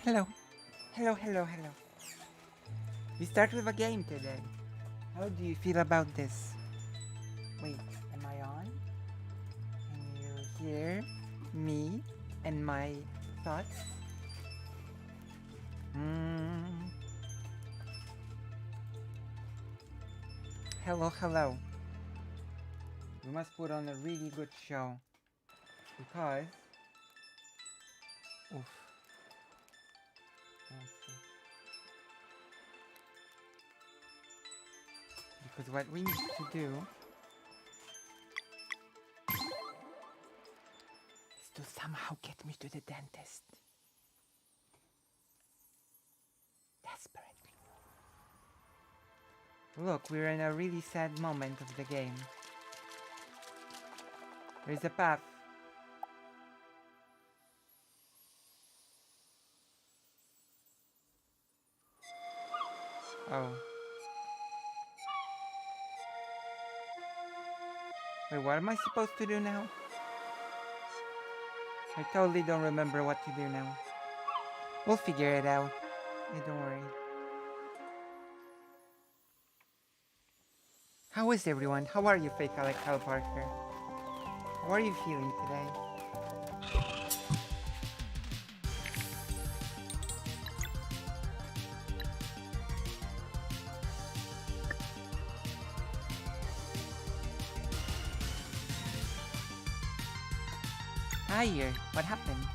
Hello. Hello, hello, hello. We start with a game today. How do you feel about this? Wait, am I on? Can you hear me and my thoughts? Hello, hello. We must put on a really good show. Because... Oof. Don't see. Because what we need to do is to somehow get me to the dentist. Desperately. Look, we're in a really sad moment of the game. There's a path. Oh. Wait, what am I supposed to do now? I totally don't remember what to do now. We'll figure it out. Hey, don't worry. How is everyone? How are you, fake Alec Kyle Parker? How are you feeling today? Hi, what happened?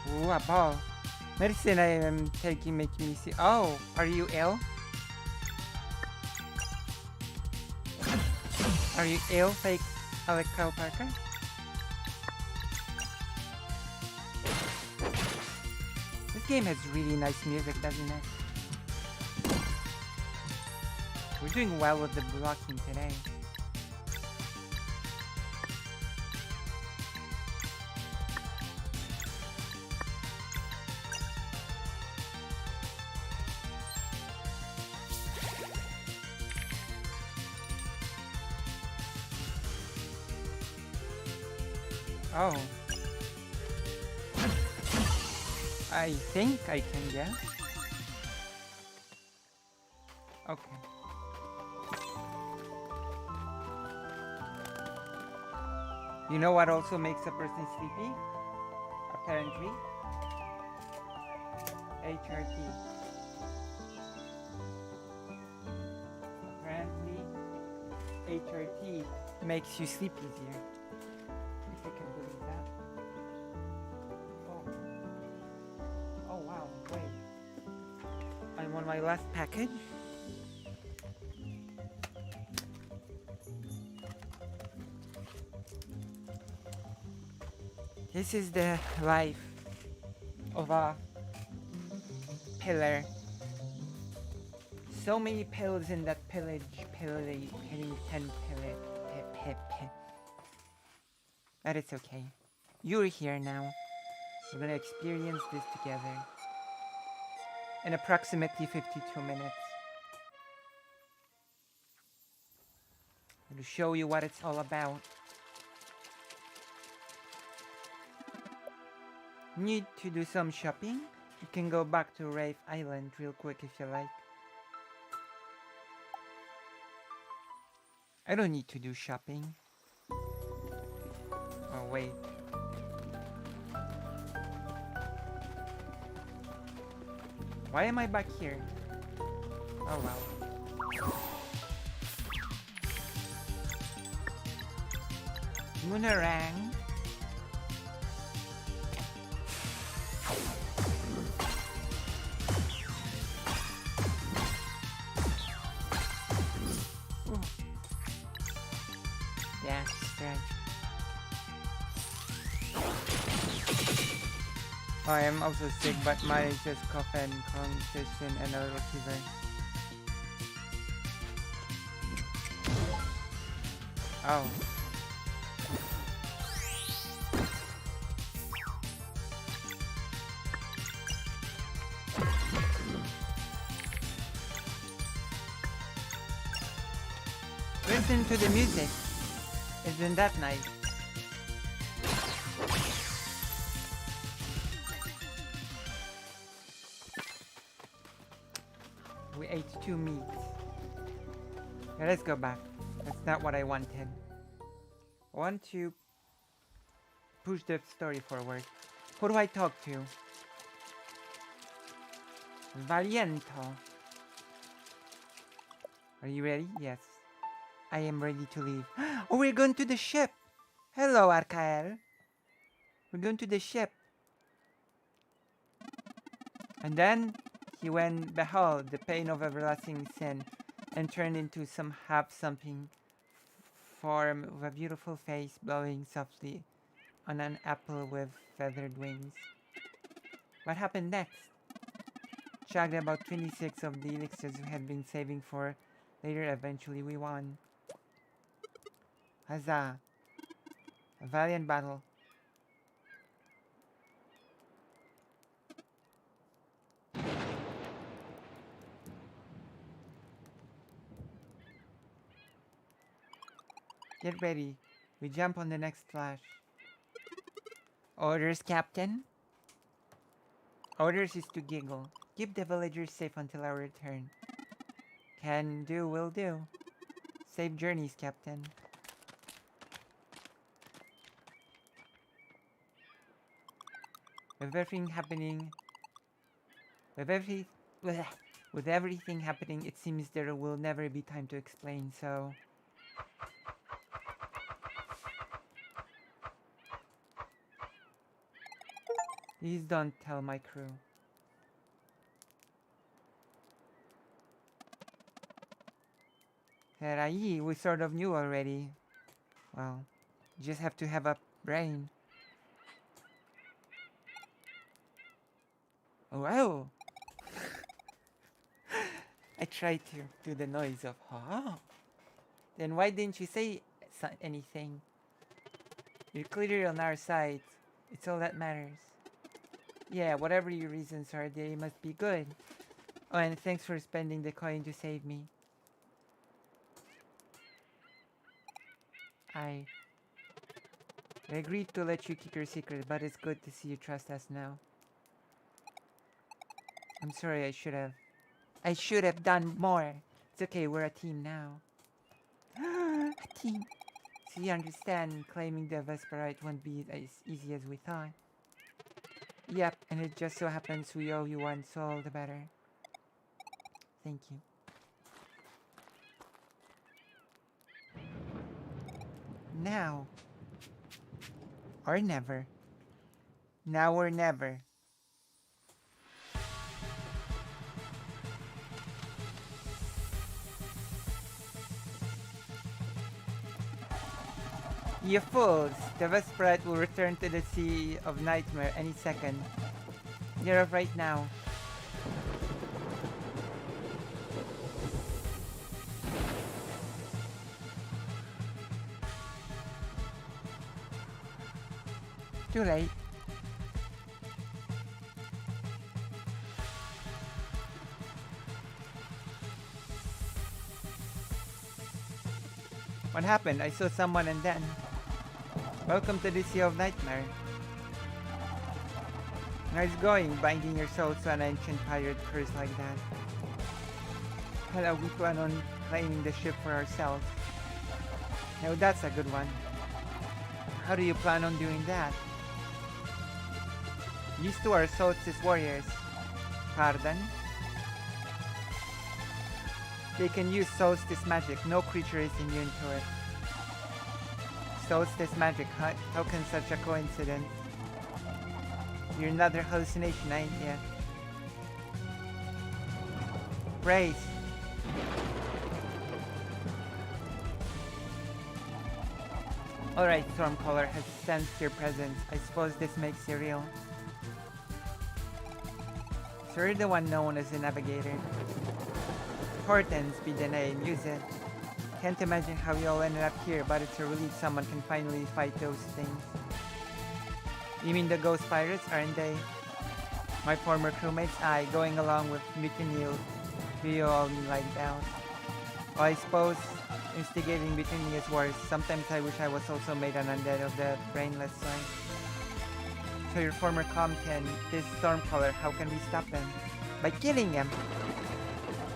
Ooh, a ball. Medicine I am taking making me see. Oh, are you ill? Are you ill, fake Alec Kyle Parker? This game has really nice music, doesn't it? We're doing well with the blocking today. Oh. I think I can guess. Okay. You know what also makes a person sleepy? Apparently. HRT. Apparently, HRT makes you sleep easier. If I can believe that. Oh. Oh wow, wait. I'm on my last package. This is the life of a pillar. So many pills in that pillage, Pillington pillar. But it's okay. You're here now. We're gonna experience this together. In approximately 52 minutes. To show you what it's all about. Need to do some shopping? You can go back to Rafe Island real quick if you like. I don't need to do shopping. Oh, wait. Why am I back here? Oh, well. Moonerang. Yeah, right. Oh, I am also sick, but mine is just cough and congestion and a little fever. Oh. Listen to the music. Isn't that nice? We ate 2 meats. Yeah, let's go back. That's not what I wanted. I want to push the story forward. Who do I talk to? Valiento. Are you ready? Yes. I am ready to leave. Oh, we're going to the ship. Hello, Arkael. We're going to the ship. And then he went, behold, the pain of everlasting sin, and turned into some half-something form of a beautiful face blowing softly on an apple with feathered wings. What happened next? Chugged about 26 of the elixirs we had been saving for later. Eventually we won. Huzzah! A valiant battle. Get ready. We jump on the next flash. Orders, Captain? Orders is to giggle. Keep the villagers safe until our return. Can do, will do. Safe journeys, Captain. With everything happening... With everything happening, it seems there will never be time to explain, so... Please don't tell my crew. Herai, we sort of knew already. Well, you just have to have a brain. Oh, wow! I tried to do the noise of ha. Then why didn't you say anything? You're clearly on our side. It's all that matters. Yeah, whatever your reasons are, they must be good. Oh, and thanks for spending the coin to save me. I agreed to let you keep your secret, but it's good to see you trust us now. I'm sorry, I should have done more. It's okay, we're a team now. A team. So you understand, claiming the Vesperite won't be as easy as we thought. Yep, and it just so happens we owe you one, so all the better. Thank you. Now. Or never. Now or never. You fools! The Vesperite will return to the Sea of Nightmare any second. Get off right now. Too late. What happened? I saw someone and then... Welcome to the Sea of Nightmare. Nice going, binding your soul to an ancient pirate curse like that. Hello, we plan on claiming the ship for ourselves. Now that's a good one. How do you plan on doing that? These two are Solstice warriors. Pardon? They can use Solstice magic. No creature is immune to it. Solstice magic, huh? How can such a coincidence? You're another hallucination, ain't ya? Praise. Alright, Stormcaller has sensed your presence. I suppose this makes you real. So you're the one known as the Navigator. Hortense be the name, use it. Can't imagine how you all ended up here, but it's a relief someone can finally fight those things. You mean the ghost pirates, aren't they? My former crewmates, aye, going along with mutiny. Do you all like that? Well, I suppose instigating mutiny is worse. Sometimes I wish I was also made an undead of the brainless side. So your former Comten, this Stormcaller, how can we stop him? By killing him!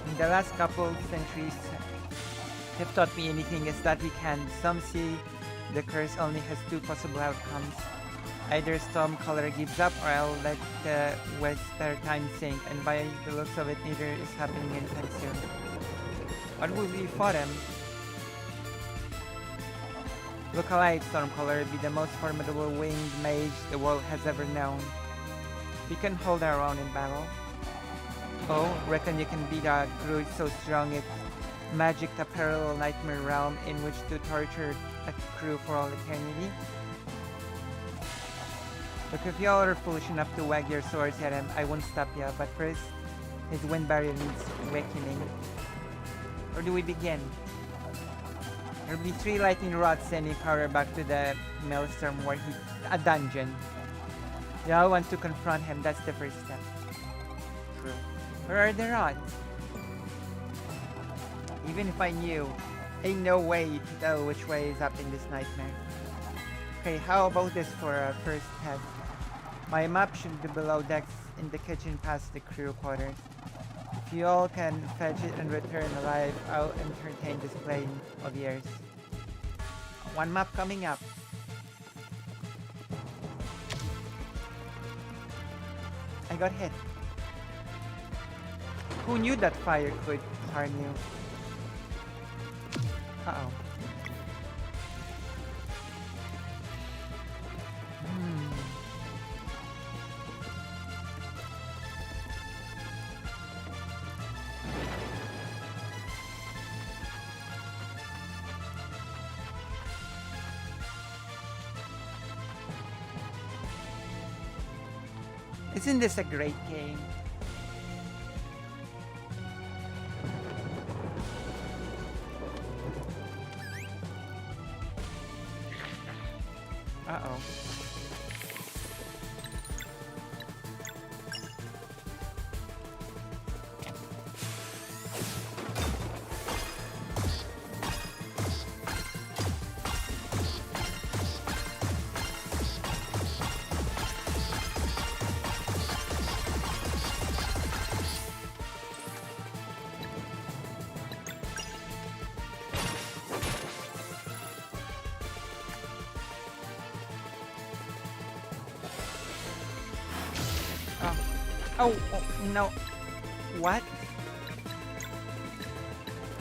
In the last couple centuries, if taught me anything is that we can. Some see the curse only has two possible outcomes. Either Stormcaller gives up or I'll let the Western time sink, and by the looks of it, neither is happening anytime soon. What will we fight him? Look alive, Stormcaller, be the most formidable winged mage the world has ever known. We can hold our own in battle. Oh, reckon you can beat a crew so strong it magicked a parallel nightmare realm in which to torture a crew for all eternity? Look, if y'all are foolish enough to wag your swords at him, I won't stop ya, but first, his wind barrier needs awakening. Where do we begin? There'll be 3 lightning rods sending power back to the Maelstrom where a dungeon. Y'all want to confront him, that's the first step. True. Where are the rods? Even if I knew, ain't no way to tell which way is up in this nightmare. Okay, how about this for our first test? My map should be below decks in the kitchen past the crew quarters. If you all can fetch it and return alive, I'll entertain this plane of yours. One map coming up. I got hit. Who knew that fire could harm you? Uh-oh. Isn't this a great game? Uh-oh. Oh, no. What?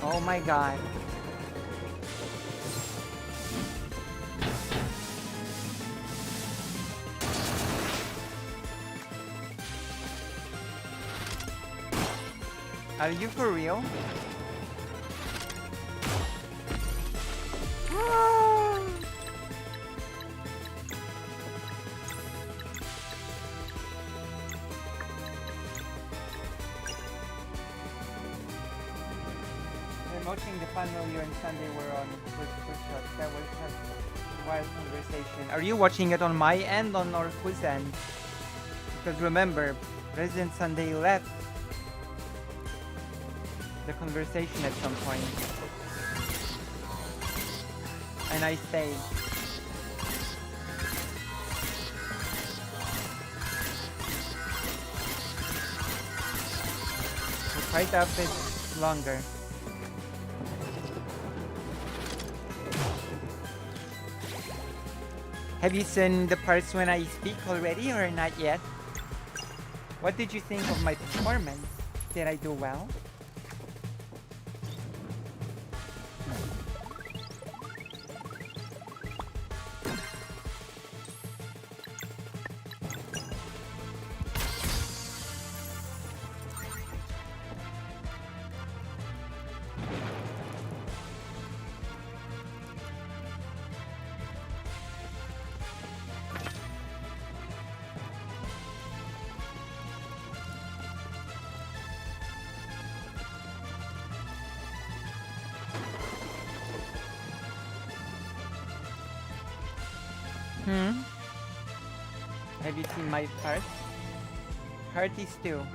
Oh my god. Are you for real? Watching the panel you and Sunday were on push shots. That was a wild conversation. Are you watching it on my end or whose end? Because remember, President Sunday left the conversation at some point. And I stayed. The fight up is longer. Have you seen the parts when I speak already or not yet? What did you think of my performance? Did I do well? Have you seen my parts? Hearty stew.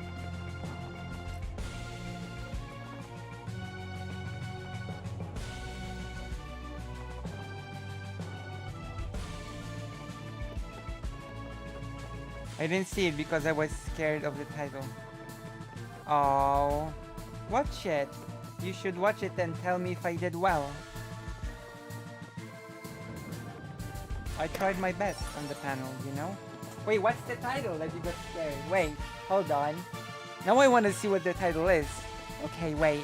I didn't see it because I was scared of the title. Oh, watch it. You should watch it and tell me if I did well. I tried my best on the panel, you know? Wait, what's the title that you got scared? Wait, hold on. Now I want to see what the title is. Okay, wait.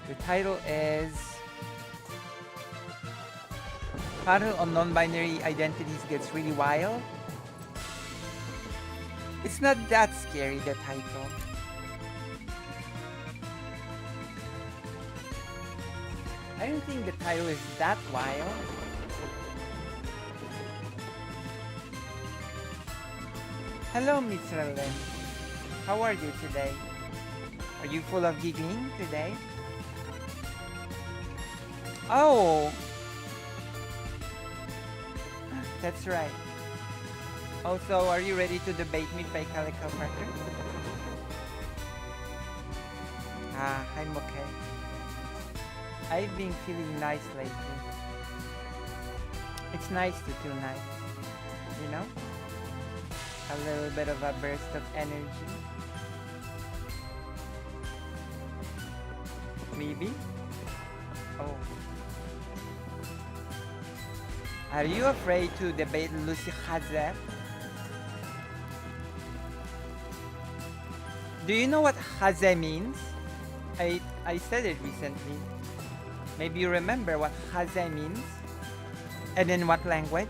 The title is... Panel on non-binary identities gets really wild. It's not that scary, the title. I don't think the title is that wild. Hello, Miss Relen. How are you today? Are you full of giggling today? Oh! That's right. Also, are you ready to debate me by Calico Parker? I'm okay. I've been feeling nice lately. It's nice to feel nice, you know? A little bit of a burst of energy. Maybe? Oh. Are you afraid to debate Lucy Hazet? Do you know what Hazet means? I said it recently. Maybe you remember what Hazet means? And in what language?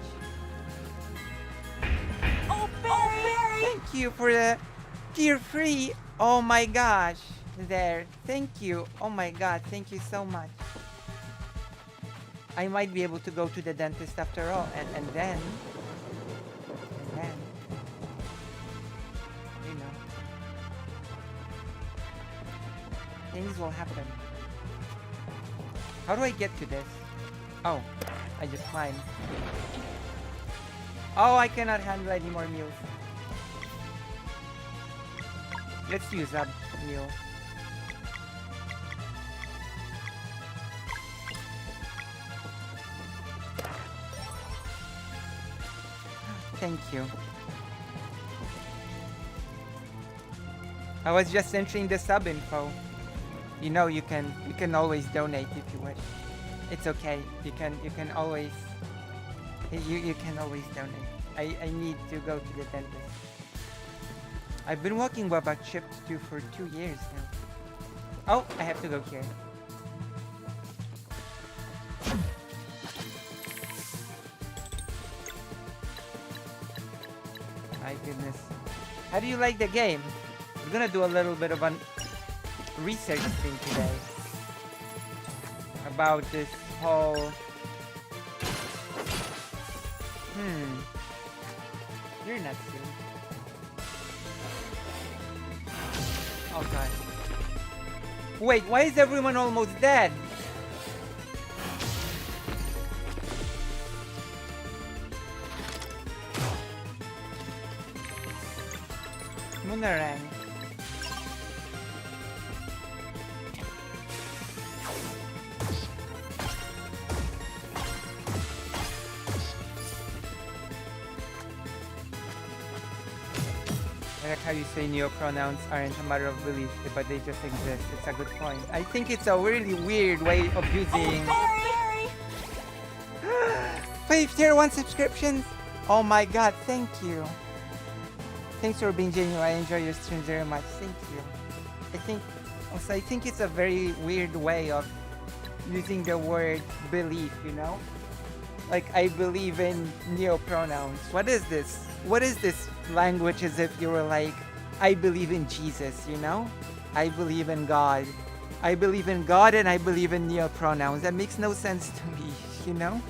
Oh, Barry! Thank you for the tier free. Oh my gosh. There. Thank you. Oh my god. Thank you so much. I might be able to go to the dentist after all. And then, you know, things will happen. How do I get to this? Oh, I just climbed. Oh, I cannot handle any more meals. Let's use that meal. Thank you. I was just entering the sub info. You know, you can always donate if you wish. It's okay. You can always you can always donate. I need to go to the dentist. I've been walking Wabak chips too for 2 years now. Oh, I have to go here. My goodness. How do you like the game? We're gonna do a little bit of a research thing today about this whole you're not serious. Oh god. Wait, why is everyone almost dead? Munarang. I like how you say neopronouns aren't a matter of belief, but they just exist. It's a good point. I think it's a really weird way of using... Oh, 5 tier 1 subscriptions. Oh my god, thank you. Thanks for being genuine. I enjoy your streams very much. Thank you. I think it's a very weird way of using the word belief, you know? Like, I believe in neopronouns. What is this? What is this language as if you were like, I believe in Jesus, you know? I believe in God. I believe in God and I believe in neopronouns. That makes no sense to me, you know?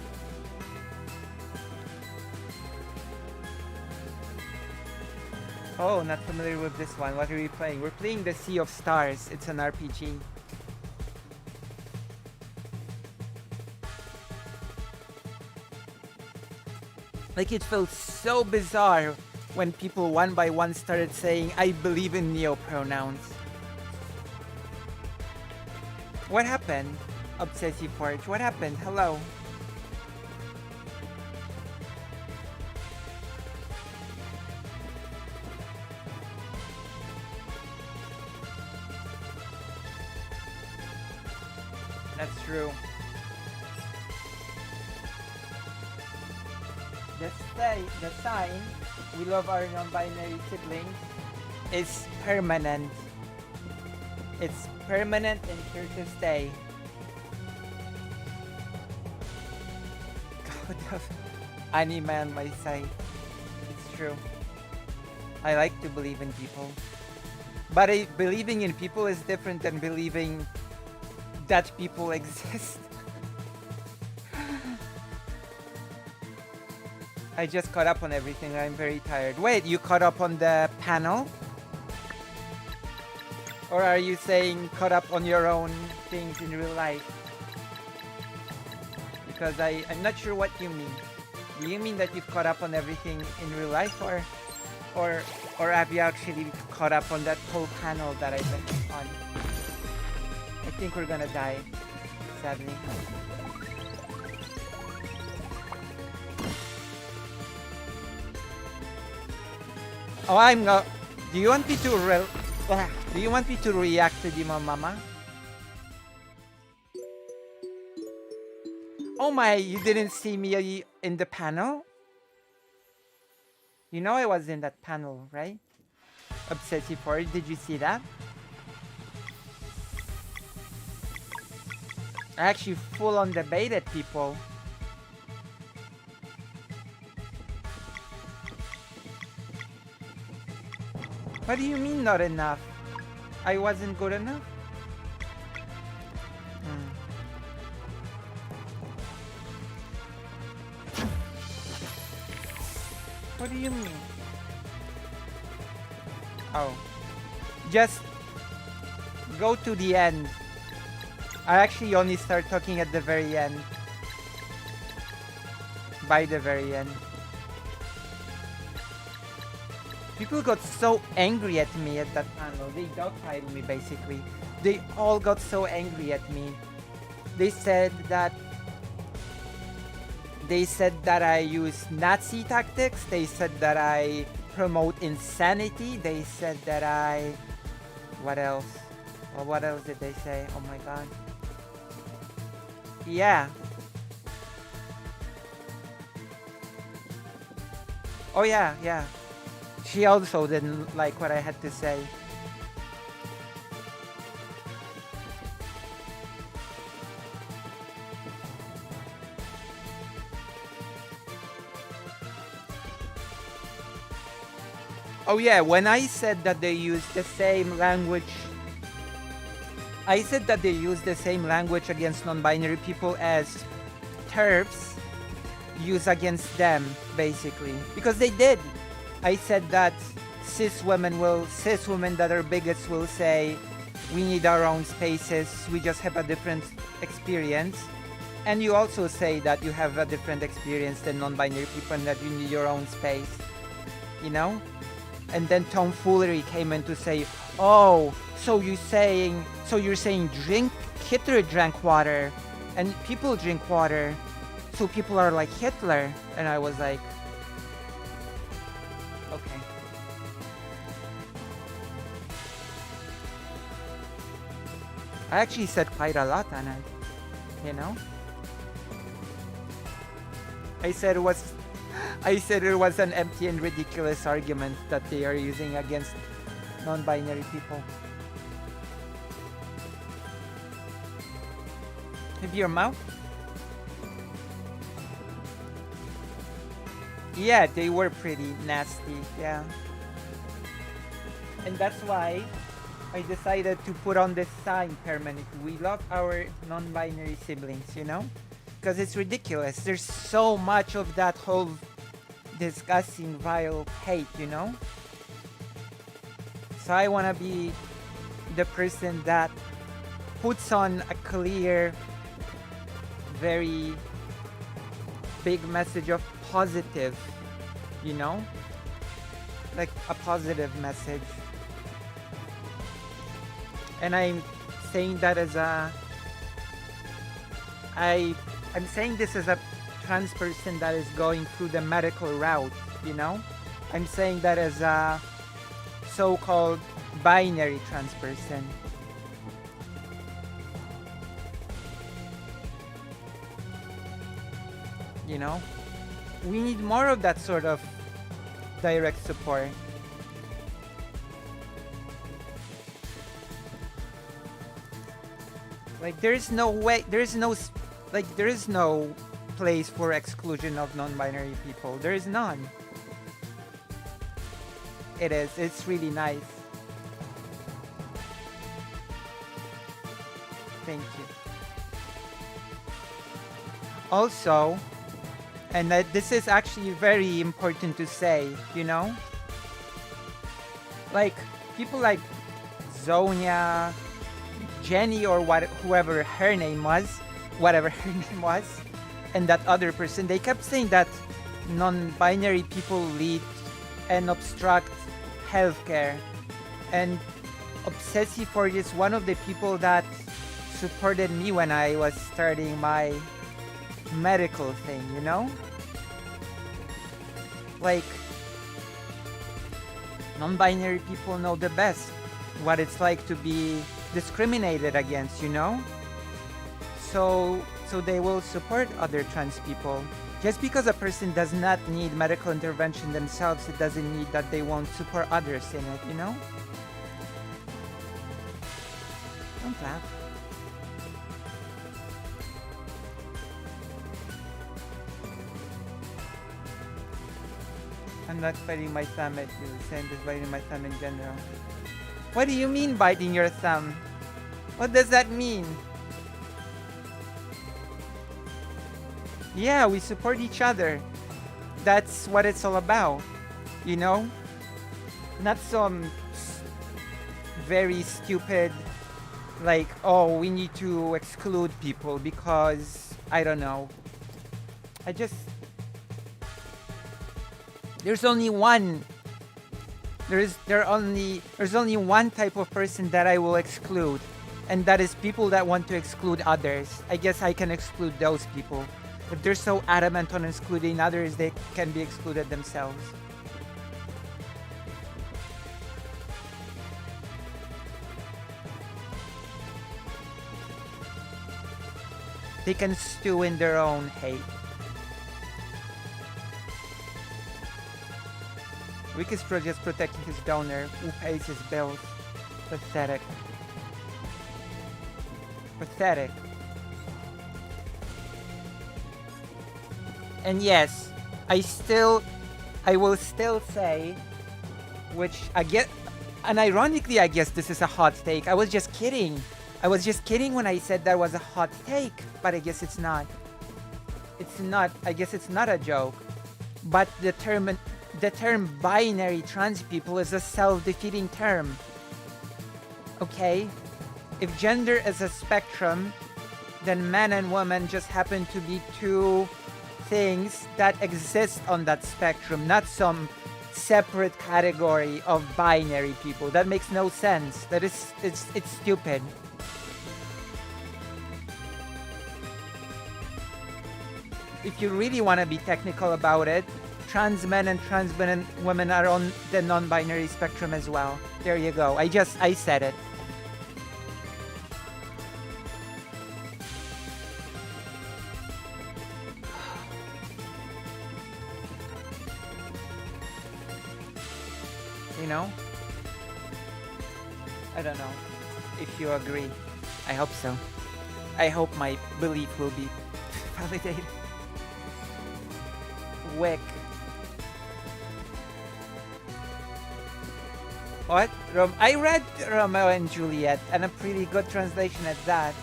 Oh, not familiar with this one. What are we playing? We're playing the Sea of Stars. It's an RPG. Like, it felt so bizarre when people one by one started saying, I believe in neopronouns. What happened? Obsessive Porch. What happened? Hello. That's true. The sign, we love our non-binary siblings, is permanent. It's permanent and here to stay. God of anime on my side. It's true. I like to believe in people. But believing in people is different than believing that people exist. I just caught up on everything. I'm very tired. Wait, you caught up on the panel? Or are you saying caught up on your own things in real life? Because I'm not sure what you mean. Do you mean that you've caught up on everything in real life, or have you actually caught up on that whole panel that I've been on? I think we're gonna die, sadly. Oh, I'm not. Do you want me to react to the mama? Oh my! You didn't see me in the panel? You know I was in that panel, right? Obsessive Horror. Did you see that? I actually full on debated people. What do you mean not enough? I wasn't good enough? What do you mean? Oh. Just go to the end. I actually only start talking at the very end. By the very end. People got so angry at me at that panel. They dogpiled me basically. They all got so angry at me. They said that I use Nazi tactics. They said that I promote insanity. They said that what else? Well, what else did they say? Oh my god. Yeah. Oh yeah, yeah. She also didn't like what I had to say. Oh yeah, when I said that they use the same language, I said that they use the same language against non-binary people as TERFs use against them, basically. Because they did. I said that cis women that are bigots will say, we need our own spaces, we just have a different experience. And you also say that you have a different experience than non-binary people and that you need your own space. You know? And then tomfoolery came in to say, oh, so you're saying Hitler drank water and people drink water, so people are like Hitler. And I was like, okay. I actually said quite a lot on it, you know? I said it was an empty and ridiculous argument that they are using against non-binary people. Have your mouth? Yeah, they were pretty nasty, yeah. And that's why I decided to put on this sign permanently. We love our non-binary siblings, you know? Because it's ridiculous. There's so much of that whole disgusting, vile hate, you know? So I want to be the person that puts on a clear, very big message of positive, you know? Like a positive message. And I'm saying that as I'm saying this as a trans person that is going through the medical route, you know? I'm saying that as a so-called binary trans person. You know? We need more of that sort of direct support. Like there is no place for exclusion of non-binary people. There is none. It's really nice. Thank you. Also, and this is actually very important to say, you know? Like, people like Zonia, Jenny, or whatever her name was, and that other person, they kept saying that non-binary people lead and obstruct healthcare. And Obsessive4 is one of the people that supported me when I was starting my medical thing, you know? Like, non-binary people know the best what it's like to be discriminated against, you know? So they will support other trans people. Just because a person does not need medical intervention themselves, it doesn't mean that they won't support others in it, you know? Don't laugh. I'm not biting my thumb at you, saying just biting my thumb in general. What do you mean biting your thumb? What does that mean? Yeah, we support each other. That's what it's all about, you know? Not some very stupid, like, oh, we need to exclude people because, I don't know. There's only one type of person that I will exclude, and that is people that want to exclude others. I guess I can exclude those people. If they're so adamant on excluding others, they can be excluded themselves. They can stew in their own hate. Rick is just protecting his donor who pays his bills. Pathetic. Pathetic. And yes, I will still say, which I get, and ironically I guess this is a hot take. I was just kidding. I was just kidding when I said that was a hot take, but I guess it's not. It's not, I guess it's not a joke. But the term binary trans people is a self-defeating term. Okay? If gender is a spectrum, then man and woman just happen to be two things that exist on that spectrum, not some separate category of binary people. That makes no sense. It's stupid. If you really want to be technical about it, trans men and trans women are on the non-binary spectrum as well. There you go. I said it. know? I don't know if you agree. I hope so. I hope my belief will be validated. Wick. What? I read Romeo and Juliet, and a pretty good translation at that.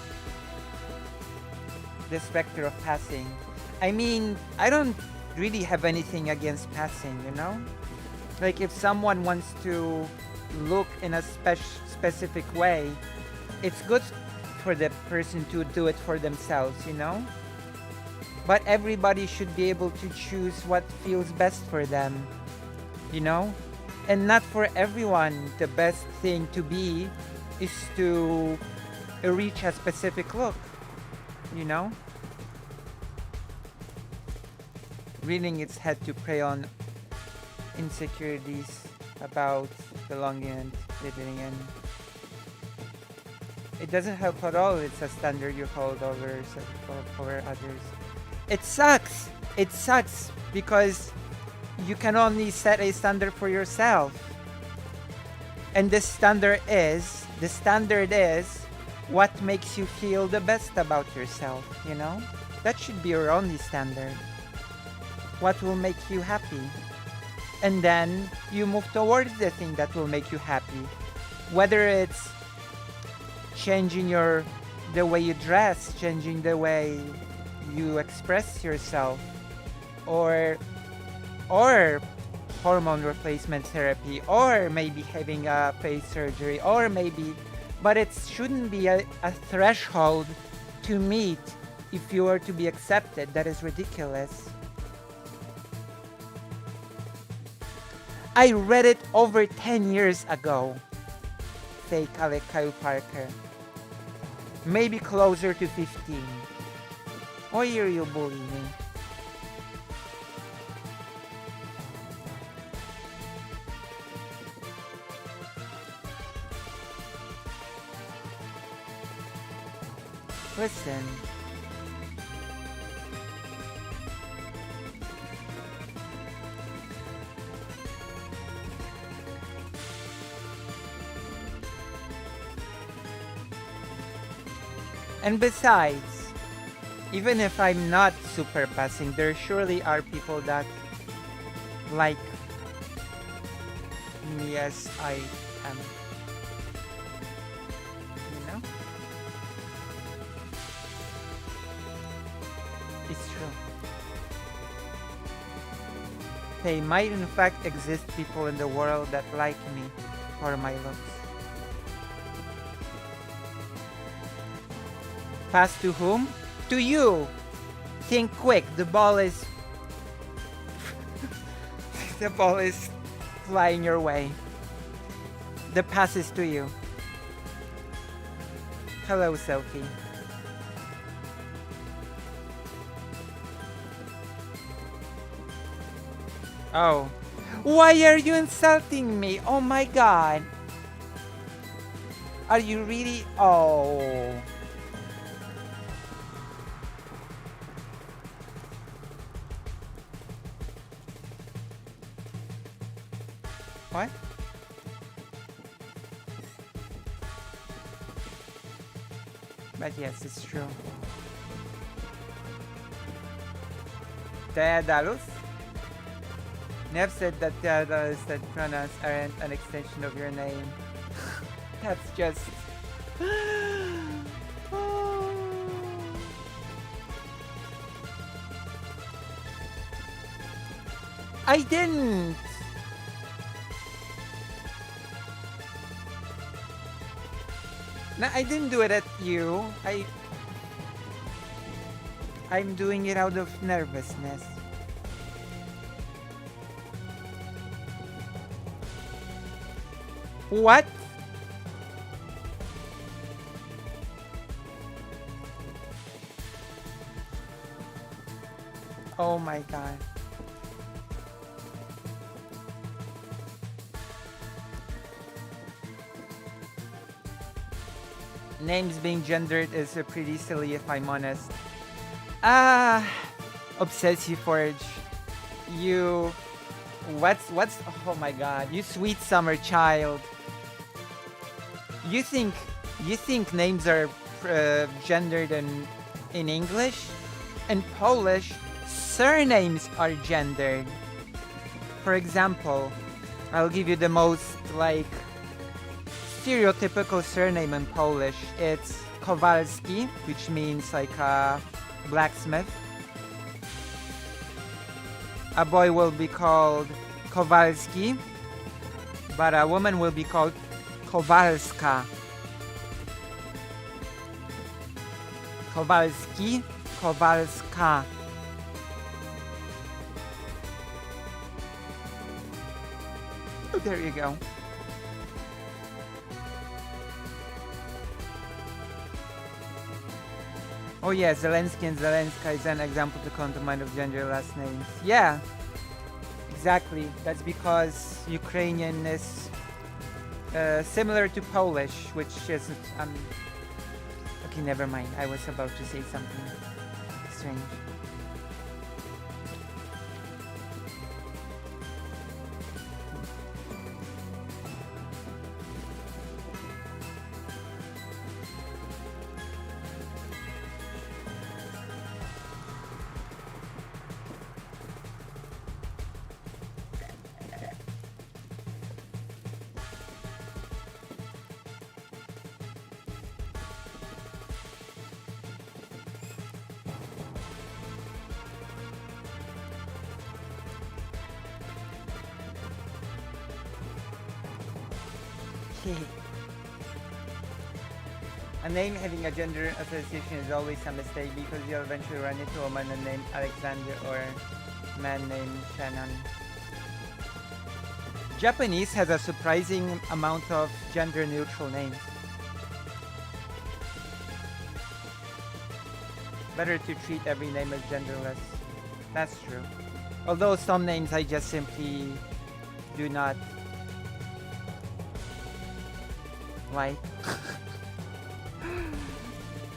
The specter of passing. I mean, I don't really have anything against passing, you know? Like, if someone wants to look in a specific way, it's good for the person to do it for themselves, you know? But everybody should be able to choose what feels best for them, you know? And not for everyone, the best thing to be is to reach a specific look, you know? Reading its head to prey on insecurities about belonging and fitting in. It doesn't help at all. It's a standard you hold over others. It sucks. It sucks because you can only set a standard for yourself. And the standard is what makes you feel the best about yourself, you know? That should be your only standard. What will make you happy? And then you move towards the thing that will make you happy. Whether it's changing the way you dress, changing the way you express yourself, or hormone replacement therapy, or maybe having a face surgery, or maybe, but it shouldn't be a threshold to meet if you are to be accepted. That is ridiculous. I read it over 10 years ago. Fake Alec Kyle Parker. Maybe closer to 15. Why are you bullying me? Listen. And besides, even if I'm not super passing, there surely are people that like me as I am. You know? It's true. They might in fact exist people in the world that like me for my looks. Pass to whom? To you! Think quick, the ball is... the ball is flying your way. The pass is to you. Hello, Sophie. Oh. Why are you insulting me? Oh my god. Are you really? Oh. What? But yes, it's true. Daedalus? Nev said that Daedalus said pronouns aren't an extension of your name. That's just... I didn't! No, I didn't do it at you. I'm doing it out of nervousness. What? Oh my god. Names being gendered is pretty silly if I'm honest. Obsessive Forge. You What's oh my god, you sweet summer child. You think names are gendered in English? In Polish, surnames are gendered. For example, I'll give you the most like stereotypical surname in Polish. It's Kowalski, which means like a blacksmith. A boy will be called Kowalski, but a woman will be called Kowalska. Kowalski, Kowalska. Oh, there you go. Oh yeah, Zelensky and Zelenska is an example to come to mind of gender last names. Yeah, exactly. That's because Ukrainian is similar to Polish, which is okay, never mind. I was about to say something strange. A name having a gender association is always a mistake because you'll eventually run into a woman named Alexander or a man named Shannon. Japanese has a surprising amount of gender neutral names. Better to treat every name as genderless. That's true. Although some names I just simply do not like.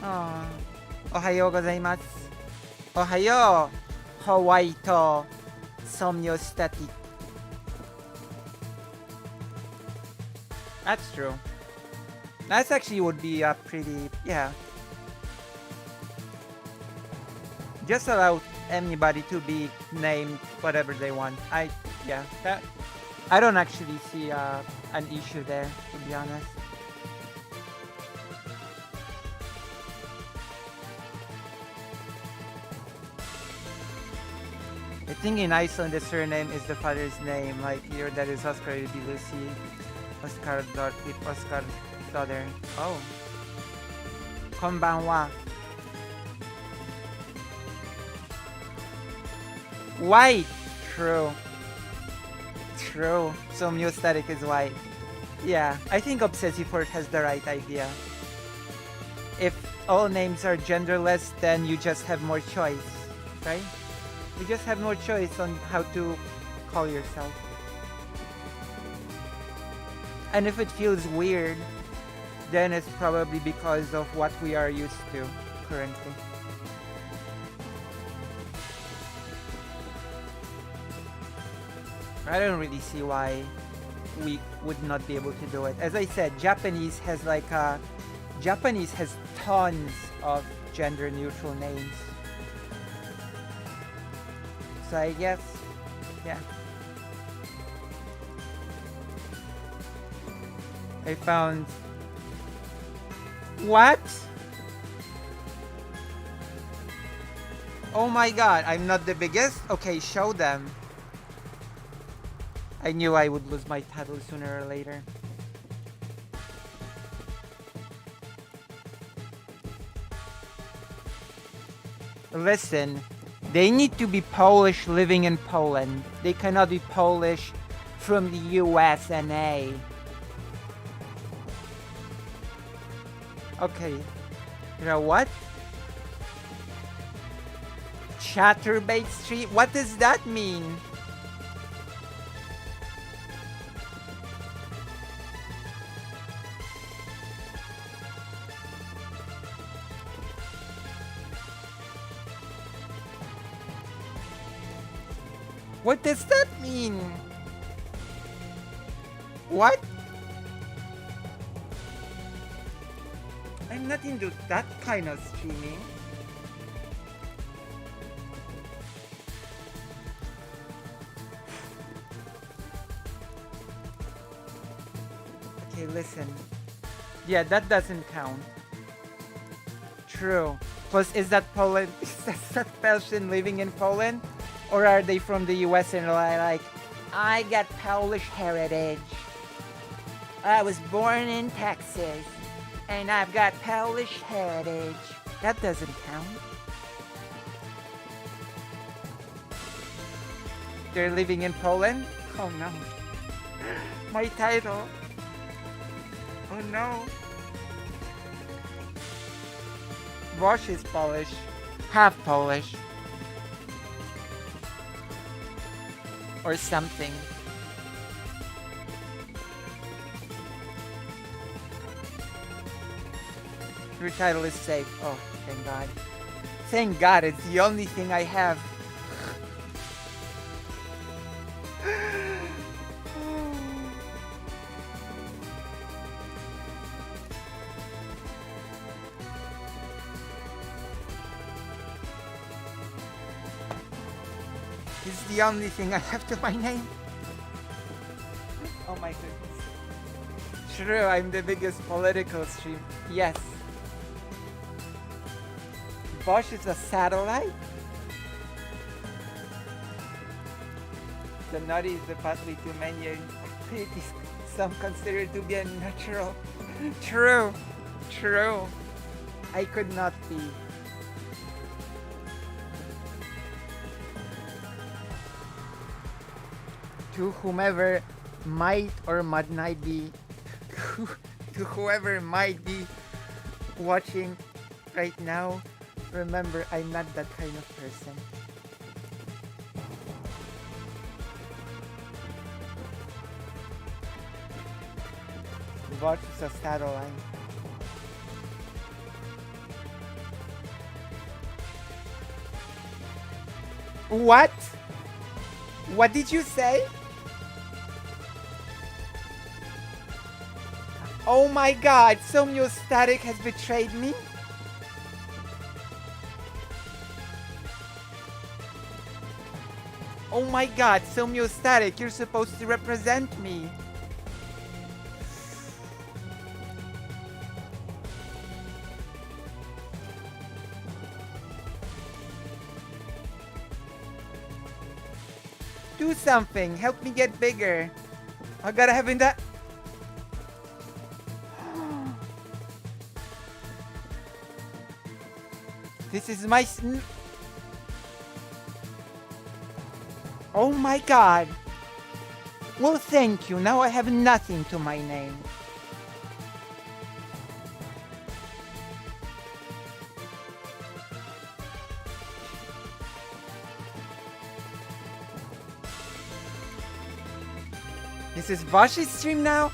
Oh. Ohayou gozaimasu. Ohayo, Hawaii to somniostatic. That's true. That's actually would be a pretty, yeah. Just allow anybody to be named whatever they want. I don't actually see an issue there, to be honest. I think in Iceland the surname is the father's name, like your dad is Oscar, it would be Lucy, Oscar Dorothy, Oscar daughter. Oh. Konbanwa. White! True. True. So Mustatic is white. Yeah, I think Obsessiveport has the right idea. If all names are genderless, then you just have more choice, right? You just have more choice on how to call yourself. And if it feels weird, then it's probably because of what we are used to currently. I don't really see why we would not be able to do it. As I said, Japanese has tons of gender neutral names. So I guess, yeah. I found... What? Oh my god, I'm not the biggest? Okay, show them. I knew I would lose my title sooner or later. Listen, they need to be Polish living in Poland. They cannot be Polish from the USA. Okay. You know what? Chatterbait Street? What does that mean? What does that mean? What? I'm not into that kind of streaming. Okay, listen. Yeah, that doesn't count. True. Plus, is that Poland? Is that person living in Poland? Or are they from the US and like, I got Polish heritage. I was born in Texas. And I've got Polish heritage. That doesn't count. They're living in Poland? Oh no. My title. Oh no. Bosch is Polish. Half Polish. Or something. Your title is safe. Oh, thank God. Thank God, it's the only thing I have. It's the only thing I have to my name. Oh my goodness. True, I'm the biggest political stream. Yes. Bosch is a satellite? The nutty is the pathway to many activities some consider to be unnatural. True. True. I could not be. To whomever might or might not be, to whoever might be watching right now, remember, I'm not that kind of person. Watch is a satellite. What? What did you say? Oh my God, Somiostatic has betrayed me? Oh my God, Somiostatic, you're supposed to represent me. Do something, help me get bigger. I gotta have in that. This is my... Oh my God. Well, thank you. Now I have nothing to my name. This is Bosch's stream now?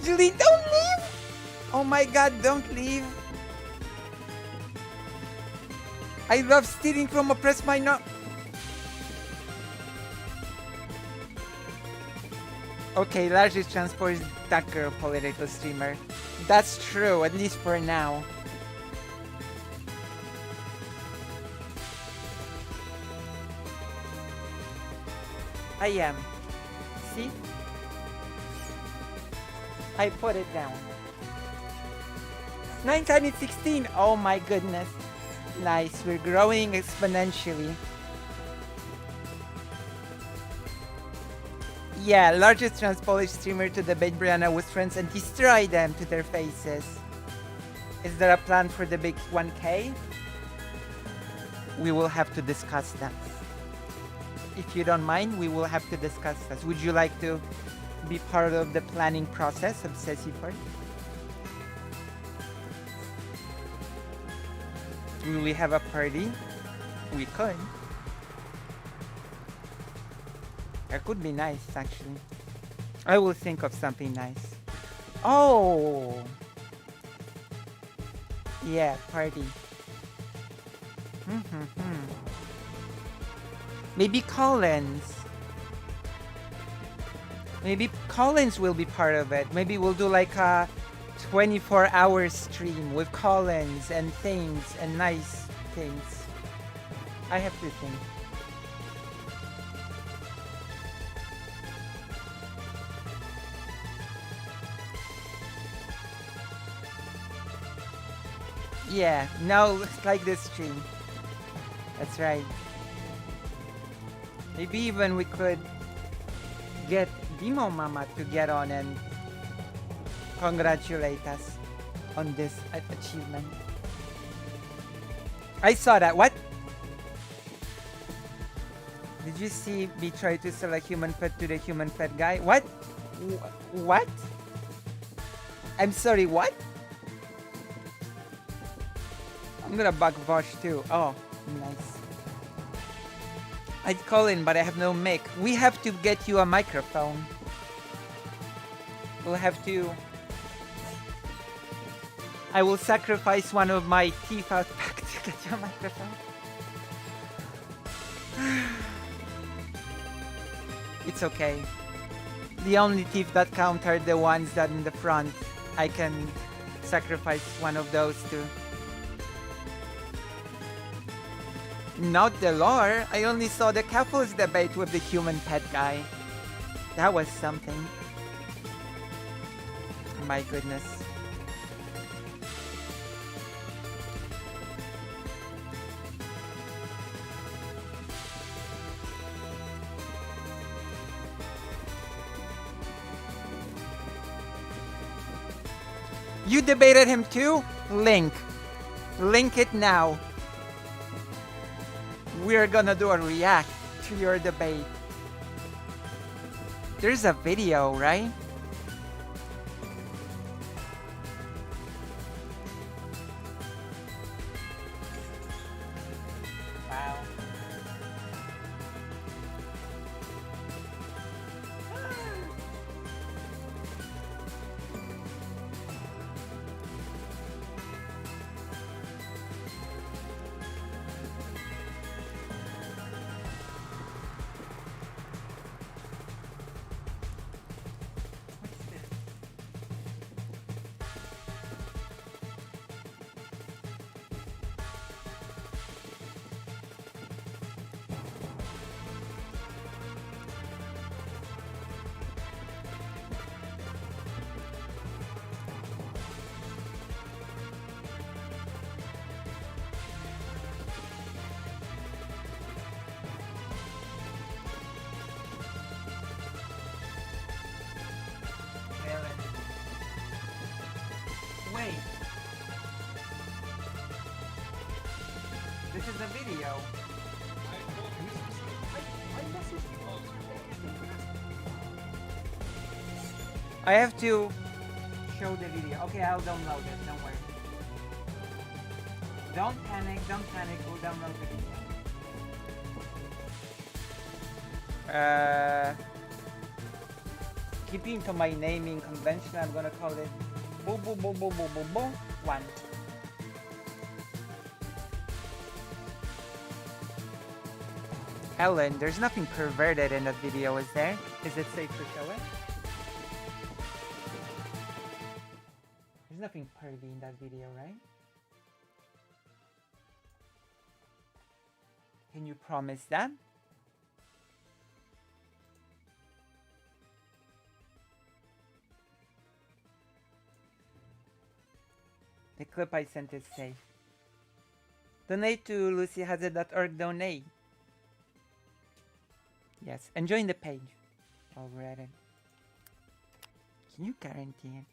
Julie, don't leave! Oh my God, don't leave. I love stealing from oppressed minority. Okay, largest transport is that girl political streamer. That's true, at least for now. I am. See? I put it down. 916! Oh my goodness. Nice, we're growing exponentially. Yeah, largest trans-Polish streamer to debate Brianna with friends and destroy them to their faces. Is there a plan for the big 1K? We will have to discuss that. If you don't mind, we will have to discuss that. Would you like to be part of the planning process of Ceci Park? Will we have a party? We could. That could be nice, actually. I will think of something nice. Oh! Yeah, party. Maybe Collins. Maybe Collins will be part of it. Maybe we'll do like a 24-hour stream with Collins and things and nice things. I have to think. Yeah, no, like this stream. That's right. Maybe even we could get Demo Mama to get on and congratulate us on this achievement. I saw that. What? Did you see me try to sell a human pet to the human pet guy? What? What? I'm sorry, what? I'm gonna bug Vosh too. Oh, nice. I'd call in, but I have no mic. We have to get you a microphone. We'll have to... I will sacrifice one of my teeth out back to get you a microphone. It's okay. The only teeth that count are the ones that in the front. I can sacrifice one of those too. Not the lore. I only saw the couples debate with the human pet guy. That was something. My goodness. You debated him too? Link. Link it now. We're gonna do a react to your debate. There's a video, right? Wow. Wait. This is a video. I have to show the video. Okay, I'll download it. Don't worry. Don't panic. Don't panic. We'll download the video. Keeping to my naming convention, I'm gonna call it Boo Boo Boo Boo Boo Boo Boo 1. Ellen, there's nothing perverted in that video, is there? Is it safe to show it? There's nothing pervy in that video, right? Can you promise that? The clip I sent is safe. Donate to lucyhazard.org. Donate. Yes, and join the page while we're at it. Can you guarantee it?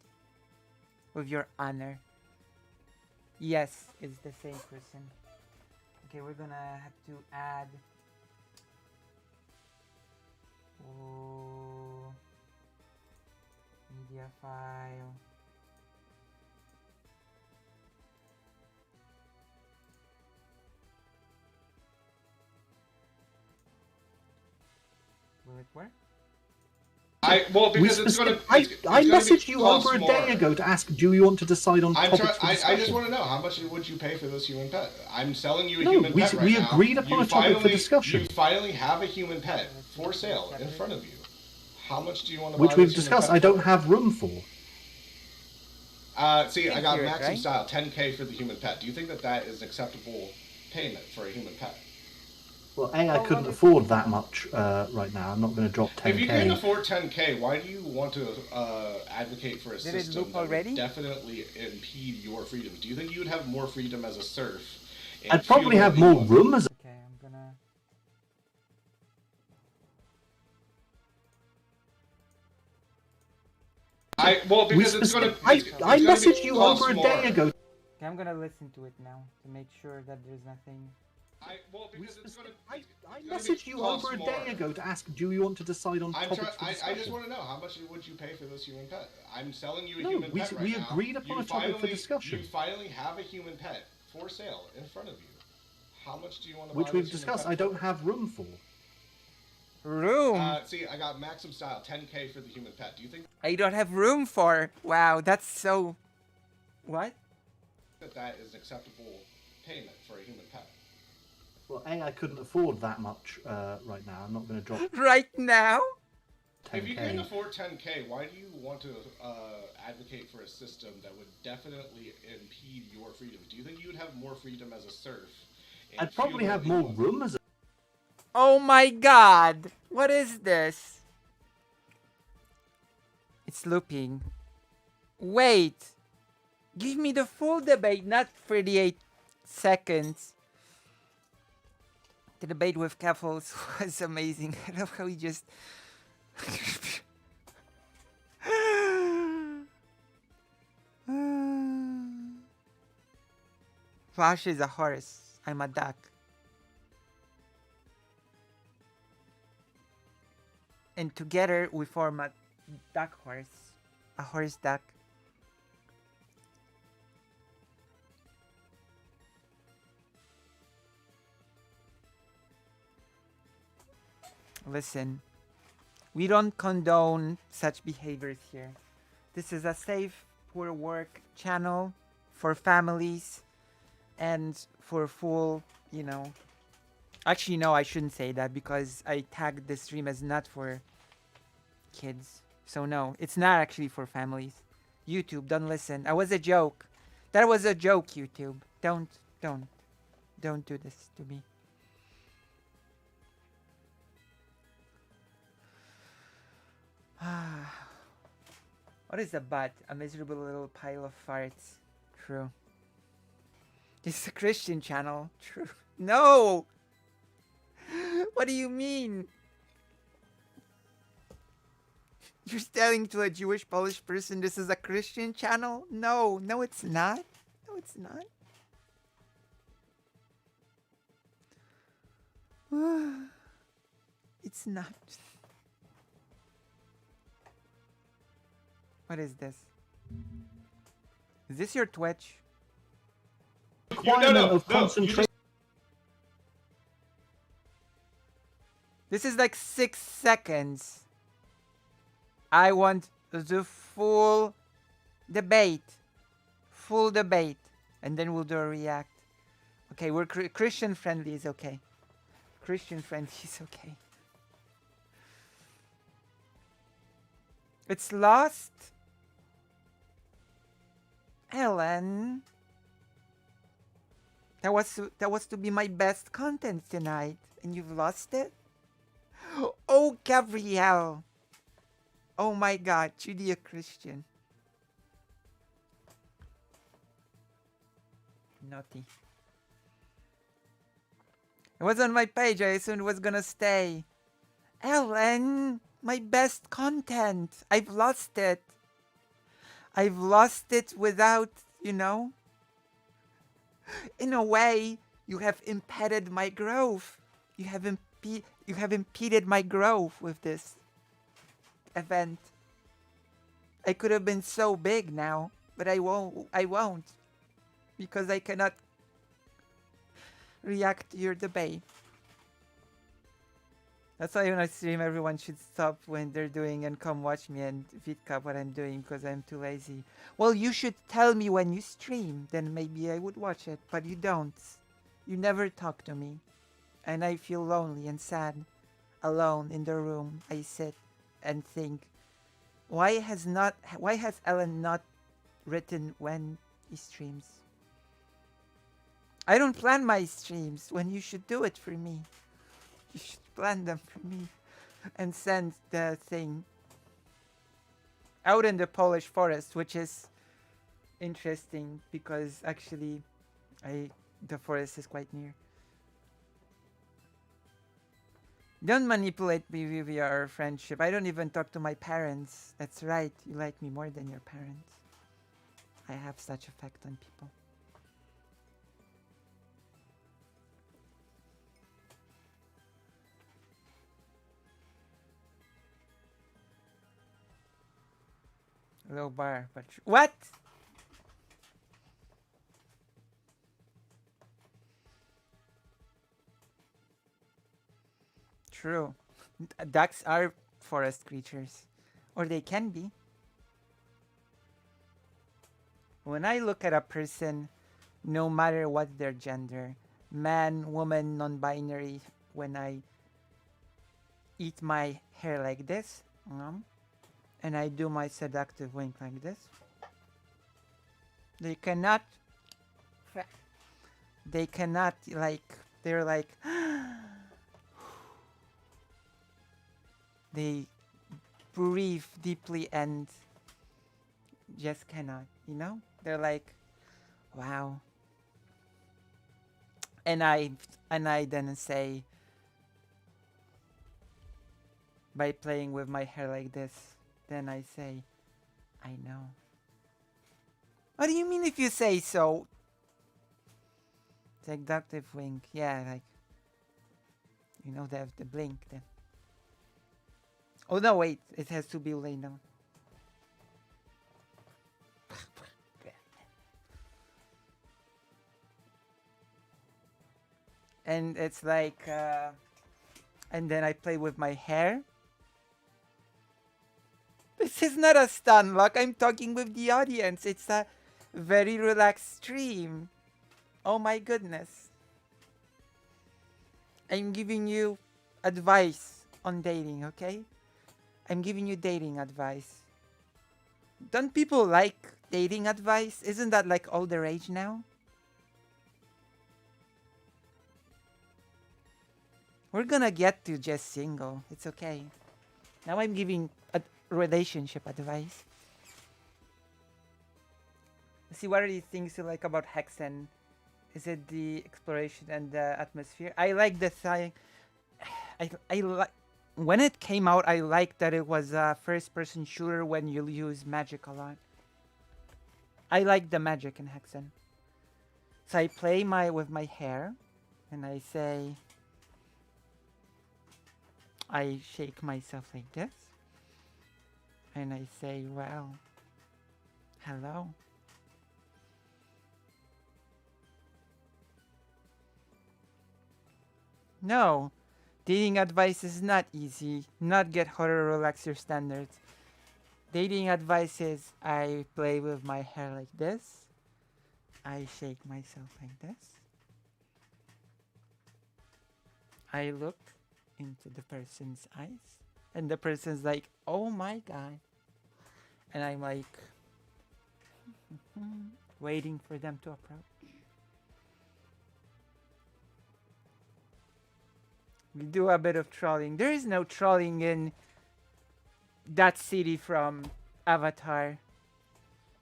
With your honor. Yes, it's the same person. Okay, we're gonna have to add... Oh, media file. Will it work? Because it's going to. I messaged you over a day ago to ask, do you want to decide on topics for discussion? I just want to know, how much would you pay for this human pet? I'm selling you a human pet right now. We agreed upon a topic for discussion. You finally have a human pet for sale in front of you. How much do you want to buy Which we've discussed. I don't have room for. See, I got Maxim style, 10K for the human pet. Do you think that is an acceptable payment for a human pet? Well, I couldn't afford that much right now. I'm not going to drop 10K. If you can afford 10K, why do you want to advocate for a system that would definitely impede your freedoms? Do you think you would have more freedom as a serf? I'd probably have more room as a... Okay, I'm gonna... Because it's going to... I messaged you over a day ago. Okay, I'm gonna listen to it now to make sure that there's nothing... I messaged you over a day ago to ask, do you want to decide on topics for discussion? I just want to know, how much would you pay for this human pet? I'm selling you a human pet right now. We agreed upon a topic for discussion. You finally have a human pet for sale in front of you. How much do you want to buy Which we've discussed. I don't have room for. Room? See, I got Maxim style, 10K for the human pet. Do you think... I don't have room for... Wow, that's so... What? That is an acceptable payment for a human pet. Well, I couldn't afford that much right now. I'm not going to drop... Right now? 10K. If you can afford 10K, why do you want to advocate for a system that would definitely impede your freedoms? Do you think you would have more freedom as a serf? I'd probably have more room as a... Oh my god! What is this? It's looping. Wait! Give me the full debate, not 38 seconds. The debate with Keffels was amazing. I love how he just... Flash is a horse. I'm a duck. And together we form a duck horse. A horse duck. Listen, we don't condone such behaviors here. This is a safe for work channel for families and for full, you know. Actually, no, I shouldn't say that because I tagged the stream as not for kids. So no, it's not actually for families. YouTube, don't listen. That was a joke. That was a joke, YouTube. Don't do this to me. What is a butt? A miserable little pile of farts. True. This is a Christian channel. True. No! What do you mean? You're telling to a Jewish Polish person this is a Christian channel? No, no it's not. No it's not. It's not. What is this? Is this your Twitch? Of concentration. This is like 6 seconds. I want the full debate. Full debate. And then we'll do a react. Okay, we're Christian friendly is okay. Christian friendly is okay. It's lost. Ellen. That was to be my best content tonight. And you've lost it? Oh, Gabrielle. Oh my god, Judea Christian. Naughty. It was on my page, I assumed it was gonna stay. Ellen, my best content. I've lost it. I've lost it without, you know. In a way, you have impeded my growth. You have impeded my growth with this event. I could have been so big now, but I won't. Because I cannot react to your debate. That's why when I stream, everyone should stop when they're doing and come watch me and vidcap what I'm doing because I'm too lazy. Well, you should tell me when you stream, then maybe I would watch it, but you don't. You never talk to me, and I feel lonely and sad. Alone in the room, I sit and think, why has Ellen not written when he streams? I don't plan my streams when you should do it for me. You should plan them for me and send the thing out in the Polish forest, which is interesting because actually the forest is quite near. Don't manipulate me via our friendship. I don't even talk to my parents. That's right, you like me more than your parents. I have such effect on people. Low bar, but what? True. Ducks are forest creatures, or they can be. When I look at a person, no matter what their gender, man, woman, non-binary, when I eat my hair like this, and I do my seductive wink like this, they cannot, like, they're like, they breathe deeply and just cannot, you know? They're like, wow. And I then say, by playing with my hair like this, then I say, I know. What do you mean if you say so? Seductive wink, yeah, like, you know, they have the blink then. Oh no, wait, it has to be laid down. And it's like, and then I play with my hair. This is not a stun lock. I'm talking with the audience. It's a very relaxed stream. Oh my goodness. I'm giving you advice on dating, okay? I'm giving you dating advice. Don't people like dating advice? Isn't that like all the rage now? We're gonna get to just single. It's okay. Now I'm giving a relationship advice. See, what are the things you like about Hexen? Is it the exploration and the atmosphere? I like the thing. I like when it came out. I liked that it was a first-person shooter when you use magic a lot. I like the magic in Hexen. So I play with my hair, and I say, I shake myself like this, and I say, well, hello. No, dating advice is not easy. Not get horror, relax your standards. Dating advice is I play with my hair like this. I shake myself like this. I look into the person's eyes. And the person's like, oh my god. And I'm like, waiting for them to approach. We do a bit of trolling. There is no trolling in that city from Avatar.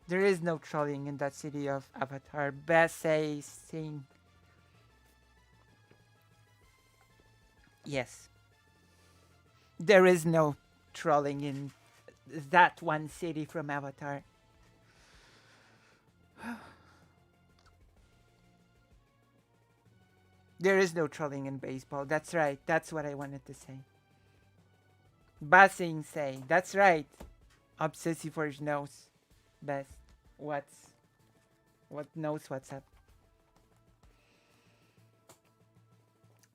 There is no trolling in that city of Avatar. Bessie Sing. Yes. There is no trolling in that one city from Avatar. There is no trolling in baseball. That's right. That's what I wanted to say. Basing say. That's right. Obsessive knows best what knows what's up.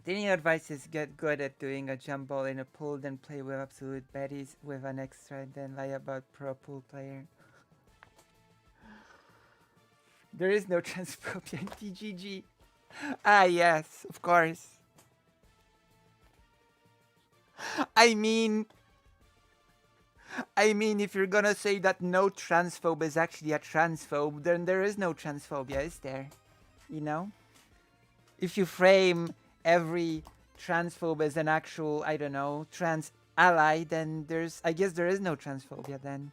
Dating advice is get good at doing a jump ball in a pool, then play with absolute baddies with an extra, then lie about pro pool player. There is no transphobia in TGG. Ah, yes, of course. I mean, if you're gonna say that no transphobe is actually a transphobe, then there is no transphobia, is there? You know? If you frame every transphobe as an actual, I don't know, trans ally, then I guess there is no transphobia then.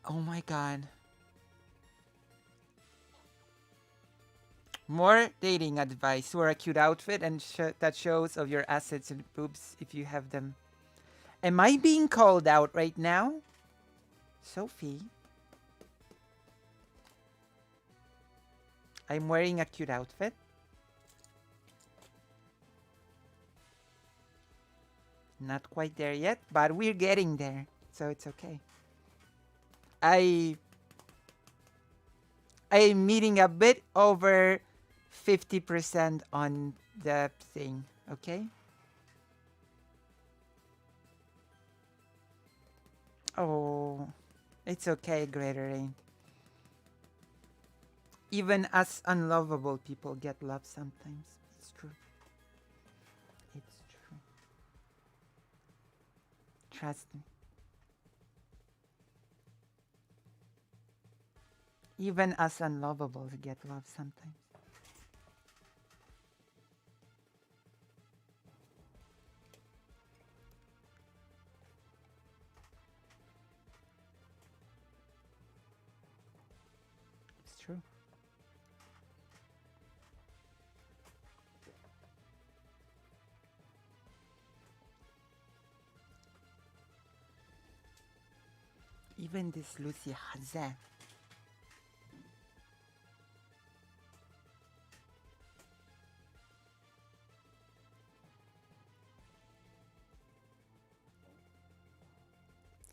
Oh my god. More dating advice. Wear a cute outfit and that shows of your assets and boobs if you have them. Am I being called out right now? Sophie? I'm wearing a cute outfit. Not quite there yet, but we're getting there. So it's okay. I'm meeting a bit over 50% on the thing, okay? Oh, it's okay, Greater Rain. Even us unlovable people get love sometimes. It's true. It's true. Trust me. Even us unlovables get love sometimes. It's true. Even this Lucy Hazan.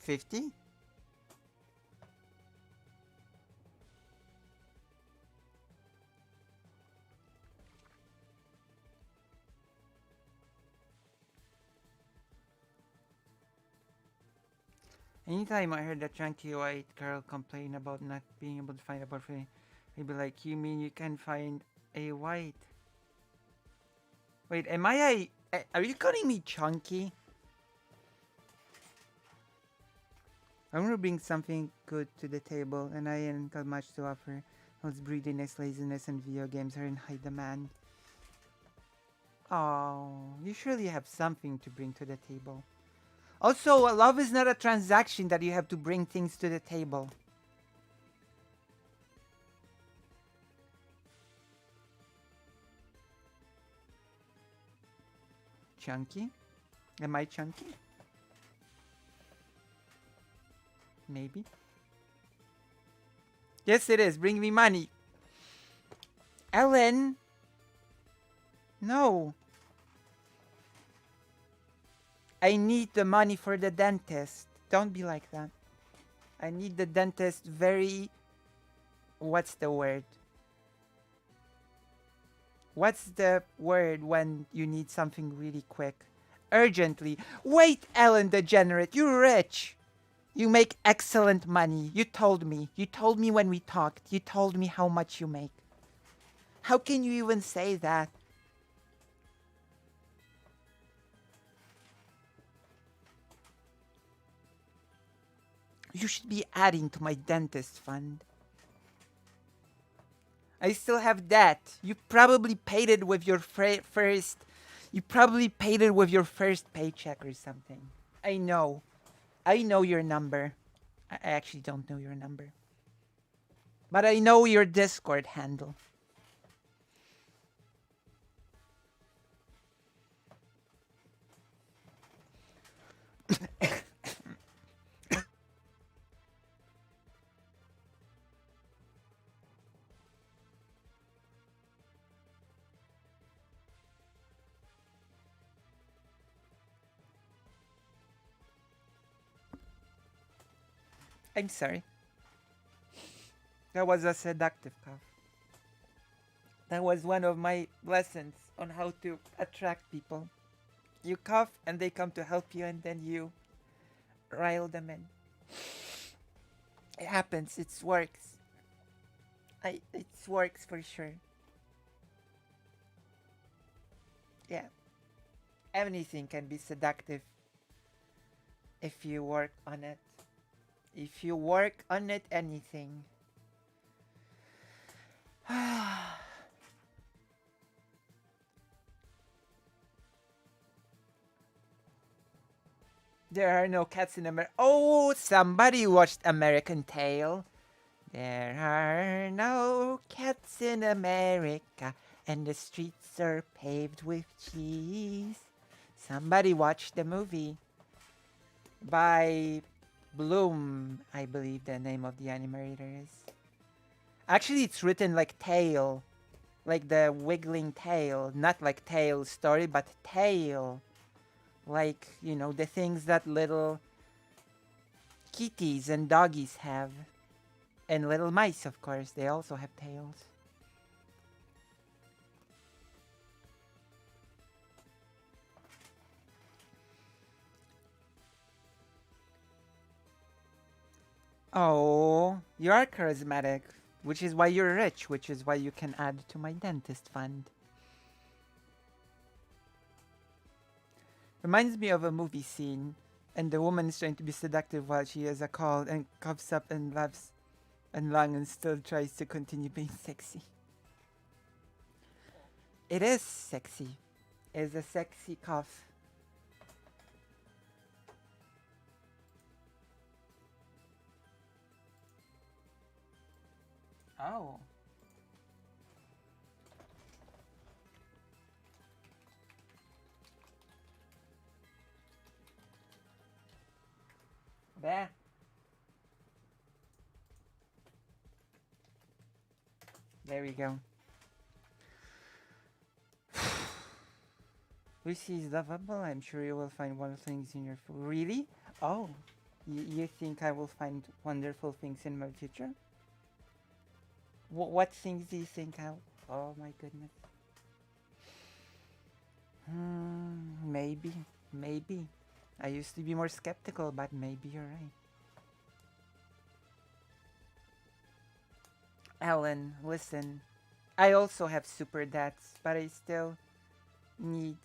$50? Anytime I heard that chunky white girl complain about not being able to find a boyfriend, I'd be like, you mean you can find a white? Wait, are you calling me chunky? I'm gonna bring something good to the table, and I ain't got much to offer. Those greediness, laziness, and video games are in high demand. Oh, you surely have something to bring to the table. Also, love is not a transaction that you have to bring things to the table. Chunky? Am I chunky? Maybe. Yes, it is. Bring me money. Ellen! No. I need the money for the dentist. Don't be like that. I need the dentist very... What's the word? What's the word when you need something really quick? Urgently. Wait, Ellen Degenerate, you're rich. You make excellent money. You told me. You told me when we talked. You told me how much you make. How can you even say that? You should be adding to my dentist fund. I still have that. You probably paid it with your first... You probably paid it with your first paycheck or something. I know. I know your number. I actually don't know your number. But I know your Discord handle. I'm sorry. That was a seductive cough. That was one of my lessons on how to attract people. You cough and they come to help you, and then you rile them in. It happens. It works. It works for sure. Yeah. Anything can be seductive if you work on it. If you work on it, anything. There are no cats in America. Oh, somebody watched American Tail. There are no cats in America, and the streets are paved with cheese. Somebody watched the movie by Bloom, I believe the name of the animator is. Actually, it's written like tail, like the wiggling tail, not like tail story, but tail. Like, you know, the things that little kitties and doggies have. And little mice, of course, they also have tails. Oh, you are charismatic, which is why you're rich, which is why you can add to my dentist fund. Reminds me of a movie scene, and the woman is trying to be seductive while she has a cold and coughs up and laughs and long and still tries to continue being sexy. It is sexy. It's a sexy cough. Oh. There. There we go. Lucy is lovable. I'm sure you will find wonderful things in your food. Really? Oh. You think I will find wonderful things in my future? What things do you think I'll... Oh my goodness. Maybe. Maybe. I used to be more skeptical, but maybe you're right. Ellen, listen. I also have super debts, but I still need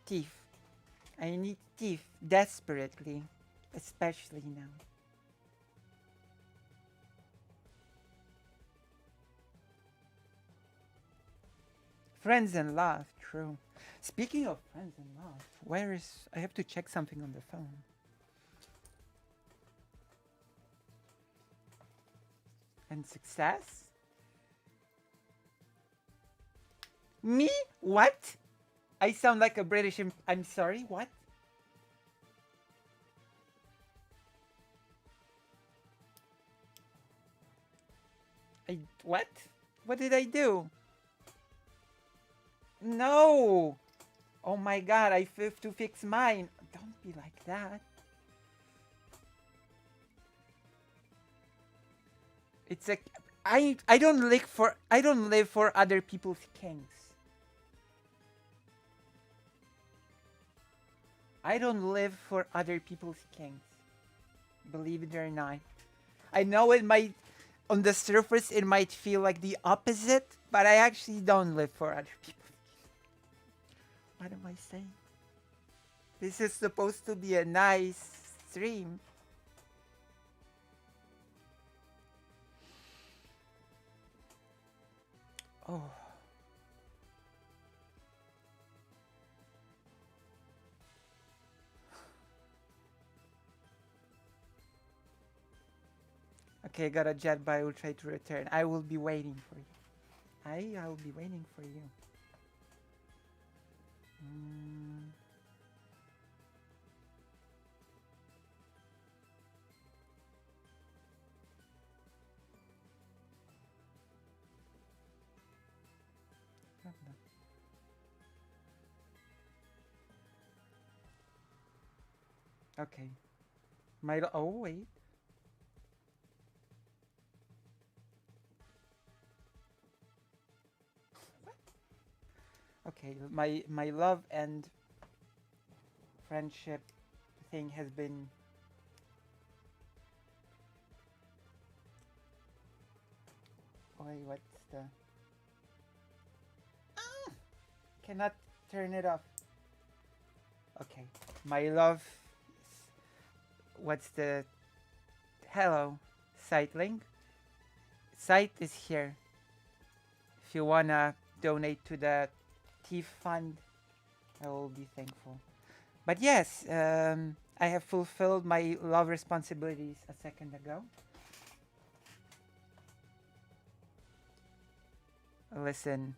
teeth. I need teeth desperately, especially now. Friends in love, true. Speaking of friends in love, where is... I have to check something on the phone. And success? Me? What? I sound like a British... I'm sorry, what? What? What did I do? No! Oh my god, I have to fix mine. Don't be like that. It's like I don't live for other people's kinks. I don't live for other people's kinks. Believe it or not. I know it might, on the surface, it might feel like the opposite, but I actually don't live for other people. What am I saying? This is supposed to be a nice stream. Oh. Okay, got a jet, but I will try to return. I will be waiting for you. I will be waiting for you. Okay. Oh, wait. Okay, my love and friendship thing has been wait, what's the cannot turn it off. Okay. My love what's the hello site link? Site is here. If you wanna donate to the TIF fund, I will be thankful. But yes, I have fulfilled my love responsibilities a second ago. Listen,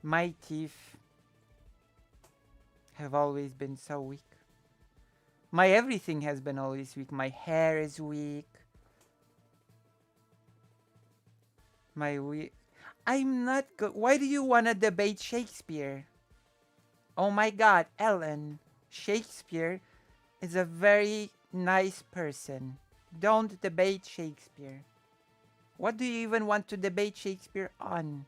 my teeth have always been so weak. My everything has been always weak. My hair is weak. I'm not good. Why do you want to debate Shakespeare? Oh my god, Ellen. Shakespeare is a very nice person. Don't debate Shakespeare. What do you even want to debate Shakespeare on?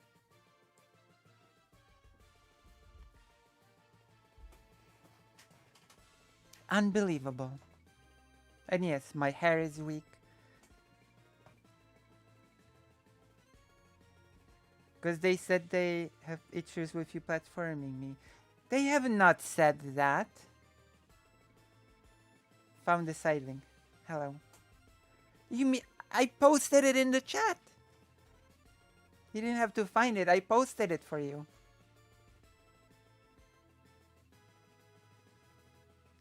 Unbelievable. And yes, my hair is weak. Because they said they have issues with you platforming me. They have not said that. Found the side link. Hello. You mean I posted it in the chat? You didn't have to find it. I posted it for you.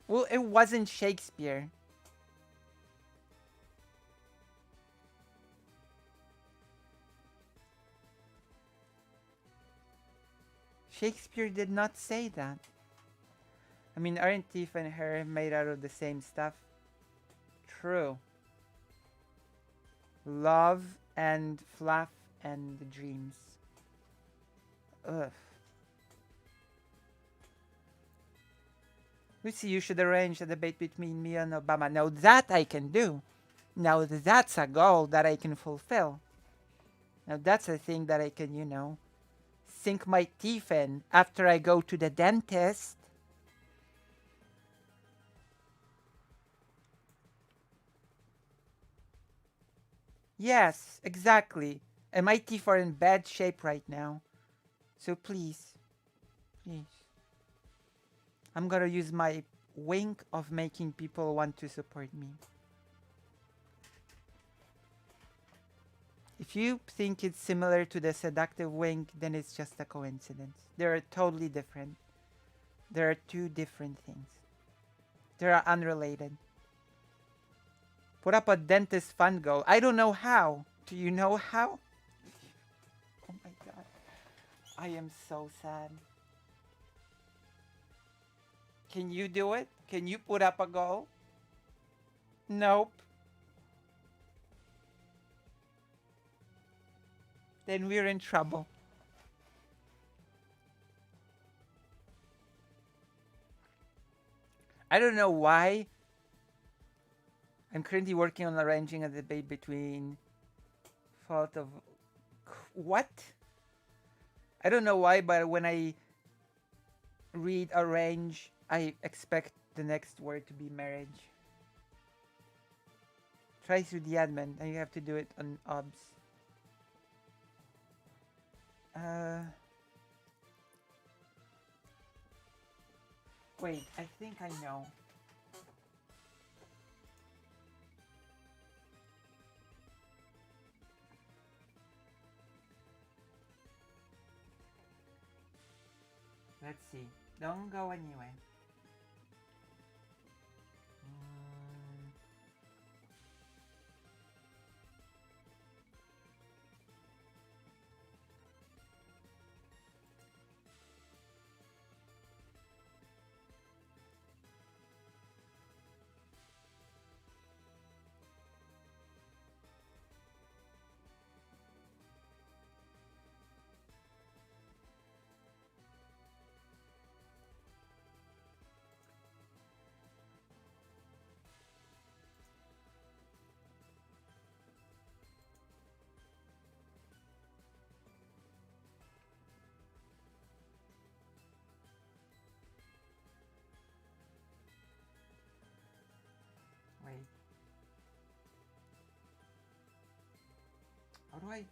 Well, it wasn't Shakespeare. Shakespeare did not say that. I mean, aren't teeth and hair made out of the same stuff? True. Love and fluff and dreams. Ugh. Lucy, you should arrange a debate between me and Obama. Now that I can do. Now that's a goal that I can fulfill. Now that's a thing that I can, you know, sink my teeth in after I go to the dentist. Yes, exactly. And my teeth are in bad shape right now. So please, please. I'm gonna use my wink of making people want to support me. If you think it's similar to the seductive wink, then it's just a coincidence. They're totally different. There are two different things. They are unrelated. Put up a dentist fund goal. I don't know how. Do you know how? Oh my god. I am so sad. Can you do it? Can you put up a goal? Nope. Then we're in trouble. I don't know why. I'm currently working on arranging a debate between fault of what? I don't know why, but when I read arrange, I expect the next word to be marriage. Try through the admin, and you have to do it on obs. Wait, I think I know. Let's see. Don't go anywhere. How do I?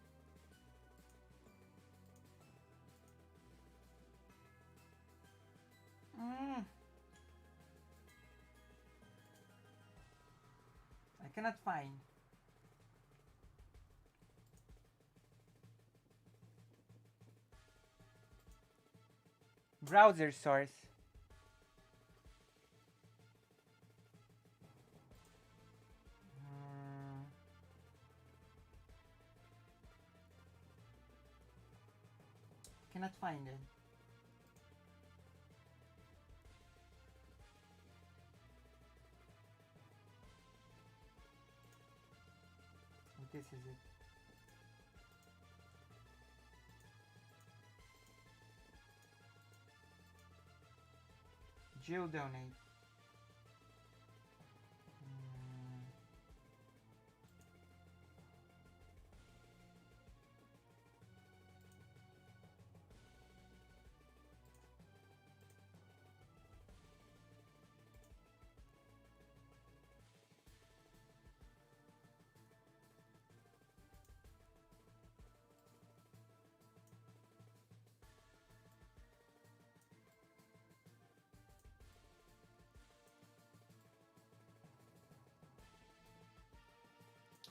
I cannot find. Browser source. Cannot find it. This is it. Jill donate.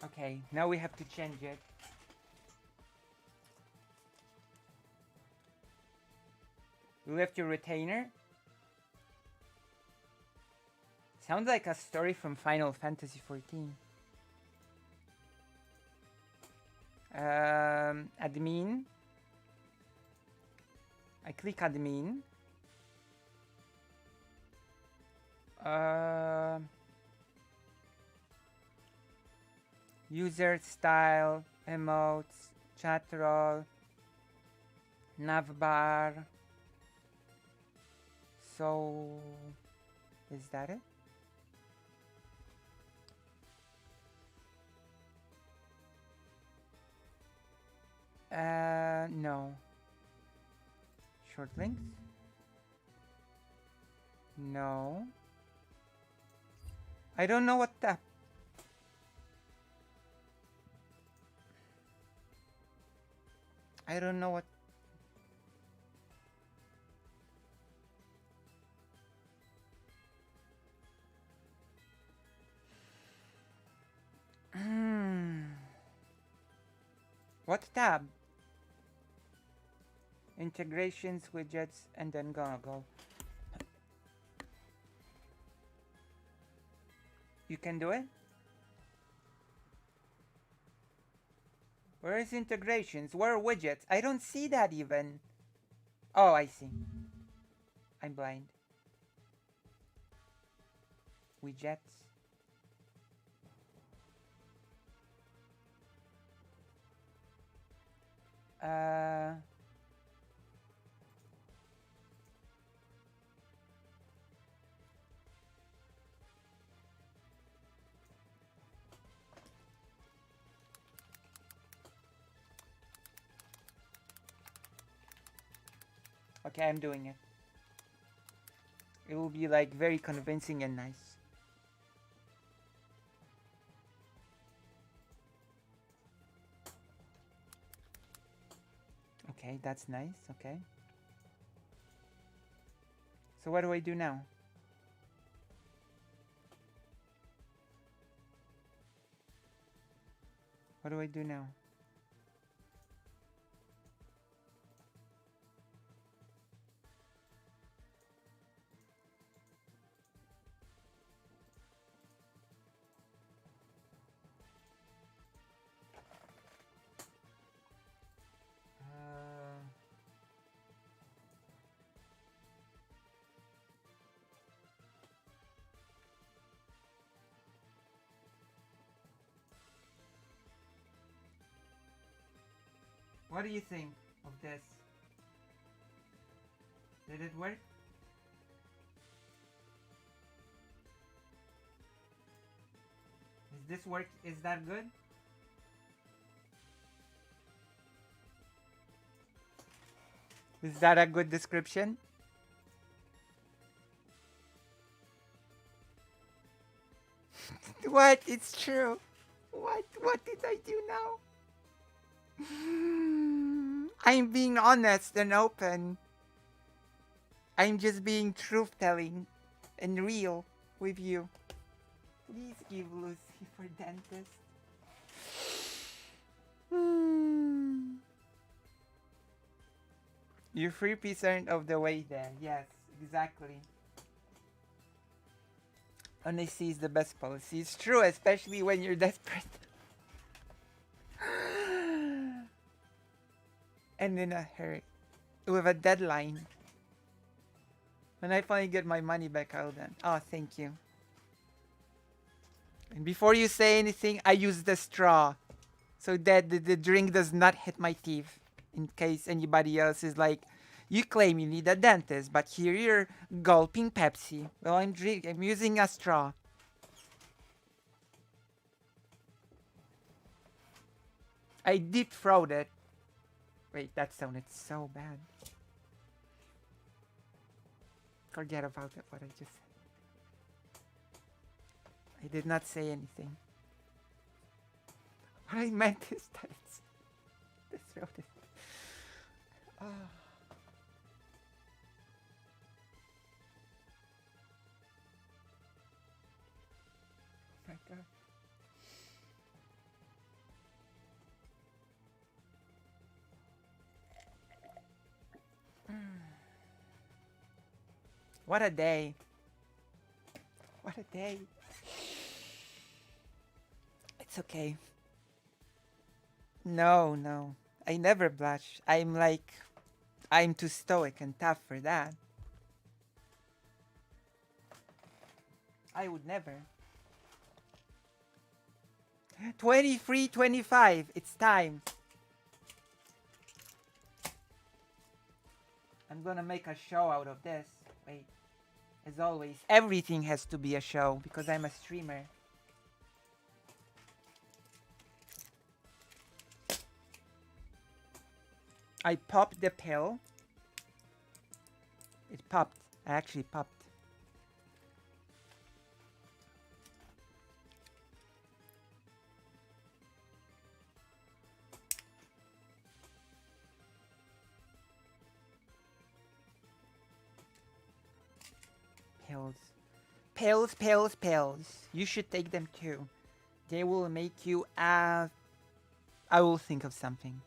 Okay, now we have to change it. You left your retainer? Sounds like a story from Final Fantasy XIV. Admin. I click admin. User style, emotes, chat role, navbar. So, is that it? No. Short links? No. I don't know what that. I don't know what. What tab? Integrations, widgets, and then go. You can do it? Where is integrations? Where are widgets? I don't see that even. Oh, I see. I'm blind. Widgets. Okay, I'm doing it. It will be like very convincing and nice. Okay, that's nice. Okay. So what do I do now? What do I do now? What do you think of this? Did it work? Is this work? Is that good? Is that a good description? What? It's true. What? What did I do now? I'm being honest and open. I'm just being truth-telling and real with you. Please give Lucy for dentist. Your freebies aren't of the way there. Yes, exactly. Honesty is the best policy. It's true, especially when you're desperate. And in a hurry. With a deadline. When I finally get my money back, I'll then. Oh, thank you. And before you say anything, I use the straw. So that the drink does not hit my teeth. In case anybody else is like, you claim you need a dentist, but here you're gulping Pepsi. Well, I'm using a straw. I deep throated. Wait, that sounded so bad. Forget about it, what I just said. I did not say anything. What I meant is that it's throated. Oh. My God. What a day. What a day. It's okay. No. I never blush. I'm too stoic and tough for that. I would never. 23:25. It's time. I'm gonna make a show out of this. Wait. As always, everything has to be a show because I'm a streamer. I popped the pill. It popped. I actually popped. Pills. You should take them too. They will make you I will think of something.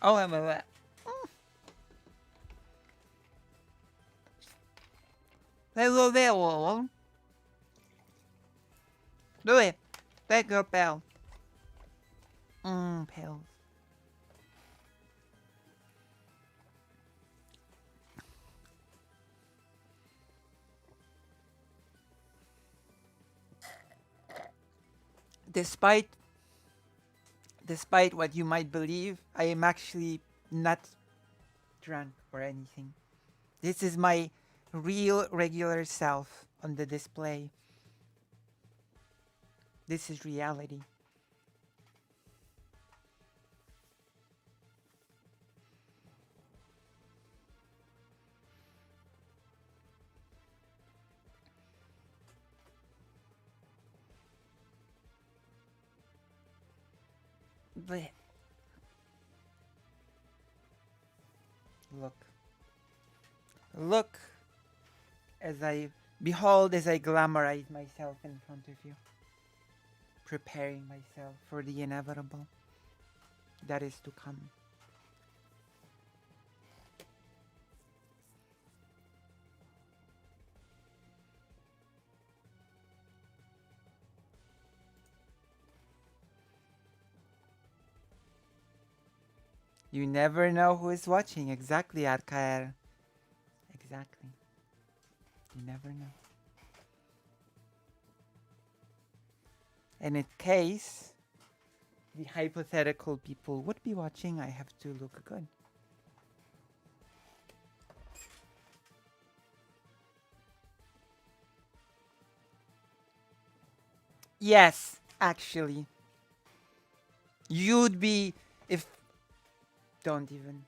Oh, I'm a... Hello there, all. Do it. Take your pill. Pills. Despite what you might believe, I am actually not drunk or anything. This is my real, regular self on the display. This is reality. But look as I glamorize myself in front of you, preparing myself for the inevitable that is to come. You never know who is watching. Exactly, Arkaer. Exactly. You never know. And in case the hypothetical people would be watching, I have to look good. Yes, actually. You'd be if... Don't even.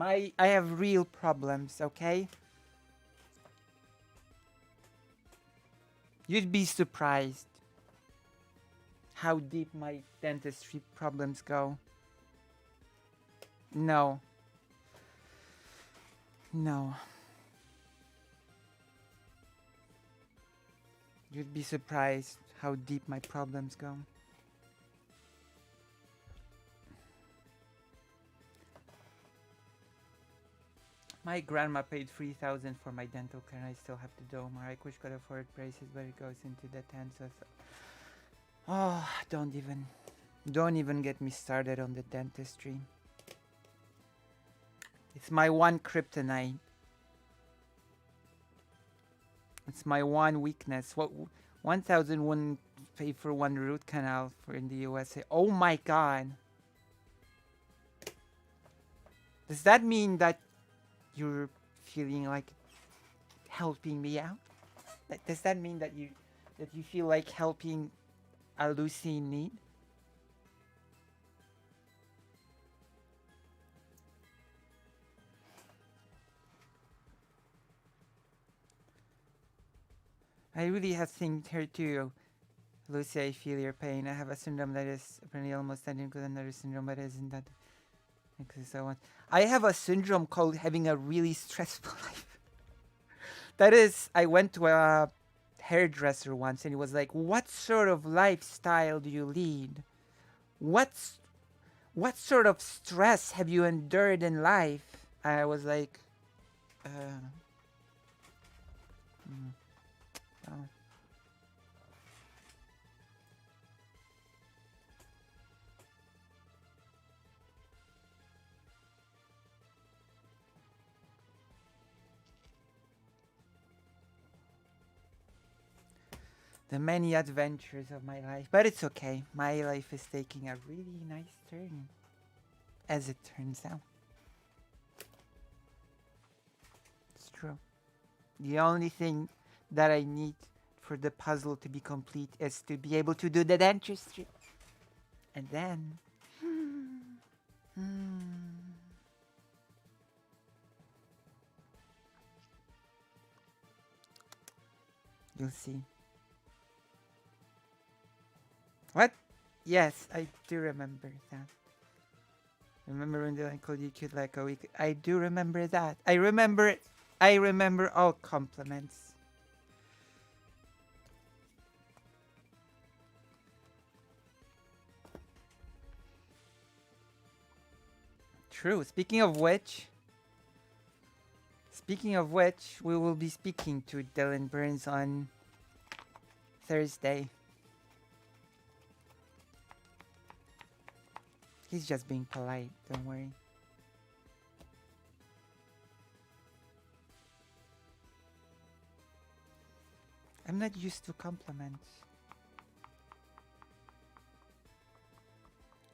I have real problems, okay? You'd be surprised how deep my dentistry problems go. No. No. You'd be surprised how deep my problems go. My grandma paid $3,000 for my dental care and I still have to do more. I wish could afford braces, but it goes into the tens. Oh, don't even get me started on the dentistry. It's my one kryptonite. It's my one weakness. What 1,000 wouldn't pay for one root canal for in the USA. Oh my god. Does that mean that you're feeling like helping me out? Does that mean that you feel like helping a Lucy in need? I really have think here too. Lucy, I feel your pain. I have a syndrome that is apparently almost identical to another syndrome, but isn't that so I have a syndrome called having a really stressful life. That is, I went to a hairdresser once and he was like, what sort of lifestyle do you lead? What sort of stress have you endured in life? I was like, oh. The many adventures of my life. But it's okay. My life is taking a really nice turn. As it turns out. It's true. The only thing that I need for the puzzle to be complete is to be able to do the dentistry. And then... You'll see. What? Yes, I do remember that. Remember when I called you cute like a week? I do remember that. I remember all compliments. True. Speaking of which, we will be speaking to Dylan Burns on Thursday. He's just being polite, don't worry. I'm not used to compliments.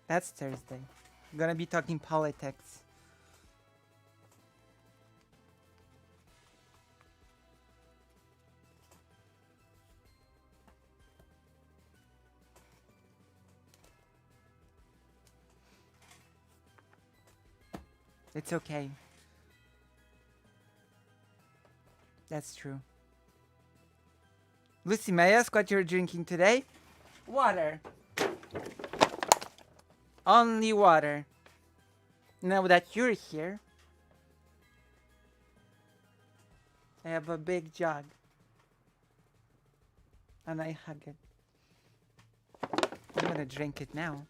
That's Thursday. I'm gonna be talking politics. It's okay. That's true. Lucy, may I ask what you're drinking today? Water. Only water. Now that you're here, I have a big jug. And I hug it. I'm gonna drink it now.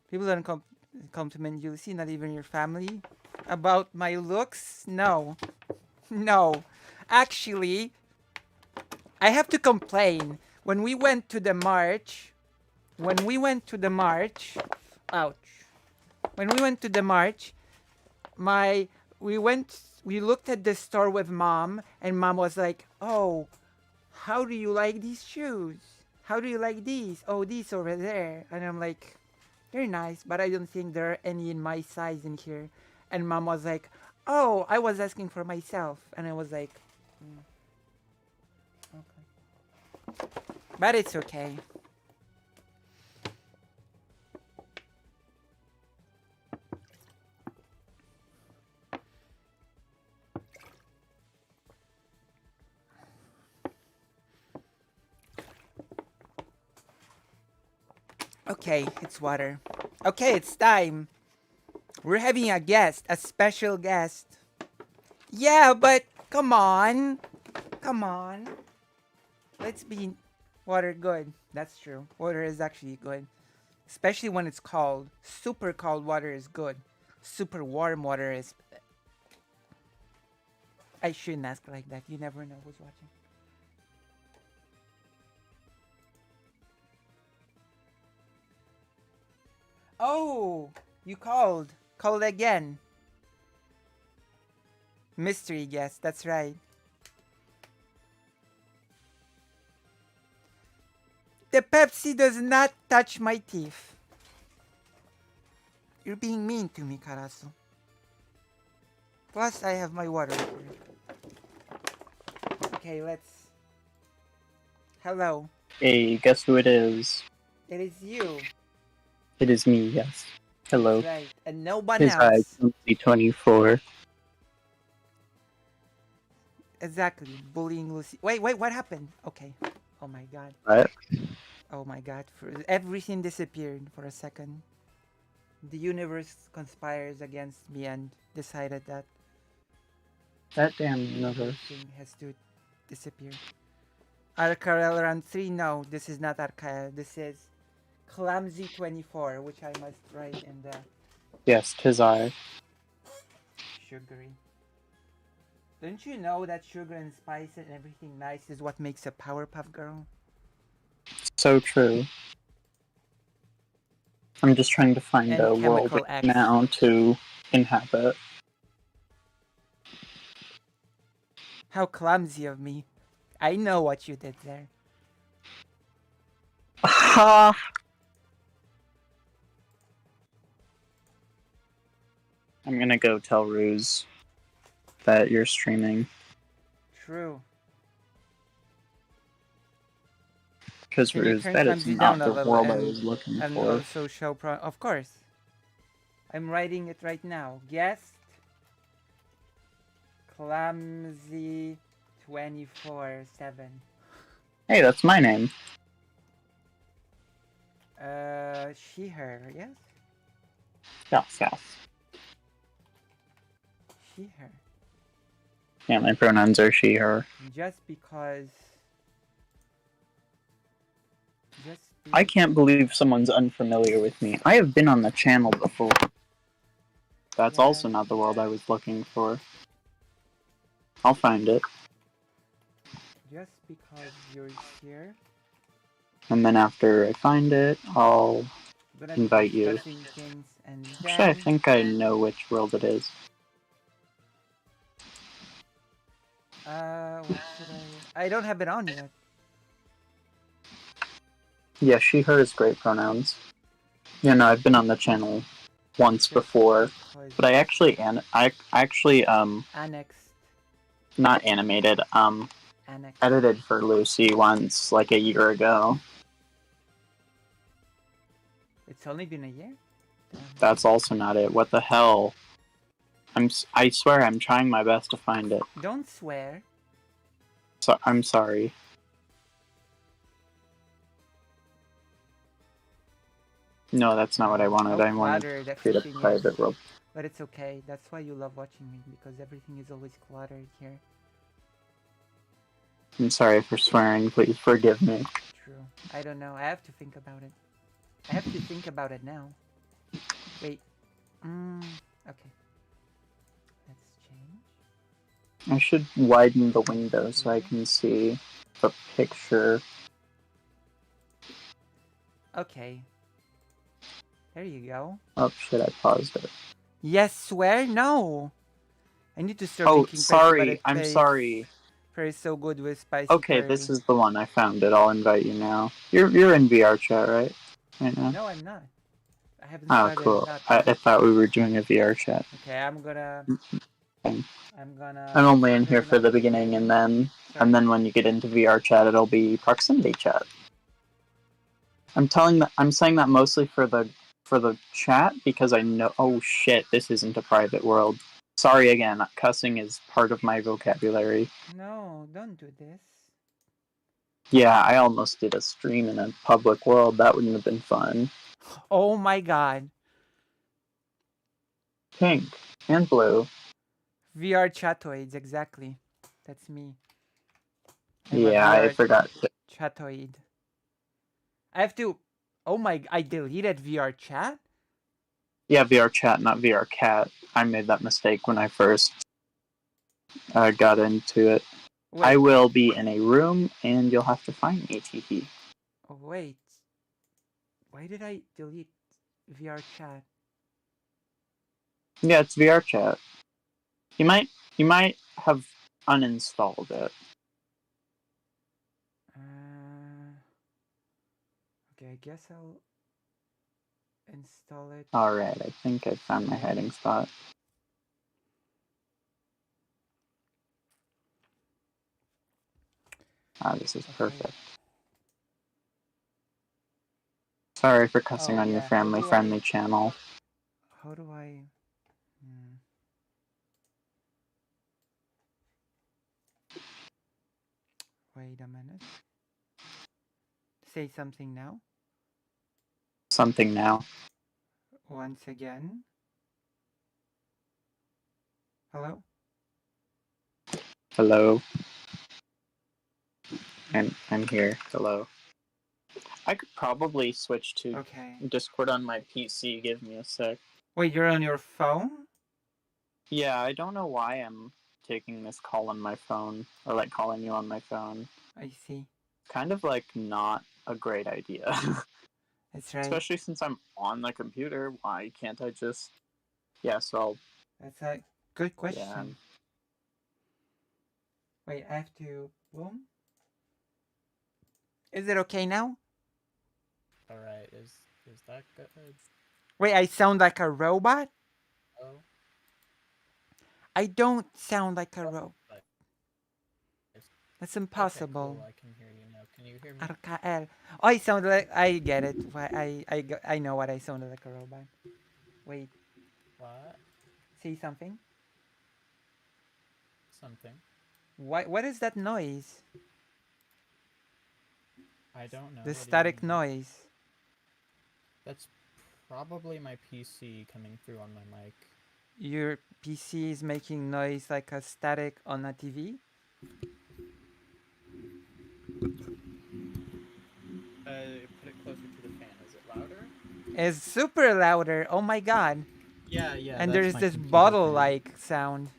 People don't compliment you, Lucy, not even your family. About my looks? No. No. Actually, I have to complain. When we went to the march, ouch. When we went to the march, we looked at the store with mom, and mom was like, oh, how do you like these shoes? How do you like these? Oh, these over there. And I'm like, they're nice, but I don't think there are any in my size in here. And mom was like, oh, I was asking for myself. And I was like, okay. But it's okay. Okay, it's water. Okay, it's time. We're having a guest, a special guest. Yeah, but come on. Come on. Let's be water good. That's true. Water is actually good. Especially when it's cold. Super cold water is good. Super warm water is... I shouldn't ask like that. You never know who's watching. Oh! You called. Called again. Mystery guest. That's right. The Pepsi does not touch my teeth. You're being mean to me, Karasu. Plus, I have my water. Okay, let's... Hello. Hey, guess who it is? It is you. It is me, yes. Hello. That's right. And no one His else. Lucy 24. Exactly. Bullying Lucy. Wait, what happened? Okay. Oh my god. What? Oh my god. Everything disappeared for a second. The universe conspires against me and decided that That damn universe. everything has to disappear. Arcarel round 3? No, this is not Arcarel. This is Clumsy 24, which I must write in the... Yes, 'tis I. Sugary. Don't you know that sugar and spice and everything nice is what makes a Powerpuff Girl? So true. I'm just trying to find And a world Chemical X. now to inhabit. How clumsy of me. I know what you did there. Ha! I'm gonna go tell Ruse that you're streaming. True. Because Can you Ruse, turn that is clumsy not down a the little world I was looking and for. also show of course. I'm writing it right now. Guest Clumsy 24/7. Hey, that's my name. She, her, yes? Yes, yes. She, her. Yeah, my pronouns are she, her. Just because... I can't believe someone's unfamiliar with me. I have been on the channel before. That's also not the world I was looking for. I'll find it. Just because you're here. And then after I find it, I'll invite you. Actually, I think I know which world it is. What should I don't have it on yet. Yeah, she, her is great pronouns. You know, I've been on the channel once before, but I actually annexed. Not animated, Annexed. edited for Lucy once, like a year ago. It's only been a year? That's also not it. What the hell? I swear I'm trying my best to find it. Don't swear. So I'm sorry. No, that's not what I wanted. I wanted to create a private world. But it's okay. That's why you love watching me, because everything is always cluttered here. I'm sorry for swearing. Please forgive me. True. I don't know. I have to think about it. I have to think about it now. Wait. Okay. Let's change. I should widen the window so I can see the picture. Okay. There you go. Oh shit, I paused it. Yes, swear? No. I need to start making sorry. I'm sorry. Curry so good with spicy Okay, curry. this is the one. I found it. I'll invite you now. You're in VR chat, right? Right now? No, I'm not. I haven't started. Oh, cool. I thought we were doing a VR chat. Okay, I'm gonna... I'm only in here for the beginning, and then when you get into VR chat, it'll be proximity chat. I'm saying that mostly for the chat because I know. Oh shit! This isn't a private world. Sorry again. Cussing is part of my vocabulary. No, don't do this. Yeah, I almost did a stream in a public world. That wouldn't have been fun. Oh my god. Pink and blue. VR chatoids, exactly. That's me. Yeah, I forgot. Chatoid. I have to... Oh my... I deleted VR chat? Yeah, VR chat, not VR cat. I made that mistake when I first got into it. Wait. I will be in a room, and you'll have to find me, TP. Oh, wait. Why did I delete VR chat? Yeah, it's VR chat. You might have uninstalled it. Okay, I guess I'll install it. Alright, I think I found my hiding spot. This is perfect. Sorry for cussing on your family-friendly channel. How do I... Wait a minute. Say something now. Something now. Once again. Hello? Hello. I'm here. Hello. I could probably switch to Discord on my PC. Give me a sec. Wait, you're on your phone? Yeah, I don't know why I'm taking this call on my phone, or like calling you on my phone. I see. Kind of like not a great idea. That's right. Especially since I'm on the computer. Why can't I just... Yeah, so... That's a good question. Yeah. Wait, I have to... Boom. Is it okay now? Alright, is that good? Wait, I sound like a robot? Oh. I don't sound like a robot. That's impossible. Okay, cool. I can hear you now. Can you hear me? RKL. Oh, I sound like... I get it. I know what I sounded like a robot. Wait. What? Say something. Something. What is that noise? I don't know. The static noise. That's probably my PC coming through on my mic. Your PC is making noise like a static on a TV? Put it closer to the fan. Is it louder? It's super louder. Oh my god. Yeah. And there's this bottle-like sound.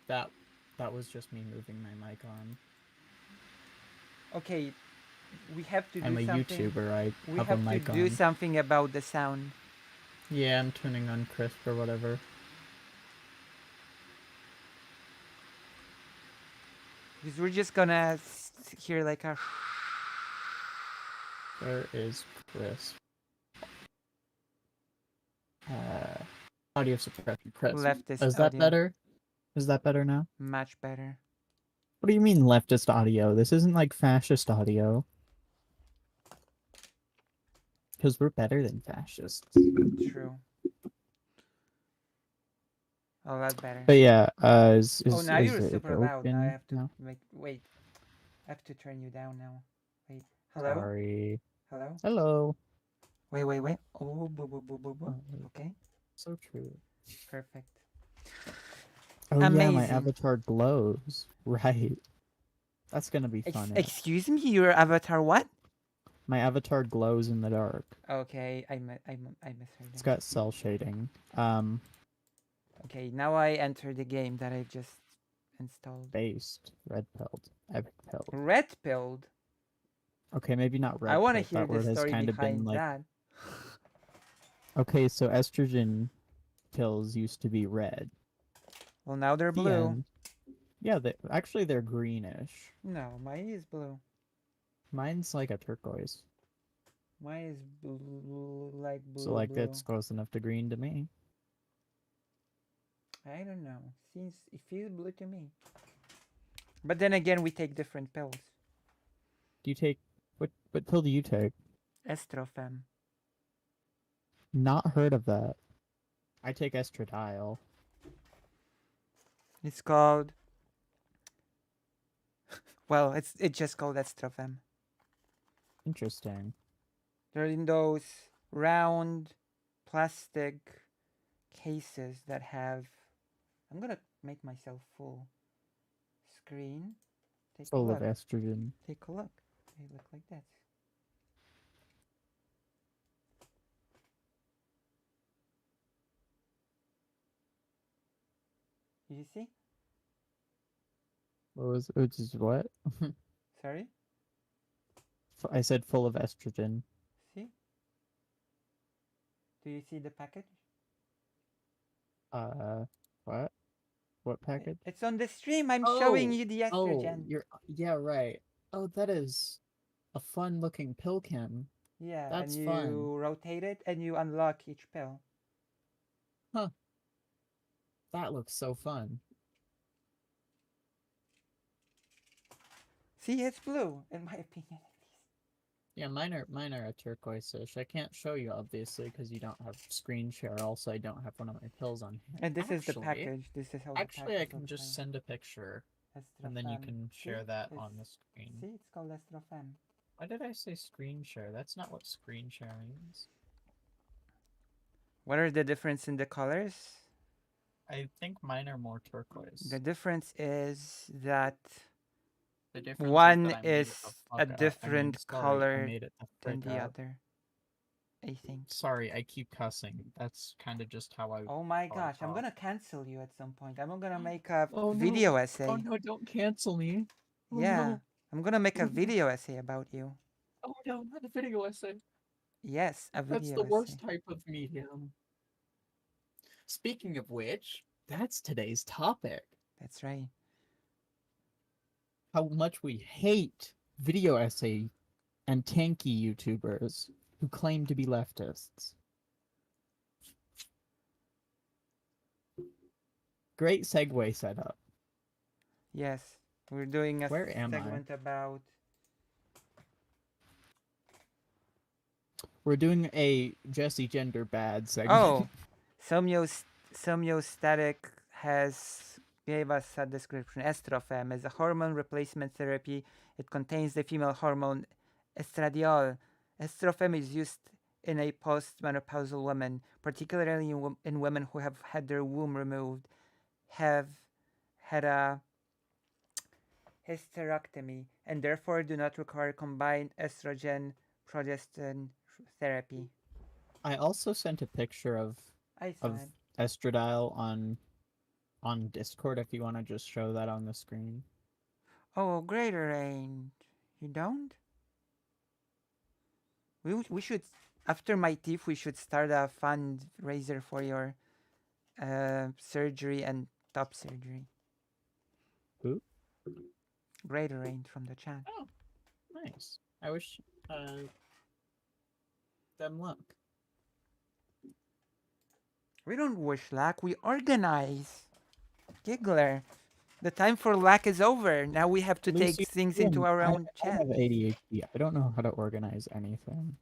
That was just me moving my mic on. Okay, we have to do I'm a something. YouTuber. I we have a mic on. We have to do something about the sound. Yeah, I'm turning on crisp or whatever. Because we're just gonna hear like a... Where is crisp? Audio suppression. Crisp. Leftist Is that better? Is that better now? Much better. What do you mean leftist audio? This isn't like fascist audio. Because we're better than fascists. True. Oh, that's better. But yeah, now you're super loud. Now I have to wait. I have to turn you down now. Wait. Hello? Sorry. Hello? Hello. Wait. Oh, boo. Okay. So true. Perfect. Oh Amazing. yeah, my avatar glows. Right. That's gonna be fun. Excuse me, your avatar what? My avatar glows in the dark. Okay, I misheard. It's got cell shading. Okay, now I enter the game that I just installed. Based. Red pilled. Epic pilled. Red pilled? Okay, maybe not red. I want to hear the story behind that. Okay, so estrogen pills used to be red. Well, now they're blue. Yeah, they're greenish. No, mine is blue. Mine's like a turquoise. Mine is blue, like blue. So like that's close enough to green to me. I don't know. Seems it feels blue to me. But then again, we take different pills. Do you take what pill do you take? Estrofem. Not heard of that. I take estradiol. It's called... Well, it's just called Estrofen. Interesting. They're in those round plastic cases that have. I'm gonna make myself full screen. Take a Full of look. estrogen. Take a look. They look like that. Did you see? Which is what? Sorry? I said full of estrogen. See? Do you see the package? What? What package? It's on the stream. I'm showing you the Oh, estrogen. yeah, right. Oh, that is a fun looking pill chem. Yeah, That's and you fun. rotate it and you unlock each pill. Huh. That looks so fun. See, it's blue, in my opinion, at least. Yeah, mine are a turquoise-ish. I can't show you obviously because you don't have screen share. Also, I don't have one of my pills on hand. And this is the package. This is how the Actually, I package can looks just like. send a picture, and then you can share See? that on the screen. See, it's called Estrofen. Why did I say screen share? That's not what screen sharing means. What are the difference in the colors? I think mine are more turquoise. The difference is that The difference one is is that a different color than the other. I think. Sorry, I keep cussing. That's kind of just how I. Oh my how I gosh, I'm talk. gonna cancel you at some point. I'm gonna make a Oh, no. video essay. Oh no, don't cancel me. Oh, Yeah, no. I'm gonna make a video essay about you. Oh no, not a video essay. Yes, a video That's the essay. worst type of medium. Speaking of which, that's today's topic. That's right. How much we hate video essay and tanky YouTubers who claim to be leftists. Great segue setup. Yes, we're doing a Where am I? segment about. We're doing a Jesse Gender Bad segment. Oh, Somiostatic has gave us a description. Estrofen is a hormone replacement therapy. It contains the female hormone estradiol. Estrofen is used in a postmenopausal woman, particularly in women who have had their womb removed, have had a hysterectomy, and therefore do not require combined estrogen progestin therapy. I also sent a picture of estradiol on Discord if you want to just show that on the screen. Oh, greater range. You don't? We should, after my teeth, we should start a fundraiser for your surgery and top surgery. Who? Greater range from the chat. Oh, nice. I wish them luck. We don't wish luck, we organize. Giggler. The time for luck is over. Now we have to Lucy, take things into our own I chat. have ADHD. I don't know how to organize anything.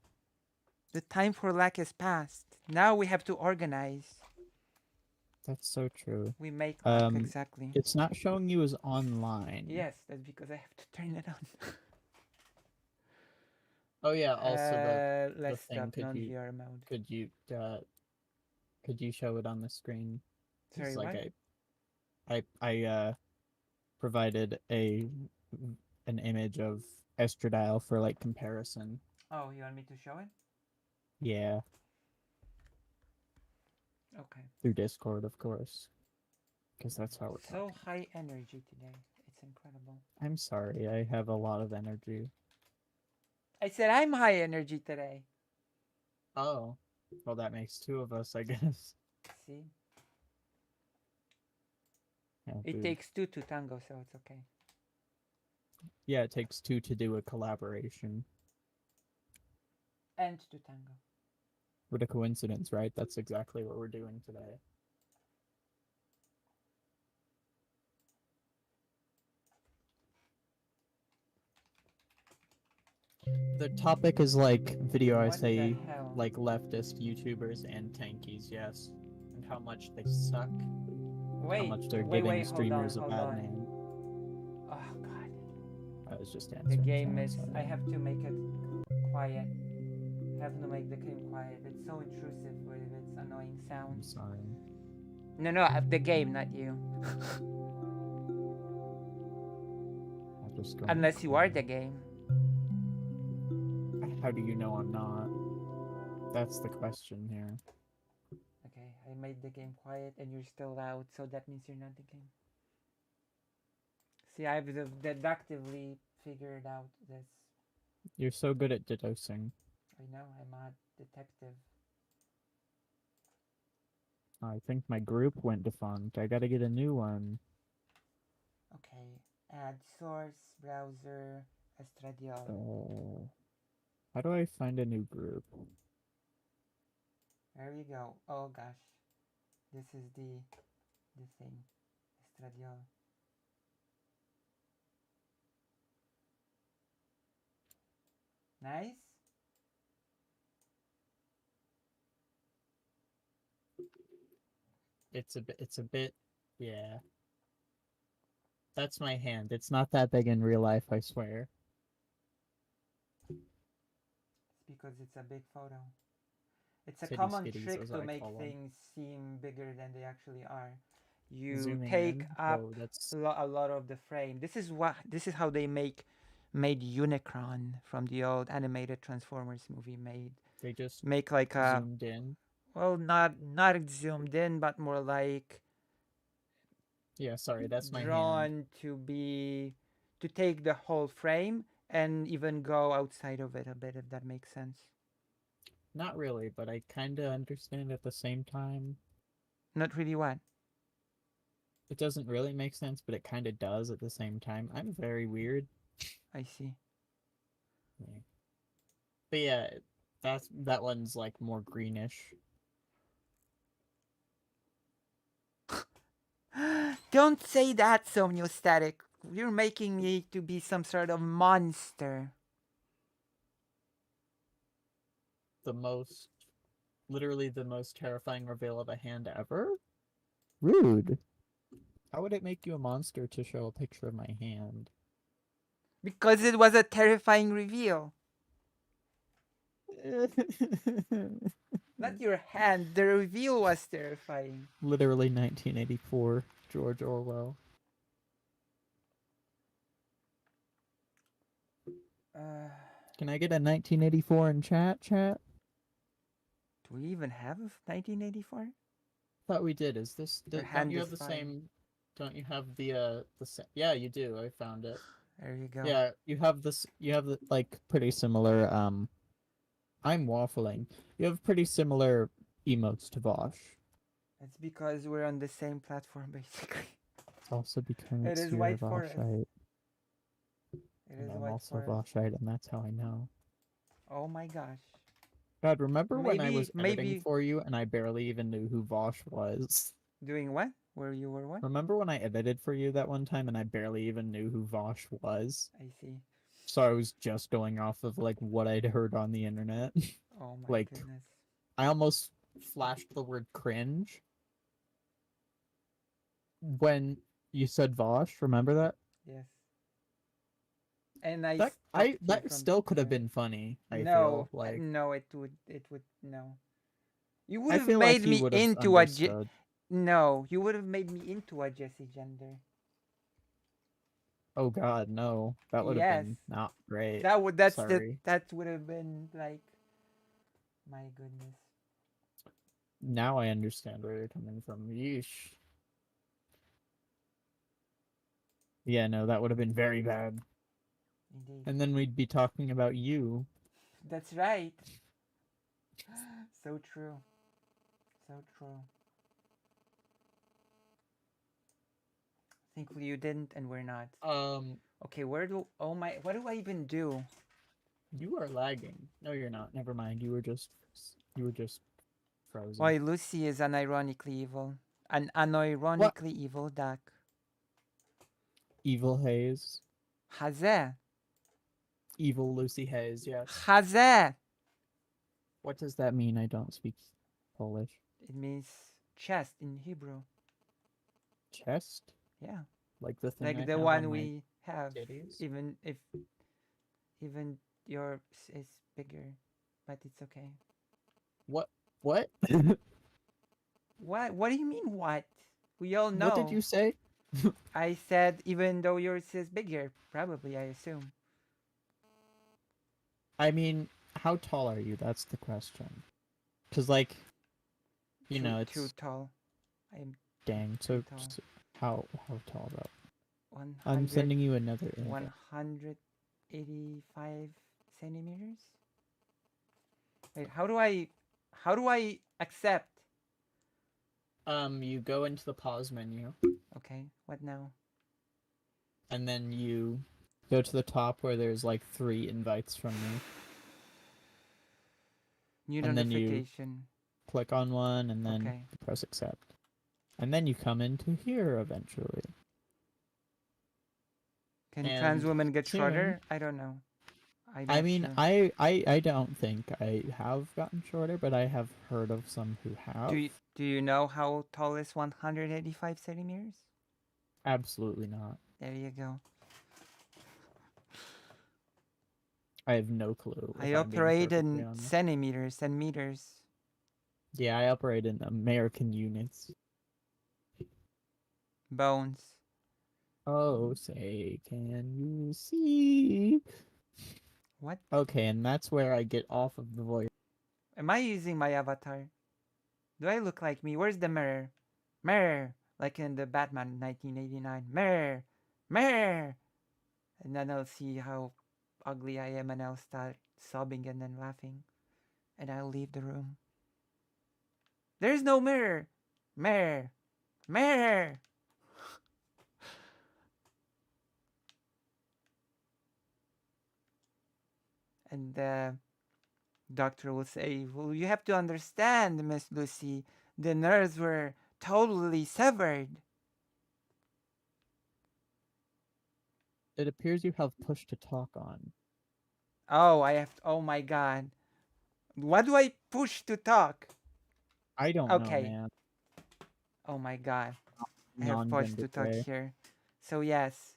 The time for luck is past. Now we have to organize. That's so true. We make luck, exactly. It's not showing you as online. Yes, that's because I have to turn it on. Oh yeah, also let's the thing, stop non-VR mode. Could you show it on the screen? Sorry, like what? I provided an image of estradiol for like comparison. Oh, you want me to show it? Yeah. Okay. Through Discord, of course. Because that's how we're so high energy today. It's incredible. I'm sorry, I have a lot of energy. I said I'm high energy today. Oh. Well, that makes two of us, I guess. See? Yeah, it takes two to tango, so it's okay. Yeah, it takes two to do a collaboration. And to tango. What a coincidence, right? That's exactly what we're doing today. The topic is like video essay, like leftist YouTubers and tankies, yes. And how much they suck. How much they're giving streamers a bad name. Oh god. was just The answering. game is. I have to make it quiet. I have to make the game quiet. It's so intrusive with its annoying sound. I'm sorry. No, the game, not you. I'll just go. Unless you are the game. How do you know I'm not? That's the question here. Okay, I made the game quiet and you're still loud, so that means you're not the game. See, I've deductively figured out this. You're so good at deducing. I know, I'm a detective. I think my group went defunct. I gotta get a new one. Okay, add source, browser, Estradiol. Oh. How do I find a new group? There we go. Oh gosh. This is the thing. Estradiol. Nice. It's a bit, yeah. That's my hand. It's not that big in real life, I swear. It's because it's a big photo. It's a Titty common skitties, trick as to I make call them. things seem bigger than they actually are. You Zooming take in. up Oh, that's... a lot of the frame. This is how they made Unicron from the old animated Transformers movie. They just make like a zoomed in. well, not zoomed in, but more like Yeah, sorry, that's my hand. drawn to take the whole frame and even go outside of it a bit, if that makes sense. Not really, but I kind of understand at the same time. Not really what? It doesn't really make sense, but it kind of does at the same time. I'm very weird. I see. Yeah. But yeah, that one's like more greenish. Don't say that, Somniostatic. You're making me to be some sort of monster. Literally the most terrifying reveal of a hand ever? Rude. How would it make you a monster to show a picture of my hand? Because it was a terrifying reveal. Not your hand, the reveal was terrifying. Literally 1984, George Orwell. Can I get a 1984 in chat? Do we even have 1984? Thought we did. Is this? Don't you have the fine. same? Don't you have the same? Yeah, you do. I found it. There you go. Yeah, you have this. You have the like pretty similar. I'm waffling. You have pretty similar emotes to Vosh. It's because we're on the same platform, basically. It's also because It is you're White Forest. Voshite. It And is I'm White also Forest. Voshite, and that's how I know. Oh my gosh. God, remember when I Maybe- was editing for you and I barely even knew who Vosh was? Doing what? Where you were what? Remember when I edited for you that one time and I barely even knew who Vosh was? I see. So I was just going off of like what I'd heard on the internet. Oh my Like- goodness. I almost flashed the word cringe when you said Vosh. Remember that? Yes. And I That stopped you that from still could have doing- been funny. I no, feel like no, it would no. You would I have feel like made he me would have into a understood. no. You would have made me into a Jesse gender. Oh God, no! That would have been Yes. not great. That would that would have been like, my goodness. Now I understand where you're coming from. Yeesh. Yeah, no, that would have been very bad. Indeed. And then we'd be talking about you. That's right. So true. So true. Thankfully you didn't, and we're not. Okay, what do I even do? You are lagging. No, you're not. Never mind. You were just frozen. Why, Lucy is unironically evil. An unironically evil duck. Evil Hayes. Hazeh. Evil Lucy Hayes, yes. Hazeh. What does that mean? I don't speak Polish. It means chest in Hebrew. Chest? Yeah. Like the thing Like I the have one on we have, titties? even if yours is bigger, but it's okay. What? What? What do you mean what? We all know. What did you say? I said even though yours is bigger, probably, I assume. I mean, how tall are you? That's the question. Cause like, you know, it's too tall. I'm dang. too So, tall. how tall though? 100, I'm sending you another invite. 185 centimeters. Wait, how do I accept? You go into the pause menu. Okay, what now? And then you go to the top where there's like 3 invites from me. New and notification. Then you click on one and then okay. press accept. And then you come into here eventually. Can trans women get shorter? I don't know. I mean, sure. I don't think I have gotten shorter, but I have heard of some who have. Do you know how tall is 185 centimeters? Absolutely not. There you go. I have no clue. I operate in centimeters and meters. Yeah, I operate in American units. Bones. Oh, say, can you see? What? Okay, and that's where I get off of the voice. Am I using my avatar? Do I look like me? Where's the mirror? Mirror! Like in the Batman 1989. Mirror! Mirror! And then I'll see how ugly I am and I'll start sobbing and then laughing. And I'll leave the room. There's no mirror! Mirror! Mirror! And the doctor will say, well, you have to understand, Miss Lucy, the nerves were totally severed. It appears you have push to talk on. Oh, oh my god. What do I push to talk? I don't know, man. Oh my god. I have push to talk here. So yes,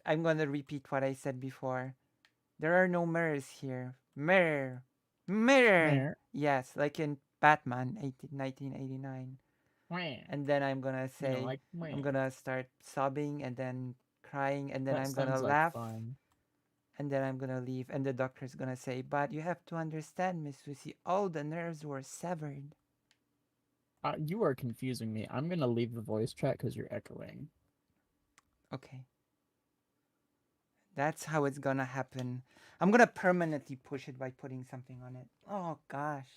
I'm gonna repeat what I said before. There are no mirrors here. Mirror. Mirror. Yes, like in Batman 1989. And then I'm gonna say, I'm gonna start sobbing and then crying and then I'm gonna laugh. And then I'm gonna leave and the doctor's gonna say, but you have to understand, Miss Lucy, all the nerves were severed. You are confusing me. I'm gonna leave the voice chat because you're echoing. Okay. That's how it's gonna happen. I'm gonna permanently push it by putting something on it. Oh gosh.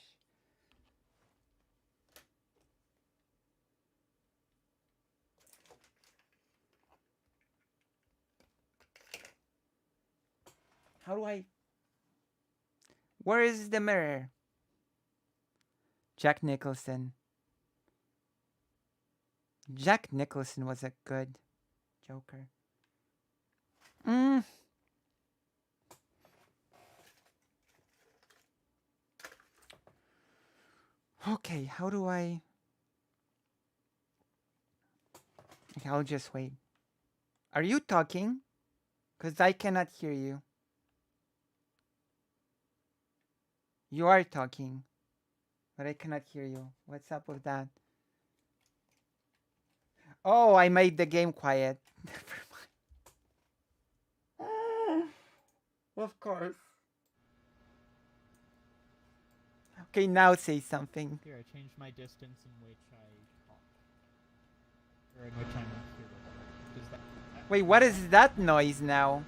How do I... Where is the mirror? Jack Nicholson. Jack Nicholson was a good Joker. Okay, how do I... Okay, I'll just wait. Are you talking? Because I cannot hear you. You are talking, but I cannot hear you. What's up with that? Oh, I made the game quiet. Never mind. Of course. Okay, now say something. Here, I changed my distance in which I talk. Or in which I'm here. Wait, what is that noise now?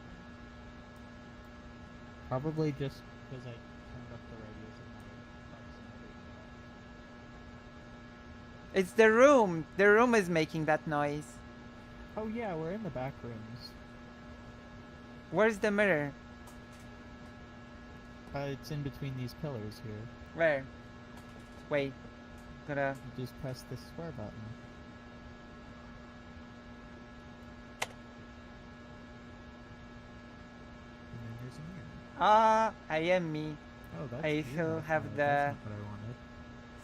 Probably just because I turned up the radius of my proximity. It's the room. The room is making that noise. Oh yeah, we're in the back rooms. Where's the mirror? It's in between these pillars here. Where? Wait. Gotta... You just press the square button. And then there's a mirror. I am me. Oh, that's I still have the... That's not what I wanted.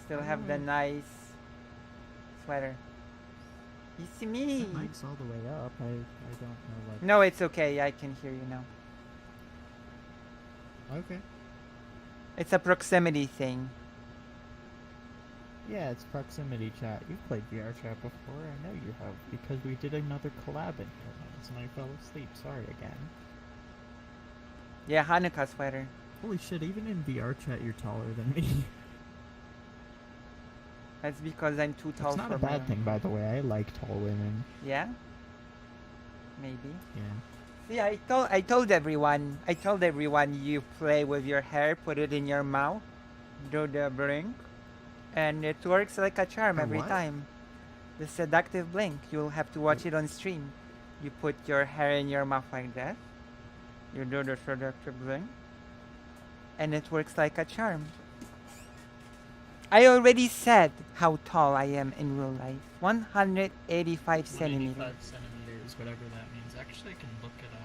Still have the nice sweater. It's me. The mic's all the way up. I don't know what. No, it's okay. I can hear you now. Okay. It's a proximity thing. Yeah, it's proximity chat. You've played VR chat before. I know you have, because we did another collab in here once, and I fell asleep. Sorry again. Yeah, Hanukkah sweater. Holy shit! Even in VR chat, you're taller than me. That's because I'm too tall. It's not a bad thing, by the way. I like tall women. Yeah. Maybe. Yeah. See, I told everyone you play with your hair, put it in your mouth, do the blink, and it works like a charm every time. The seductive blink. You'll have to watch it on stream. You put your hair in your mouth like that. You do the seductive blink, and it works like a charm. I already said how tall I am in real life. 185 centimeters. 185 centimeters, whatever that means. Actually, I can look it up.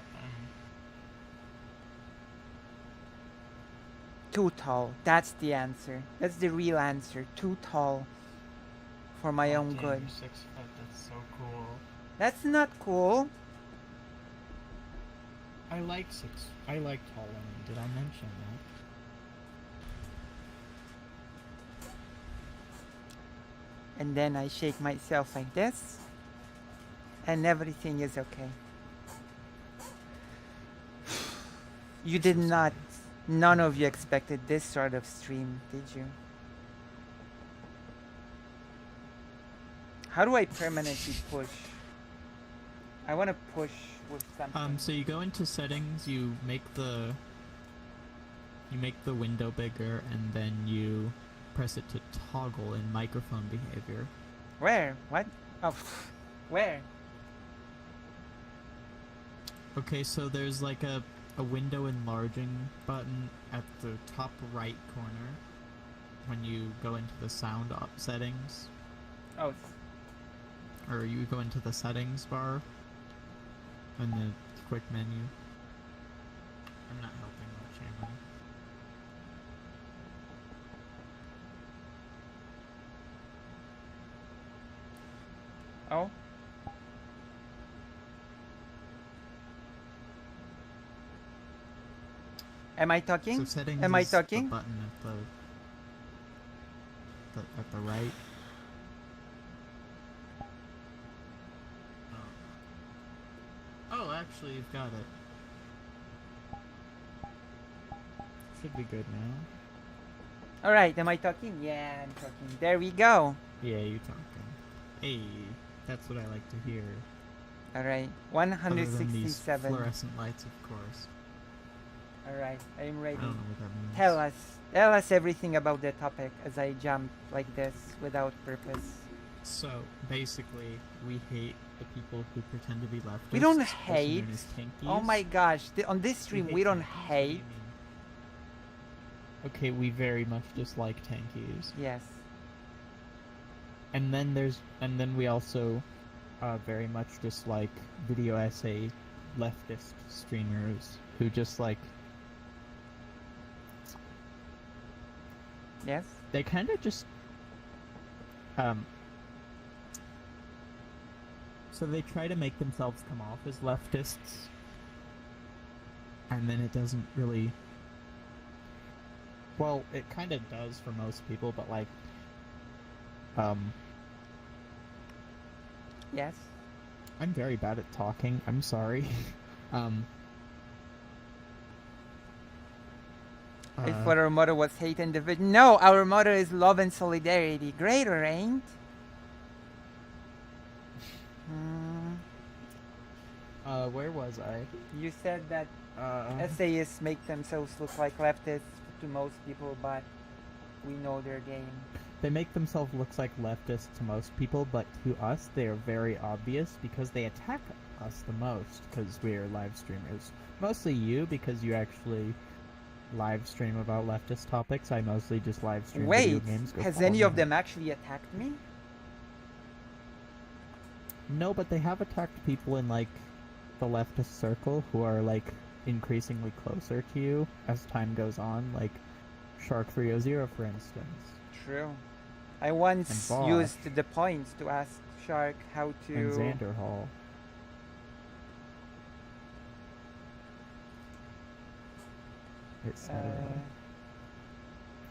Too tall. That's the answer. That's the real answer. Too tall. For my own good. You're 6 foot. That's so cool. That's not cool. I like tall women. Did I mention that? And then I shake myself like this. And everything is okay. You did not. None of you expected this sort of stream, did you? How do I permanently push? I want to push with something. So you go into settings, you make the window bigger, and then you press it to toggle in microphone behavior. Where? What? Oh, where? Okay, so there's like a window enlarging button at the top right corner when you go into the sound up settings. Oh. Or you go into the settings bar in the quick menu. I'm not helping much, am I? Oh. Am I talking? So settings Am I is talking? the button at the right. Oh, actually, you've got it. Should be good now. Alright, am I talking? Yeah, I'm talking. There we go. Yeah, you're talking. Hey, that's what I like to hear. Alright, Other than these 167. fluorescent lights, of course. Alright, I'm ready. I don't know what that means. Tell us everything about the topic as I jump like this without purpose. So, basically, we hate the people who pretend to be leftists. We don't also hate. known as tankies. Oh my gosh, on this stream we don't tankies. What do hate. you mean? Okay, we very much dislike tankies. Yes. And then we also very much dislike video essay leftist streamers who just like Yes. they kind of just so they try to make themselves come off as leftists, and then it doesn't really, well, it kind of does for most people, but like Yes. I'm very bad at talking, I'm sorry. I thought our motto was hate and division. No, our motto is love and solidarity. Greater, ain't? Where was I? You said that essayists make themselves look like leftists to most people, but we know their game. They make themselves look like leftists to most people, but to us they are very obvious because they attack us the most because we are live streamers. Mostly you, because you actually live stream about leftist topics. I mostly just live stream video games. Wait, has any of them actually attacked me? No, but they have attacked people in like the leftist circle who are like increasingly closer to you as time goes on, like Shark 300 for instance. True. I once used the points to ask Shark, how to... And Xander Hall. Etc.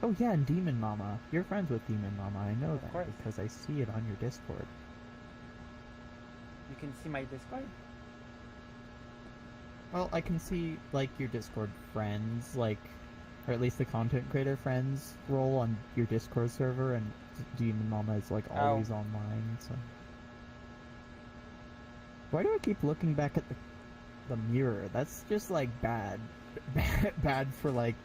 Oh yeah, and Demon Mama. You're friends with Demon Mama. I know that course. because I see it on your Discord. You can see my Discord? Well, I can see, like, your Discord friends, like, or at least the content creator friends role on your Discord server, and Demon Mama is, like, always online, so... Why do I keep looking back at the mirror? That's just, like, bad. Bad for, like...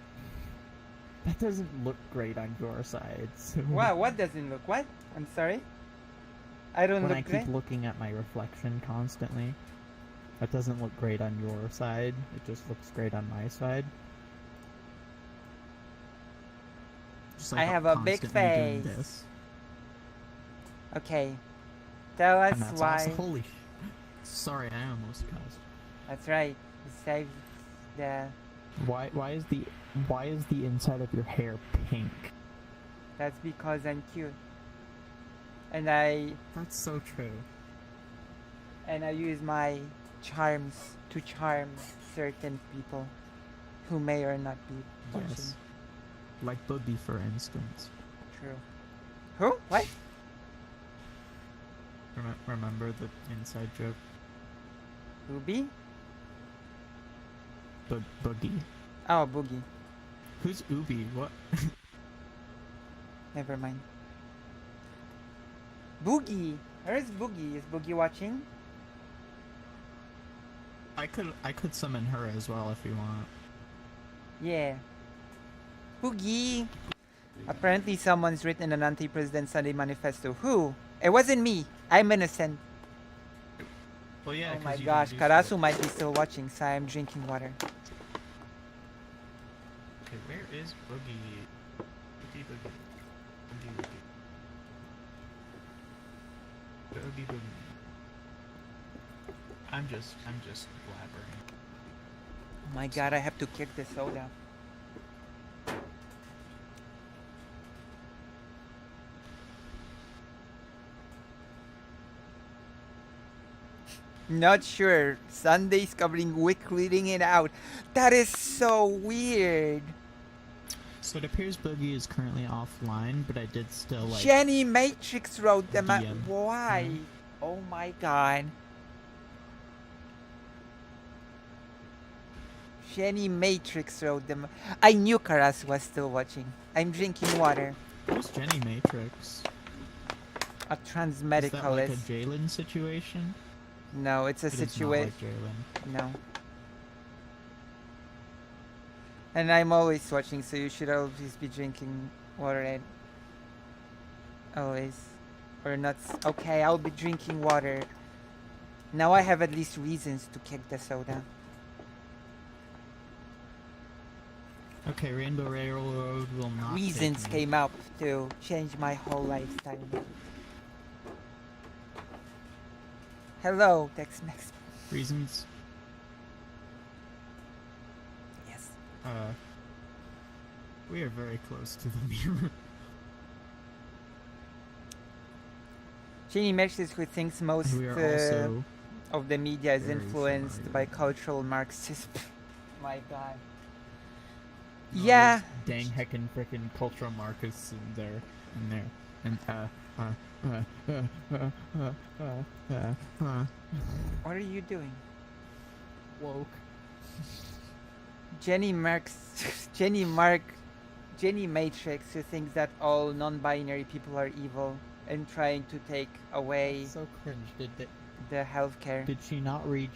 That doesn't look great on your side, so... Wow, what doesn't look? What? I'm sorry? I don't when look I great? keep looking at my reflection constantly, that doesn't look great on your side. It just looks great on my side. Just, like, I have a big constantly doing face. this. Okay. Tell us And that's why. also, holy sorry, I almost cussed. That's right. Besides the... Why is the inside of your hair pink? That's because I'm cute. And That's so true. I use my charms to charm certain people who may or not be watching. Yes. Like Boogie, for instance. True. Who? What? Remember the inside joke? Ruby? Boogie. Oh, Boogie. Who's Ubi? What? Never mind. Boogie! Where's Boogie? Is Boogie watching? I could summon her as well if you want. Yeah. Boogie! Apparently someone's written an anti-president Sunday manifesto. Who? It wasn't me. I'm innocent. Well, yeah. Oh my gosh, Karasu might be still watching, so I'm drinking water. Okay, where is Boogie? Boogie. I'm just blabbering. Oh my god, I have to kick the soda. Not sure. Sundays covering week reading it out. That is so weird. So it appears Boogie is currently offline, but I did still like... Jenny Matrix wrote them out. DM. Why? Oh my god. Jenny Matrix wrote them. I knew Karas was still watching. I'm drinking water. Who's Jenny Matrix? A transmedicalist. Is that like a Jalen situation? No, it's a situation. Like Jalen. No. And I'm always watching, so you should always be drinking water. And always. Or not. Okay, I'll be drinking water. Now I have at least reasons to kick the soda. Okay, Rainbow Railroad will not. Reasons take me. came up to change my whole lifestyle. Hello, Tex-Mex. Reasons? Yes. We are very close to the mirror. Jenny Mesh is who thinks most We are also of the media is very influenced familiar. by cultural Marxism. My god. all Yeah. those dang heckin' frickin' cultural Marxists in there. And What are you doing? woke. Jenny Matrix who thinks that all non-binary people are evil and trying to take away So cringe. the healthcare. Did she not read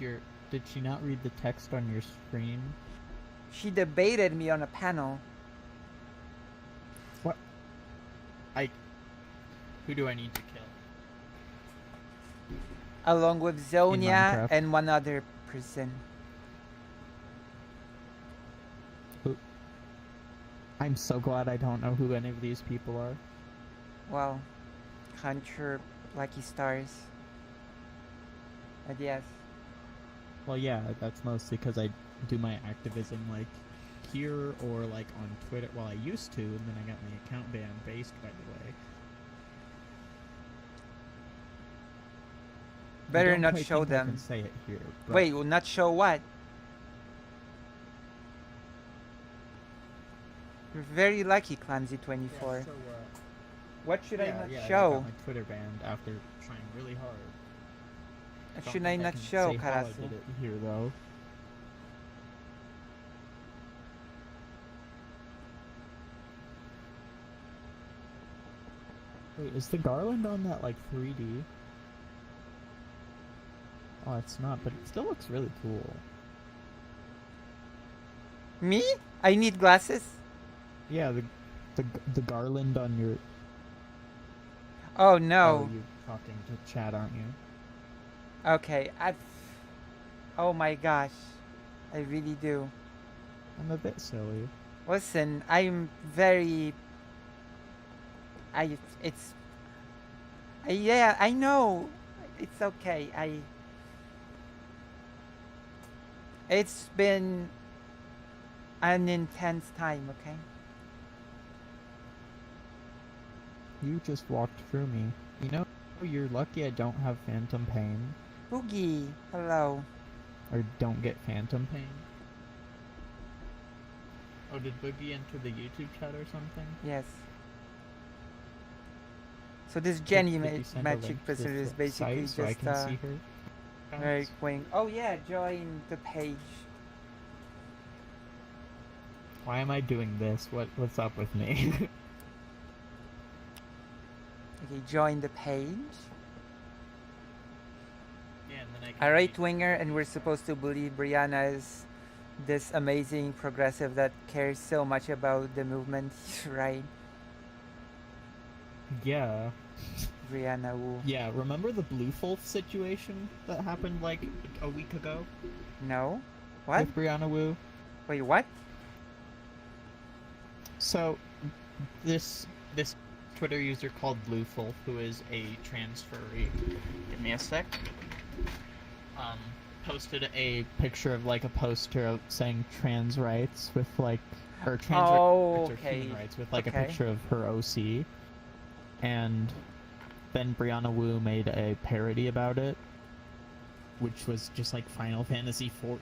the text on your screen? She debated me on a panel. What? Who do I need to kill? Along with Zonia Minecraft. and one other person. I'm so glad I don't know who any of these people are. Well, Hunter, Lucky Stars. But yes. Well, yeah, that's mostly because I do my activism like here or like on Twitter. Well, I used to, and then I got my account banned based, by the way. Better don't not quite show think I them. can say it here. But Wait, will not show what? You're very lucky, Clumsy24. Yeah, so, What should I not I show? got my Twitter banned after trying really hard. Should I not show, say how I Karasu? did it here, though. Wait, is the garland on that, like, 3D? Oh, it's not, but it still looks really cool. Me? I need glasses? Yeah, the garland on your... Oh, no. Oh, you're talking to chat, aren't you? Okay, oh my gosh. I really do. I'm a bit silly. Listen, I'm very... yeah, I know. It's okay. It's been an intense time, okay? You just walked through me. You know, you're lucky I don't have phantom pain. Boogie, hello. Or don't get phantom pain. Oh, did Boogie enter the YouTube chat or something? Yes. So this Jenny Could you send a magic link to wizard this is basically site so I just can see her? very Guys? quick. Oh yeah, join the page. Why am I doing this? What's up with me? Okay, join the page. Yeah, and then I A right winger, and we're supposed to believe Brianna is this amazing progressive that cares so much about the movement, right? Yeah. Brianna Wu. Yeah, remember the Blue Wolf situation that happened like a week ago? No? What? With Brianna Wu? Wait, what? So, this Twitter user called Blue Wolf, who is a trans furry, give me a sec, posted a picture of like a poster of saying trans rights with like, or trans rights or human rights with like a picture of her OC, and then Brianna Wu made a parody about it, which was just like Final Fantasy 14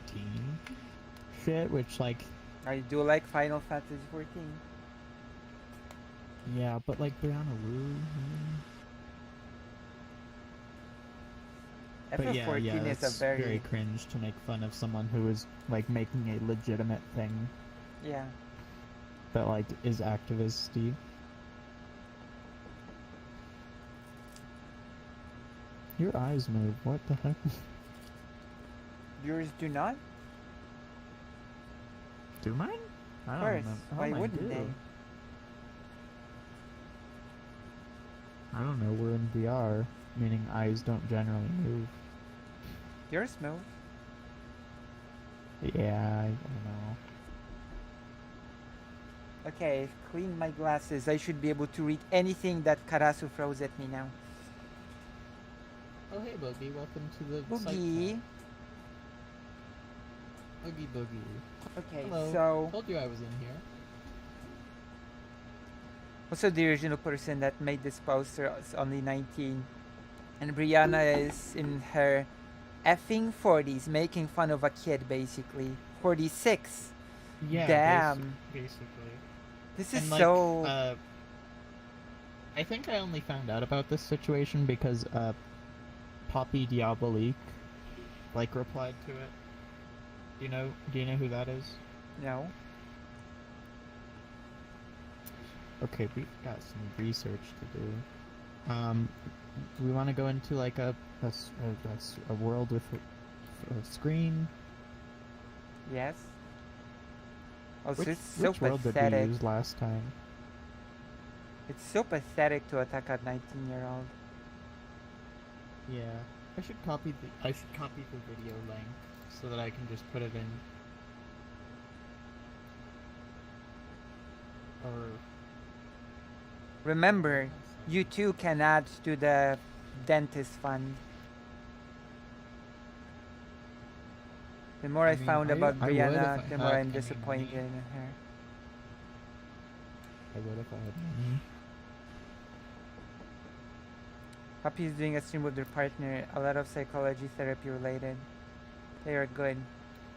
shit, which like... I do like Final Fantasy 14. Yeah, but like Brianna Wu... But yeah, is a it's very cringe to make fun of someone who is like making a legitimate thing. Yeah. That like is activist-y. Your eyes move. What the heck? Yours do not? Do mine? I Of don't course. know. Oh, Why mine wouldn't do. they? I don't know. We're in VR, meaning eyes don't generally move. Yours move. Yeah, I don't know. Okay, I've cleaned my glasses. I should be able to read anything that Karasu throws at me now. Oh hey Boogie, welcome to the Boogie. Boogie Boogie. Okay, Hello. so... Told you I was in here. Also, the original person that made this poster is only 19. And Brianna is in her effing 40s, making fun of a kid, basically. 46. Yeah. Damn. Basically. This is And, like, so... I think I only found out about this situation because Poppy Diabolique like replied to it. Do you know who that is? No. Okay, we've got some research to do. We want to go into like a world with a screen. Yes. Also, Which it's so world did we pathetic. use last time? It's so pathetic to attack a 19-year-old. Yeah, I should copy the video link so that I can just put it in. Or Remember, you too can add to the dentist fund. The more I mean, found about I would if Brianna, I the more had I'm any disappointed money. in her. I would if I had money. Happy is doing a stream with their partner. A lot of psychology therapy related. They are good.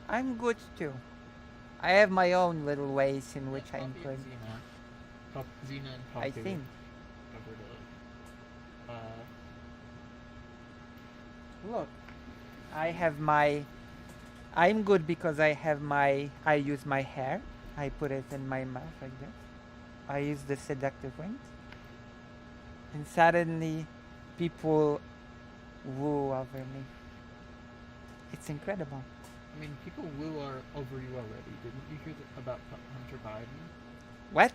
I'm good too. I have my own little ways in which I'm good. Xena and I Poppy think. covered it. Look, I have my. I'm good because I have my. I use my hair. I put it in my mouth like this. I use the seductive wings. And suddenly, people woo over me. It's incredible. I mean, people woo are over you already. Didn't you hear about Hunter Biden? What?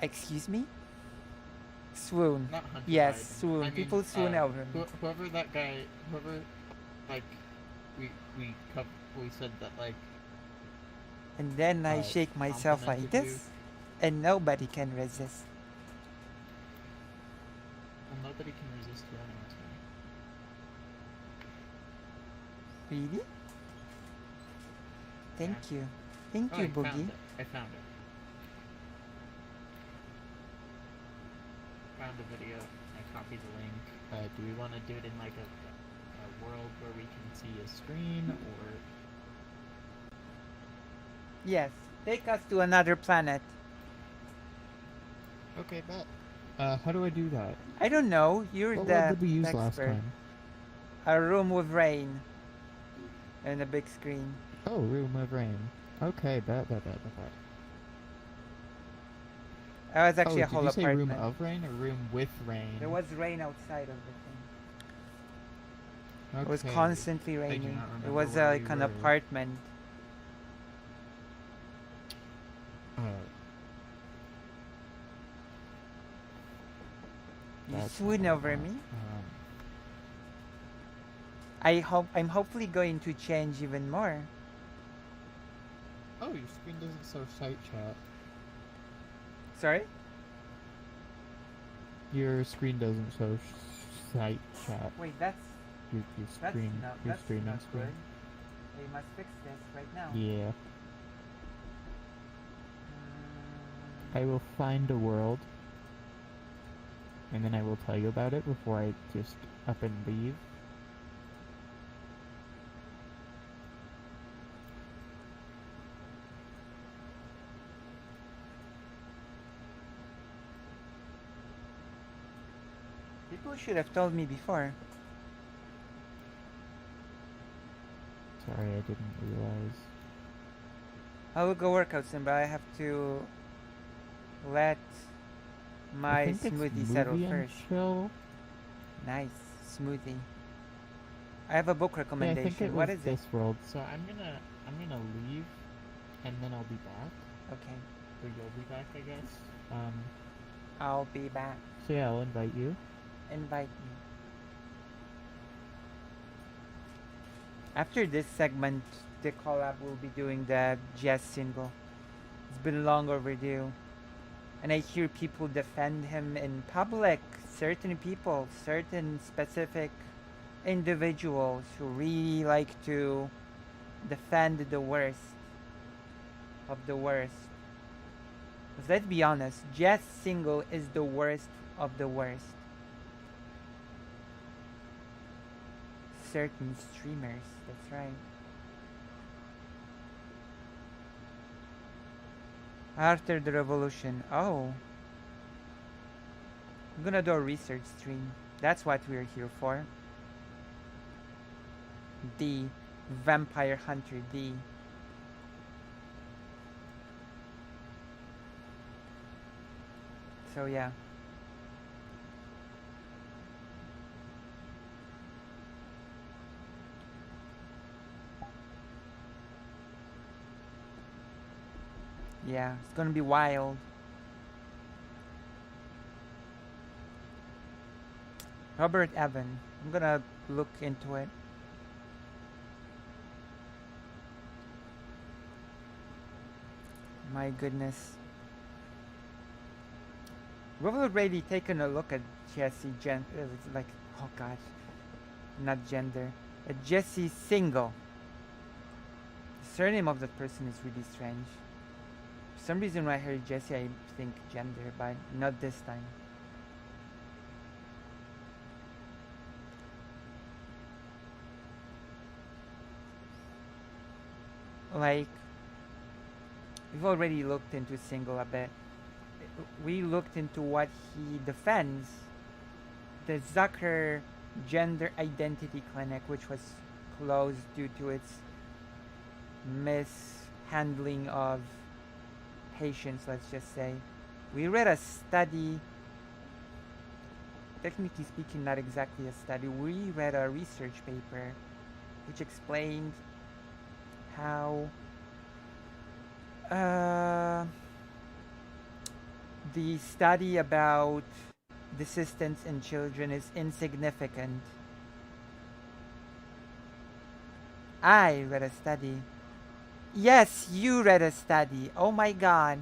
Excuse me? Swoon. Not Hunter yes, Biden. swoon. I mean, people swoon over me. Whoever that guy, like, we said that, like... And then I shake myself like this, and nobody can resist. Well, nobody can resist you anyway. Really? Thank you. Thank you, Boogie. I found it. Found a video. I copied the link. Do we want to do it in like a world where we can see a screen, or? Yes. Take us to another planet. Okay, bet. How do I do that? I don't know. You're What the word did we use expert. last time? A room with rain. And a big screen. Oh, room with rain. Okay, bet. That was actually a whole did you say apartment. room of rain or room with rain? There was rain outside of the thing. Okay. It was constantly I do raining. not It remember was where like we an were. apartment. You That's swoon not over what I me. want. I'm hopefully going to change even more. Oh, your screen doesn't show site chat. Sorry? Your screen doesn't show site chat. Wait, that's Your screen, your that's streaming not screen. good. We must fix this right now. Yeah. I will find a world, and then I will tell you about it before I just up and leave. People should have told me before. Sorry, I didn't realize. I will go work out soon, but I have to let my I think smoothie it's settle movie and first. chill. Nice smoothie. I have a book Yeah, I recommendation. think it What was is this world. So I'm gonna leave, and then I'll be back. it? Okay. Or you'll be back, I guess. I'll be back. So yeah, I'll invite you. Invite me. After this segment, the collab will be doing the jazz single. It's been long overdue. And I hear people defend him in public. Certain people, certain specific individuals who really like to defend the worst of the worst. 'Cause let's be honest, jazz single is the worst of the worst. Certain streamers, that's right. After the revolution, oh. I'm gonna do a research stream. That's what we're here for. The Vampire Hunter D. So yeah. Yeah, it's gonna be wild. Robert Evan. I'm gonna look into it. My goodness. We've already taken a look at Jesse like, oh gosh. Not gender. Jesse Singal. The surname of that person is really strange. For some reason when I heard Jesse I think gender, but not this time. like, we've already looked into Singal a bit. We looked into what he defends, the Zucker Gender Identity Clinic, which was closed due to its mishandling of patients, let's just say. We read a study, technically speaking, not exactly a study, we read a research paper which explained how the study about desistance in children is insignificant. I read a study. Yes, you read a study. Oh my god.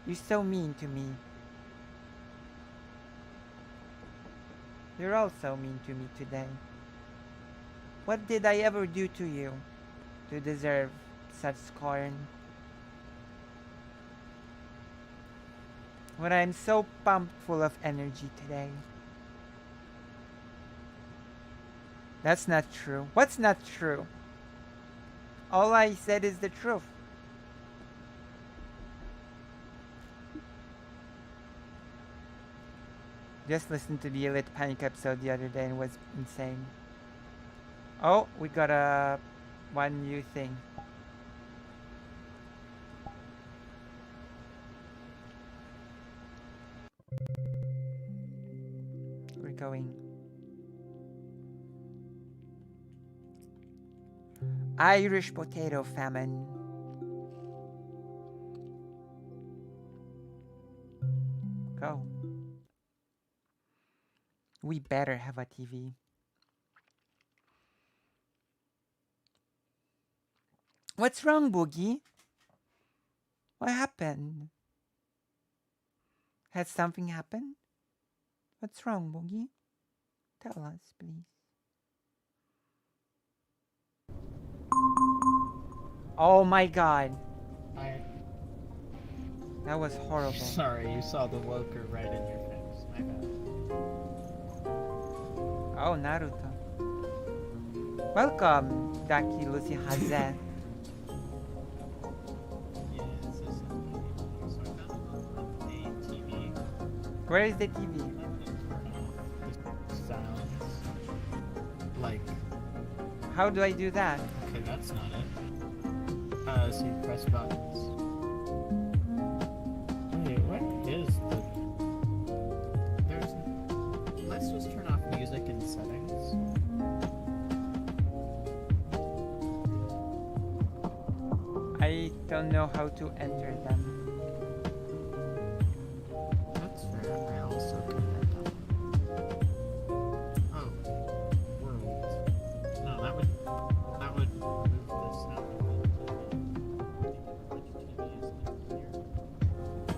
You're so mean to me. You're all so mean to me today. What did I ever do to you to deserve such scorn? When I'm so pumped full of energy today. That's not true. What's not true? All I said is the truth. Just listened to the Elite Panic episode the other day and it was insane. Oh, we got one new thing. We're going. Irish potato famine. Go. We better have a TV. What's wrong, Boogie? What happened? Has something happened? What's wrong, Boogie? Tell us, please. Oh my god. That was horrible. Sorry, you saw the Woker right in your face. My bad. Oh, Naruto. Welcome, Daki Lucy Haze. Where is the TV? Sounds like. How do I do that? Okay, that's not it. So you press buttons. Wait, what is the? There's. Let's just turn off music and settings. I don't know how to enter them. That's fair. I also can that down. Oh, world. No, that would remove the sound of the TV.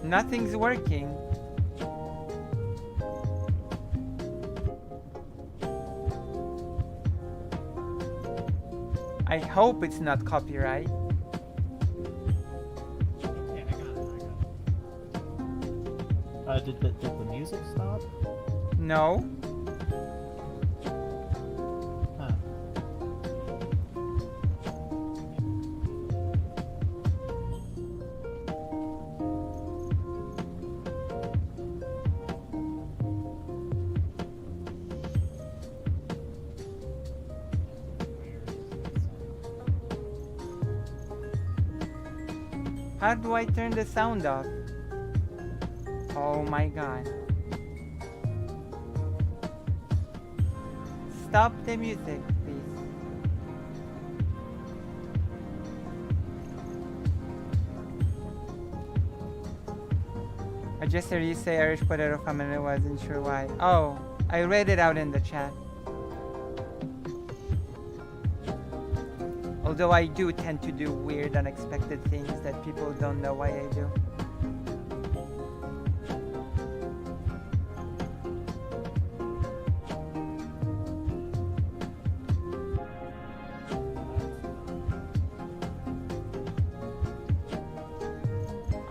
Nothing's working. I hope it's not copyright. Okay, I got it. Did the music stop? No. Huh. How do I turn the sound off? Oh my god. Stop the music, please. I just heard you say Irish potato famine and I wasn't sure why. Oh, I read it out in the chat. Although I do tend to do weird, unexpected things that people don't know why I do.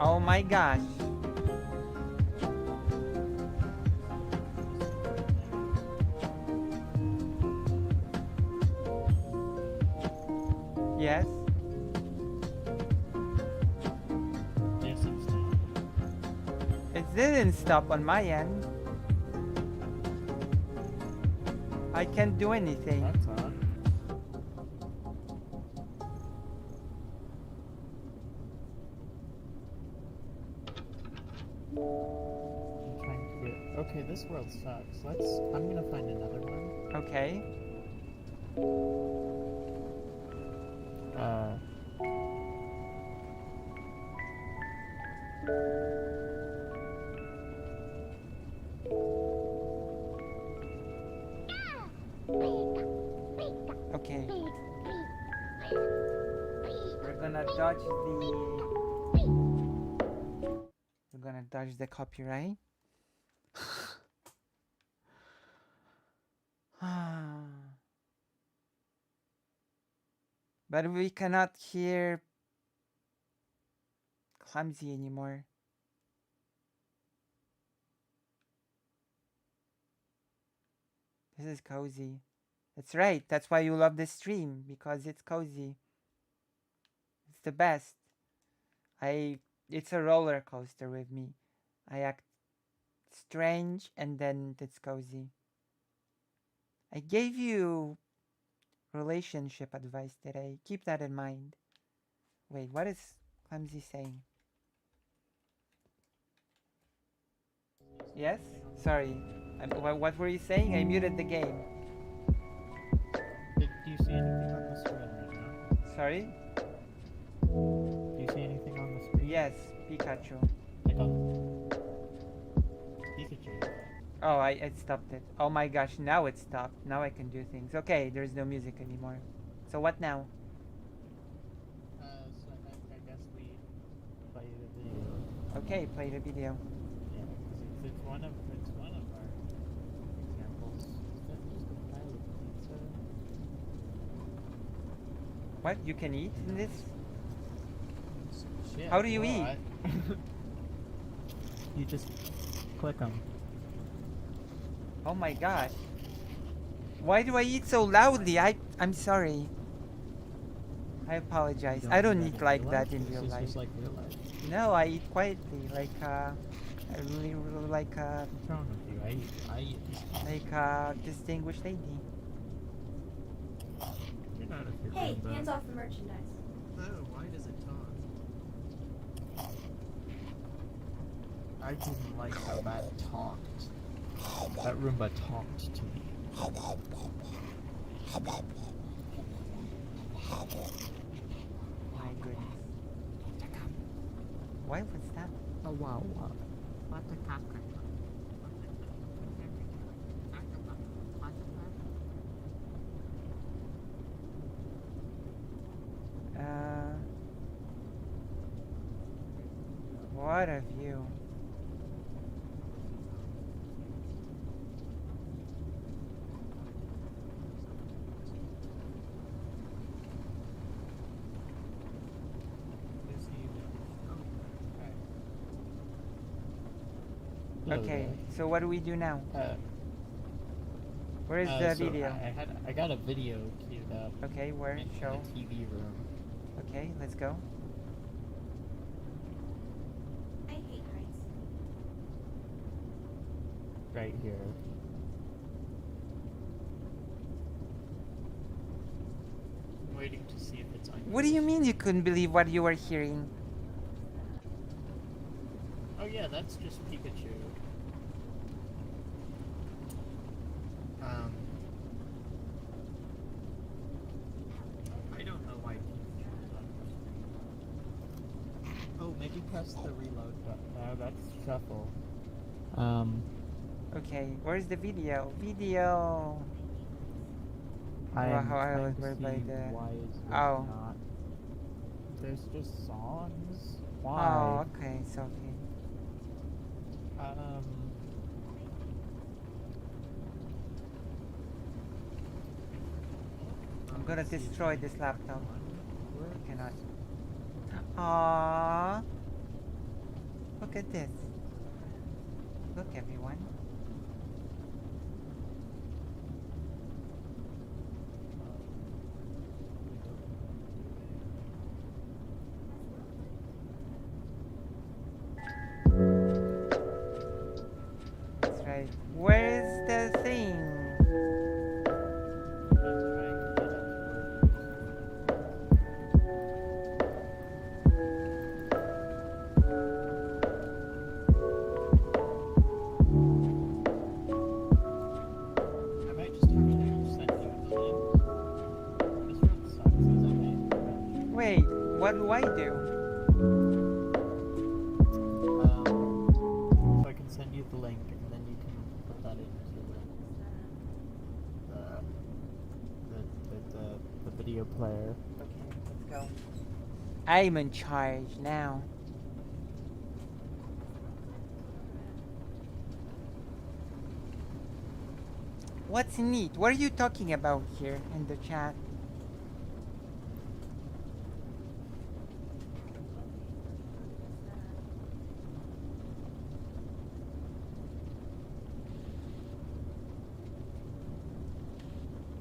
Oh my gosh. Yes? didn't stop on my end. I can't do anything. That's odd. I'm trying to get. Okay, this world sucks. I'm gonna find another one. Okay. Okay. We're gonna dodge the copyright. But we cannot hear Clumsy anymore. This is cozy. That's right. That's why you love this stream, because it's cozy. It's the best. It's a roller coaster with me. I act strange and then it's cozy. I gave you relationship advice today. Keep that in mind. Wait, what is Clumsy saying? Yes? Sorry. What were you saying? I muted the game. Do you see anything on the screen right now? Sorry? Do you see anything on the screen? Yes, Pikachu. Like on Pikachu. Oh, I stopped it. Oh my gosh, now it stopped. Now I can do things. Okay, there's no music anymore. So what now? So I guess we play the video. Okay, play the video. Yeah, because it's one of our examples. Is that just a pile of pizza? What? You can eat in this? Shit, How do you eat? You just click them. Oh my gosh. Why do I eat so loudly? I'm sorry. I apologize. I don't eat like that in real life. Just like real life. No, I eat quietly, like I really like What's wrong with you? I eat. like a distinguished lady. Get out of here. Hey, Brenda. hands off the merchandise. Oh, why does it talk? I didn't like how that talked. That Roomba talked to me. My goodness. Why was that? Oh wow, wow. What a view. Okay, so what do we do now? Where is the so video? I got a video queued up. Okay, where? In Show. the TV room. Okay, let's go. I hate heights. Right here. I'm waiting to see if it's on. What do you mean you couldn't believe what you were hearing? Oh yeah, that's just Pikachu. I don't know why Pikachu is on the screen. Oh, maybe press the reload button. No, that's shuffle. Okay, where's the video? Video! I am how I trying was to read see by the... why is this Oh. not... There's just songs? Oh, Why? okay, it's okay. I'm gonna destroy this laptop. I cannot. Aww. Look at this. Look, everyone. what do I do? So I can send you the link, and then you can put that into the video player. Okay, let's go. I'm in charge now. What's neat? What are you talking about here in the chat?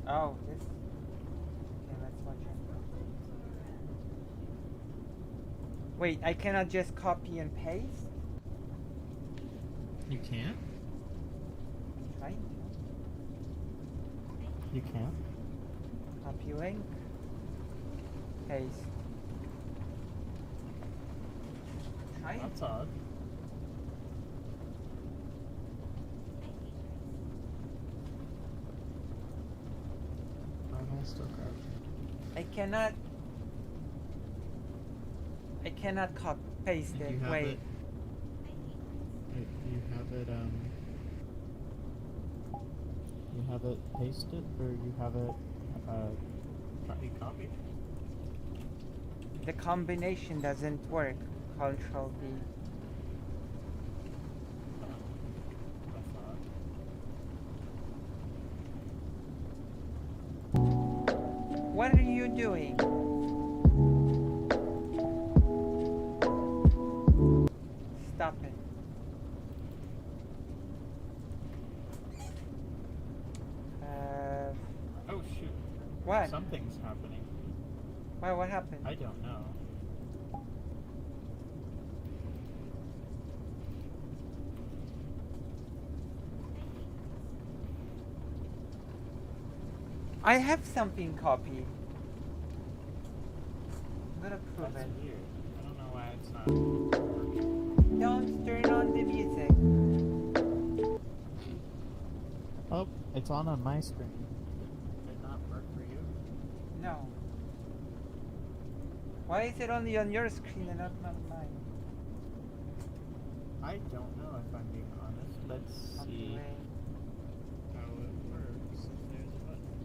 Oh, this. Okay, let's watch it. Wait, I cannot just copy and paste? You can't? Right? You can't? Copy link. Paste. Try it. That's odd. I'm still crouching. I cannot copy paste it. You have Wait. it. You have it. You have it pasted, or you have it. Copied. The combination doesn't work. Control D. What are you doing? Stop it. Oh shoot. What? Something's happening. Why? What happened? I don't know. I have something copied. I'm gonna prove That's it. weird. I don't know why it's not working. Don't turn on the music. Oh, it's on my screen. Did it not work for you? No. Why is it only on your screen and not on mine? I don't know if I'm being honest. Let's see Anyway. how it works. If there's a button.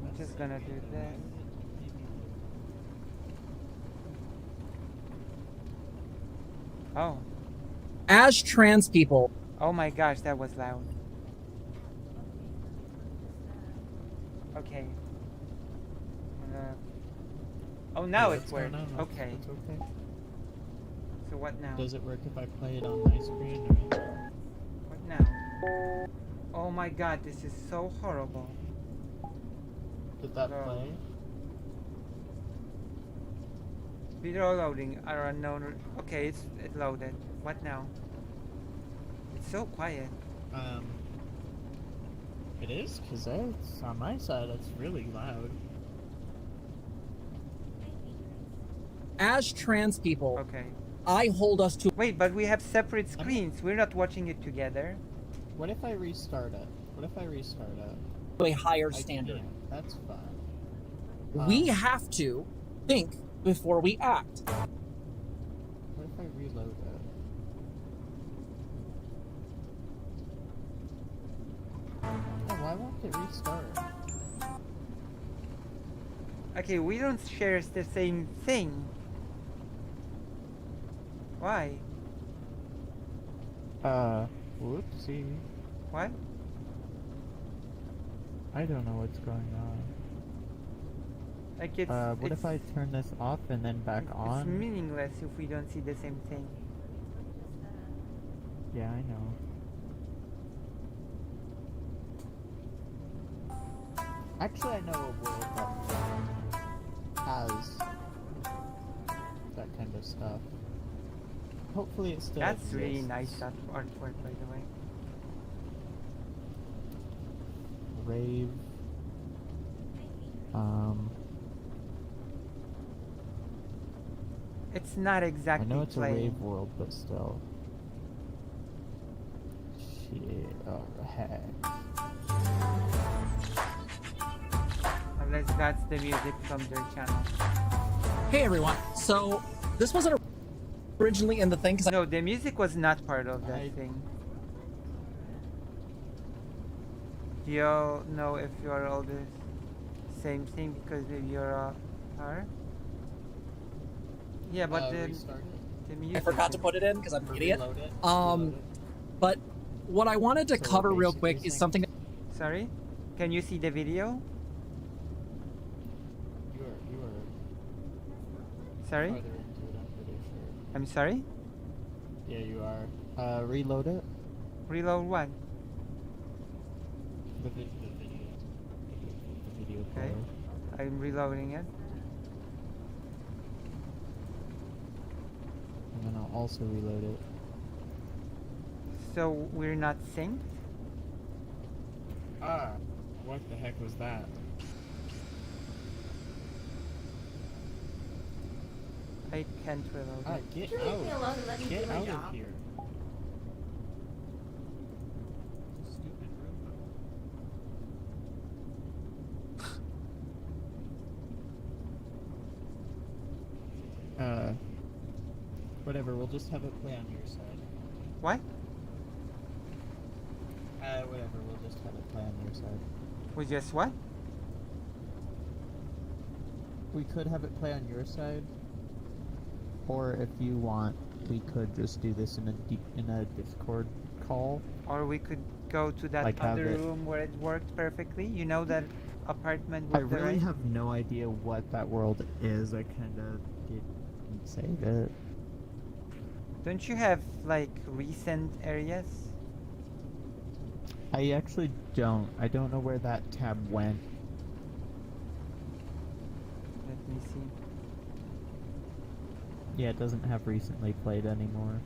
I'm just gonna do this. Oh. As trans people, Oh my gosh, that was loud. Okay. Oh, now Yeah, it it's worked. going on. Okay. It's okay. So what now? Does it work if I play it on my screen? Or... What now? Oh my god, this is so horrible. Did that No. play? Video loading are unknown. Okay, it loaded. What now? It's so quiet. It is? Because it's on my side, it's really loud. as trans people, Okay. I hold us to Wait, but we have separate screens. We're not watching it together. What if I restart it? What if I restart it? a higher I standard. can't. That's fine. We have to think before we act. What if I reload it? Oh, why won't it restart? Okay, we don't share the same thing. Why? Whoopsie. What? I don't know what's going on. Like it's. What it's, if I turn this off and then back it's on? meaningless if we don't see the same thing. Yeah, I know. Actually, I know a world that has that kind of stuff. Hopefully it still That's really exists. nice artwork, by the way. Rave. It's not I exactly know it's a playing. rave world, but still. Shit. Oh, heck. Let's because that's the music from their channel. Hey everyone. So this wasn't originally in the thing because No, the music was not part of that thing. Do you all know if you are all the same thing because maybe you're a car? Yeah, but the music. I forgot to put it in because I'm an idiot. But what I wanted to cover real quick is something. Sorry, can you see the video? You are. Sorry, Farther into it, I'm pretty sure. I'm sorry. Yeah, you are. Reload it. Reload what? The video. The video Okay, player. I'm reloading it. And then I'll also reload it. So we're not synced? What the heck was that? I can't reload it. Get Can you leave me alone and let me Get do my out job? of here. Stupid Roomba. Whatever, we'll just have it play on your side. What? Whatever, we'll just have it play on your side. We just what? We could have it play on your side, or if you want, we could just do this in a Discord call. Or we could go to that Like have other it- room where it worked perfectly. You know that apartment I with the really right? have no idea what that world is. I kind of didn't save it. Don't you have like recent areas? I actually don't. I don't know where that tab went. Let me see. Yeah, it doesn't have recently played anymore.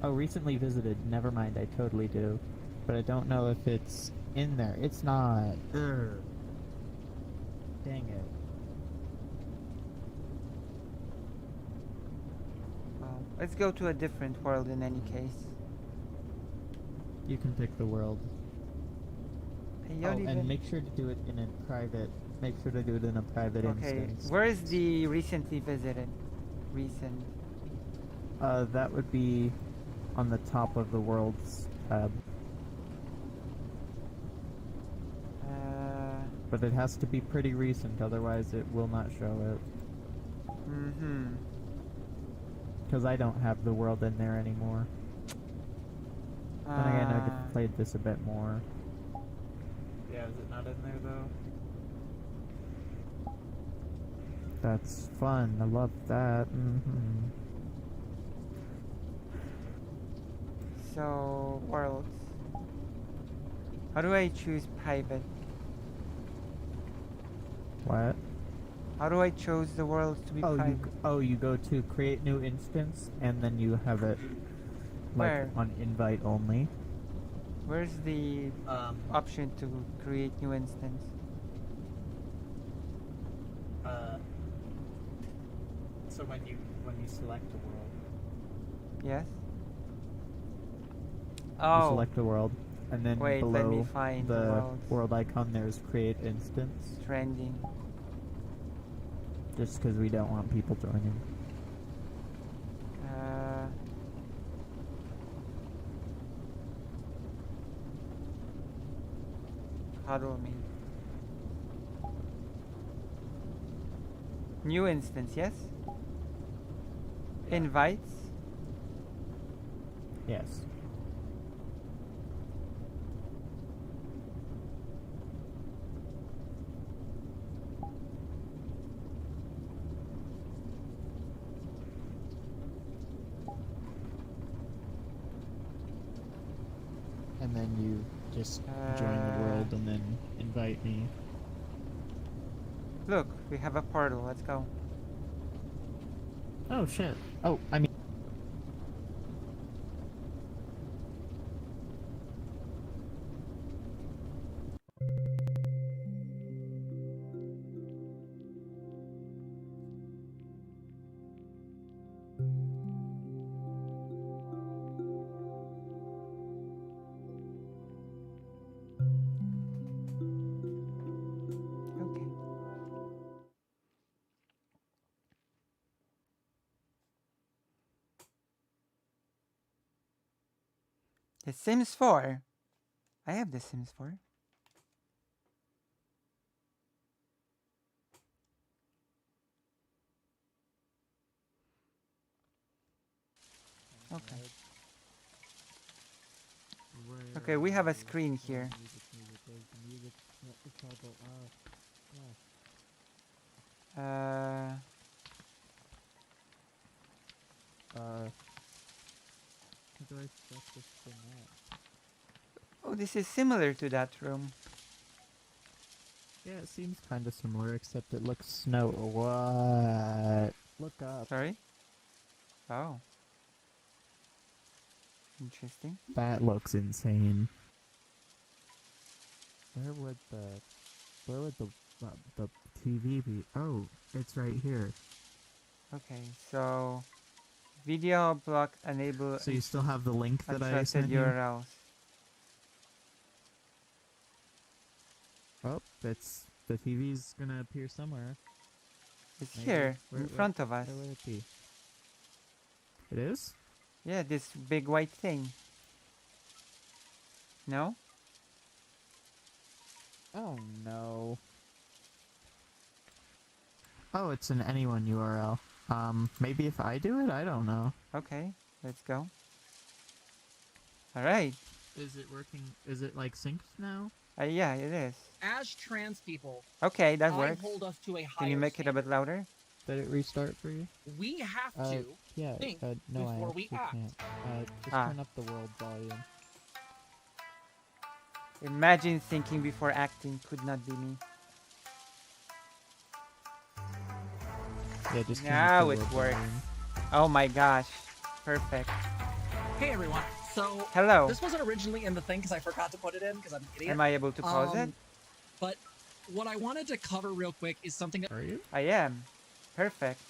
Oh, recently visited. Never mind, I totally do. But I don't know if it's in there. It's not. Urgh. Dang it. Well, let's go to a different world in any case. You can pick the world. I Oh, don't even... and make sure to do it in a private. Make sure to do it in a private Okay, instance. where is the recently visited? Recent. That would be on the top of the worlds tab. But it has to be pretty recent, otherwise it will not show it. Mm-hmm. Because I don't have the world in there anymore. Then again, I've played this a bit more. Yeah, is it not in there though? That's fun. I love that. Mm-hmm. So, worlds. How do I choose private? What? How do I choose the worlds to be private? You go to create new instance, and then you have it like Where? on invite only. Where's the option to create new instance? So when you select a world, Yes? you Oh, select a world, and then wait, let me below find the the worlds. world icon there's create instance. Trending. Just because we don't want people joining. Huddle me. New instance, yes? Invites? Yes. And then you just join the world and then invite me. Look, we have a portal, let's go. Oh shit. Oh, I mean. Okay. The Sims 4. I have The Sims 4. Okay. Okay, we have a screen here. How do I set this thing up? Oh, this is similar to that room. Yeah, it seems kind of similar, except it looks snow. What? Look up. Sorry? Oh. Interesting. That looks insane. Where would the TV be? Oh, it's right here. Okay, so video block enable. So you still have the link that I untrusted sent you? URLs. Oh, it's the TV's gonna appear somewhere. It's Maybe. here Where- in front of us. Where would it be? It is? Yeah, this big white thing. No? Oh no. Oh, it's an anyone URL. Maybe if I do it, I don't know. Okay, let's go. Alright. Is it working? Is it like synced now? Yeah, it is. As trans people, Okay, that I works. hold us to a higher Can you make it a bit louder? Did it restart for you? We have to Yeah. think No, I before we actually act. can't. Just Ah. turn up the world volume. Imagine thinking before acting could not be me. Yeah, just turn up Now the it world works. volume. Oh my gosh. Perfect. Hey everyone. So Hello. this wasn't originally in the thing because I forgot to put it in because I'm an idiot. Am I able to pause it? But what I wanted to cover real quick is something that Are you? I am. Perfect.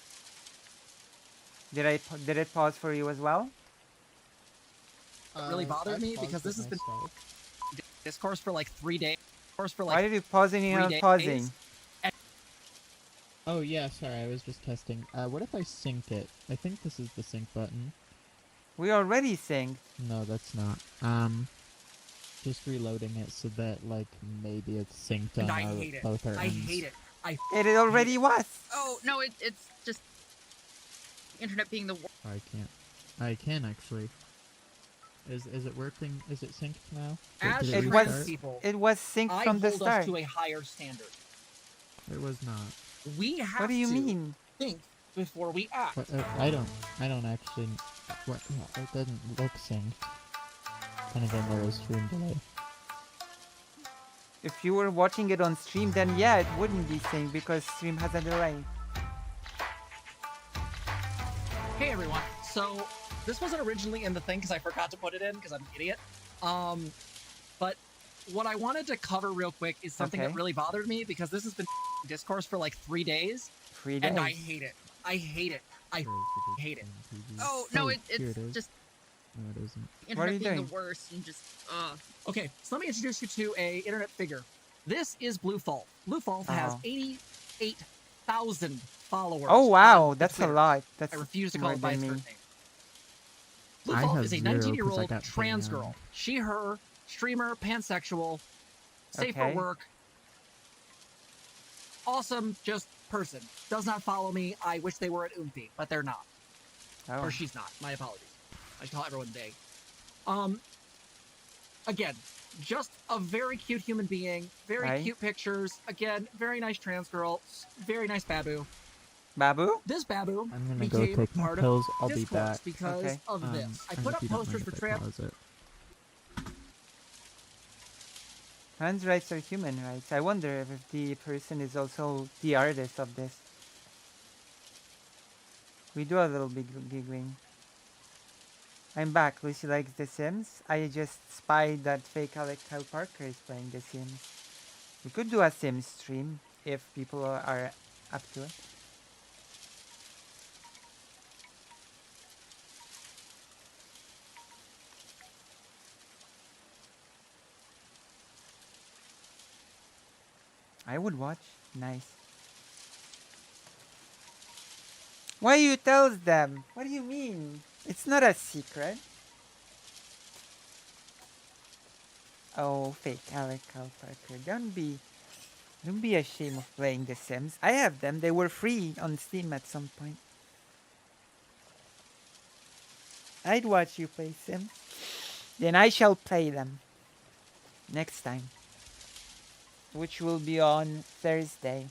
Did it pause for you as well? really bothered I've me paused because this it has been myself. discourse for like 3 days. Discourse for Why like did you pause and you're 3 not days. pausing? Oh yeah, sorry, I was just testing. What if I sync it? I think this is the sync button. We already synced. No, that's not. Just reloading it so that like maybe it's synced on And I hate it. both our I ends. hate it. It already was. Oh no, it's just internet being the worst. I can't. I can actually. Is it working? Is it synced now? As Did It trans was- restart? people, It was synced I from the hold start. us to a higher standard. It was not. We have What do you to mean? think before we act. What, I don't actually. What? It doesn't look synced. And again, there is stream delay. If you were watching it on stream, then yeah, it wouldn't be synced because stream has a delay. Hey everyone. So this wasn't originally in the thing because I forgot to put it in because I'm an idiot. But what I wanted to cover real quick is something that Okay. really bothered me because this has been discourse for like 3 days, 3 days. and I hate it. I hate it. I Where is the big hate it. screen TV? Oh no, here it's it is. just No, it isn't. internet What are you being doing? the worst and just Okay, so let me introduce you to a internet figure. This is Bluefall. Bluefall has Oh. 88,000 followers. Oh wow, on that's a Twitter. lot. That's I refuse to call more it by its than first me. name. I Bluefall have is a 0 'cause I 19-year-old got trans banned. girl. She, her, streamer, pansexual, safe Okay. for work, awesome, just person. Does not follow me. I wish they were at Oompi, but they're not. Oh. Or she's not. My apologies. I tell everyone they. Again, just a very cute human being. Very Right. cute pictures. Again, very nice trans girl. Very nice babu. Babu? This babu I'm gonna go became take my part pills. of I'll be discourse back. because Okay. of this. I And put if up you don't posters mind for if I trans. pause it. Trans rights are human rights. I wonder if the person is also the artist of this. We do a little big giggling. I'm back. Lucy likes The Sims. I just spied that fake Alex Kyle Parker is playing The Sims. We could do a Sims stream if people are up to it. I would watch. Nice. Why you tells them? What do you mean? It's not a secret. Oh, fake Alec Cal Parker. Don't be ashamed of playing The Sims. I have them. They were free on Steam at some point. I'd watch you play Sims. Then I shall play them next time, which will be on Thursday.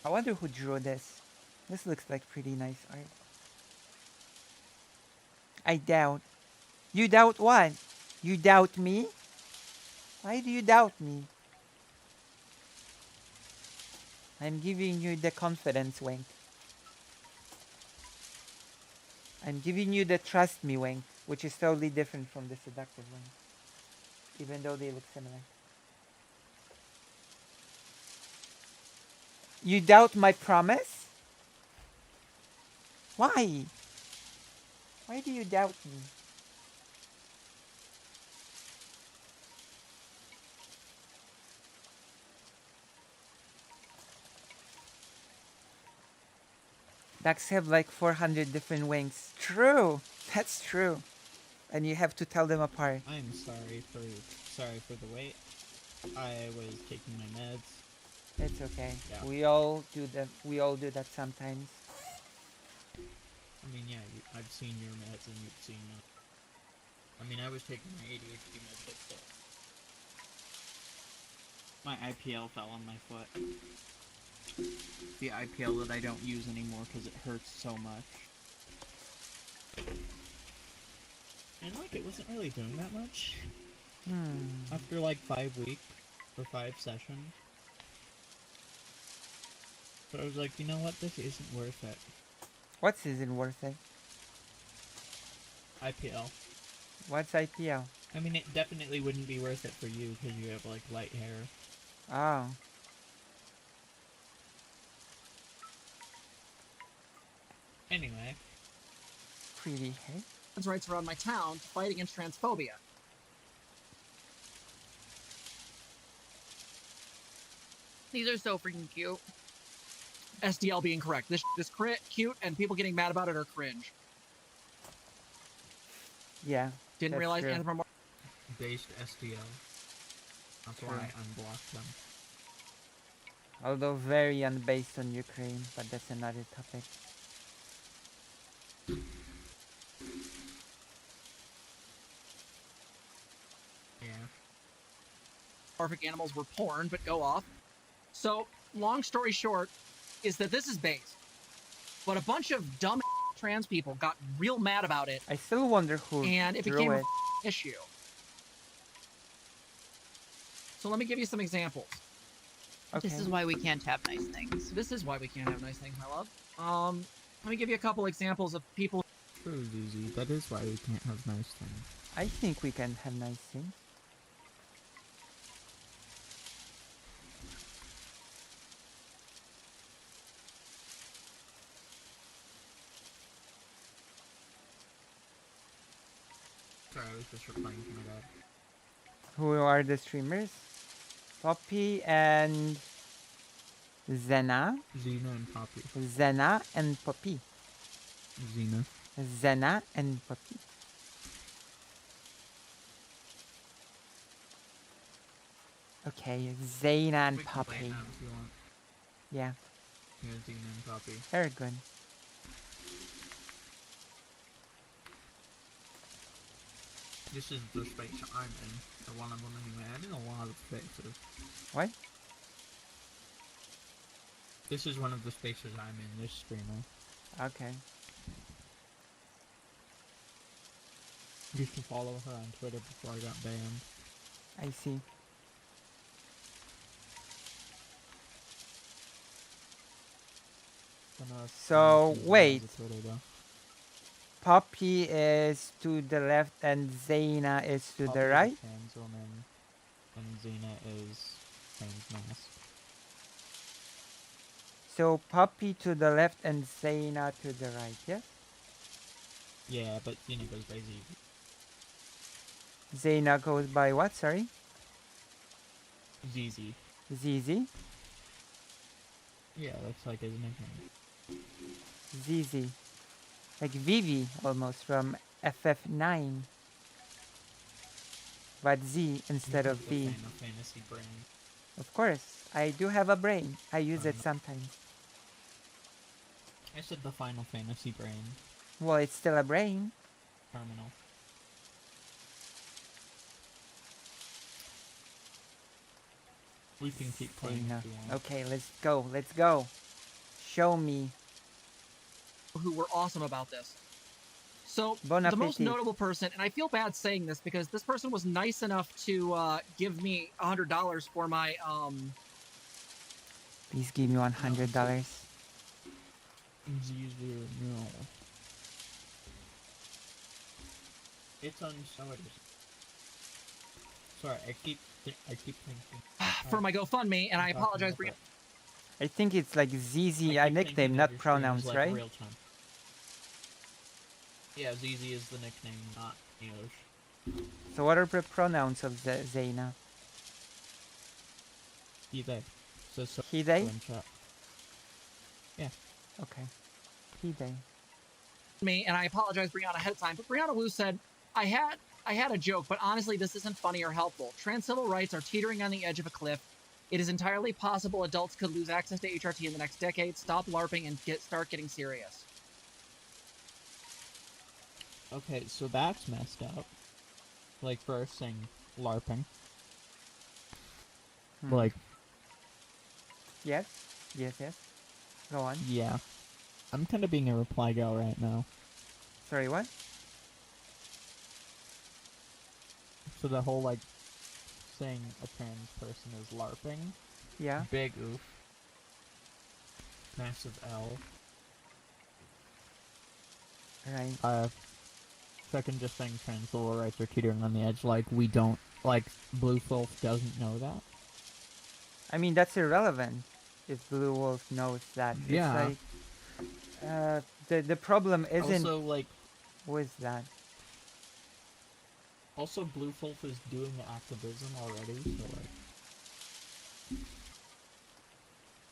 I wonder who drew this. This looks like pretty nice art. I doubt. You doubt what? You doubt me? Why do you doubt me? I'm giving you the confidence wink. I'm giving you the trust me wink, which is totally different from the seductive wink, even though they look similar. You doubt my promise? Why? Why do you doubt me? Ducks have like 400 different wings. True. That's true. And you have to tell them apart. I'm sorry for the wait. I was taking my meds. It's okay. Yeah. We all do that. We all do that sometimes. I mean, yeah, I've seen your meds and you've seen mine. I mean, I was taking my ADHD meds, but still. My IPL fell on my foot. The IPL that I don't use anymore because it hurts so much. And like, it wasn't really doing that much. After like 5 weeks, or 5 sessions. So I was like, you know what, this isn't worth it. What isn't worth it? IPL. What's IPL? I mean, it definitely wouldn't be worth it for you because you have like light hair. Oh. Anyway. Pretty hair. Rights around my town to fight against transphobia. These are so freaking cute. SDL being correct. This is cute, and people getting mad about it are cringe. Yeah. Didn't realize anthropomorphic. Based SDL. That's True. why I unblocked them. Although very unbased on Ukraine, but that's another topic. Yeah. Anthropomorphic animals were porn, but go off. So, long story short, is that this is based. But a bunch of dumb trans people got real mad about it. I still wonder who and it drew became it. an issue. So let me give you some examples. Okay. This is why we can't have nice things. This is why we can't have nice things, my love. Let me give you a couple examples of people. True, ZZ. That is why we can't have nice things. I think we can have nice things. Sorry, I was just replying to my dad. Who are the streamers? Poppy and Zena. Xena and Poppy. Zena and Poppy. Xena. Zena and Poppy. Okay, Zena and We can play Poppy. it now if you want. Yeah, Yeah, Xena and Poppy. very good. This is the space I'm in. The one I'm on anyway. I'm in a lot of spaces. What? This is one of the spaces I'm in, this streamer. Okay. Used to follow her on Twitter before I got banned. I see. So, wait. Poppy is to the left and Zena is to the right? Trans woman, and Xena is trans mask. So, Poppy to the left and Zena to the right, yes? Yeah, but Xena goes by Z. Zena goes by what, sorry? ZZ. ZZ? Yeah, that's like his nickname. ZZ. Like Vivi, almost, from FF9. but Z instead of V. Final Fantasy brain. Of course, I do have a brain. I use it sometimes. I said the Final Fantasy brain. Well, it's still a brain. Terminal. We can keep playing if you want. Okay, let's go. Let's go. Show me. Who were awesome about this. So, Bon the most appetit. notable person, and I feel bad saying this because this person was nice enough to give me $100 for my, Please give me $100. No. It's unsorted. Sorry, I keep thinking. for my GoFundMe, and I apologize for... I think it's like ZZ, a nickname, not pronouns, like right? Real time. Yeah, ZZ is the nickname, not English. So what are the pronouns of Zaina? He, they. So, He, they? in chat. Yeah. Okay. He, they. Me, and I apologize, Brianna, ahead of time, but Brianna Wu said, I had a joke, but honestly, this isn't funny or helpful. Trans civil rights are teetering on the edge of a cliff. It is entirely possible adults could lose access to HRT in the next decade. Stop LARPing and start getting serious. Okay, so that's messed up. Like, first saying LARPing. Like... Yes? Yes, yes. Go on. Yeah. I'm kind of being a reply gal right now. Sorry, what? So the whole, like, saying a trans person is LARPing. Yeah. Big oof. Massive L. Right. Second, just saying trans civil rights are teetering on the edge, like, we don't, like, Blue Wolf doesn't know that. I mean, that's irrelevant if Blue Wolf knows that. Yeah. It's like, the problem isn't Also, like... with that. Also, Blue Wolf is doing activism already, so,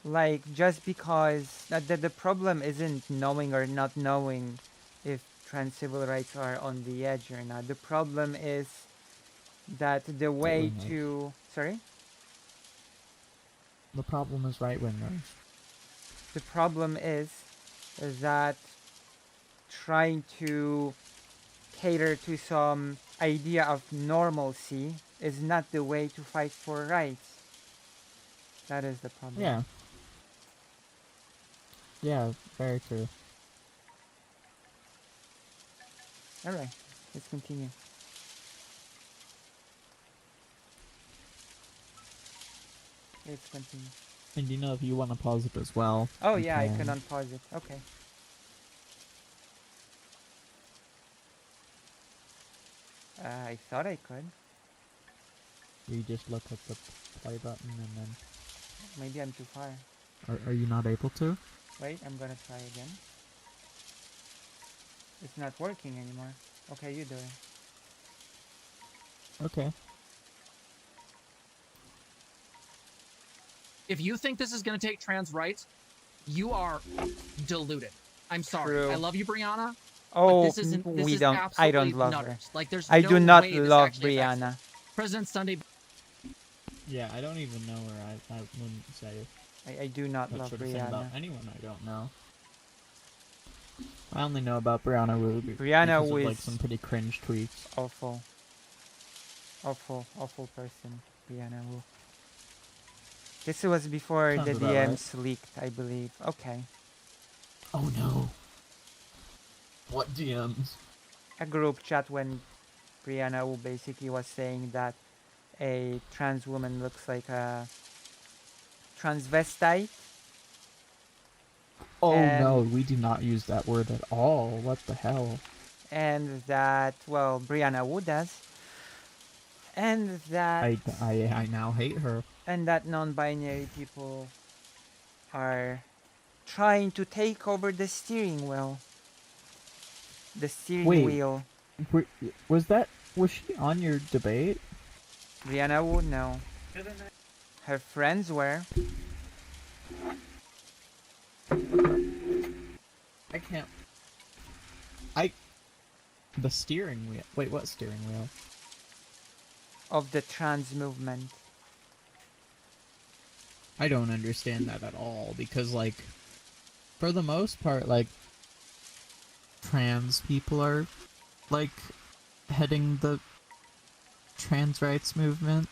Like, just because... the problem isn't knowing or not knowing if trans civil rights are on the edge or not. The problem is that the way to... Sorry? The problem is right-wingers. The problem is that trying to cater to some idea of normalcy is not the way to fight for rights. That is the problem. Yeah. Yeah, very true. Alright, let's continue. Let's continue. And you know, if you want to pause it as well. Oh yeah, I can unpause it. Okay. I thought I could. You just look at the play button and then... Maybe I'm too far. Are you not able to? Wait, I'm gonna try again. It's not working anymore. Okay, you do it. Okay. If you think this is going to take trans rights, you are deluded. I'm sorry. True. I love you, Brianna. Oh, This isn't, this we is don't. I don't absolutely love her. nutters. Like, there's I no do not way this love actually affects Brianna. us. President Sunday. Yeah, I don't even know her. I wouldn't say I do not that love sort of thing about Brianna. anyone I don't know. I only know about Brianna Wu Brianna because Wu of, like, is some pretty cringe tweets. awful. Awful person, Brianna Wu. This was before Sounds the about DMs leaked, I believe. Okay. Oh no. What DMs? A group chat when Brianna Wu basically was saying that a trans woman looks like a transvestite. Oh And- no, we do not use that word at all. What the hell? And that, well, Brianna Wu does. And that... I now hate her. And that non-binary people are trying to take over the steering wheel. The steering Wait. wheel. Was she on your debate? Brianna Wu, no. Her friends were. I can't. The steering wheel. Wait, what steering wheel? of the trans movement. I don't understand that at all, because, like, for the most part, like, trans people are, like, heading the trans rights movement.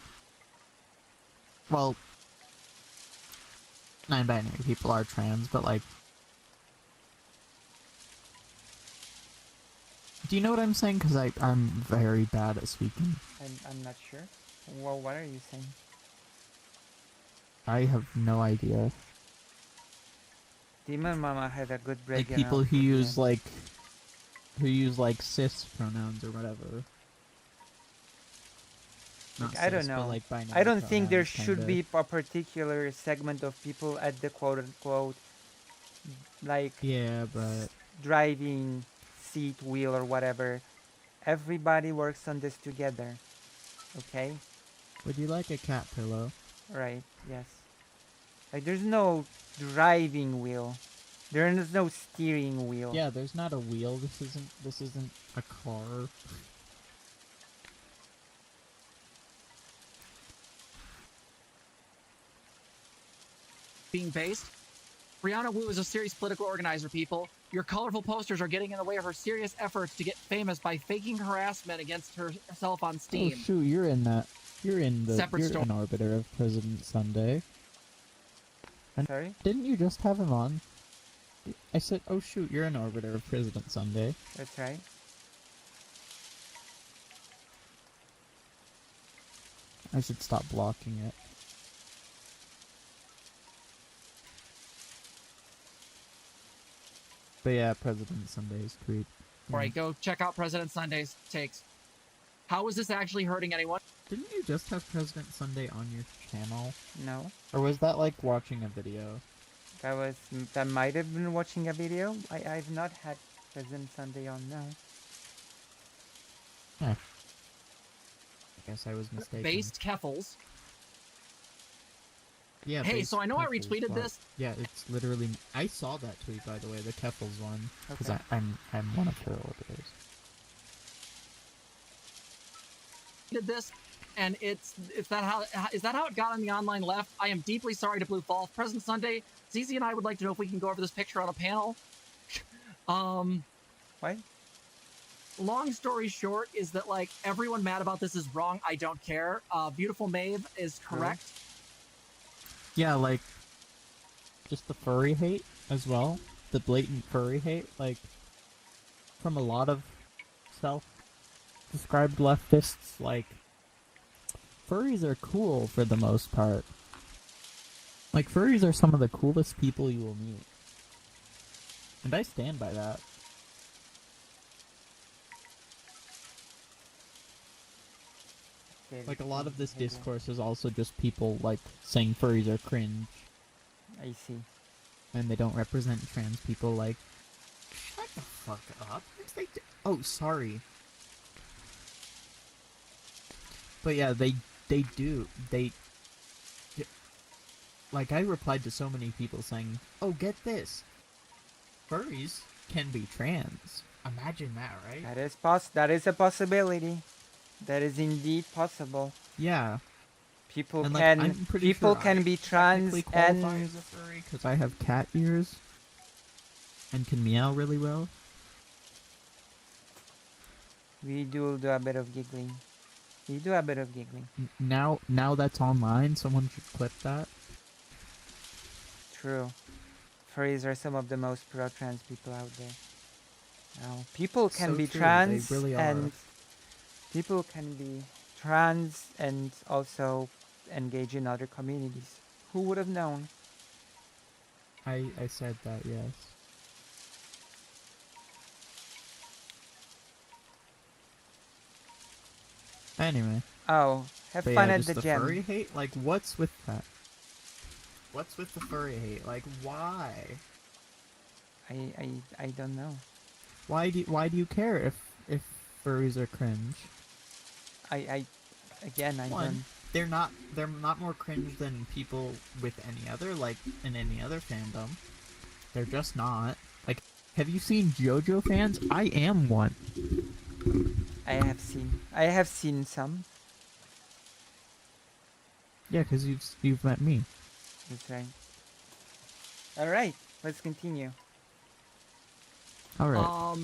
Well, non-binary people are trans, but, like, do you know what I'm saying? Because I'm very bad at speaking. I'm not sure. Well, what are you saying? I have no idea. Demon Mama had a good Like breakdown. people who use like cis pronouns or whatever. Not Like, I don't cis, know. But, like, binary I don't think there pronouns, should kinda. be a particular segment of people at the quote unquote like Yeah, but driving seat wheel or whatever. Everybody works on this together. Okay? would you like a cat pillow? Right, yes. Like there's no driving wheel. There is no steering wheel. Yeah, there's not a wheel. This isn't a car. Being based. Brianna Wu is a serious political organizer, people. Your colorful posters are getting in the way of her serious efforts to get famous by faking harassment against herself on Steam. Oh shoot, you're in that. You're in the. Separate You're story. an orbiter of President Sunday. And Sorry? didn't you just have him on? I said, oh shoot, you're an orbiter of President Sunday. That's right. I should stop blocking it. But yeah, President Sunday's tweet. Alright, go check out President Sunday's takes. How is this actually hurting anyone? Didn't you just have President Sunday on your channel? No. Or was that like watching a video? That might have been watching a video. I've not had President Sunday on now. I guess I was mistaken. Based Keffels. Yeah. Hey, based so I know I Keffels, retweeted but- this. Yeah, it's literally. I saw that tweet, by the way, the Keffels one, because Okay. I'm one of her orbiters. Did this, and is that how it got on the online left? I am deeply sorry to Blue Falls. President Sunday, ZZ and I would like to know if we can go over this picture on a panel. What? Long story short is that, like, everyone mad about this is wrong. I don't care. Beautiful Maeve is correct. Yeah, like just the furry hate as well. The blatant furry hate, like from a lot of self-described leftists. Like furries are cool for the most part. Like furries are some of the coolest people you will meet, and I stand by that. Like a lot of this discourse is also just people like saying furries are cringe I see. and they don't represent trans people. Like, shut the fuck up. Oh, sorry. But yeah, they do. Like, I replied to so many people saying, oh, get this. Furries can be trans. Imagine that, right? That is a possibility. That is indeed possible. Yeah. People And, like, can I'm pretty people sure can I be trans technically qualify and as a furry because I have cat ears and can meow really well. we do a bit of giggling. We do a bit of giggling. Now that's online, someone should clip that. True. Furries are some of the most pro-trans people out there. Now, people can So be true, trans they really are. and people can be trans and also engage in other communities. Who would have known? I said that, yes. Anyway. Oh, have But fun yeah, at just the the gym. furry hate? Like, what's with that? What's with the furry hate? Like, why? I don't know. Why do you care if furries are cringe? I One, don't. they're not more cringe than people with any other, like, in any other fandom. They're just not. Like, have you seen JoJo fans? I am one. I have seen some. Yeah, because you've met me. That's right. Alright, let's continue. Alright.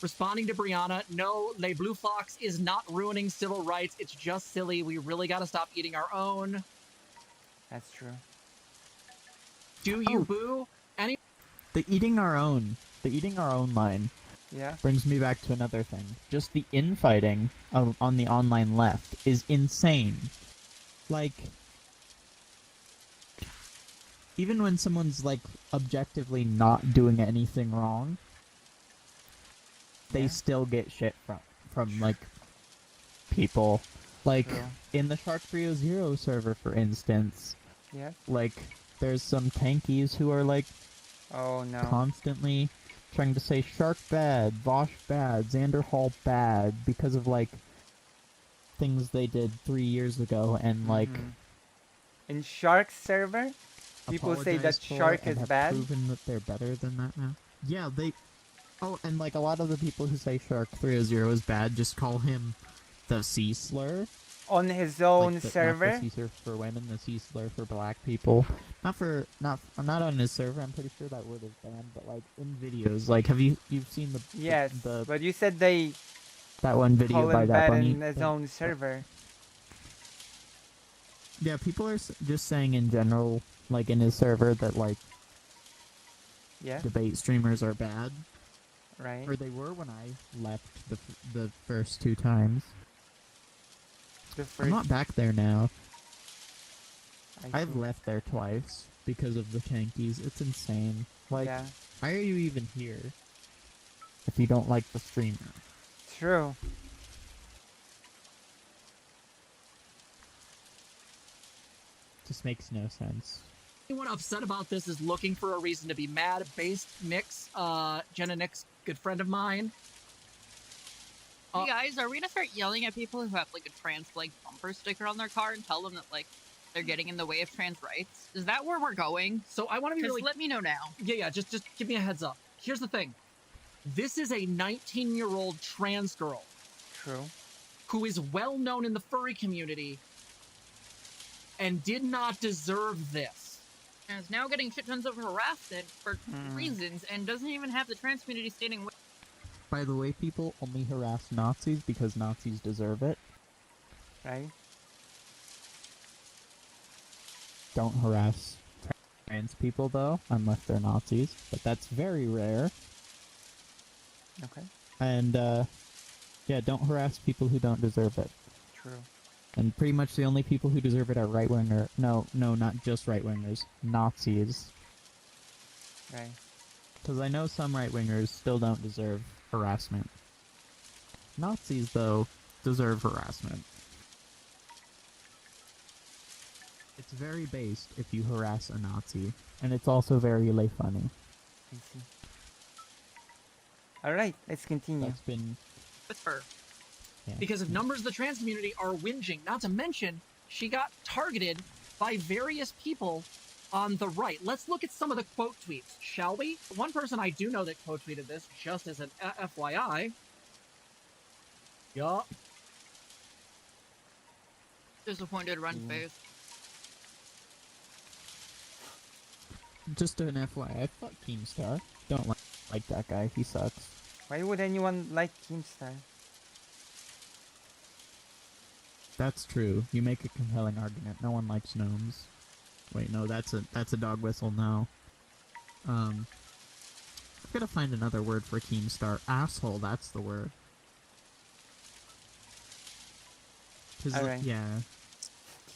Responding to Brianna, no, Le Blue Fox is not ruining civil rights. It's just silly. We really got to stop eating our own. That's true. Do you boo? The eating our own line Yeah. brings me back to another thing. Just the infighting on the online left is insane. Like, even when someone's, like, objectively not doing anything wrong, they still get shit from like, people. Like, True. in the Shark 300 server, for instance, Yeah. like, there's some tankies who are, like, Oh no. constantly trying to say Shark bad, Vosh bad, Xander Hall bad, because of, like, things they did 3 years ago, and, like... In Shark server, people say that Shark is bad? Proven that they're better than that now. Yeah, they... Oh, and, like, a lot of the people who say Shark 300 is bad just call him the C slur. On his own Like server? Not the C slur for women, the C slur for black people. Not on his server, I'm pretty sure that word is banned, but, like, in videos. Like, you've seen the... Yes, the but you said they that one video call by him that bad bunny. in his own server. Yeah, people are just saying in general, like, in his server, that, like, Yeah, debate streamers are bad. right. Or they were when I left the first 2 times. The I'm first, not back there now. I I've see. left there twice because of the tankies. It's insane. Like, Yeah, why are you even here if you don't like the streamer? true. Just makes no sense. Anyone upset about this is looking for a reason to be mad. Based Nix, Jenna Nix, good friend of mine. Hey guys, are we gonna start yelling at people who have like a trans flag bumper sticker on their car and tell them that like they're getting in the way of trans rights? Is that where we're going? So I want to be Just really... let me know now. Yeah, just give me a heads up. Here's the thing. This is a 19-year-old trans girl True. who is well known in the furry community and did not deserve this. And is now getting shit tons of harassment for reasons and doesn't even have the trans community standing with. By the way, people only harass Nazis because Nazis deserve it. Right? Don't harass trans people, though, unless they're Nazis. But that's very rare. Okay. And, yeah, don't harass people who don't deserve it. True. And pretty much the only people who deserve it are right-winger... No, not just right-wingers. Nazis. Right. Because I know some right-wingers still don't deserve harassment. Nazis, though, deserve harassment. It's very based if you harass a Nazi. And it's also very funny. I see. Alright, let's continue. That's been... With her. Yeah. Because if numbers of the trans community are whinging, not to mention, she got targeted by various people on the right. Let's look at some of the quote tweets, shall we? One person I do know that quote tweeted this, just as an FYI. Yup. Disappointed run face. Just an FYI, fuck Keemstar. Don't like that guy, he sucks. Why would anyone like Keemstar? That's true. You make a compelling argument. No one likes gnomes. Wait, no, that's a dog whistle now. I've gotta find another word for Keemstar. Asshole, that's the word. Alright. Yeah.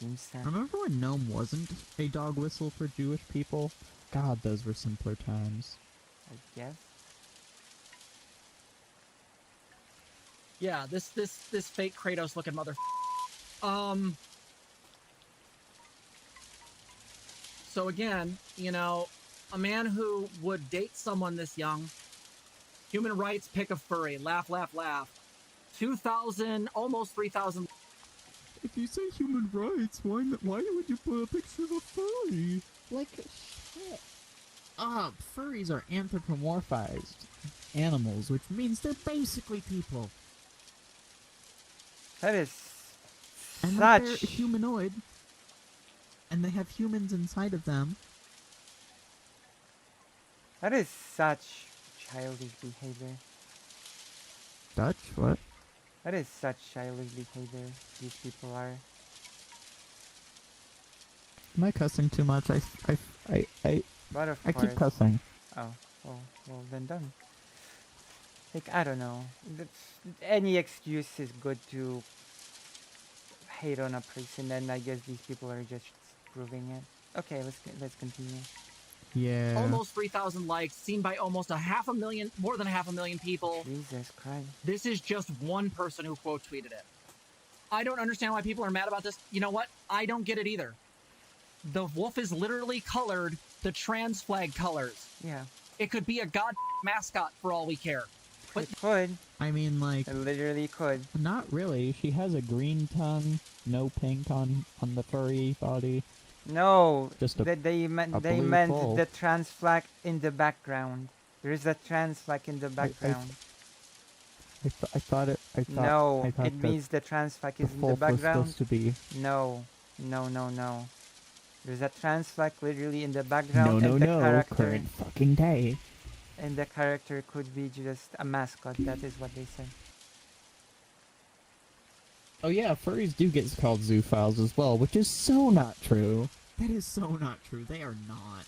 Keemstar. Remember when gnome wasn't a dog whistle for Jewish people? God, those were simpler times. I guess. Yeah, this fake Kratos looking mother. So again, you know, a man who would date someone this young, human rights, pick a furry, laugh, laugh, laugh. 2,000, almost 3,000. If you say human rights, why would you put a picture of a furry? Like, shit. Furries are anthropomorphized animals, which means they're basically people. That is And that they're such humanoid. and they have humans inside of them. That is such childish behavior. Dutch? What? That is such childish behavior these people are. Am I cussing too much? I But of I course. keep cussing. Oh, well then done. Like, I don't know. Any excuse is good to hate on a person, and I guess these people are just proving it. Okay, let's continue. Yeah. Almost 3,000 likes, seen by almost more than 500,000 people. Jesus Christ. This is just one person who quote tweeted it. I don't understand why people are mad about this. You know what? I don't get it either. The wolf is literally colored the trans flag colors. Yeah. It could be a god mascot for all we care. But it could. I mean, like... It literally could. Not really. She has a green tongue, no pink on the furry body. No, Just they meant the trans flag in the background. There is a trans flag in the background. I thought it means the trans flag is in the background. Was supposed to be. No. There's a trans flag literally in the background. No, character, current fucking day. And the character could be just a mascot. That is what they said. Oh yeah, furries do get called zoophiles as well, which is so not true. That is so not true. They are not.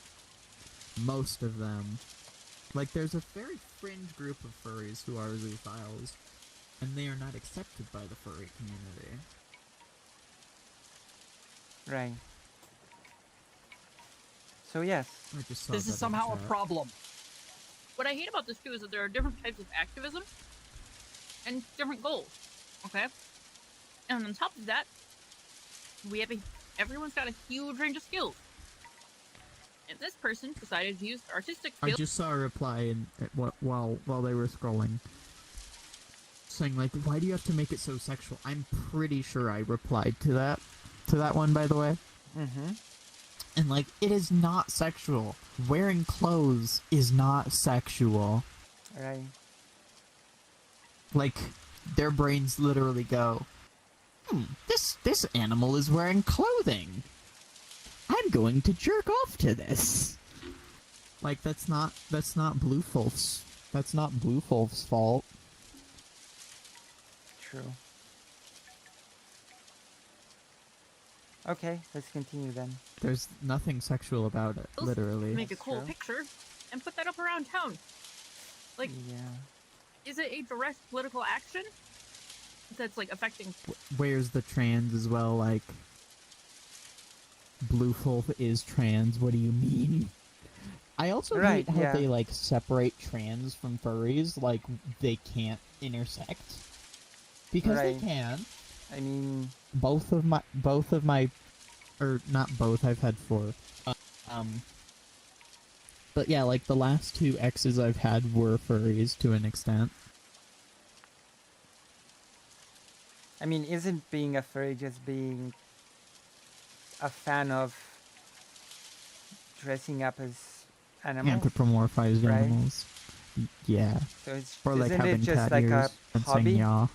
Most of them. Like, there's a very fringe group of furries who are zoophiles, and they are not accepted by the furry community. Right. So yes. This is somehow a problem. What I hate about this too is that there are different types of activism and different goals. Okay? And on top of that, everyone's got a huge range of skills. And this person decided to use artistic skills. I just saw a reply while they were scrolling, saying like, "Why do you have to make it so sexual?" I'm pretty sure I replied to that one, by the way. Mm-hmm. And like, it is not sexual. Wearing clothes is not sexual. Right. Like, their brains literally go, this animal is wearing clothing. I'm going to jerk off to this. Like, that's not Blue Wolf's. That's not Blue Wolf's fault. True. Okay, let's continue then. There's nothing sexual about it, literally. Make a cool picture and put that up around town. Like, yeah. Is it a direct political action that's like affecting? Where's the trans as well? Like, Blue Wolf is trans. What do you mean? I also hate how they like separate trans from furries. Like, they can't intersect because they can. I mean, both of my, or not both. I've had 4. But yeah, like the last 2 exes I've had were furries to an extent. I mean, isn't being a furry just being a fan of dressing up as animals? Anthropomorphized animals. Yeah. So it's, or like isn't having it just cat like ears a and hobby? saying yaw.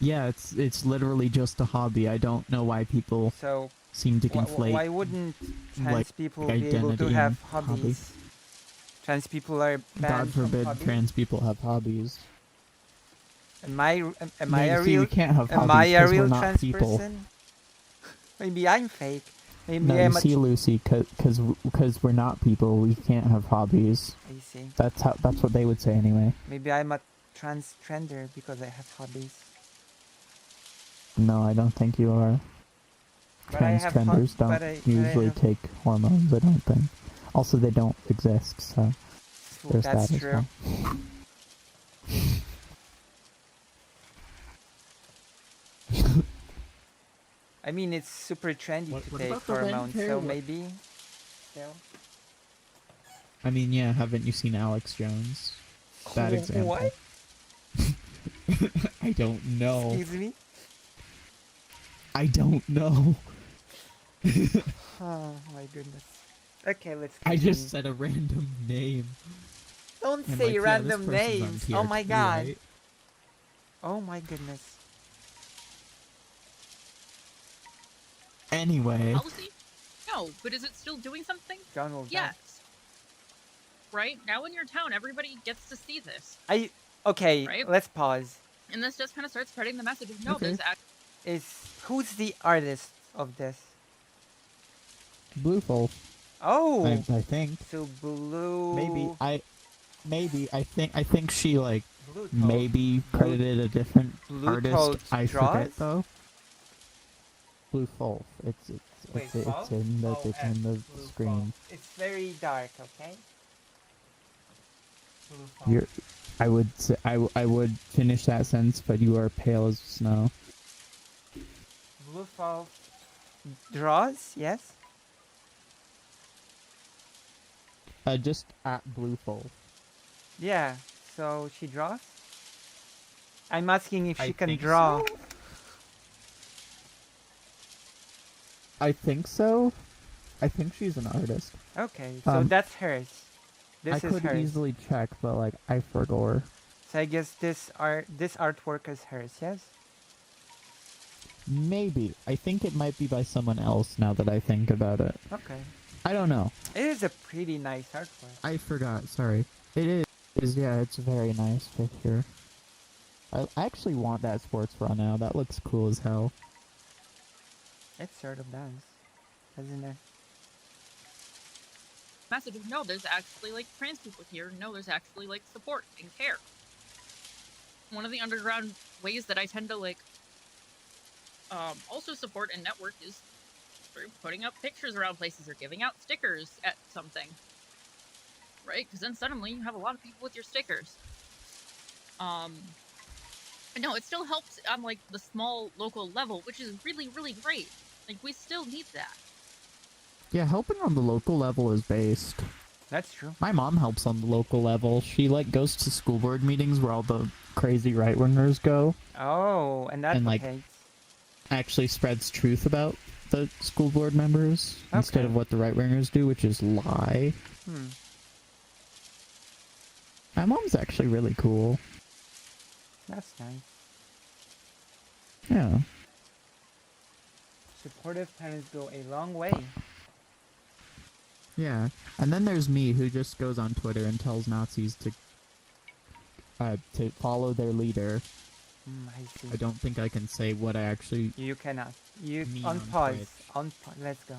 Yeah, it's literally just a hobby. I don't know why people seem to conflate. Why wouldn't trans like, people be able to have hobbies? Hobby. Trans people are banned God forbid from hobbies? trans people have hobbies. Am I a we real? can't have am hobbies I a 'cause real we're not trans people. person? Maybe I'm fake. Maybe No, I'm you see, Lucy, because we're not people, we can't have hobbies. I see. That's what they would say anyway. Maybe I'm a transgender because I have hobbies. No, I don't think you are. But I have Transgenders don't usually take hormones, I don't think. Also, they don't exist, so there's That's that as true. well. I mean, it's super trendy to What take about the hormones, red hair? so maybe. Still. I mean, yeah, haven't you seen Alex Jones? Bad example. What? I don't know. Excuse me? I don't know. Oh my goodness. Okay, let's I continue. just said a random name. Don't And say like, yeah, random this person's on names. tier Oh my 2, god. right? Oh my goodness. Anyway. Policy? No, but is it still doing something? John will Yes. Right? Now in your town, everybody gets to see this. Okay, right? Let's pause. And this just kind of starts spreading the message of, no, there's Who's the artist of this? Blue Wolf. Oh! I think. So Blue... Maybe, I think she, like, Blue maybe credited a different Blue artist. I draws? forget, though. Blue Wolf. It's in the Blue screen. Wolf. It's very dark, okay? I would finish that sentence, but you are pale as snow. Blue Wolf draws, yes? Just at Blue Wolf. Yeah, so she draws? I'm asking if she can think draw. so. I think so. I think she's an artist. Okay, so that's hers. This I is could hers. easily check, but like I forgot. So I guess this artwork is hers, yes? Maybe. I think it might be by someone else now that I think about it. Okay. I don't know. It is a pretty nice artwork. I forgot, sorry. It is, yeah, it's very nice for sure. I actually want that sports bra now. That looks cool as hell. It sort of does, doesn't it? message of, no, there's actually, like, trans people here. No, there's actually, like, support and care. One of the underground ways that I tend to, like, also support and network is through putting up pictures around places or giving out stickers at something. Right? Because then suddenly you have a lot of people with your stickers. No, it still helps on, like, the small local level, which is really, really great. Like, we still need that. Yeah, helping on the local level is based. That's true. My mom helps on the local level. She, like, goes to school board meetings where all the crazy right-wingers go. Oh, and that like, actually spreads truth about the school board members instead of what the right-wingers do, which is lie. My mom's actually really cool. That's nice. Yeah. Supportive parents go a long way. Yeah, and then there's me, who just goes on Twitter and tells Nazis to follow their leader. I see. I don't think I can say what I actually... You cannot. You mean on on pause. Twitch. On pause. Let's go.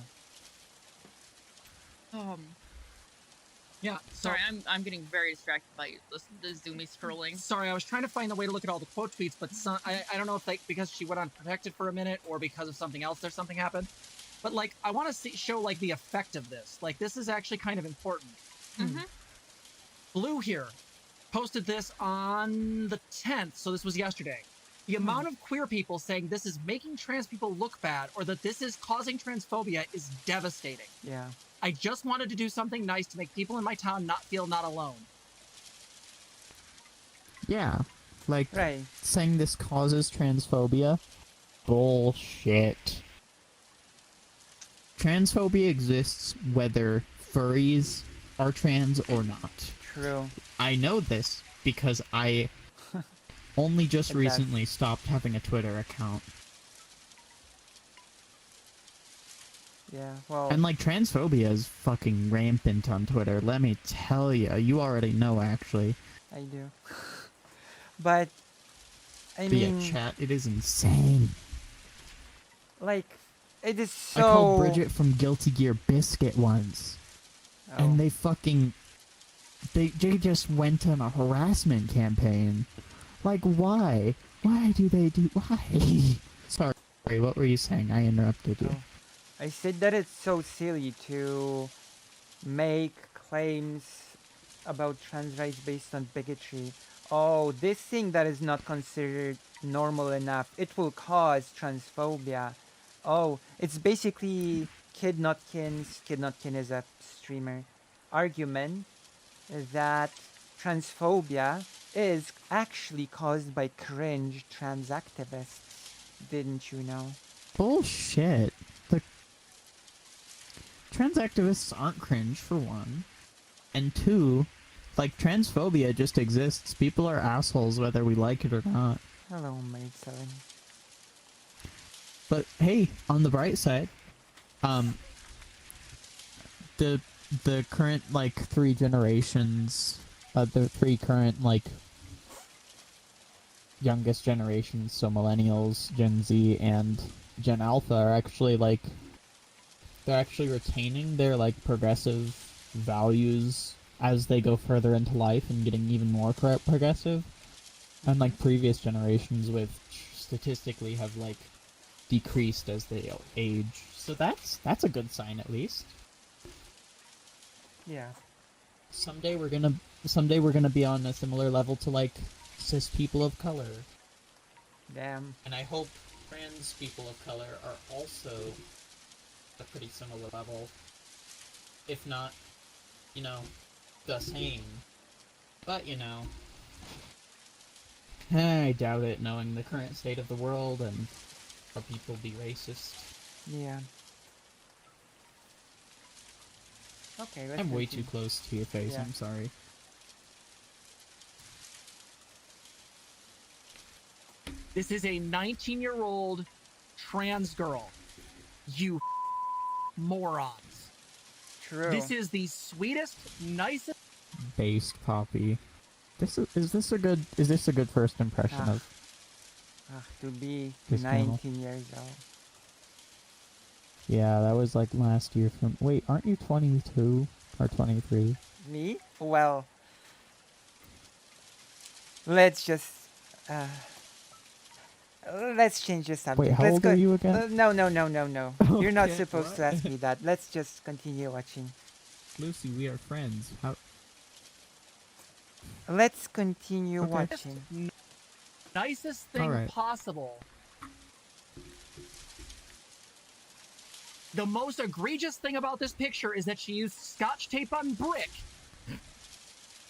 Yeah, Sorry, I'm getting very distracted by the zoomy scrolling. Sorry, I was trying to find the way to look at all the quote tweets, but I don't know if because she went unprotected for a minute or because of something else something happened. But, like, I want to show, like, the effect of this. Like, this is actually kind of important. Blue here posted this on the 10th, so this was yesterday. The amount of queer people saying this is making trans people look bad or that this is causing transphobia is devastating. Yeah. I just wanted to do something nice to make people in my town not feel not alone. Yeah. Like, saying this causes transphobia? Bullshit. Transphobia exists whether furries are trans or not. True. I know this because I only just recently stopped having a Twitter account. Yeah, well... And, like, transphobia is fucking rampant on Twitter, let me tell you. You already know, actually. I do. But, I mean... chat, it is insane. Like, it is so... I called Bridget from Guilty Gear Biscuit once. And they fucking... They just went on a harassment campaign. Like, why? Why do they do... Why? Sorry, what were you saying? I interrupted you. I said that it's so silly to make claims about trans rights based on bigotry. Oh, this thing that is not considered normal enough, it will cause transphobia. Oh, it's basically Kid Notkin is a streamer, argument that transphobia is actually caused by cringe trans activists. Didn't you know? Bullshit. The trans activists aren't cringe, for one. And two, like, transphobia just exists. People are assholes whether we like it or not. Hello, Maid 7. But hey, on the bright side, The current like 3 generations, the 3 current like youngest generations, so millennials, Gen Z, and Gen Alpha are actually like they're actually retaining their like progressive values as they go further into life and getting even more progressive. Unlike previous generations, which statistically have like decreased as they age. So that's a good sign at least. Yeah. Someday we're gonna be on a similar level to like cis people of color. Damn. And I hope trans people of color are also a pretty similar level. If not, you know, the same. But, you know, I doubt it, knowing the current state of the world and how people be racist. Yeah. Okay, let's I'm way continue. too close to your face, Yeah. I'm sorry. This is a 19-year-old trans girl. You morons. True. This is the sweetest, nicest. Based Poppy. Is this a good first impression of to be this 19 years old. Yeah, that was like last year from wait, aren't you 22 or 23? Me? Well, let's just let's change the subject. Wait, how let's old go. are you again? No. You're not Okay, supposed what? to ask me that. Let's just continue watching. Lucy, we are friends. How Let's continue Okay. watching. Nicest thing Alright. possible. The most egregious thing about this picture is that she used scotch tape on brick.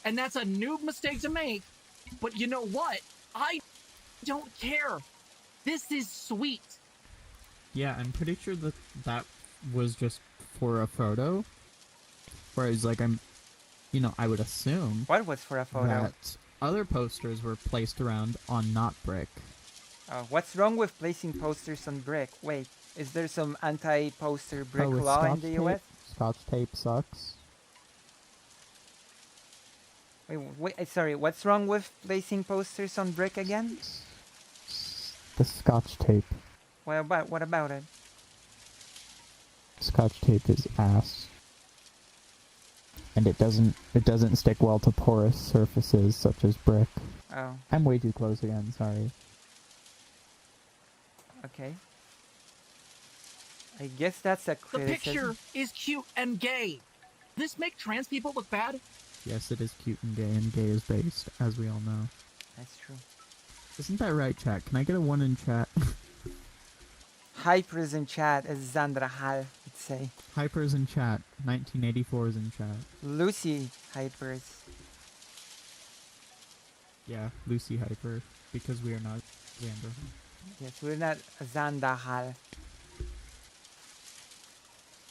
And that's a noob mistake to make. But you know what? I don't care. This is sweet. Yeah, I'm pretty sure that was just for a photo. Whereas, like, I would assume What was for a photo? that other posters were placed around on not brick. Oh, what's wrong with placing posters on brick? Wait, is there some anti-poster brick with law in Scotch the tape? US? Scotch tape sucks. Wait, sorry, what's wrong with placing posters on brick again? The Scotch tape. What about it? Scotch tape is ass. And it doesn't stick well to porous surfaces such as brick. Oh, I'm way too close again, sorry. okay. I guess that's a The criticism. picture is cute and gay. This make trans people look bad? Yes, it is cute and gay is based, as we all know. That's true. Isn't that right, chat? Can I get a 1 in chat? Hypers in chat, as Zandra Hal would say. Hypers in chat. 1984 is in chat. Lucy Hypers. Yeah, Lucy Hyper, because we are not Xander. Yes, we're not Zandra Hal.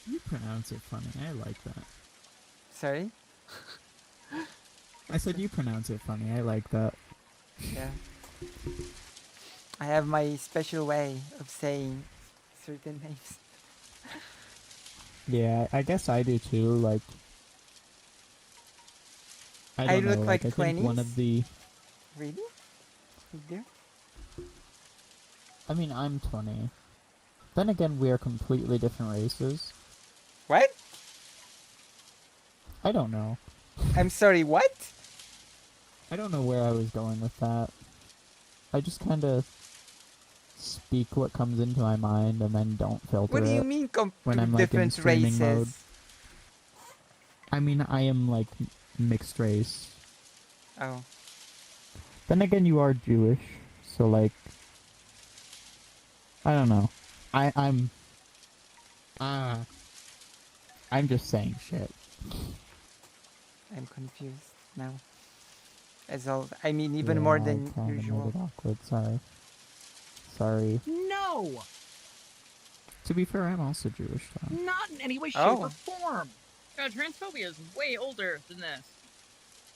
You pronounce it funny. I like that. Sorry? I said you pronounce it funny. I like that. Yeah. I have my special way of saying certain names. Yeah, I guess I do too. Like, I don't know. look like I think one 20s? of the. Really? You do? I mean, I'm 20. Then again, we are completely different races. What? I don't know. I'm sorry, what? I don't know where I was going with that. I just kind of speak what comes into my mind and then don't filter What do you it mean when I'm like in different streaming races? mode. I mean, I am like mixed race. Oh. Then again, you are Jewish, so like, I don't know. I'm just saying shit. I'm confused now. As all, I mean, even Yeah, more I than kinda made usual. it awkward. Sorry. No! To be fair, I'm also Jewish, though. Not in any way, shape, Oh. or form. God, transphobia is way older than this.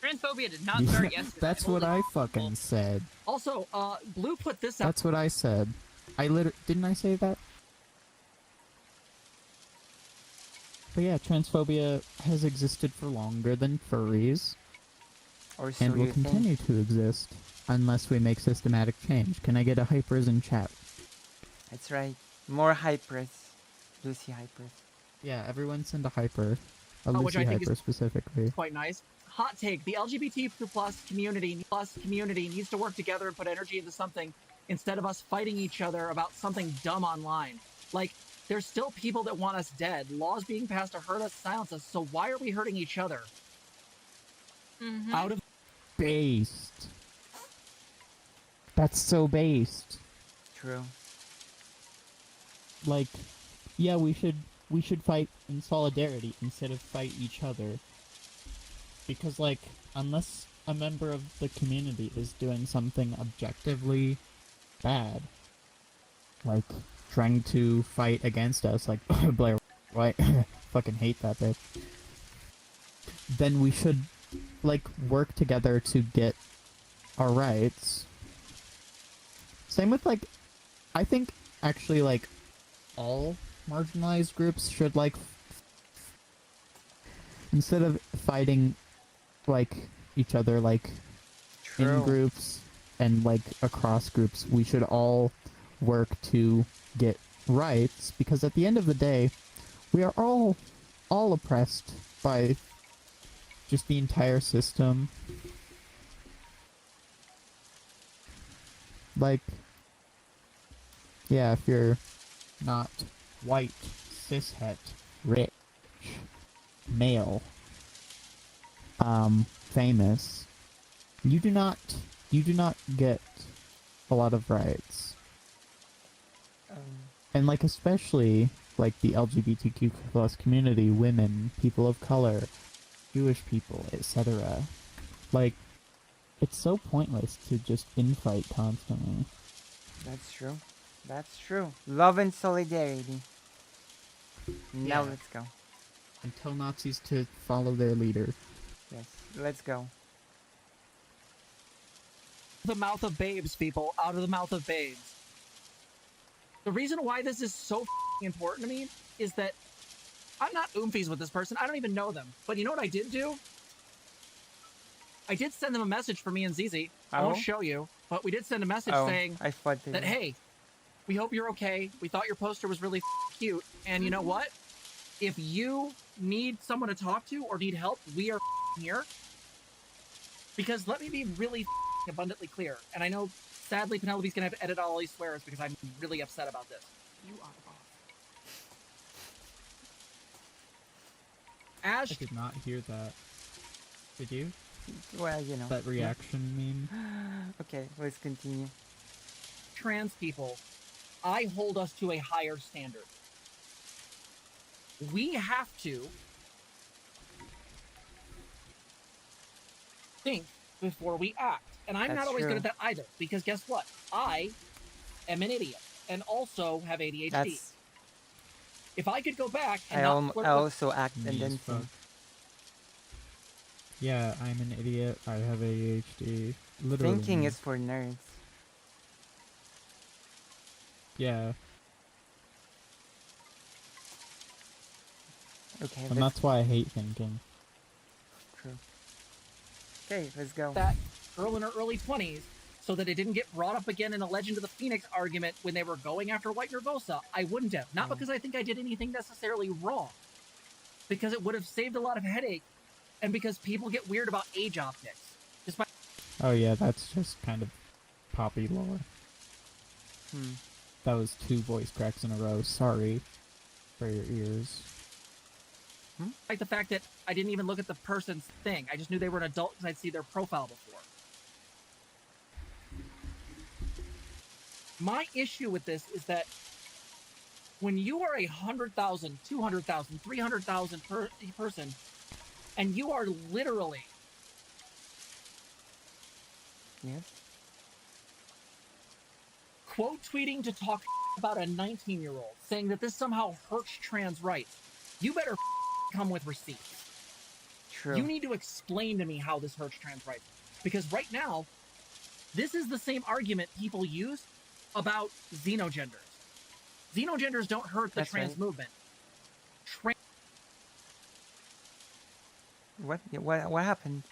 Transphobia did not start yesterday. That's what Holy I fucking said. Also, Blue put this out. That's what I said. Didn't I say that? But yeah, transphobia has existed for longer than furries, Or so and will you continue think. to exist unless we make systematic change. Can I get a hypers in chat? That's right. More hypers. Lucy hypers. Yeah, everyone send a hyper. A Which Lucy I think is hyper specifically. quite nice. Hot take: the LGBT plus community needs to work together and put energy into something instead of us fighting each other about something dumb online. Like, there's still people that want us dead. Laws being passed to hurt us, silence us. So why are we hurting each other? Mm-hmm. Out of Based. That's so based. True. Like, yeah, we should fight in solidarity instead of fight each other. Because, like, unless a member of the community is doing something objectively bad, like trying to fight against us, like Blair White, fucking hate that bitch, then we should, like, work together to get our rights. Same with, like, I think, actually, like, all marginalized groups should, like, instead of fighting, like, each other, like, True. in groups and, like, across groups, we should all work to get rights, because at the end of the day, we are all oppressed by just the entire system. Like, yeah, if you're not white, cishet, rich, male, famous, you do not get a lot of rights. And, like, especially, like, the LGBTQ plus community, women, people of color, Jewish people, etc. Like, it's so pointless to just infight constantly. That's true. That's true. Love and solidarity. Now Yeah. let's go. And tell Nazis to follow their leader. Yes, let's go. the mouth of babes, people. Out of the mouth of babes. The reason why this is so important to me is that I'm not oomfies with this person. I don't even know them. But you know what I did do? I did send them a message for me and Zizi. I won't show you, but we did send a message saying that, hey, we hope you're okay. We thought your poster was really cute. And you know what? If you need someone to talk to or need help, we are here. Because let me be really abundantly clear. And I know, sadly, Penelope's going to have to edit all these swears because I'm really upset about this. You are off. I did not hear that. Did you? Well, you know. That reaction meme? Okay, let's continue. Trans people, I hold us to a higher standard. We have to think before we act. And I'm not always good at that either, because guess what? I am an idiot and also have ADHD. If I could go back and I also act and then think. Yeah, I'm an idiot. I have ADHD. Literally. Thinking is for nerds. Yeah. Okay. And that's why I hate thinking. True. Okay, let's go. That girl in her early 20s, so that it didn't get brought up again in a Legend of the Phoenix argument when they were going after White Nervosa. I wouldn't have. Not because I think I did anything necessarily wrong. Because it would have saved a lot of headache. And because people get weird about age optics. Despite Oh yeah, that's just kind of poppy lore. That was 2 voice cracks in a row. Sorry for your ears. like the fact that I didn't even look at the person's thing. I just knew they were an adult because I'd see their profile before. My issue with this is that when you are 100,000, 200,000, 300,000 person, and you are literally quote tweeting to talk about a 19-year-old, saying that this somehow hurts trans rights, you better come with receipts. True. You need to explain to me how this hurts trans rights. Because right now, this is the same argument people use about xenogenders. Xenogenders don't hurt the trans movement. What happened?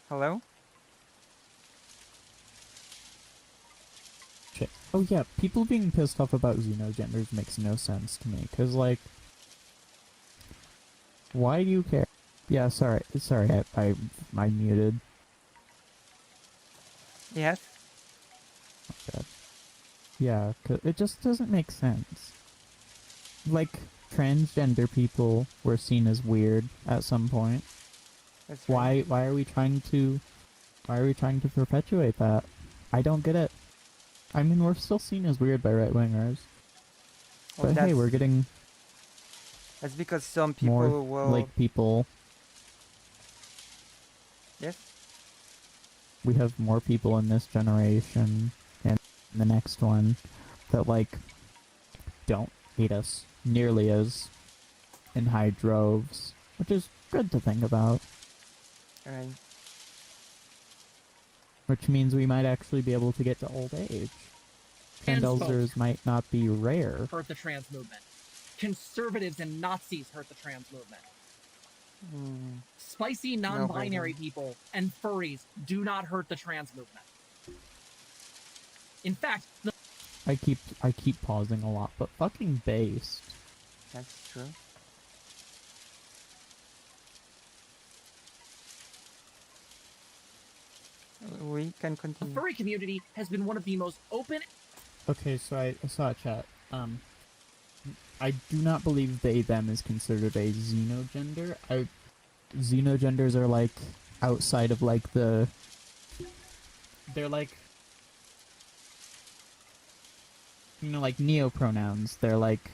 Hello? Shit. Oh yeah, people being pissed off about xenogenders makes no sense to me. Cause like, why do you care? Yeah, sorry, I muted. Yes. Okay. Yeah, 'cause it just doesn't make sense. Like, transgender people were seen as weird at some point. That's right. Why are we trying to perpetuate that? I don't get it. I mean, we're still seen as weird by right-wingers. Well, But hey, we're getting that's because some people more will... like people. Yes? We have more people in this generation and the next one that, like, don't hate us nearly as in high droves, which is good to think about. Right. Which means we might actually be able to get to old age. And Trans might not be rare. hurt the trans movement. Conservatives and Nazis hurt the trans movement. Spicy non-binary people and furries do not hurt the trans movement. In fact, I keep pausing a lot, but fucking based. That's true. We can the continue. furry community has been one of the most open. Okay, so I saw a chat. I do not believe they them is considered a xenogender. Xenogenders are like outside of like the. They're like. You know, like neopronouns. They're like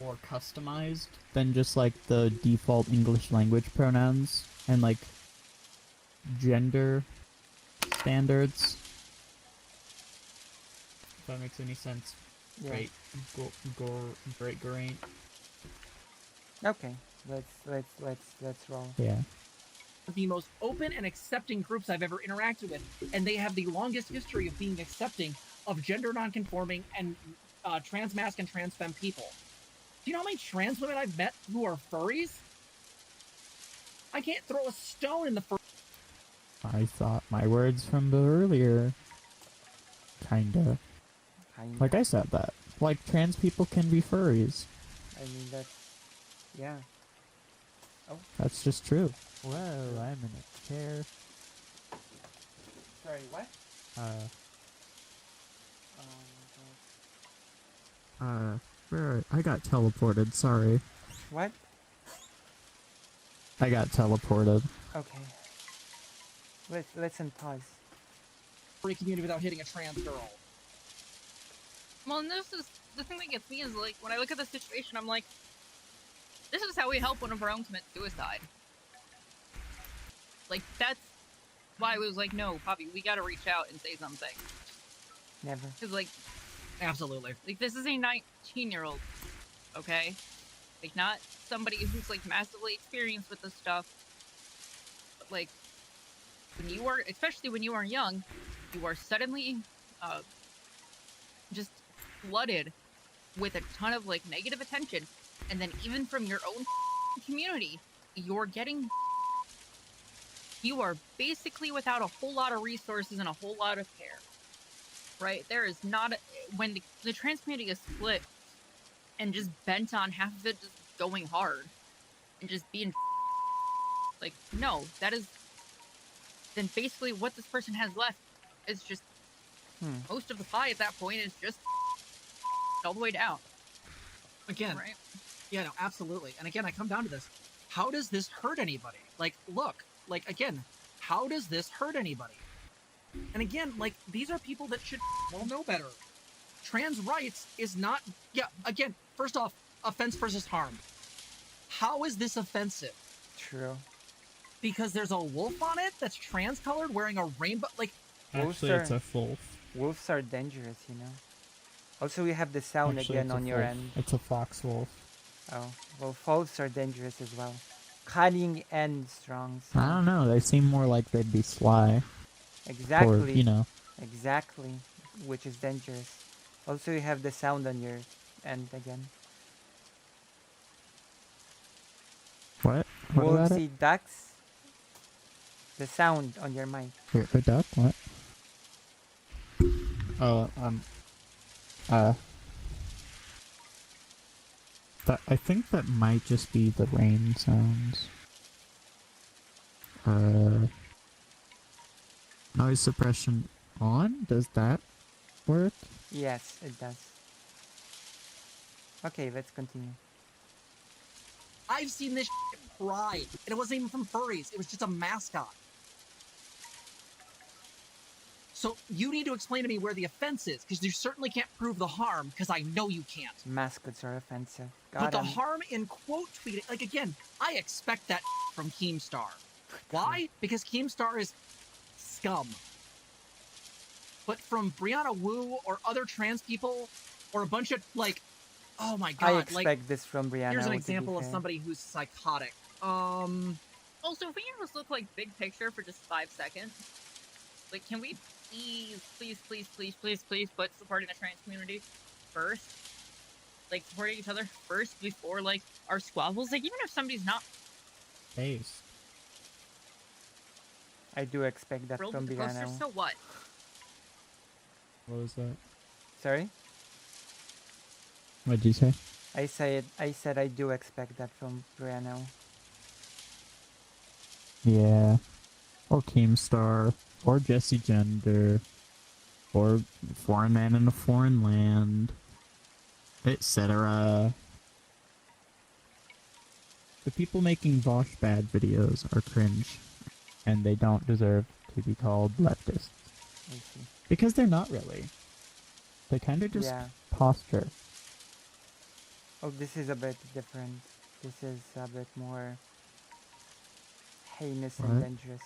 more customized than just like the default English language pronouns and like gender standards. If that makes any sense. Yeah. Great Geraint. Okay, let's roll. Yeah. The most open and accepting groups I've ever interacted with, and they have the longest history of being accepting of gender nonconforming and trans masc and trans femme people. Do you know how many trans women I've met who are furries? I can't throw a stone in the fur. I thought my words from the earlier. Kinda. Like I said that. Like, trans people can be furries. I mean, that's... Yeah. Oh. That's just true. Whoa, I'm in a chair. Sorry, what? I got teleported, sorry. What? I got teleported. Okay. Let's unpause. Furry community without hitting a trans girl. Well, and this is the thing that gets me is like when I look at the situation, I'm like, this is how we help one of our own commit suicide. Like that's why I was like, no, Poppy, we gotta reach out and say something. Never. Because like, absolutely, like this is a 19-year-old, okay? Like not somebody who's like massively experienced with this stuff. But like, when you are, especially when you are young, you are suddenly, just flooded with a ton of like negative attention, and then even from your own community, you are basically without a whole lot of resources and a whole lot of care, right? There is not when the trans community is split and just bent on half of it just going hard and just being like, no, that is then basically what this person has left is just most of the pie at that point is just all the way down. Again, right? Yeah, no, absolutely. And again, I come down to this. How does this hurt anybody? Like, look, like, again, how does this hurt anybody? And again, like, these are people that should well know better. Trans rights is not, yeah, again, first off, offense versus harm. How is this offensive? True. Because there's a wolf on it that's trans-colored wearing a rainbow, like... Actually, it's a wolf. Wolves are dangerous, you know. Also, we have the sound Actually, again on your end. It's a fox wolf. Oh, well, wolves are dangerous as well. Cunning and strong. So. I don't know. They seem more like they'd be sly. Exactly. Or, you know. Exactly. Which is dangerous. Also, you have the sound on your end again. What? What We'll about see ducks. The sound on your mic. it? A duck? What? Oh, I think that might just be the rain sounds. Noise suppression on? Does that work? Yes, it does. Okay, let's continue. I've seen this shit Pride, and it wasn't even from furries. It was just a mascot. So you need to explain to me where the offense is, because you certainly can't prove the harm, because I know you can't. Mascots are offensive. But the harm in quote tweeting, like again, I expect that from Keemstar. Why? Because Keemstar is scum. But from Brianna Wu or other trans people, or a bunch of like, oh my god, I expect this from Brianna. Here's an example of somebody who's psychotic. Also, if we can just look like big picture for just 5 seconds, like, can we please put supporting the trans community first? Like, supporting each other first before, like, our squabbles? Like, even if somebody's not... Base. I do expect that from Brianna. So what? What was that? Sorry? What did you say? I said I do expect that from Brianna. Yeah. Or Keemstar. Or Jesse Gender. Or Foreign Man in a Foreign Land. Etc. The people making Vosh bad videos are cringe. And they don't deserve to be called leftists. I see. Because they're not really. They kind of just posture. Oh, this is a bit different. This is a bit more heinous and dangerous.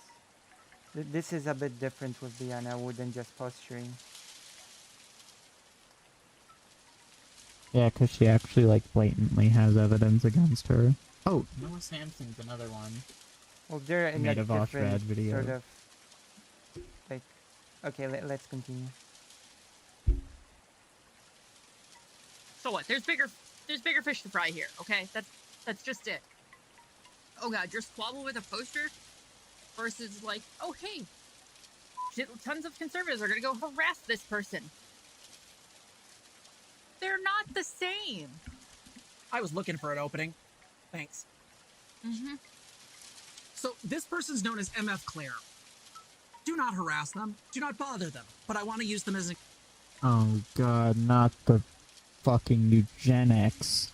This is a bit different with Brianna than just posturing. Yeah, because she actually, like, blatantly has evidence against her. Oh, Noah Sampson's another one. Well, they're in a different video. sort of, like, okay, let's continue. So what? There's bigger fish to fry here, okay? That's just it. Oh god, your squabble with a poster versus like, oh hey, tons of conservatives are gonna go harass this person. They're not the same. I was looking for an opening. Thanks. Mm-hmm. So this person's known as MF Claire. Do not harass them. Do not bother them. But I want to use them as an... Oh god, not the fucking eugenics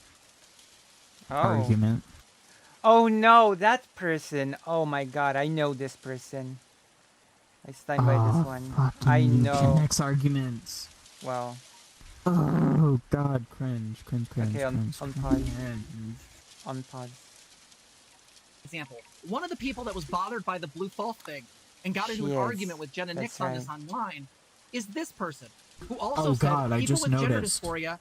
argument. Oh no, that person. Oh my god, I know this person. I stand by this one. I know. Eugenics arguments. Well. Oh god, cringe. Okay, on pause. On pause. Example. One of the people that was bothered by the blue false thing and got into an argument with Jenna Nix on this online is this person, who also said people with gender dysphoria.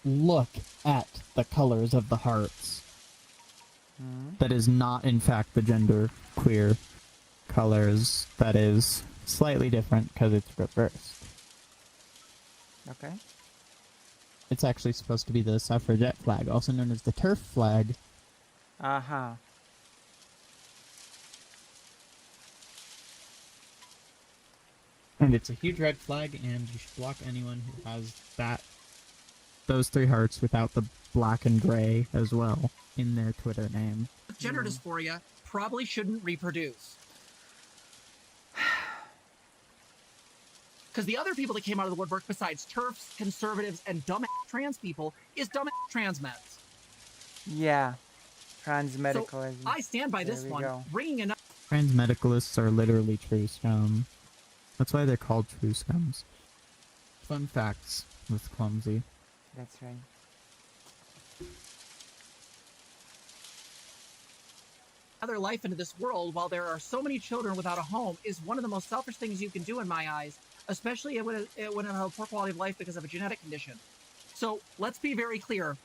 Look at the colors of the hearts. That is not, in fact, the gender queer colors. That is slightly different because it's reversed. Okay. It's actually supposed to be the suffragette flag, also known as the turf flag. Uh-huh. And it's a huge red flag, and you should block anyone who has those three hearts without the black and gray as well in their Twitter name. Gender dysphoria probably shouldn't reproduce. Because the other people that came out of the woodwork besides TERFs, conservatives, and dumb trans people is dumb trans meds. Yeah. Trans medicalism. So I stand by this one. Bringing enough... Trans medicalists are literally true scum. That's why they're called true scums. Fun facts with Clumsy. That's right. Other life into this world while there are so many children without a home is one of the most selfish things you can do in my eyes, especially when it has poor quality of life because of a genetic condition. So let's be very clear.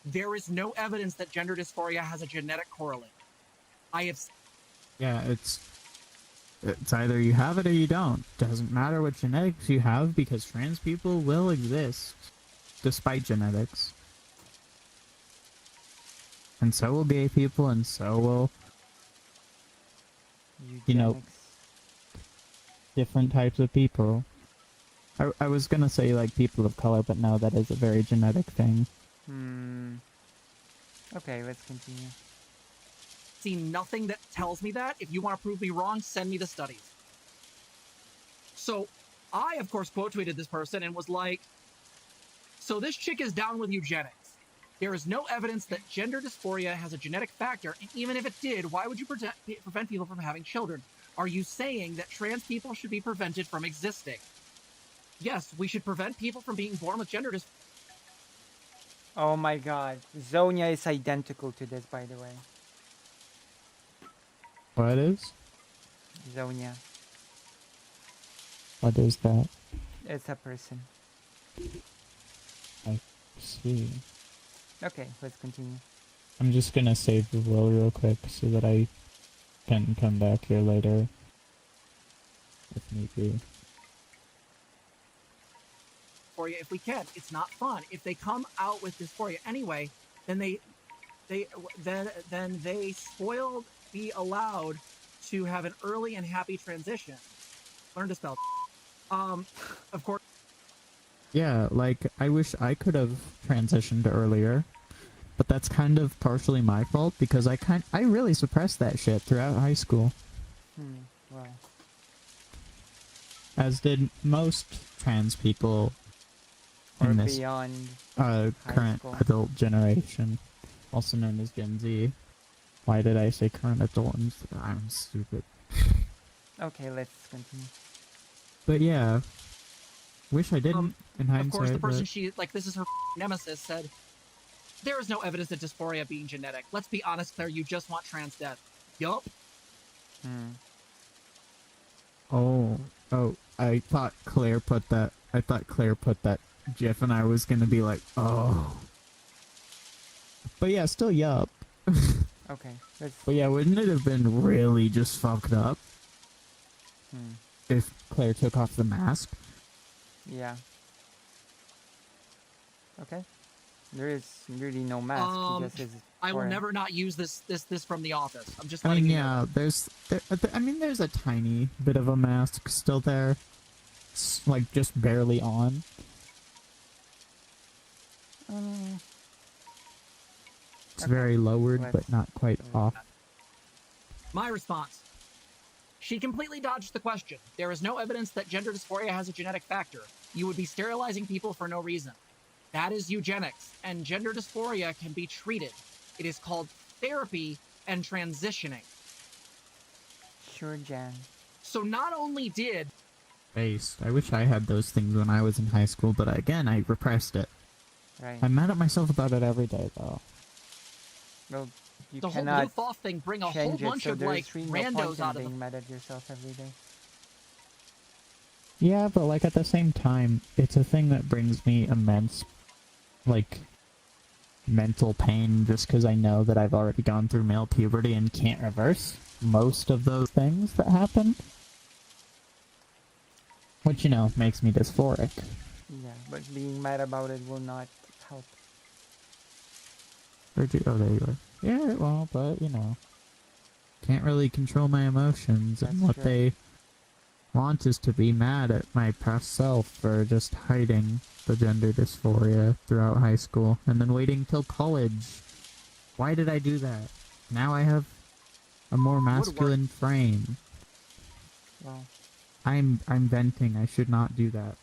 There is no evidence that gender dysphoria has a genetic correlate. Yeah, it's either you have it or you don't. Doesn't matter what genetics you have because trans people will exist. despite genetics. And so will gay people, and so will, you know, Eugenics. different types of people. I was gonna say, like, people of color, but no, that is a very genetic thing. Okay, let's continue. See nothing that tells me that. If you want to prove me wrong, send me the studies. So, I, of course, quote tweeted this person and was like, so this chick is down with eugenics. There is no evidence that gender dysphoria has a genetic factor, and even if it did, why would you prevent people from having children? Are you saying that trans people should be prevented from existing? Yes, we should prevent people from being born with gender dysphoria. Oh my god. Zonia is identical to this, by the way. What is? Zonia. What is that? It's a person. I see. Okay, let's continue. I'm just gonna save the will real quick so that I can come back here later. If need be. If we can, it's not fun. If they come out with dysphoria anyway, then they spoiled be allowed to have an early and happy transition. Learn to spell. Of course. Yeah, like, I wish I could have transitioned earlier, but that's kind of partially my fault because I really suppressed that shit throughout high school. Wow. As did most trans people Or in this beyond current school. adult generation, also known as Gen Z. Why did I say current adult? I'm stupid. Okay, let's continue. But yeah, wish I didn't in hindsight. Of course, the person but... this is her nemesis, said, there is no evidence of dysphoria being genetic. Let's be honest, Claire, you just want trans death. Yup. Oh, I thought Claire put that GIF and I was gonna be like, oh. But yeah, still yup. Okay, let's... But yeah, wouldn't it have been really just fucked up if Claire took off the mask? Yeah. Okay. There is really no mask. He just is I will foreign. never not use this from the office. I'm just I letting mean, you know. there's a tiny bit of a mask still there. It's, like, just barely on. It's very lowered, but not quite off. My response. She completely dodged the question. There is no evidence that gender dysphoria has a genetic factor. You would be sterilizing people for no reason. That is eugenics, and gender dysphoria can be treated. It is called therapy and transitioning. Sure, Jan. So not only did... Based. I wish I had those things when I was in high school, but again, I repressed it. Right. I'm mad at myself about it every day, though. Well, you the whole cannot blue off thing bring a whole change it, bunch so of, there's like, really no randos point in out of being the... mad at yourself every day. Yeah, but, like, at the same time, it's a thing that brings me immense, like, mental pain just because I know that I've already gone through male puberty and can't reverse most of those things that happen. Which, you know, makes me dysphoric. Yeah, but being mad about it will not help. Oh, there you are. Yeah, well, but, you know, can't really control my emotions, and what they want is to be mad at my past self for just hiding the gender dysphoria throughout high school, and then waiting till college. Why did I do that? Now I have a more masculine frame. Well, I'm venting. I should not do that.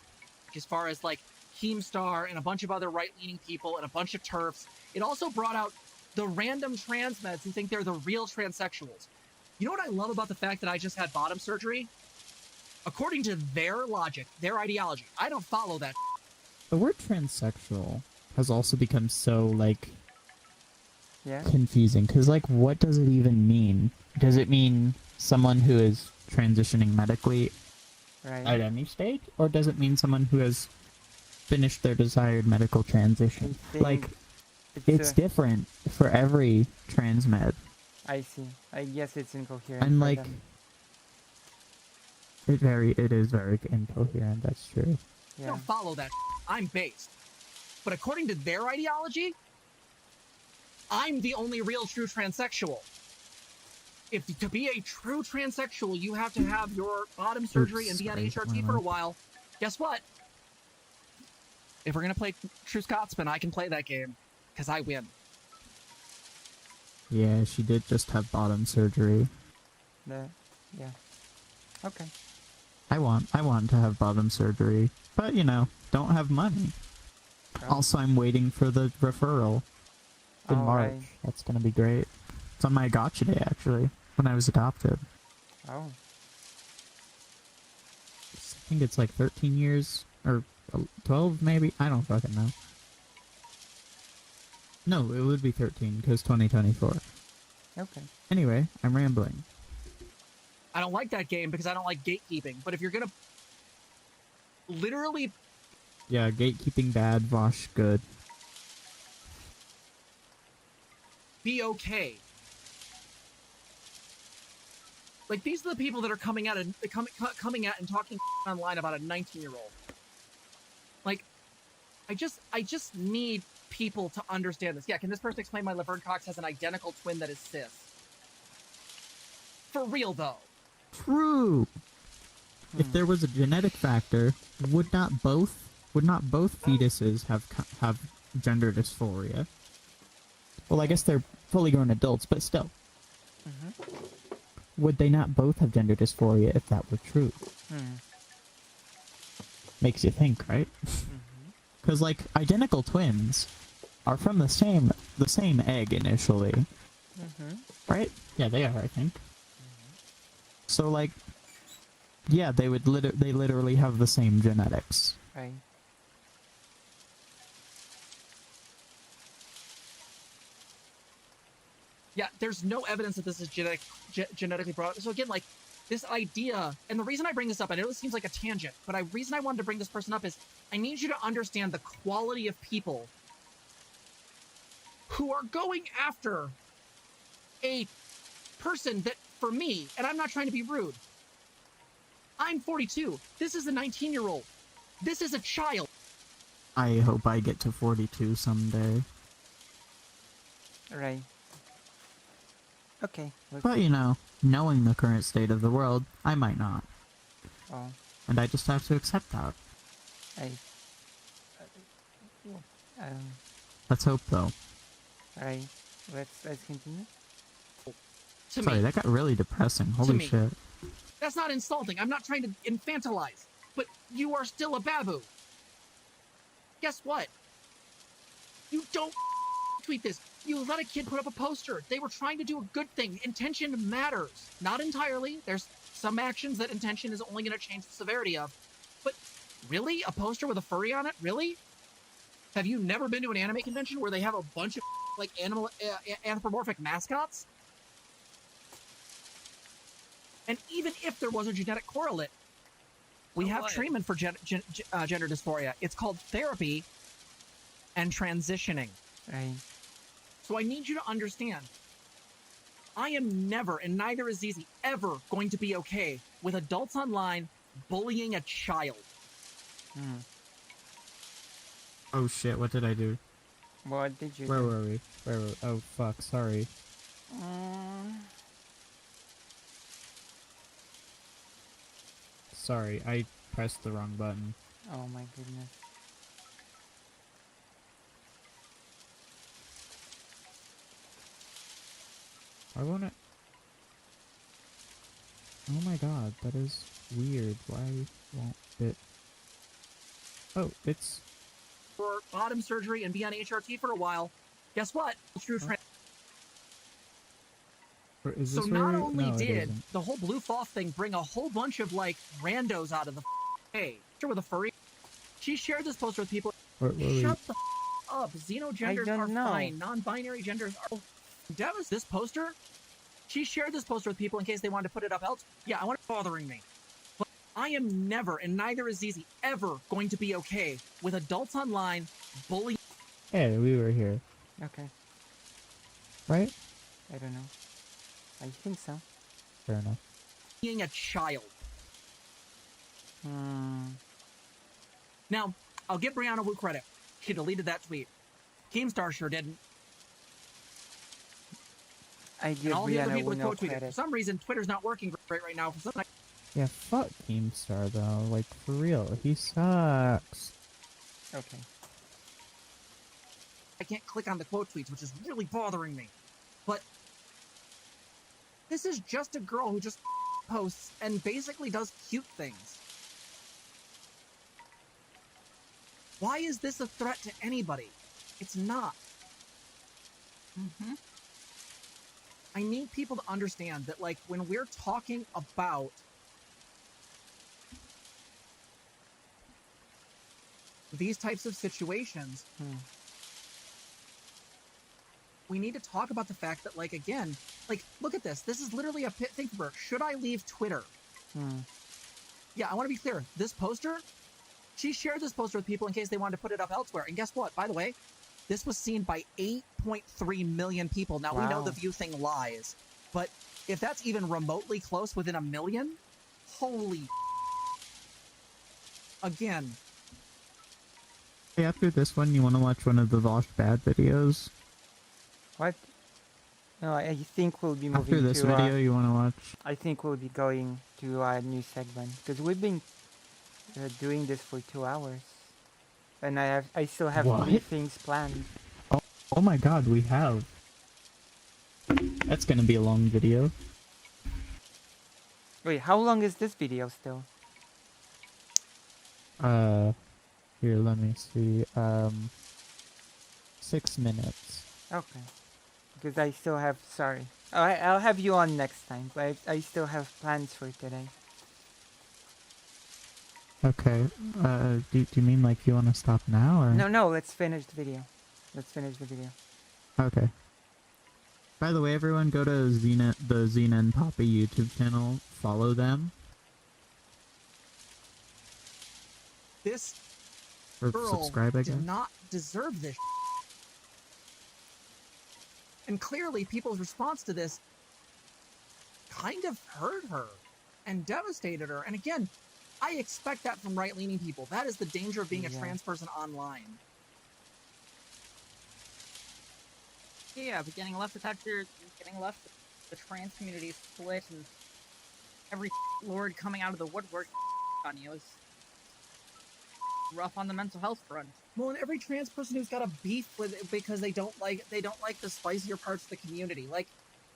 As far as, like, Keemstar and a bunch of other right-leaning people and a bunch of TERFs, it also brought out the random trans meds who think they're the real transsexuals. You know what I love about the fact that I just had bottom surgery? According to their logic, their ideology, I don't follow that. The word transsexual has also become so, like, yeah? confusing, because, like, what does it even mean? Does it mean someone who is transitioning medically at any stage, or does it mean someone who has finished their desired medical transition? Like, it's different for every trans med. I see. I guess it's incoherent. And, like, it is very incoherent, that's true. I don't follow that. I'm based. But according to their ideology, I'm the only real true transsexual. If to be a true transsexual, you have to have your bottom surgery and be on HRT for a while. Guess what? If we're gonna play True Scotsman, I can play that game because I win. Yeah, she did just have bottom surgery. Yeah. Okay. I want to have bottom surgery, but you know, don't have money. Oh. Also, I'm waiting for the referral in March. Right. That's gonna be great. It's on my gotcha day actually, when I was adopted. Oh. I think it's like 13 years or 12 maybe. I don't fucking know. No, it would be 13 because 2024. Okay. Anyway, I'm rambling. I don't like that game because I don't like gatekeeping. But if you're gonna literally, Yeah, gatekeeping bad, Vosh good. be okay. Like, these are the people that are coming at and talking online about a 19-year-old. Like, I just need people to understand this. Yeah, can this person explain why Laverne Cox has an identical twin that is cis? For real, though. True. If there was a genetic factor, would not both fetuses have gender dysphoria? Well, I guess they're fully grown adults, but still. Would they not both have gender dysphoria if that were true? Makes you think, right? Because like identical twins are from the same egg initially, right? Yeah, they are. I think. So like, yeah, they literally have the same genetics. Right. Yeah, there's no evidence that this is genetically brought. So again, like, this idea, and the reason I bring this up, I know this seems like a tangent, but the reason I wanted to bring this person up is I need you to understand the quality of people who are going after a person that, for me, and I'm not trying to be rude, I'm 42. This is a 19-year-old. This is a child. I hope I get to 42 someday. Right. Okay. But you know, knowing the current state of the world, I might not. Oh. And I just have to accept that. Let's hope, though. Alright. Let's continue. Sorry, that got really depressing. Holy shit. That's not insulting. I'm not trying to infantilize. But you are still a babu. Guess what? You don't tweet this. You let a kid put up a poster. They were trying to do a good thing. Intention matters. Not entirely. There's some actions that intention is only going to change the severity of. But really? A poster with a furry on it? Really? Have you never been to an anime convention where they have a bunch of like animal anthropomorphic mascots? And even if there was a genetic correlate, we have treatment for gender dysphoria. It's called therapy and transitioning. Right. So I need you to understand, I am never, and neither is Zizi, ever going to be okay with adults online bullying a child. Oh shit, what did I do? What did you Where do? were we? Oh fuck, sorry. Sorry, I pressed the wrong button. Oh my goodness. I wanna... Oh my god, that is weird. Why won't it... Oh, it's... For bottom surgery and be on HRT for a while, guess what? True trans. Is So this not where... only No, it did isn't. the whole blue false thing bring a whole bunch of like randos out of the hey, with a furry. She shared this poster with people. Shut the up. Xenogenders are fine. Non-binary genders are. Deva's this poster. She shared this poster with people in case they wanted to put it up else. Yeah, I want it bothering me. But I am never, and neither is Zizi, ever going to be okay with adults online bullying. Yeah, we were here. Okay. Right? I don't know. I think so. Fair enough. Being a child. Now, I'll give Brianna Wu credit. She deleted that tweet. Keemstar sure didn't. I give And all the other Rihanna people no quote tweeted. For credit. some reason, Twitter's not working great right now. For some Yeah, fuck Keemstar though. Like for real, he sucks. Okay. I can't click on the quote tweets, which is really bothering me. But this is just a girl who just posts and basically does cute things. Why is this a threat to anybody? It's not. Mm-hmm. I need people to understand that, like, when we're talking about these types of situations, we need to talk about the fact that, like, again, like, look at this. This is literally a pit thing for her. Should I leave Twitter? Yeah, I want to be clear. This poster, she shared this poster with people in case they wanted to put it up elsewhere. And guess what? By the way, this was seen by 8.3 million people. Now, we know the view thing lies, but if that's even remotely close within a million, holy... Again. Hey, after this one, you want to watch one of the Vosh Bad videos? What? No, I think we'll be moving After this video, you want to watch? I think we'll be going to a new segment, because we've been doing this for 2 hours. And I still have 3 things planned. Oh my god, we have. That's gonna be a long video. Wait, how long is this video still? Here, let me see. 6 minutes. Okay. Because I still have, sorry. I'll have you on next time, but I still have plans for today. Okay, do you mean like you want to stop now, or? No, let's finish the video. Okay. By the way, everyone, go to the Xena and Poppy YouTube channel. Follow them. This or girl subscribe, I guess. did not deserve this. And clearly, people's response to this kind of hurt her and devastated her. And again, I expect that from right-leaning people. That is the danger of being a trans person online. Yeah, but getting left without getting left the trans community split and every lord coming out of the woodwork on you is rough on the mental health front. Well, and every trans person who's got a beef with it because they don't like the spicier parts of the community. Like,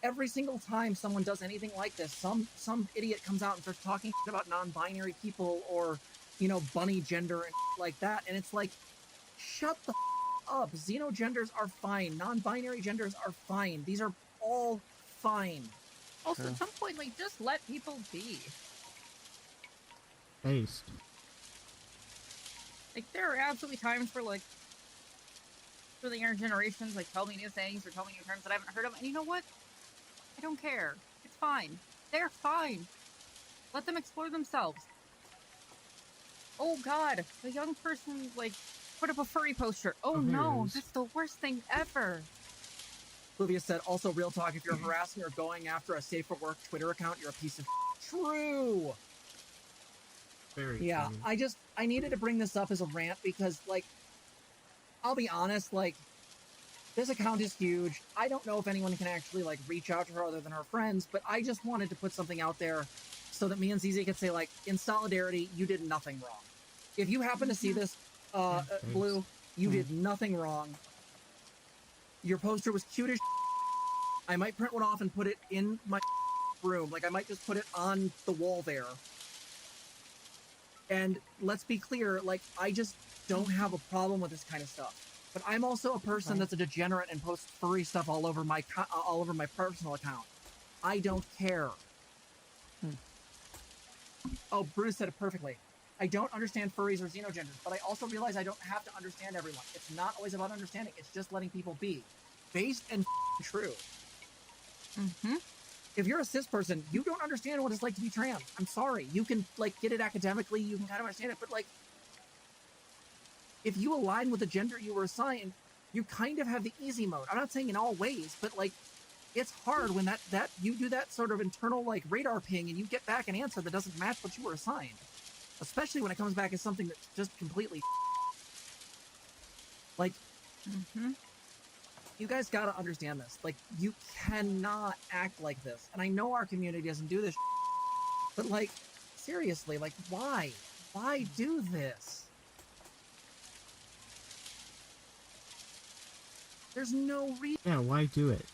every single time someone does anything like this, some idiot comes out and starts talking about non-binary people or, you know, bunny gender and like that, and it's like, shut the up. Xenogenders are fine. Non-binary genders are fine. These are all fine. Also, at some point, like, just let people be. Based. Like, there are absolutely times where, like, for the younger generations, like, tell me new things or tell me new terms that I haven't heard of, and you know what? I don't care. It's fine. They're fine. Let them explore themselves. Oh god, a young person, like, put up a furry poster. Oh no, that's the worst thing ever. Olivia said, also, real talk, if you're harassing or going after a Safe for Work Twitter account, you're a piece of true. Very true. I needed to bring this up as a rant because, like, I'll be honest, like, this account is huge. I don't know if anyone can actually, like, reach out to her other than her friends, but I just wanted to put something out there so that me and ZZ could say, like, in solidarity, you did nothing wrong. If you happen to see this, Blue, you did nothing wrong. Your poster was cute as I might print one off and put it in my room. Like, I might just put it on the wall there. And let's be clear, like, I just don't have a problem with this kind of stuff. But I'm also a person that's a degenerate and posts furry stuff all over my personal account. I don't care. Oh, Bruce said it perfectly. I don't understand furries or xenogenders, but I also realize I don't have to understand everyone. It's not always about understanding. It's just letting people be. Based and true. If you're a cis person, you don't understand what it's like to be trans. I'm sorry. You can, like, get it academically, you can kind of understand it, but, like, if you align with the gender you were assigned, you kind of have the easy mode. I'm not saying in all ways, but, like, it's hard when that you do that sort of internal, like, radar ping and you get back an answer that doesn't match what you were assigned. Especially when it comes back as something that's just completely Like, Mm-hmm. you guys gotta understand this. Like, you cannot act like this. And I know our community doesn't do this, but like, seriously, like, why? Why do this? There's no reason. Yeah, why do it?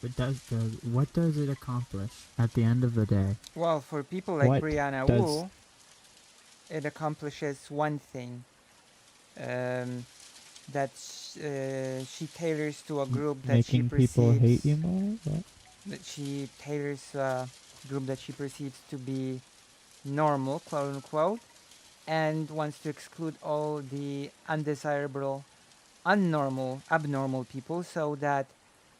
What does it accomplish at the end of the day? Well, for people like What Brianna does- Wu, it accomplishes one thing. That she tailors to a group that she Making perceives... people hate you more? What? That she tailors a group that she perceives to be normal, quote unquote, and wants to exclude all the undesirable, abnormal people so that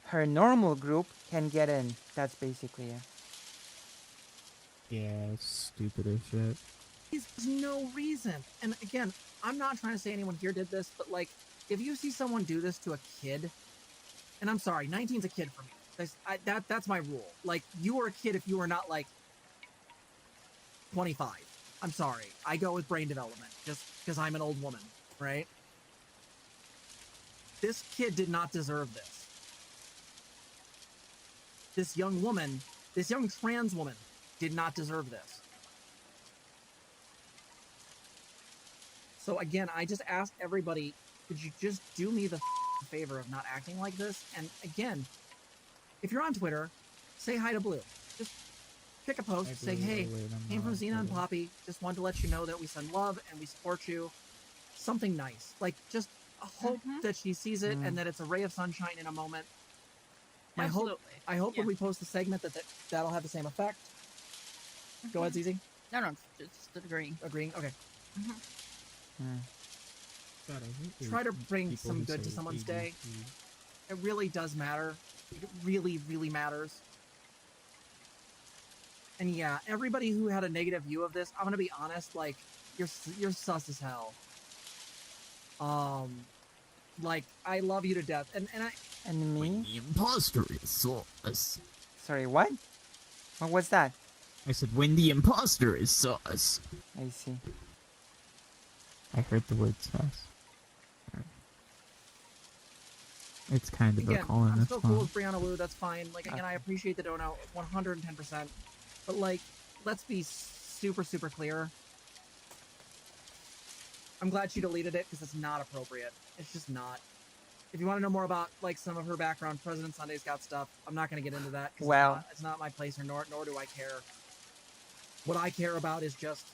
her normal group can get in. That's basically it. Yeah, it's stupid as shit. There's no reason. And again, I'm not trying to say anyone here did this, but like, if you see someone do this to a kid, and I'm sorry, 19's a kid for me. That's my rule. Like, you were a kid if you were not like 25. I'm sorry. I go with brain development just because I'm an old woman, right? This kid did not deserve this. This young woman, this young trans woman did not deserve this. So again, I just asked everybody, could you just do me the favor of not acting like this? And again, if you're on Twitter, say hi to Blue. Just pick a post saying, hey, came from Xena and Poppy. Just wanted to let you know that we send love and we support you. Something nice. Like, just hope that she sees it and that it's a ray of sunshine in a moment. I hope when we post the segment that'll have the same effect. Go ahead, Zizi. No, just agreeing. Agreeing? Okay. God, Try to bring some good to someone's day. It really does matter. It really, really matters. And yeah, everybody who had a negative view of this, I'm gonna be honest, like, you're sus as hell. Like, I love you to death, and And me? When the imposter is sus. Sorry, what? What was that? I said, when the imposter is sus. I see. I heard the word sus. It's kind of again, a calling. I'm still cool with Brianna Wu, that's fine. Like, again, I appreciate the dono 110%. But, like, let's be super, super clear. I'm glad she deleted it, because it's not appropriate. It's just not. If you want to know more about, like, some of her background, President Sunday's got stuff. I'm not going to get into that, because it's not my place, or nor do I care. What I care about is just...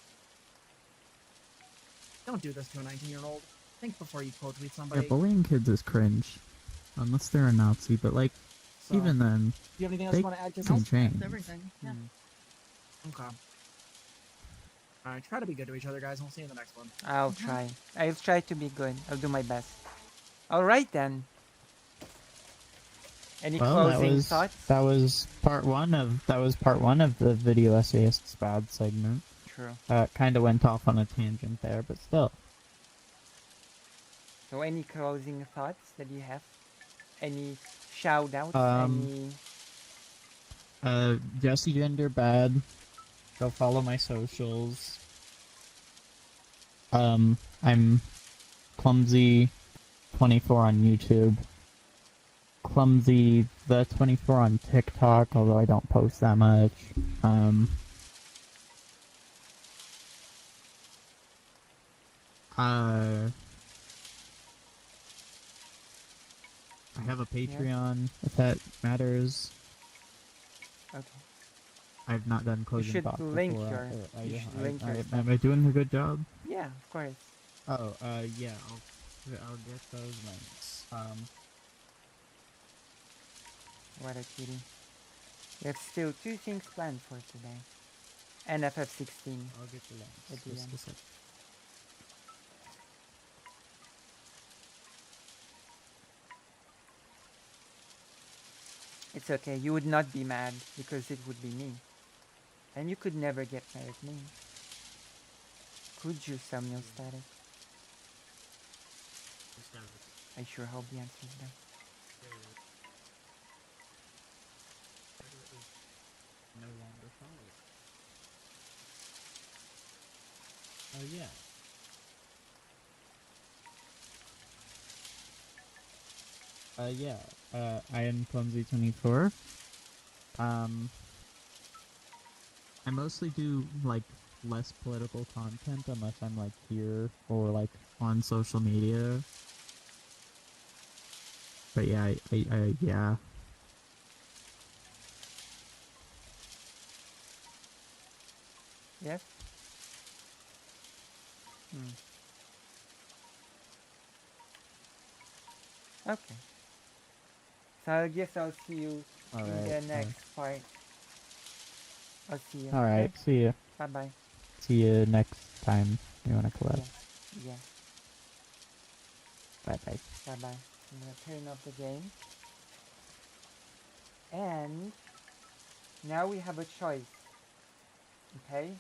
don't do this to a 19-year-old. Think before you quote tweet somebody. Yeah, bullying kids is cringe. Unless they're a Nazi, but, like, So, even then, do you have anything else you want to add? can change. That's everything. Yeah. Okay. Alright, try to be good to each other, guys, and we'll see you in the next one. I'll try. I'll try to be good. I'll do my best. Alright then. Any closing thoughts? That was part one of the video essayist's bad segment. True. Kind of went off on a tangent there, but still. So any closing thoughts that you have? Any shout outs? Jesse Gender bad. Go follow my socials. I'm Clumsy 24 on YouTube. Clumsy the 24 on TikTok, although I don't post that much. I have a Patreon, if that matters. Okay. I've not done closing thoughts before. You should link your stuff. Am I doing a good job? Yeah, of course. Oh, yeah, I'll get those links. What a kitty. We have still 2 things planned for today. And FF16. I'll get the links. At the Just end. a sec. It's okay, you would not be mad because it would be me. And you could never get mad at me. Could you, Samuel Static? I sure hope the answer is no. No longer follow. Oh yeah. Yeah. I am Clumsy24. I mostly do like less political content unless I'm like here or like on social media. But yeah, yeah. Yes? Hmm. Okay. So I guess I'll see you in the next part. I'll see you. Alright, Okay? see you. Bye-bye. See you next time you wanna collab. Yeah. Yeah. Bye-bye. Bye-bye. I'm gonna turn off the game. And now we have a choice. Okay?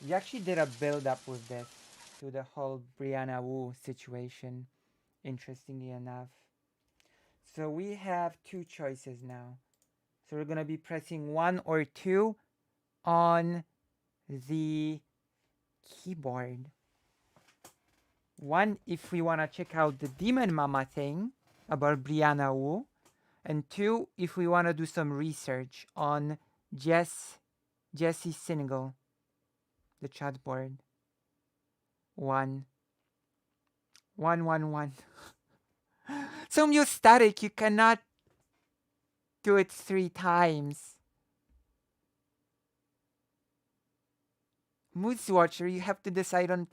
We actually did a build-up with this to the whole Brianna Wu situation, interestingly enough. So we have two choices now. So we're gonna be pressing 1 or 2 on the keyboard. 1 if we wanna check out the Demon Mama thing about Brianna Wu, and 2 if we wanna do some research on Jesse Singal, the chat board. 1. 1, 1, 1. So you're static, you cannot do it 3 times. Moose Watcher, you have to decide on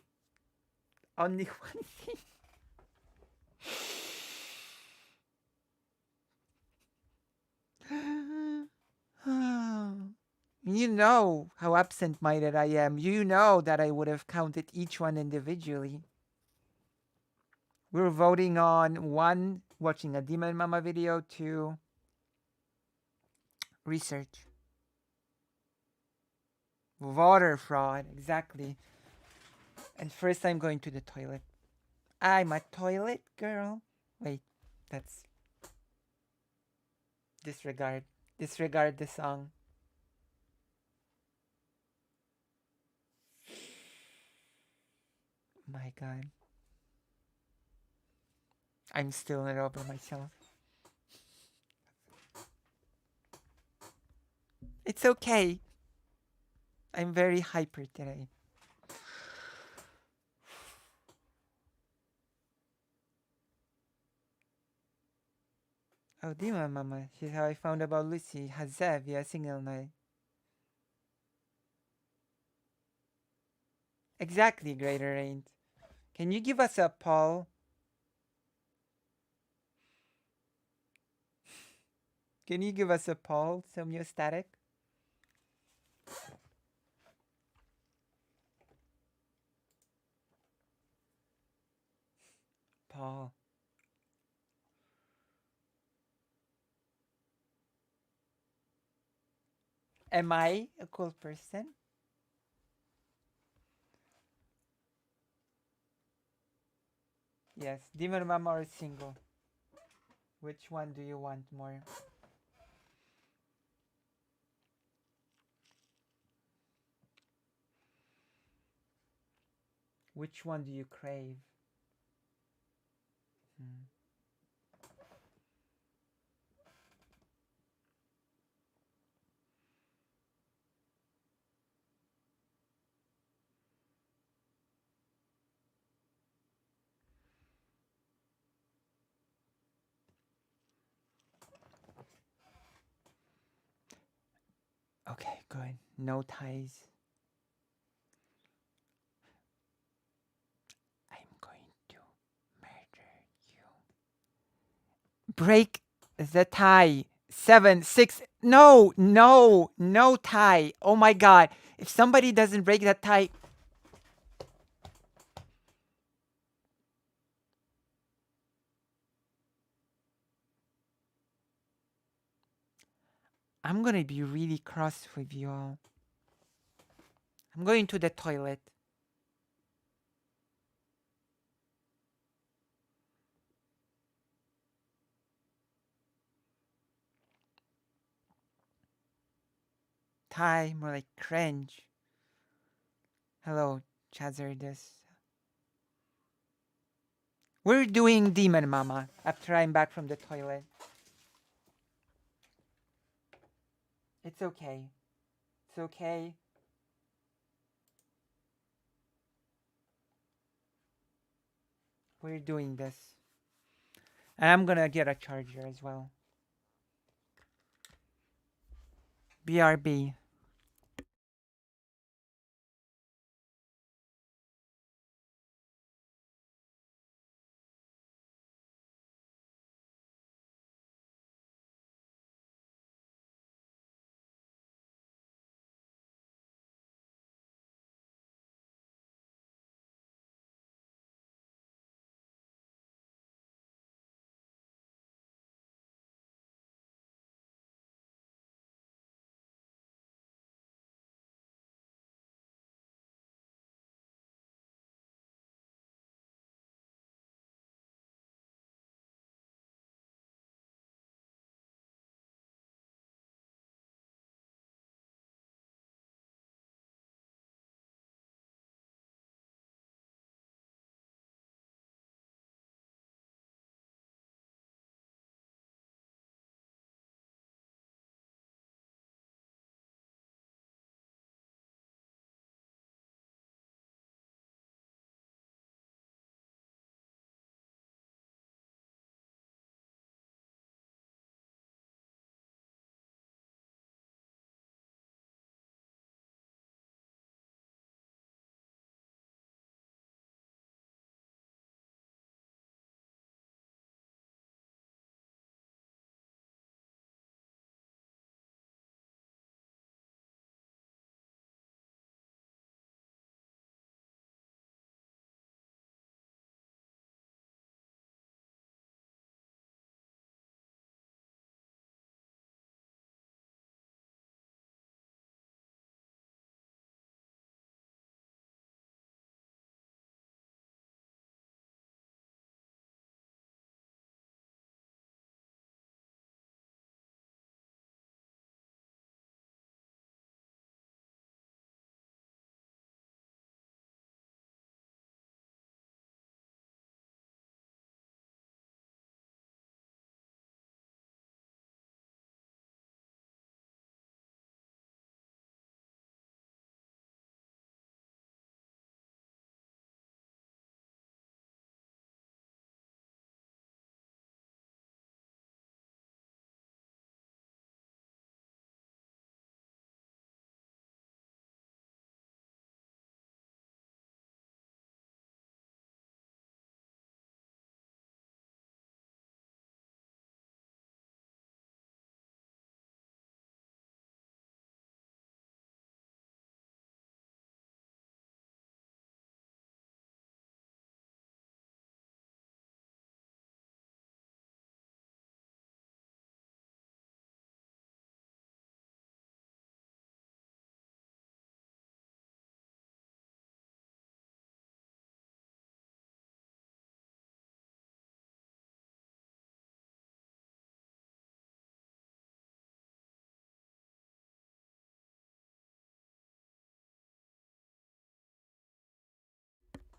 only one thing. You know how absent-minded I am. You know that I would have counted each one individually. We're voting on 1, watching a Demon Mama video, 2, research. Voter fraud, exactly. And first I'm going to the toilet. I'm a toilet girl. Wait, that's... Disregard. Disregard the song. My god. I'm still not over myself. It's okay. I'm very hyper today. Oh, Dima Mama. Here's how I found about Lucy. Hazeh via Singal night. Exactly, Greater Ain't. Can you give us a poll? Can you give us a poll, Semiostatic? Paul. Am I a cool person? Yes, Demon Mama or Single? Which one do you want more? Which one do you crave? Okay, good. No ties. I'm going to murder you. Break the tie. 7, 6. No, no, no tie. Oh my god. If somebody doesn't break that tie. I'm gonna be really cross with you all. I'm going to the toilet. Tie, more like cringe. Hello, Chazardus. We're doing Demon Mama after I'm back from the toilet. It's okay. It's okay. We're doing this. And I'm gonna get a charger as well. BRB.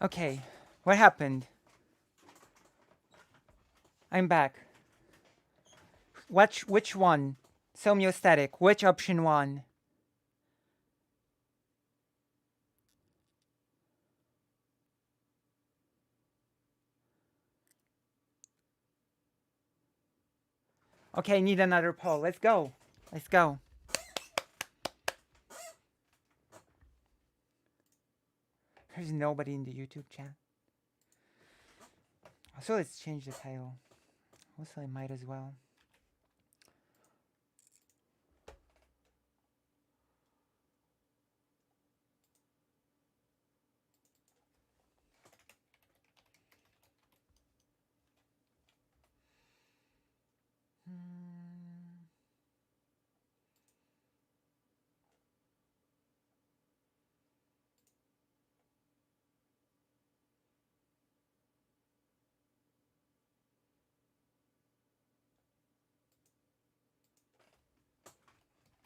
Okay, what happened? I'm back. Which one? Homeostatic. Which option one? Okay, I need another poll. Let's go. Let's go. There's nobody in the YouTube chat. So let's change the title. Also, I might as well.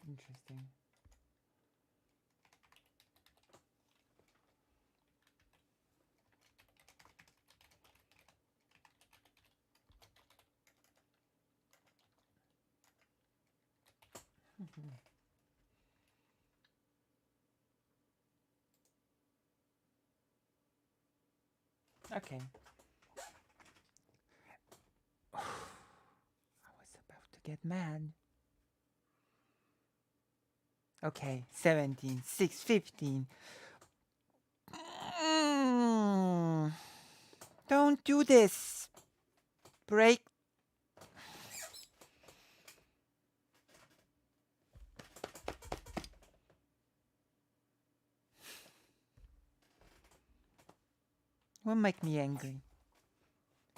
Interesting. Okay. I was about to get mad. Okay, 17, 6, 15. Don't do this. Break. Will make me angry.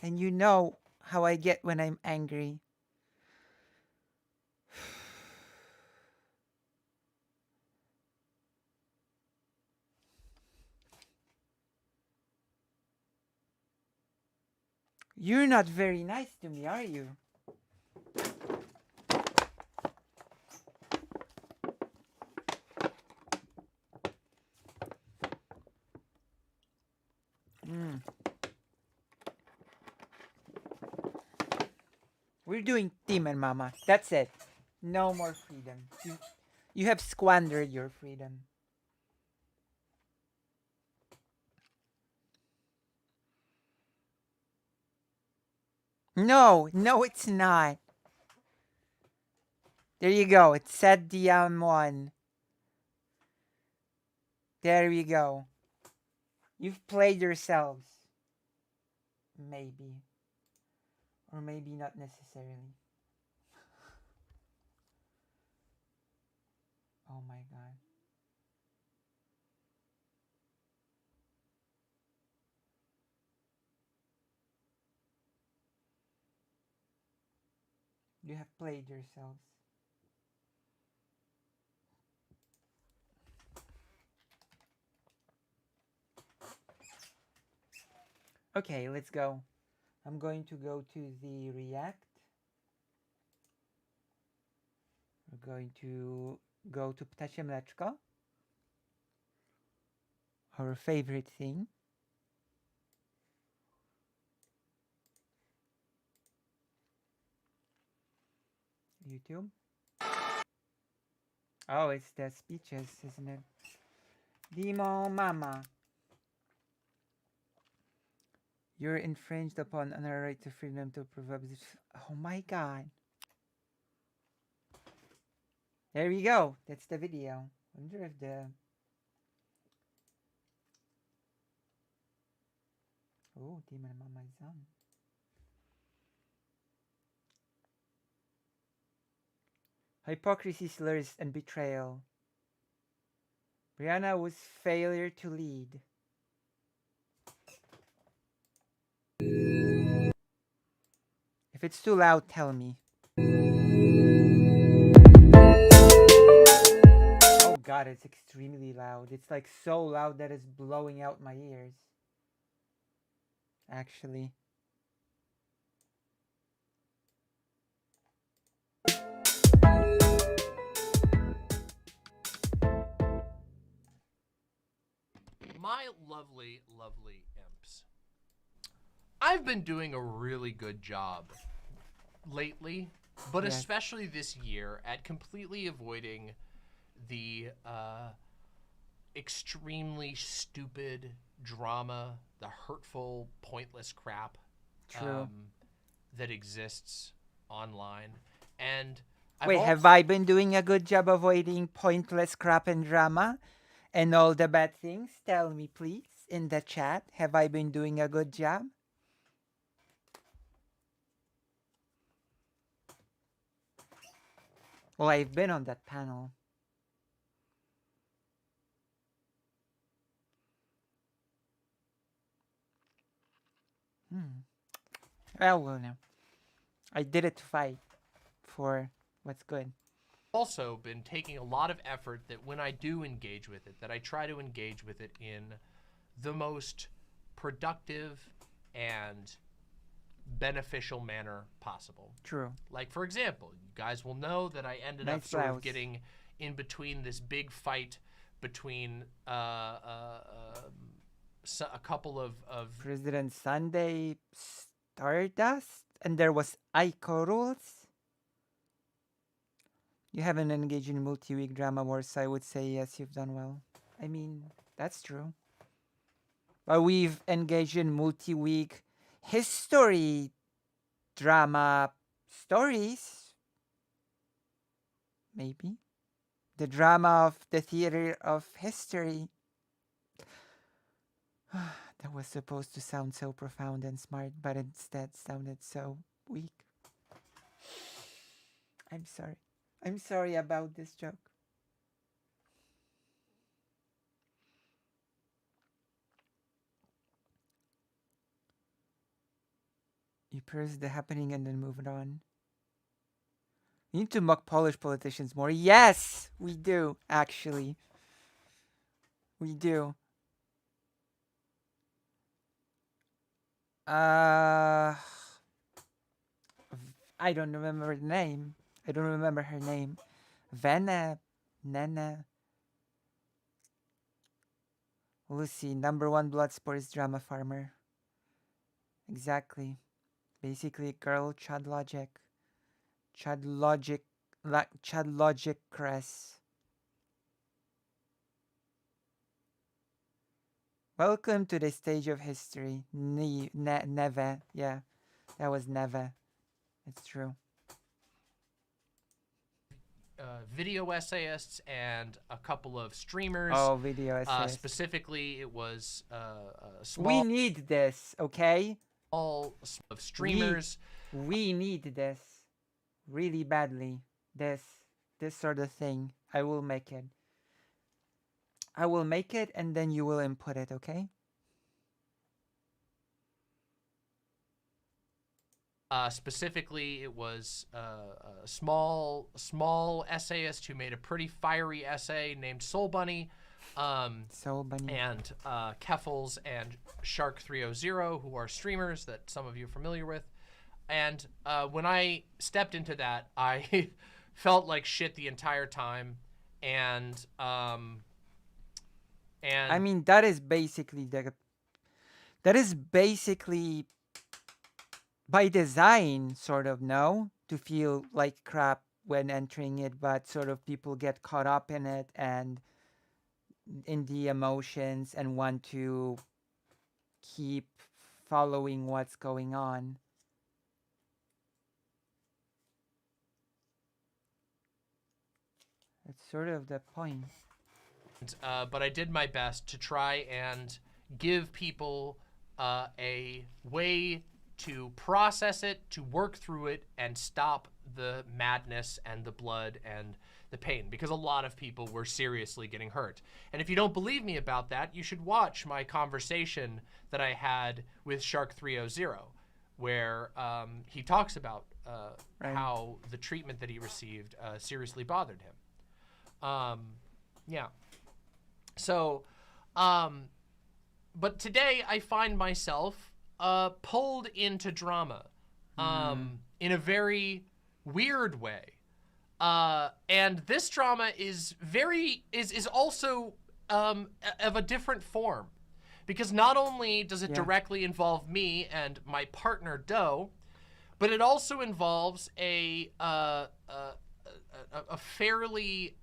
And you know how I get when I'm angry. You're not very nice to me, are you? We're doing Team and Mama. That's it. No more freedom. You have squandered your freedom. No, it's not. There you go. It said DM1. There you go. You've played yourselves. Maybe. Or maybe not necessarily. Oh my god. You have played yourselves. Okay, let's go. I'm going to go to the React. We're going to go to Ptasie Mleczko. Our favorite thing. YouTube. Oh, it's the speeches, isn't it? Demo Mama. You're infringed upon on our right to freedom to provide. Oh my god. There we go. That's the video. Wonder if the. Oh, Demon Mama is on. Hypocrisy, slurs, and betrayal. Brianna was failure to lead. If it's too loud, tell me. Oh god, it's extremely loud. It's like so loud that it's blowing out my ears. Actually. My lovely, lovely imps. I've been doing a really good job lately, but Yes. especially this year, at completely avoiding the extremely stupid drama, the hurtful, pointless crap True. that exists online. And Wait, have I been doing a good job avoiding pointless crap and drama and all the bad things? Tell me, please, in the chat. Have I been doing a good job? Well, I've been on that panel. Well, no. I did it to fight for what's good. Also been taking a lot of effort that when I do engage with it, that I try to engage with it in the most productive and beneficial manner possible. True. Like, for example, you guys will know that I ended up sort of getting in between this big fight between a couple of President Sunday, Stardust, and there was Ico Rules. You haven't engaged in multi-week drama wars, so I would say yes, you've done well. I mean, that's true. But we've engaged in multi-week history drama stories. Maybe. The drama of the theater of history. That was supposed to sound so profound and smart, but instead sounded so weak. I'm sorry. I'm sorry about this joke. You purse the happening and then move it on. We need to mock Polish politicians more. Yes, we do, actually. We do. I don't remember the name. I don't remember her name. Vanna, Nana. Lucy, #1 blood sports drama farmer. Exactly. Basically, girl, Chad Logic. Chad Logic Cress. Welcome to the stage of history. Neve. Yeah, that was Neve. It's true. Video essayists and a couple of streamers. Oh, video essayists. Specifically, it was small. We need this, okay? All of streamers. We need this really badly. This sort of thing. I will make it. I will make it, and then you will input it, okay? Specifically, it was a small essayist who made a pretty fiery essay named Soul Bunny. Soul Bunny. And Keffels and Shark300, who are streamers that some of you are familiar with. And when I stepped into that, I felt like shit the entire time. And I mean, that is basically by design, sort of, no? To feel like crap when entering it, but sort of people get caught up in it and in the emotions and want to keep following what's going on. That's sort of the point. But I did my best to try and give people a way to process it, to work through it, and stop the madness and the blood and the pain, because a lot of people were seriously getting hurt. And if you don't believe me about that, you should watch my conversation that I had with Shark300, where he talks about how the treatment that he received seriously bothered him. Yeah. So, but today I find myself pulled into drama in a very weird way. And this drama is also of a different form, because not only does it directly involve me and my partner Doe, but it also involves a fairly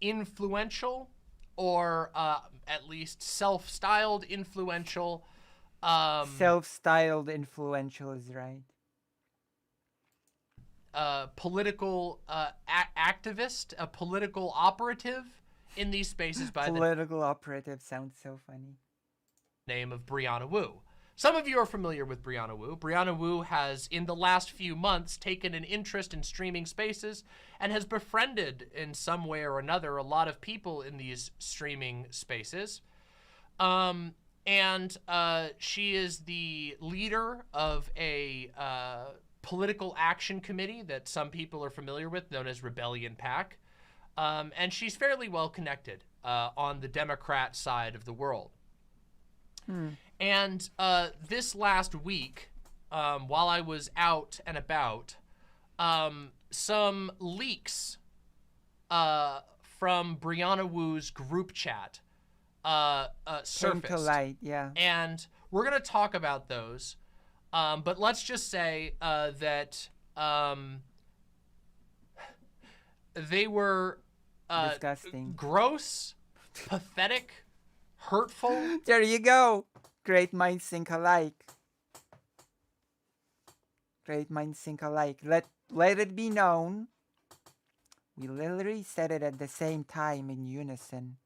influential, or at least self-styled influential. Self-styled influential is right. Political activist, a political operative in these spaces by political operative sounds so funny. Name of Brianna Wu. Some of you are familiar with Brianna Wu. Brianna Wu has, in the last few months, taken an interest in streaming spaces and has befriended, in some way or another, a lot of people in these streaming spaces. And she is the leader of a political action committee that some people are familiar with, known as Rebellion PAC. And she's fairly well connected on the Democrat side of the world. And this last week, while I was out and about, some leaks from Brianna Wu's group chat surfaced. Came to light, yeah. And we're going to talk about those. But let's just say that they were disgusting, gross, pathetic, hurtful. There you go. Great minds think alike. Great minds think alike. Let it be known. We literally said it at the same time in unison.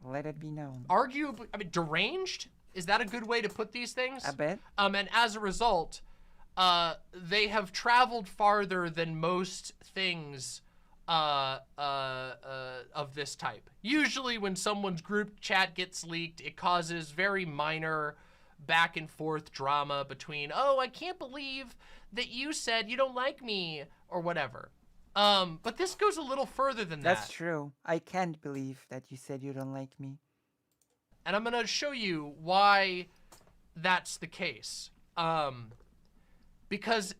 Let it be known. Arguably, I mean, deranged? Is that a good way to put these things? I bet. And as a result, they have traveled farther than most things of this type. Usually when someone's group chat gets leaked, it causes very minor back and forth drama between, oh, I can't believe that you said you don't like me, or whatever. But this goes a little further than that. That's true. I can't believe that you said you don't like me. And I'm going to show you why that's the case. Because,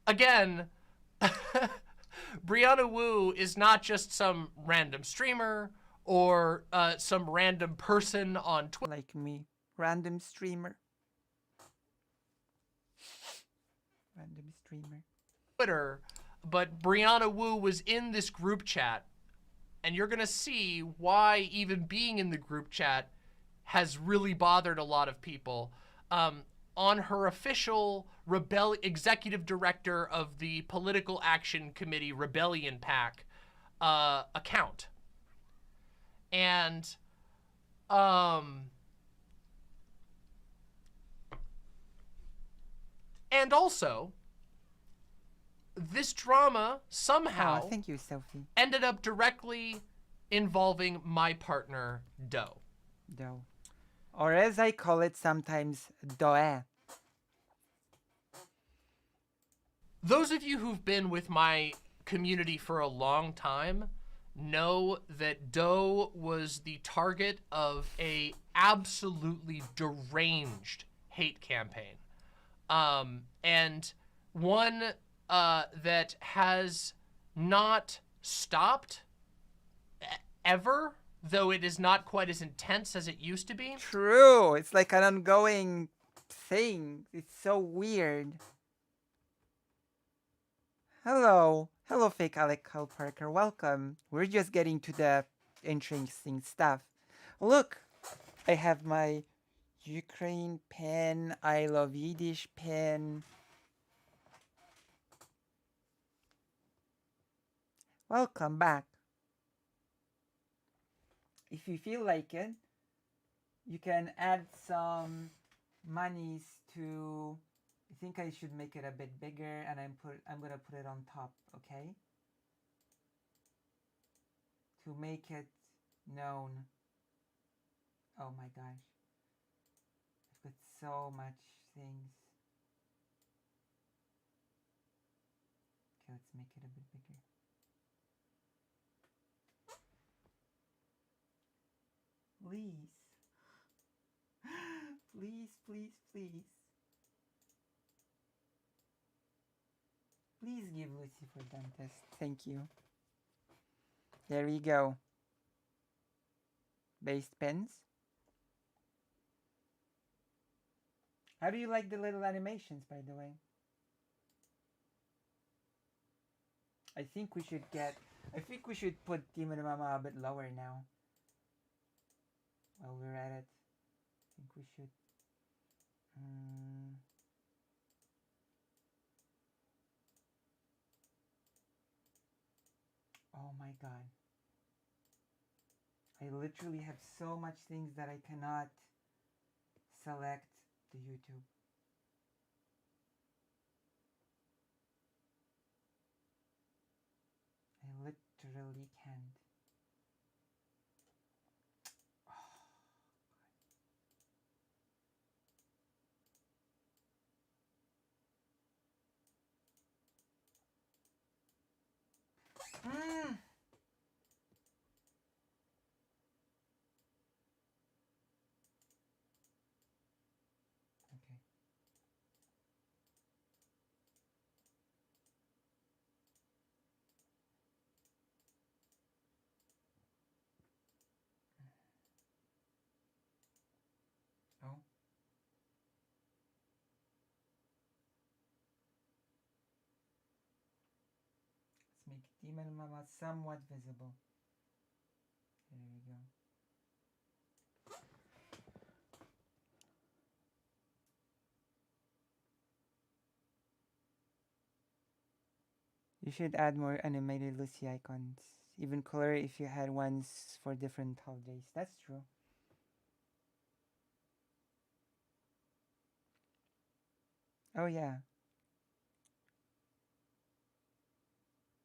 again, Brianna Wu is not just some random streamer or some random person on Twitter. Like me. Random streamer. Random streamer. But Brianna Wu was in this group chat, and you're gonna see why even being in the group chat has really bothered a lot of people. On her official executive director of the Political Action Committee Rebellion PAC account. And also, this drama somehow thank you, Sophie. ended up directly involving my partner, Doe. Doe. Or as I call it sometimes, Doe. Those of you who've been with my community for a long time know that Doe was the target of a absolutely deranged hate campaign. And one that has not stopped ever, though it is not quite as intense as it used to be. True. It's like an ongoing thing. It's so weird. Hello. Hello, fake Alec Cole Parker. Welcome. We're just getting to the interesting stuff. Look, I have my Ukraine pen, I love Yiddish pen. Welcome back. If you feel like it, you can add some monies to, I think I should make it a bit bigger, and I'm gonna put it on top, okay? To make it known. Oh my gosh. I've got so much things. Okay, let's make it a bit bigger. Please. Please, please, please. Please give Lucy for dentist. Thank you. There we go. Based pens. How do you like the little animations, by the way? I think we should put Demon Mama a bit lower now. While we're at it. I think we should. Oh my god. I literally have so much things that I cannot select the YouTube. I literally can't. Okay. make Demon Mama somewhat visible. There we go. You should add more animated Lucy icons. Even cooler if you had ones for different holidays. That's true. Oh yeah.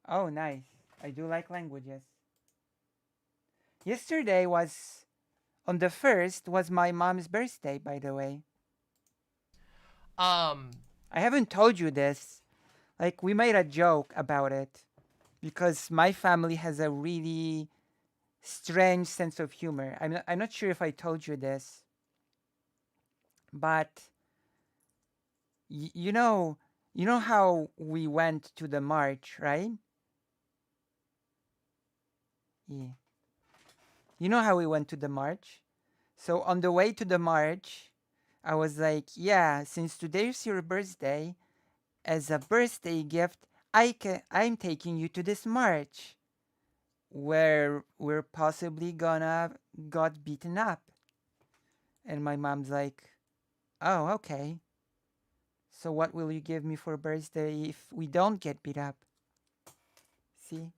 Oh nice. I do like languages. Yesterday was on the 1st was my mom's birthday, by the way. I haven't told you this. Like we made a joke about it because my family has a really strange sense of humor. I'm not sure if I told you this, but you know how we went to the march, right? Yeah. You know how we went to the march? So on the way to the march, I was like, yeah, since today's your birthday, as a birthday gift, I'm taking you to this march where we're possibly gonna got beaten up. And my mom's like, oh, okay. So what will you give me for birthday if we don't get beat up? See?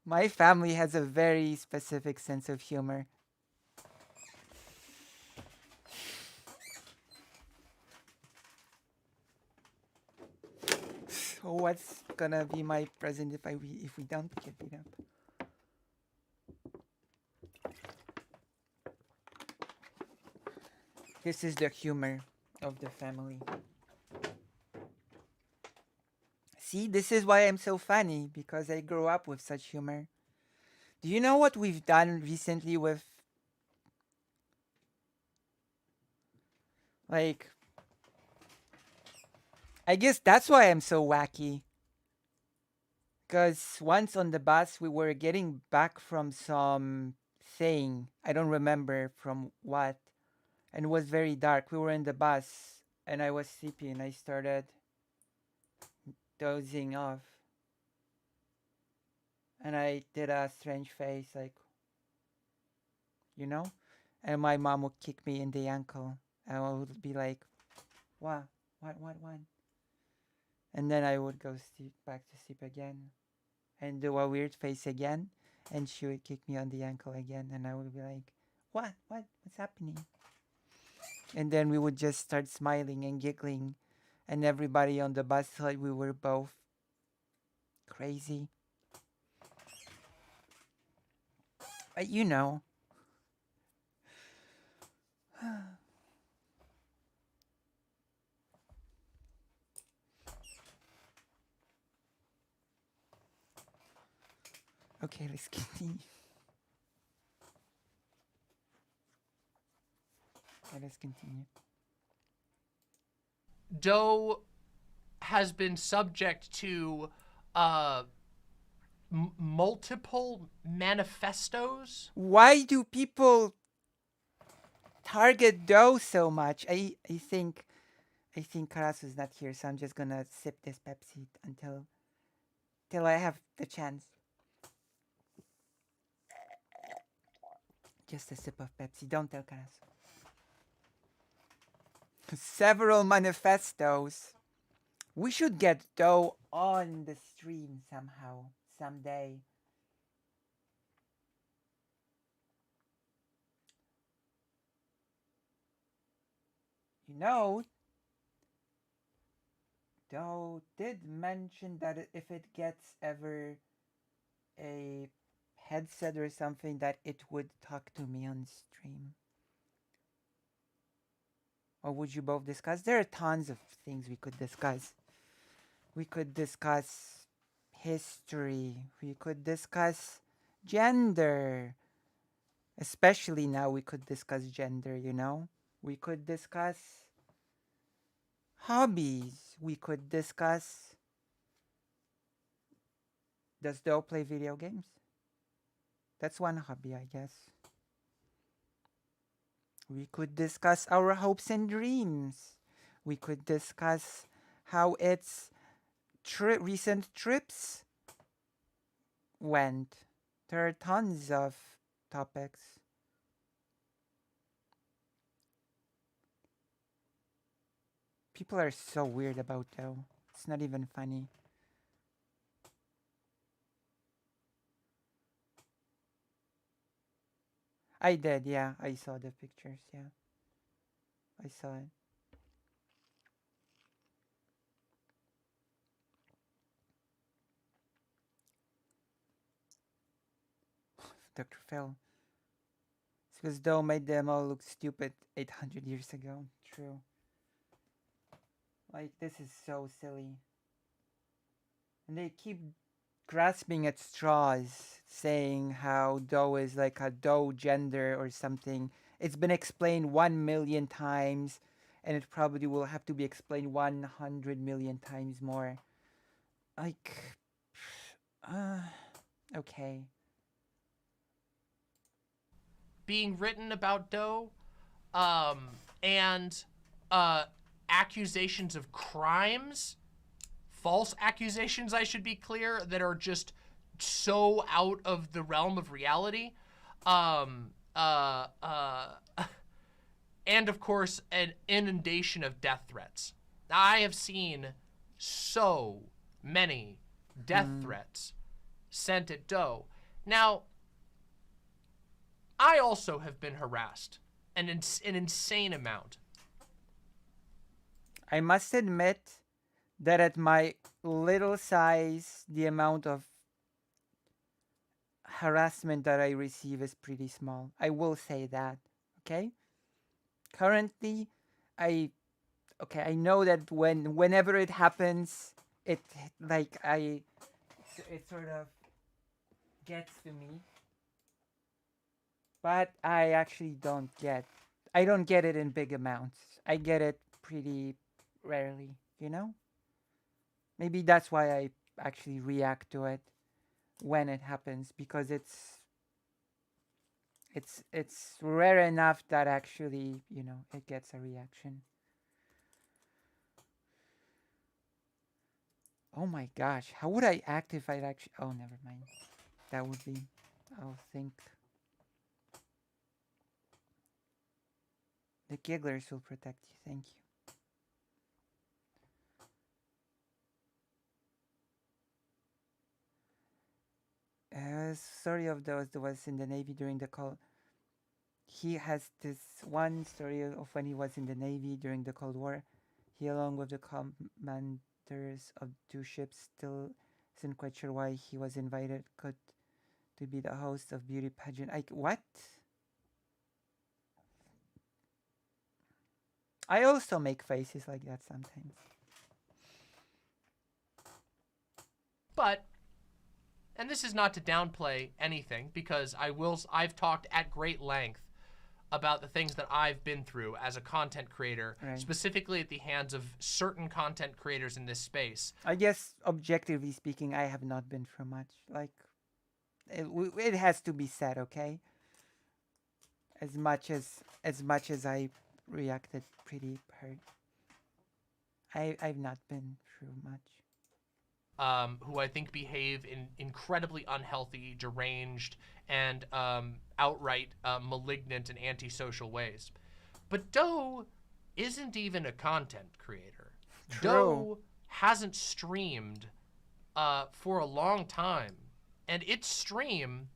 My family has a very specific sense of humor. So what's gonna be my present if we don't get beat up? This is the humor of the family. See, this is why I'm so funny, because I grew up with such humor. Do you know what we've done recently with, like, I guess that's why I'm so wacky. Because once on the bus, we were getting back from some thing. I don't remember from what. And it was very dark. We were in the bus, and I was sleepy, and I started dozing off. And I did a strange face, like, you know? And my mom would kick me in the ankle. And I would be like, what? What? And then I would go back to sleep again and do a weird face again. And she would kick me on the ankle again. And I would be like, what? What's happening? And then we would just start smiling and giggling. And everybody on the bus thought we were both crazy. But you know. Okay, let's continue. Okay, let's continue. Doe has been subject to multiple manifestos. Why do people target Doe so much? I think Karasu's not here, so I'm just gonna sip this Pepsi until I have the chance. Just a sip of Pepsi. Don't tell Karasu. Several manifestos. We should get Doe on the stream somehow, someday. You know, Doe did mention that if it gets ever a headset or something, that it would talk to me on stream. Or would you both discuss? There are tons of things we could discuss. We could discuss history. We could discuss gender. Especially now, we could discuss gender, you know? We could discuss hobbies. We could discuss... Does Doe play video games? That's one hobby, I guess. We could discuss our hopes and dreams. We could discuss how its recent trips went. There are tons of topics. People are so weird about though. It's not even funny. I did, yeah. I saw the pictures, yeah. I saw it. Dr. Phil. It's because Doe made them all look stupid 800 years ago. True. Like, this is so silly. And they keep grasping at straws, saying how Doe is like a Doe gender or something. It's been explained 1,000,000 times, and it probably will have to be explained 100,000,000 times more. Like, okay. Being written about Doe, and accusations of crimes, false accusations, I should be clear, that are just so out of the realm of reality. And of course, an inundation of death threats. I have seen so many death threats sent at Doe. Now, I also have been harassed an insane amount. I must admit that at my little size, the amount of harassment that I receive is pretty small. I will say that, okay? Currently, I know that whenever it happens, it like it sort of gets to me. But I actually don't get it in big amounts. I get it pretty rarely, you know? Maybe that's why I actually react to it when it happens, because it's rare enough that actually, you know, it gets a reaction. Oh my gosh, how would I act if I'd actually... Oh, never mind. That would be... I'll think... The gigglers will protect you. Thank you. Story of those that was in the Navy during the Cold... He has this one story of when he was in the Navy during the Cold War. He, along with the commanders of 2 ships, still isn't quite sure why he was invited to be the host of beauty pageant. What? I also make faces like that sometimes. But, and this is not to downplay anything, because I've talked at great length about the things that I've been through as a content creator, right, specifically at the hands of certain content creators in this space. I guess, objectively speaking, I have not been through much. Like, it has to be said, okay? As much as I reacted pretty hurt, I've not been through much. Who I think behave in incredibly unhealthy, deranged, and outright malignant and antisocial ways. But Doe isn't even a content creator. True. Doe hasn't streamed for a long time. And its stream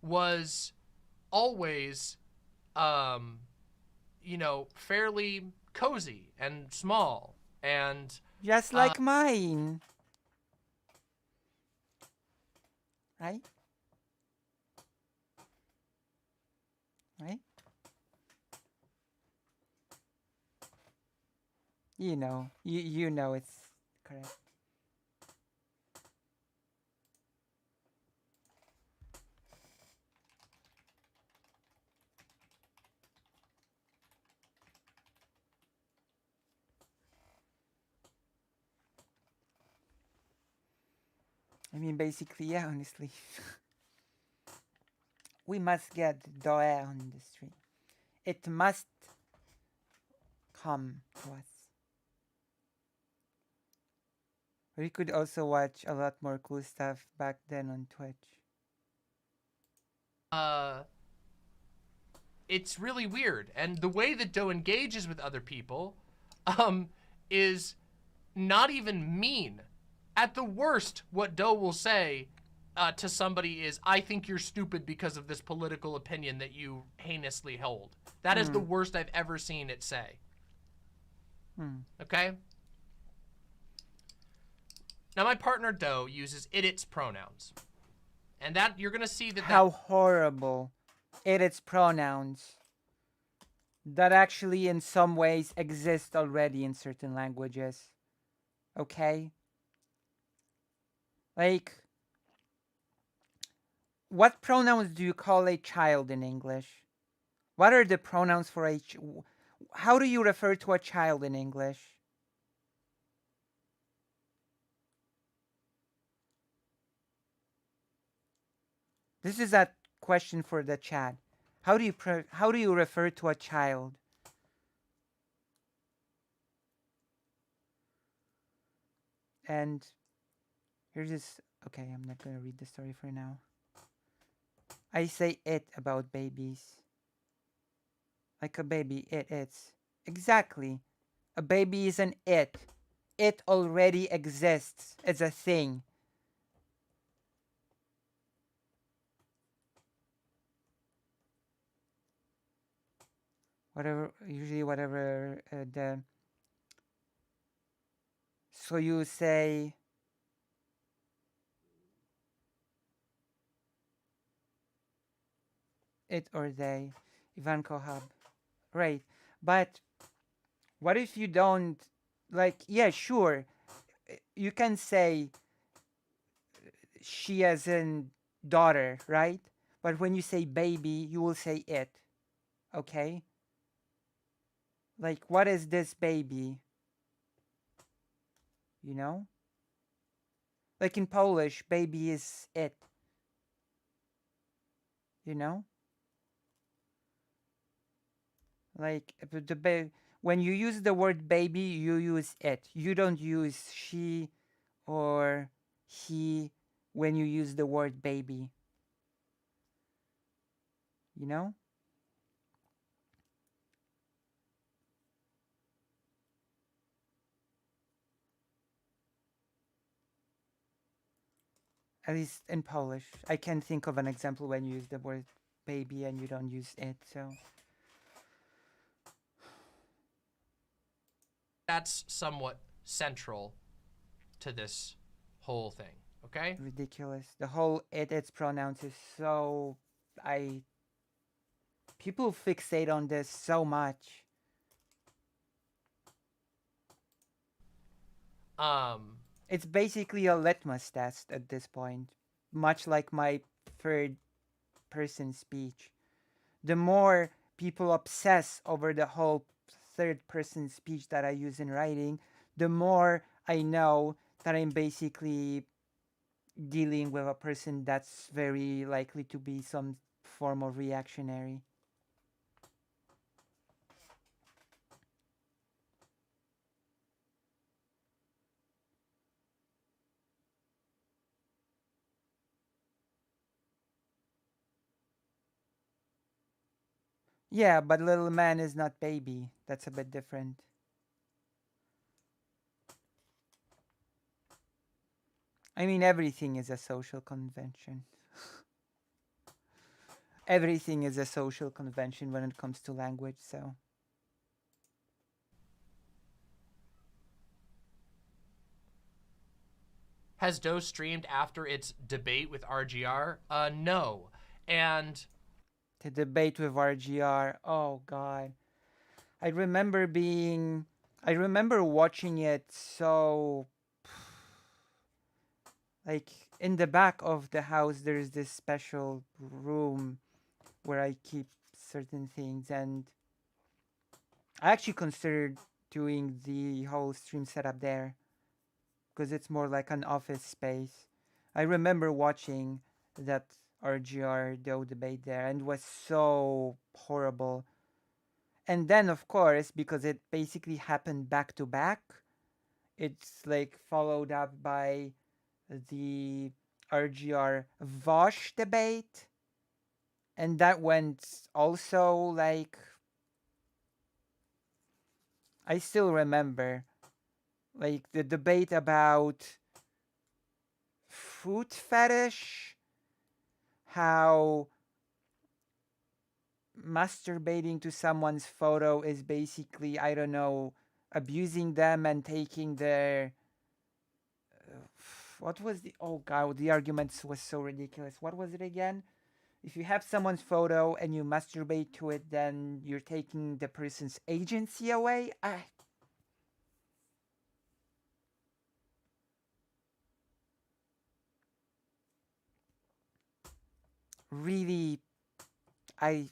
was always, you know, fairly cozy and small. And just like mine. Right? Right? You know. You know it's correct. I mean, basically, yeah, honestly. We must get Doe on the stream. It must come to us. We could also watch a lot more cool stuff back then on Twitch. It's really weird. And the way that Doe engages with other people is not even mean. At the worst, what Doe will say to somebody is, I think you're stupid because of this political opinion that you heinously hold. That is the worst I've ever seen it say. Okay? Now, my partner Doe uses it/its pronouns. And that, you're going to see that... How horrible. It/its pronouns. That actually in some ways exist already in certain languages. Okay? Like, what pronouns do you call a child in English? What are the pronouns for a... How do you refer to a child in English? This is a question for the chat. How do you refer to a child? And here's this. Okay, I'm not gonna read the story for now. I say it about babies. Like a baby, it's. Exactly. A baby is an it. It already exists. It's a thing. Usually whatever the... So you say... it or they. Ivan Kohab. Right. But what if you don't... Like, yeah, sure. You can say she as in daughter, right? But when you say baby, you will say it. Okay? Like, what is this baby? You know? Like in Polish, baby is it. You know? Like, when you use the word baby, you use it. You don't use she or he when you use the word baby. You know? At least in Polish. I can't think of an example when you use the word baby and you don't use it, so... That's somewhat central to this whole thing, okay? Ridiculous. The whole it/its pronouns is so... People fixate on this so much. It's basically a litmus test at this point. Much like my third person speech. The more people obsess over the whole third person speech that I use in writing, the more I know that I'm basically dealing with a person that's very likely to be some form of reactionary. Yeah, but little man is not baby. That's a bit different. I mean, everything is a social convention. Everything is a social convention when it comes to language, so... Has Doe streamed after its debate with RGR? No. And... The debate with RGR, oh god. I remember watching it so... Like, in the back of the house, there's this special room where I keep certain things, and I actually considered doing the whole stream setup there because it's more like an office space. I remember watching that RGR Doe debate there and it was so horrible. And then, of course, because it basically happened back to back, it's like followed up by the RGR Vosh debate, and that went also like, I still remember like the debate about foot fetish, how masturbating to someone's photo is basically, I don't know, abusing them and taking their what was the, oh god, the argument was so ridiculous. What was it again? If you have someone's photo and you masturbate to it, then you're taking the person's agency away. Really, I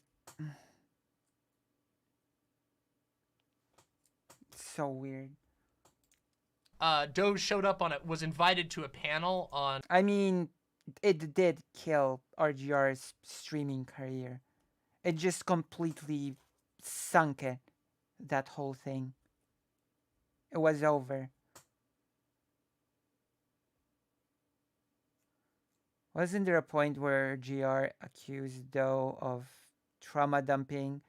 so weird. Doge showed up on it, was invited to a panel on. I mean, it did kill RGR's streaming career. It just completely sunk it. That whole thing. It was over. Wasn't there a point where GR accused Doe of trauma dumping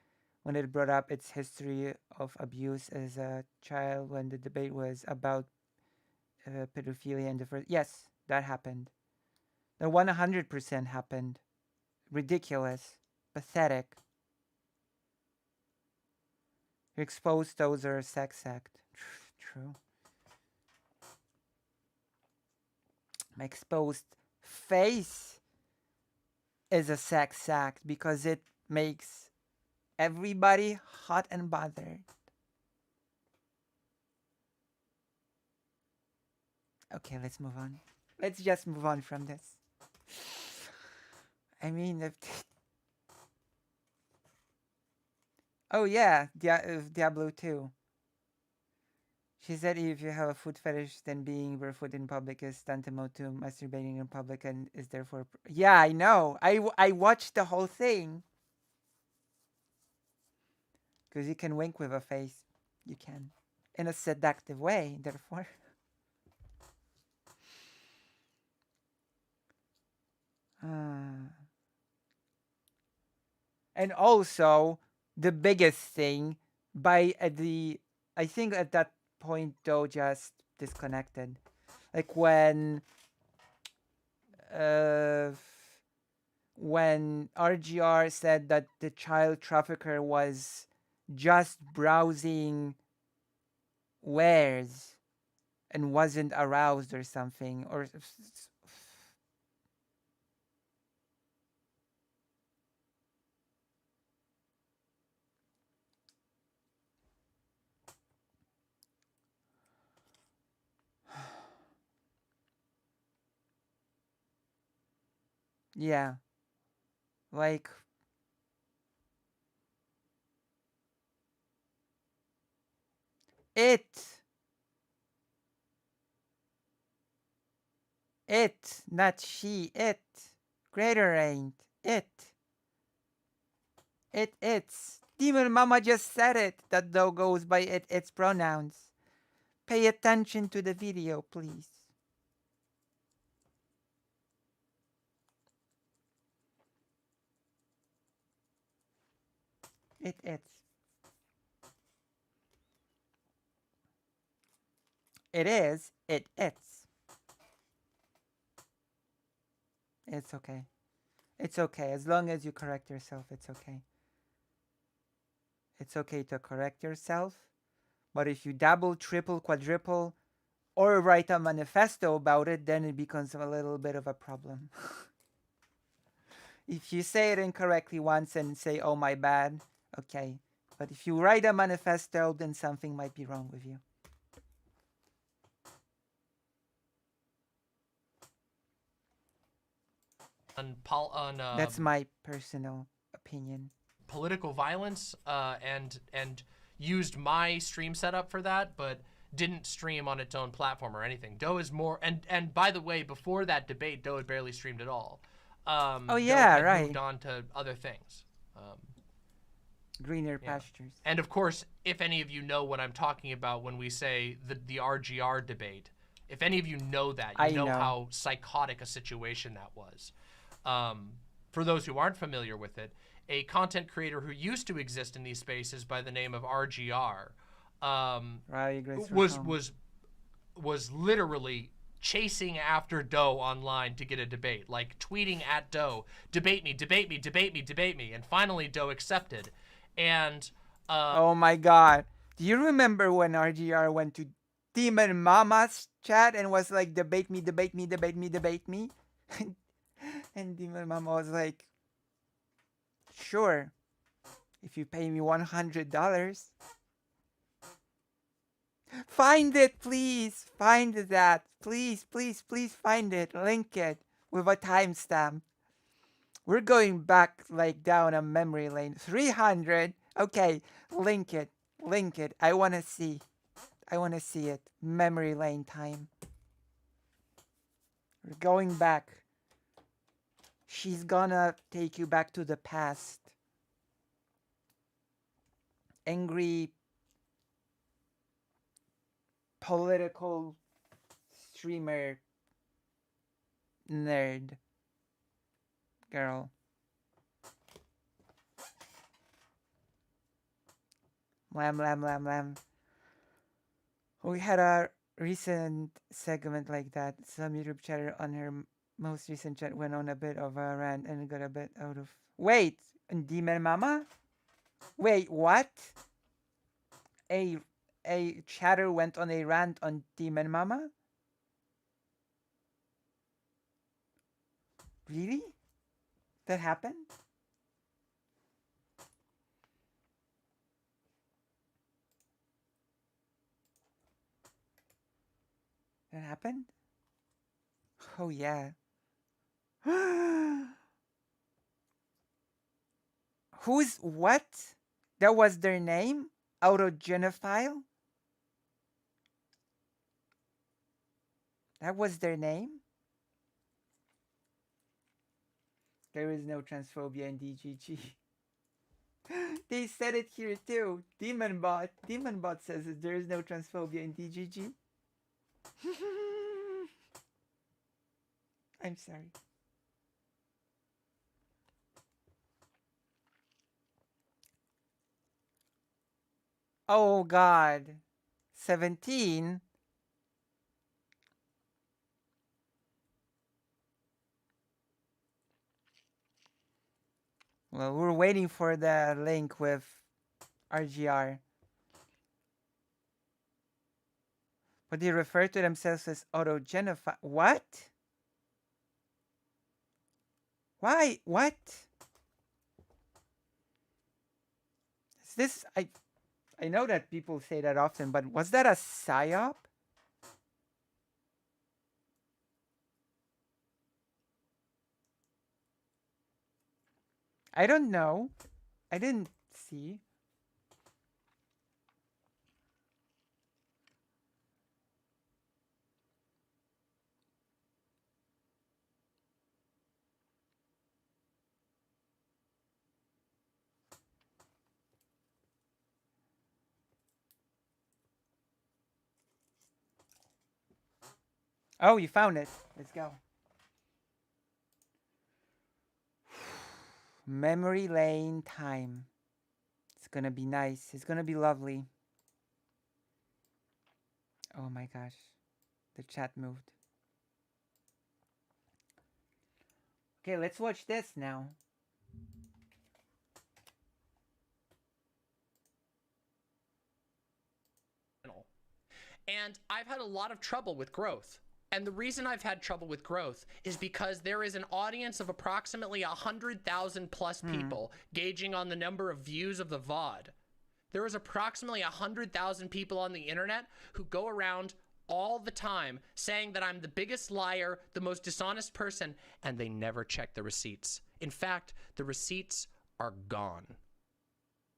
when it brought up its history of abuse as a child when the debate was about pedophilia in the first? Yes, that happened. That 100% happened. Ridiculous. Pathetic. You exposed those are a sex act. True. My exposed face is a sex act because it makes everybody hot and bothered. Okay, let's move on. Let's just move on from this. I mean, if oh yeah, Diablo 2. She said if you have a foot fetish, then being barefoot in public is tantamount to masturbating in public and is therefore... Yeah, I know. I watched the whole thing. Because you can wink with a face. You can. In a seductive way, therefore. And also, the biggest thing, by I think at that point, though, just disconnected. Like when RGR said that the child trafficker was just browsing wares and wasn't aroused or something, or yeah, like not she, greater ain't it's Demon Mama just said it, that though goes by its pronouns. Pay attention to the video, please. It's okay. It's okay. As long as you correct yourself, it's okay. It's okay to correct yourself. But if you double, triple, quadruple, or write a manifesto about it, then it becomes a little bit of a problem. If you say it incorrectly once and say, oh, my bad, okay. But if you write a manifesto, then something might be wrong with you. That's my personal opinion. Political violence, and used my stream setup for that, but didn't stream on its own platform or anything. Doe is more, and by the way, before that debate, Doe had barely streamed at all. Oh yeah, Doe had right. moved on to other things. Greener Yeah. pastures. And of course, if any of you know what I'm talking about when we say the RGR debate, if any of you know that, you know how psychotic a situation that was. For those who aren't familiar with it, a content creator who used to exist in these spaces by the name of RGR was literally chasing after Doe online to get a debate, like tweeting at Doe, debate me, debate me, debate me, debate me, and finally Doe accepted. And oh my god. Do you remember when RGR went to Demon Mama's chat and was like, debate me, debate me, debate me, debate me? And Demon Mama was like, sure, if you pay me $100. Find it, please. Find that. Please, please, please find it. Link it with a timestamp. We're going back like down a memory lane. 300. Okay, link it. Link it. I want to see. I want to see it. Memory lane time. We're going back. She's gonna take you back to the past. Angry political streamer nerd girl. Lamb, lamb, lamb, lamb. We had a recent segment like that. Some YouTube chatter on her most recent chat went on a bit of a rant and got a bit out of... Wait! Demon Mama? Wait, what? A chatter went on a rant on Demon Mama? Really? That happened? That happened? Oh yeah. Who's what? That was their name? Autogenophile? That was their name? There is no transphobia in DGG. They said it here too. Demonbot says that there is no transphobia in DGG. I'm sorry. Oh god. 17? Well, we're waiting for the link with RGR. But they refer to themselves as autogenophile. What? Why? What? Is this... I know that people say that often, but was that a psyop? I don't know. I didn't see. Oh, you found it. Let's go. Memory lane time. It's gonna be nice. It's gonna be lovely. Oh my gosh. The chat moved. Okay, let's watch this now. And I've had a lot of trouble with growth. And the reason I've had trouble with growth is because there is an audience of approximately 100,000 plus people gauging on the number of views of the VOD. There is approximately 100,000 people on the internet who go around all the time saying that I'm the biggest liar, the most dishonest person, and they never check the receipts. In fact, the receipts are gone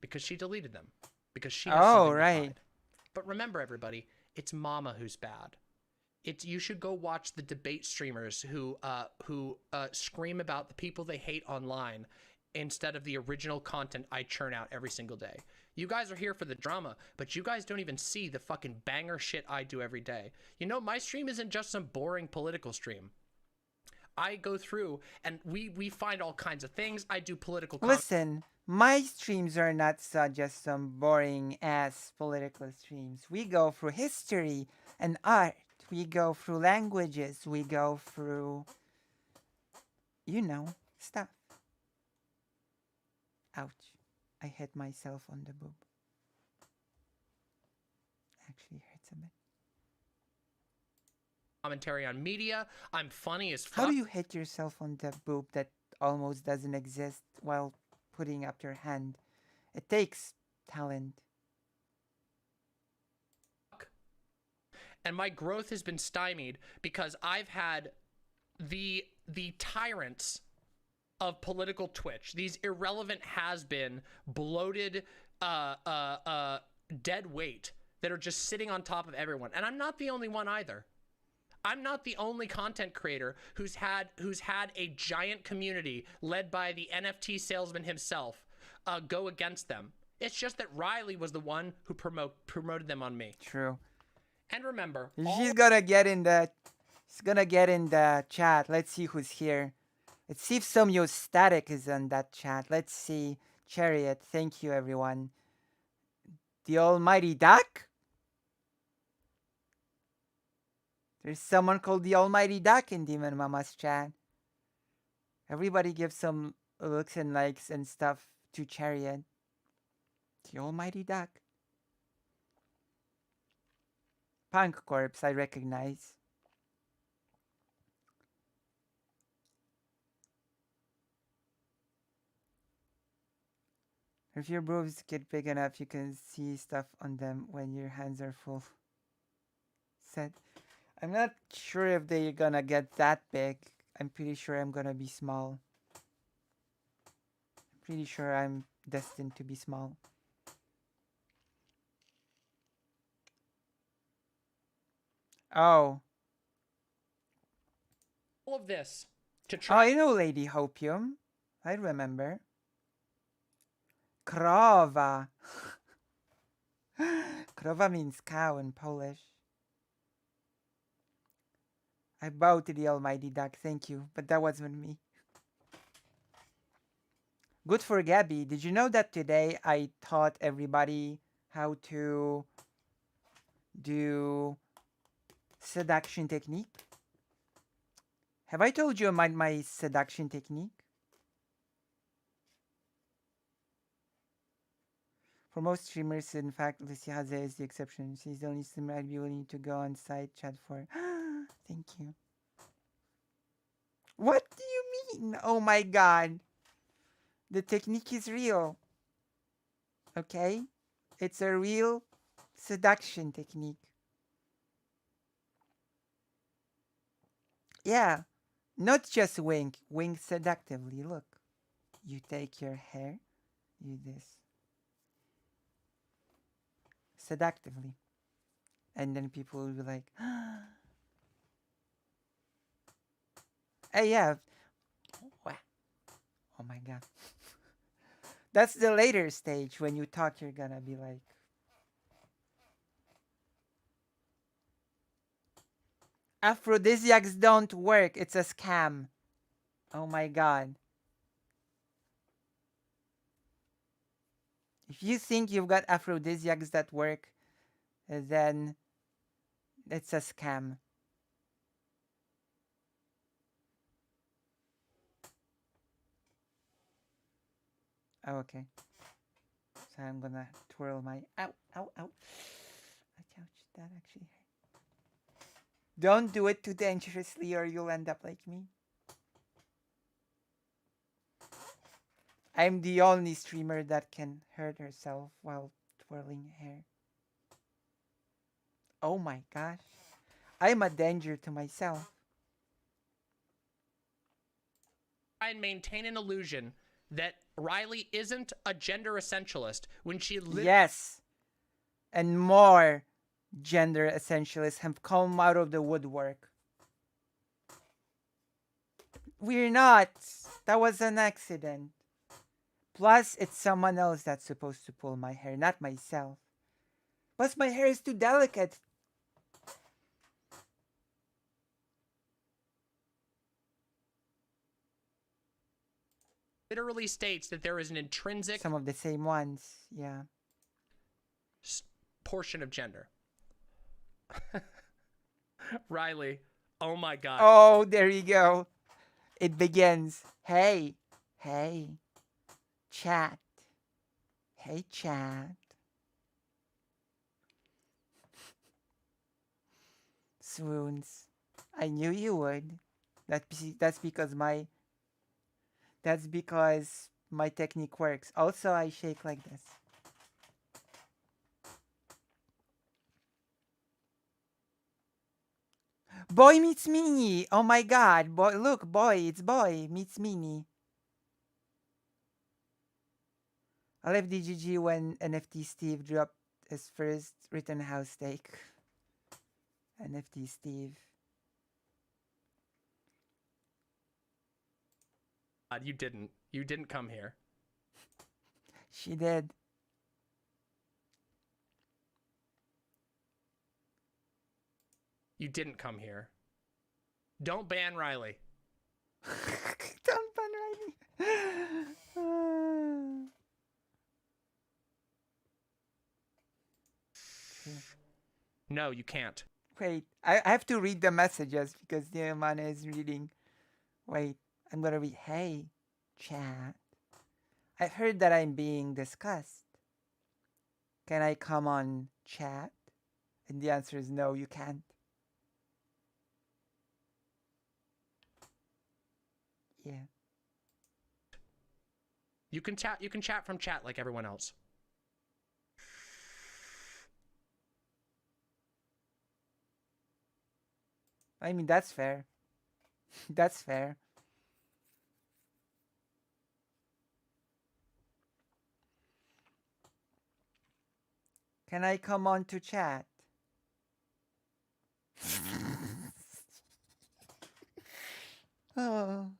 because she deleted them because she has something to hide. But remember, everybody, it's Mama who's bad. You should go watch the debate streamers who scream about the people they hate online instead of the original content I churn out every single day. You guys are here for the drama, but you guys don't even see the fucking banger shit I do every day. You know, my stream isn't just some boring political stream. I go through and we find all kinds of things. I do political Listen, my streams are not just some boring ass political streams. We go through history and art. We go through languages. We go through, you know, stuff. Ouch. I hit myself on the boob. Actually hurts a bit. Commentary on media. I'm funny as fuck. How do you hit yourself on the boob that almost doesn't exist while putting up your hand? It takes talent. And my growth has been stymied because I've had the tyrants of political Twitch, these irrelevant has-been, bloated, dead weight that are just sitting on top of everyone. And I'm not the only one either. I'm not the only content creator who's had a giant community led by the NFT salesman himself go against them. It's just that Riley was the one who promoted them on me. True. And remember, She's gonna get in the chat. Let's see who's here. Let's see if some static is in that chat. Let's see. Chariot, thank you everyone. The Almighty Duck? There's someone called the Almighty Duck in Demon Mama's chat. Everybody give some looks and likes and stuff to Chariot. The Almighty Duck. Punk Corpse, I recognize. If your boobs get big enough, you can see stuff on them when your hands are full. Said, I'm not sure if they're gonna get that big. I'm pretty sure I'm gonna be small. I'm pretty sure I'm destined to be small. Oh. all of this to try. Oh, I know Lady Hopium. I remember. Krowa. Krowa means cow in Polish. I bow to the Almighty Duck, thank you, but that wasn't me. Good for Gabby. Did you know that today I taught everybody how to do seduction technique? Have I told you about my seduction technique? For most streamers, in fact, Lucy Haze is the exception. She's the only streamer I'd be willing to go on site chat for. Thank you. What do you mean? Oh my god. The technique is real. Okay? It's a real seduction technique. Yeah. Not just wink. Wink seductively. Look. You take your hair. You do this. Seductively. And then people will be like, hey, yeah. Oh my god. That's the later stage when you talk, you're gonna be like, aphrodisiacs don't work. It's a scam. Oh my god. If you think you've got aphrodisiacs that work, then it's a scam. Oh, okay. So I'm gonna twirl my... Ow, ow, ow. Ouch, that actually hurt. Don't do it too dangerously or you'll end up like me. I'm the only streamer that can hurt herself while twirling hair. Oh my gosh. I'm a danger to myself. And maintain an illusion that Riley isn't a gender essentialist when she yes. And more gender essentialists have come out of the woodwork. We're not. That was an accident. Plus, it's someone else that's supposed to pull my hair, not myself. Plus, my hair is too delicate. Literally states that there is an intrinsic Some of the same ones, yeah. portion of gender. Riley, oh my god. Oh, there you go. It begins. Hey, chat. Hey, chat. Swoons. I knew you would. That's because my technique works. Also, I shake like this. Boy meets Mini. Oh my god. Boy, look, it's boy meets Mini. I left DGG when NFT Steve dropped his first Rittenhouse take. NFT Steve. You didn't. You didn't come here. She did. You didn't come here. Don't ban Riley. Don't ban Riley. No, you can't. Wait, I have to read the messages because the man is reading. Wait, I'm gonna read. Hey, chat. I've heard that I'm being discussed. Can I come on chat? And the answer is no, you can't. Yeah. You can chat. You can chat from chat like everyone else. I mean, that's fair. That's fair. Can I come on to chat? Oh.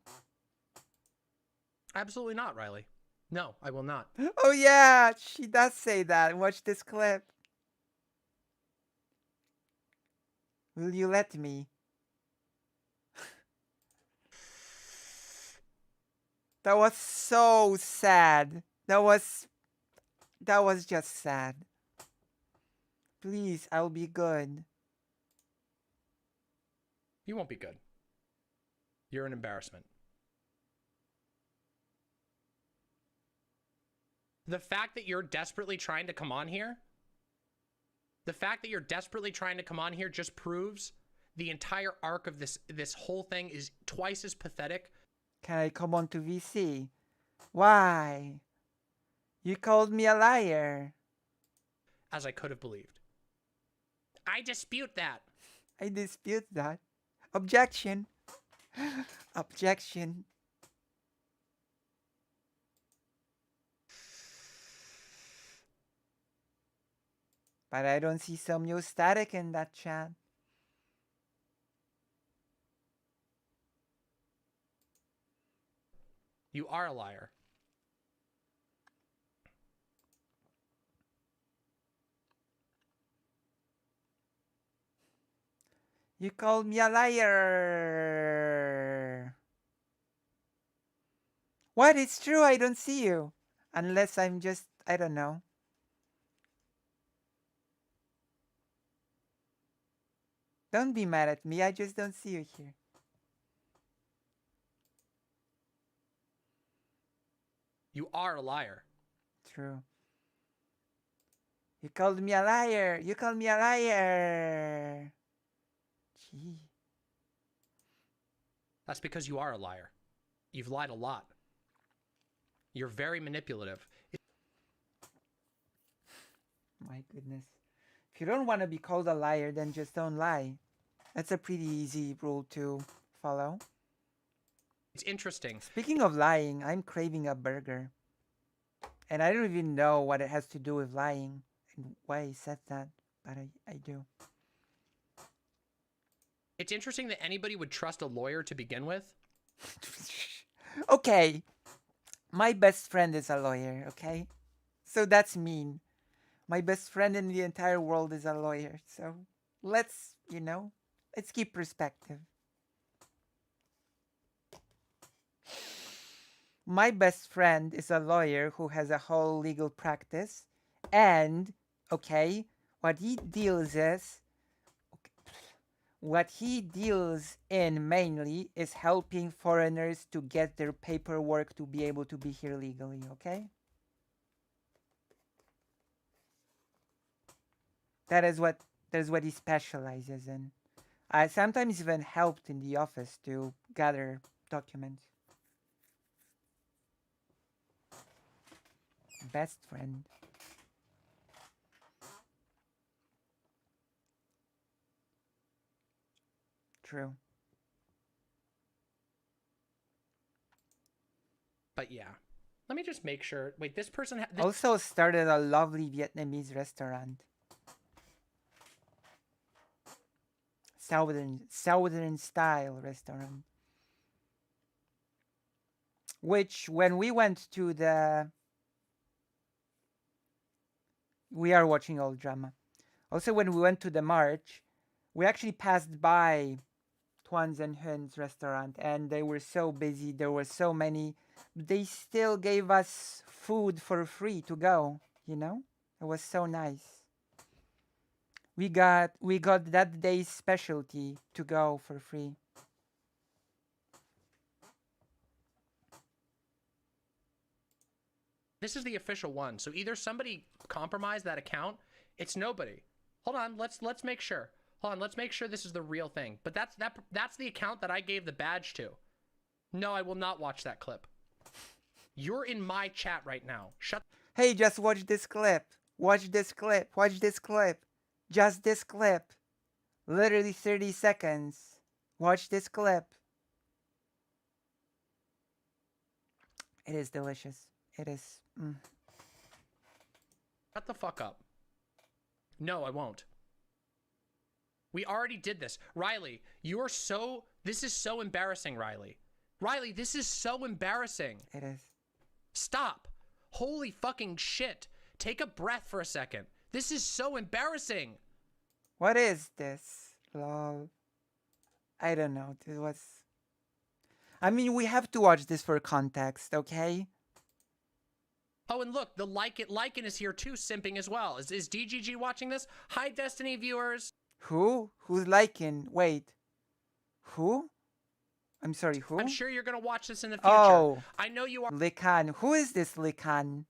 Absolutely not, Riley. No, I will not. Oh yeah, she does say that. Watch this clip. Will you let me? That was so sad. That was just sad. Please, I'll be good. You won't be good. You're an embarrassment. The fact that you're desperately trying to come on here, just proves the entire arc of this whole thing is twice as pathetic. Can I come on to VC? Why? You called me a liar. As I could have believed. I dispute that. I dispute that. Objection. Objection. But I don't see some new static in that chat. You are a liar. You called me a liar. What? It's true, I don't see you. Unless I'm just, I don't know. Don't be mad at me, I just don't see you here. You are a liar. True. You called me a liar. You called me a liar. Gee. That's because you are a liar. You've lied a lot. You're very manipulative. My goodness. If you don't want to be called a liar, then just don't lie. That's a pretty easy rule to follow. It's interesting. Speaking of lying, I'm craving a burger. And I don't even know what it has to do with lying and why I said that, but I do. It's interesting that anybody would trust a lawyer to begin with. Okay. My best friend is a lawyer, okay? So that's mean. My best friend in the entire world is a lawyer. So let's, let's keep perspective. My best friend is a lawyer who has a whole legal practice, and okay, what he deals is what he deals in mainly is helping foreigners to get their paperwork to be able to be here legally, okay? That is what he specializes in. I sometimes even helped in the office to gather documents. Best friend. True. But yeah. Let me just make sure. Wait, this person also started a lovely Vietnamese restaurant. Southern style restaurant. Which when we went to we are watching old drama. Also when we went to the march, we actually passed by Tuan's and Hun's restaurant, and they were so busy. There were so many. They still gave us food for free to go. It was so nice. We got that day's specialty to go for free. This is the official one. So either somebody compromised that account. It's nobody. Hold on. Let's make sure. Hold on. Let's make sure this is the real thing. But that's the account that I gave the badge to. No, I will not watch that clip. You're in my chat right now. Shut. Hey, just watch this clip. Watch this clip. Watch this clip. Just this clip. Literally 30 seconds. Watch this clip. It is delicious. It is. Shut the fuck up. No, I won't. We already did this. Riley, this is so embarrassing, Riley. Riley, this is so embarrassing. It is. Stop. Holy fucking shit. Take a breath for a second. This is so embarrassing. What is this? Lol. I don't know. This was... I mean, we have to watch this for context, okay? Oh, and look, the Lycan is here too, simping as well. Is DGG watching this? Hi, Destiny viewers. Who? Who's Lycan? Wait. Who? I'm sorry, who? I'm sure you're going to watch this in the future. Oh. I know you are. Likan. Who is this Likan?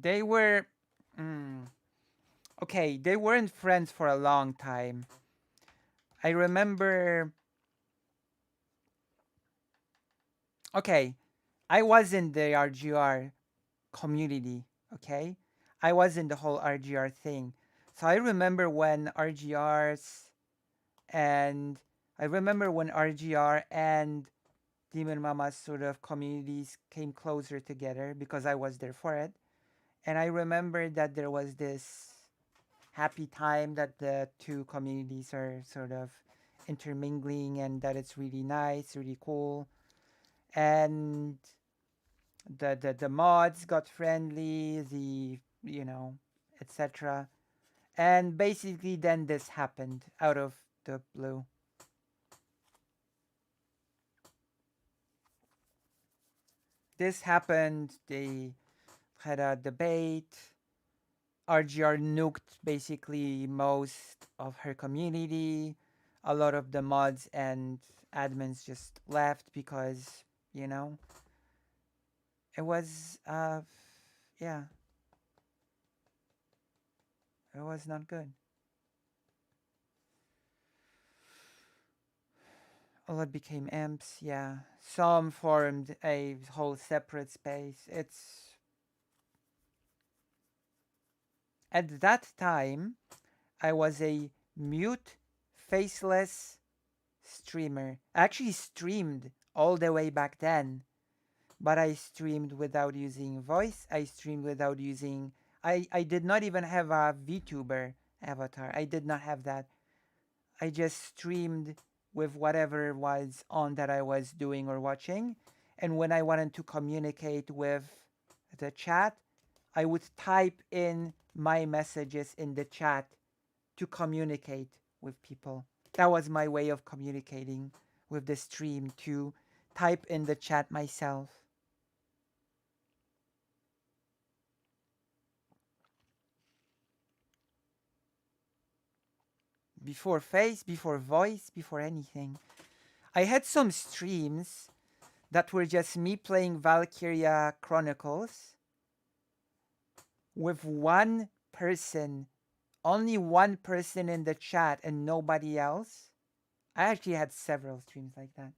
They were... Okay, they weren't friends for a long time. I remember... Okay, I was in the RGR community, okay? I was in the whole RGR thing. So I remember when RGRs and... I remember when RGR and Demon Mama's sort of communities came closer together because I was there for it. And I remember that there was this happy time that the two communities are sort of intermingling and that it's really nice, really cool. And the mods got friendly, etc. And basically then this happened out of the blue. This happened, they had a debate. RGR nuked basically most of her community. A lot of the mods and admins just left because, it was, yeah. It was not good. A lot became imps, yeah. Some formed a whole separate space. At that time, I was a mute, faceless streamer. I actually streamed all the way back then, but I streamed without using voice. I I did not even have a VTuber avatar. I did not have that. I just streamed with whatever was on that I was doing or watching. And when I wanted to communicate with the chat, I would type in my messages in the chat to communicate with people. That was my way of communicating with the stream, to type in the chat myself. Before face, before voice, before anything. I had some streams that were just me playing Valkyria Chronicles with one person, only one person in the chat and nobody else. I actually had several streams like that.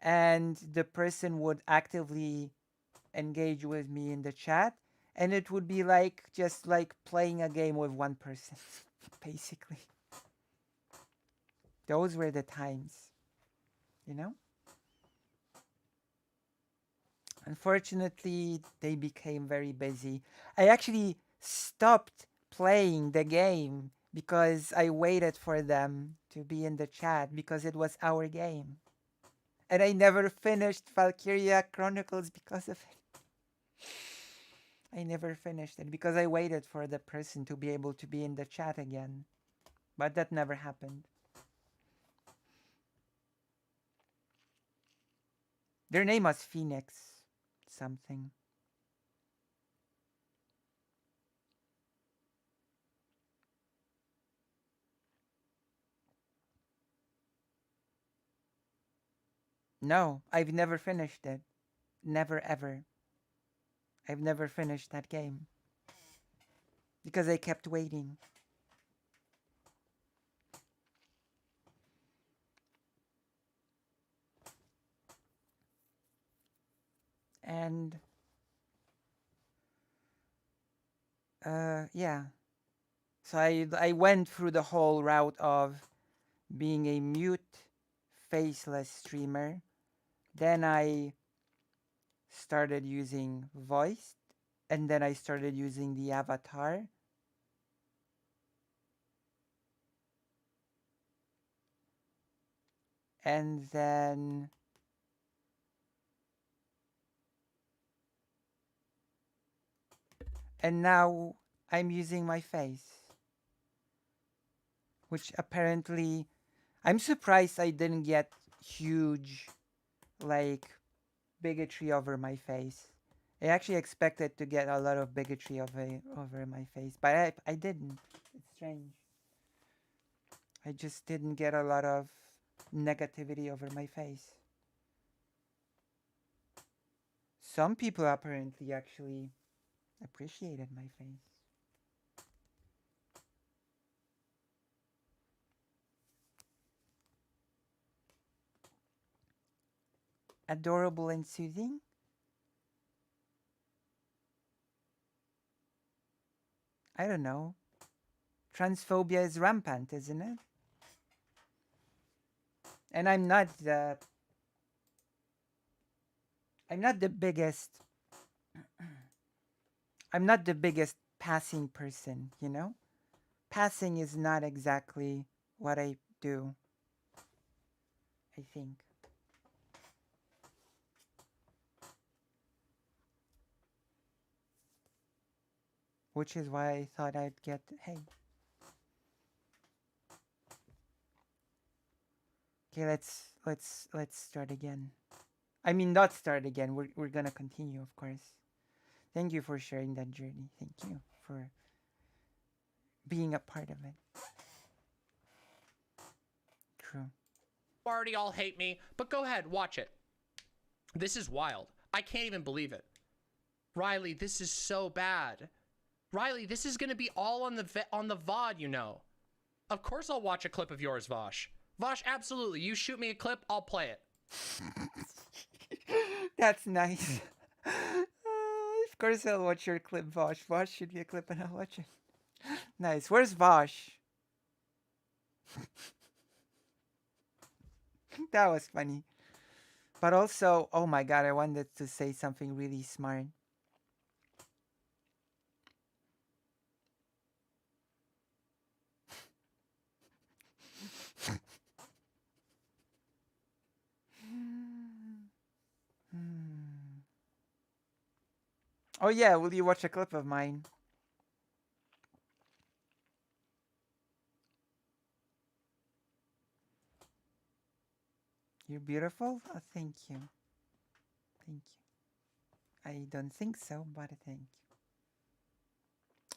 And the person would actively engage with me in the chat, and it would be like just like playing a game with one person, basically. Those were the times, you know? Unfortunately, they became very busy. I actually stopped playing the game because I waited for them to be in the chat because it was our game. And I never finished Valkyria Chronicles because of it. I never finished it because I waited for the person to be able to be in the chat again. But that never happened. Their name was Phoenix something. No, I've never finished it. Never ever. I've never finished that game. Because I kept waiting. And yeah. So I went through the whole route of being a mute, faceless streamer. Then I started using voice, and then I started using the avatar. And then now I'm using my face, which apparently I'm surprised I didn't get huge like bigotry over my face. I actually expected to get a lot of bigotry over my face, but I didn't. It's strange. I just didn't get a lot of negativity over my face. Some people apparently actually appreciated my face. Adorable and soothing? I don't know. Transphobia is rampant, isn't it? And I'm not the biggest I'm not the biggest passing person, you know? Passing is not exactly what I do, I think. Which is why I thought I'd get, hey. Okay, let's start again. I mean, not start again. We're gonna continue, of course. Thank you for sharing that journey. Thank you for being a part of it. True. Already all hate me, but go ahead, watch it. This is wild. I can't even believe it. Riley, this is so bad. Riley, this is gonna be all on the VOD, you know. Of course I'll watch a clip of yours, Vosh. Vosh, absolutely. You shoot me a clip, I'll play it. That's nice. Of course I'll watch your clip, Vosh. Vosh should be a clip and I'll watch it. Nice. Where's Vosh? That was funny. But also, oh my god, I wanted to say something really smart. Oh yeah, will you watch a clip of mine? You're beautiful? Oh, thank you. Thank you. I don't think so, but thank you.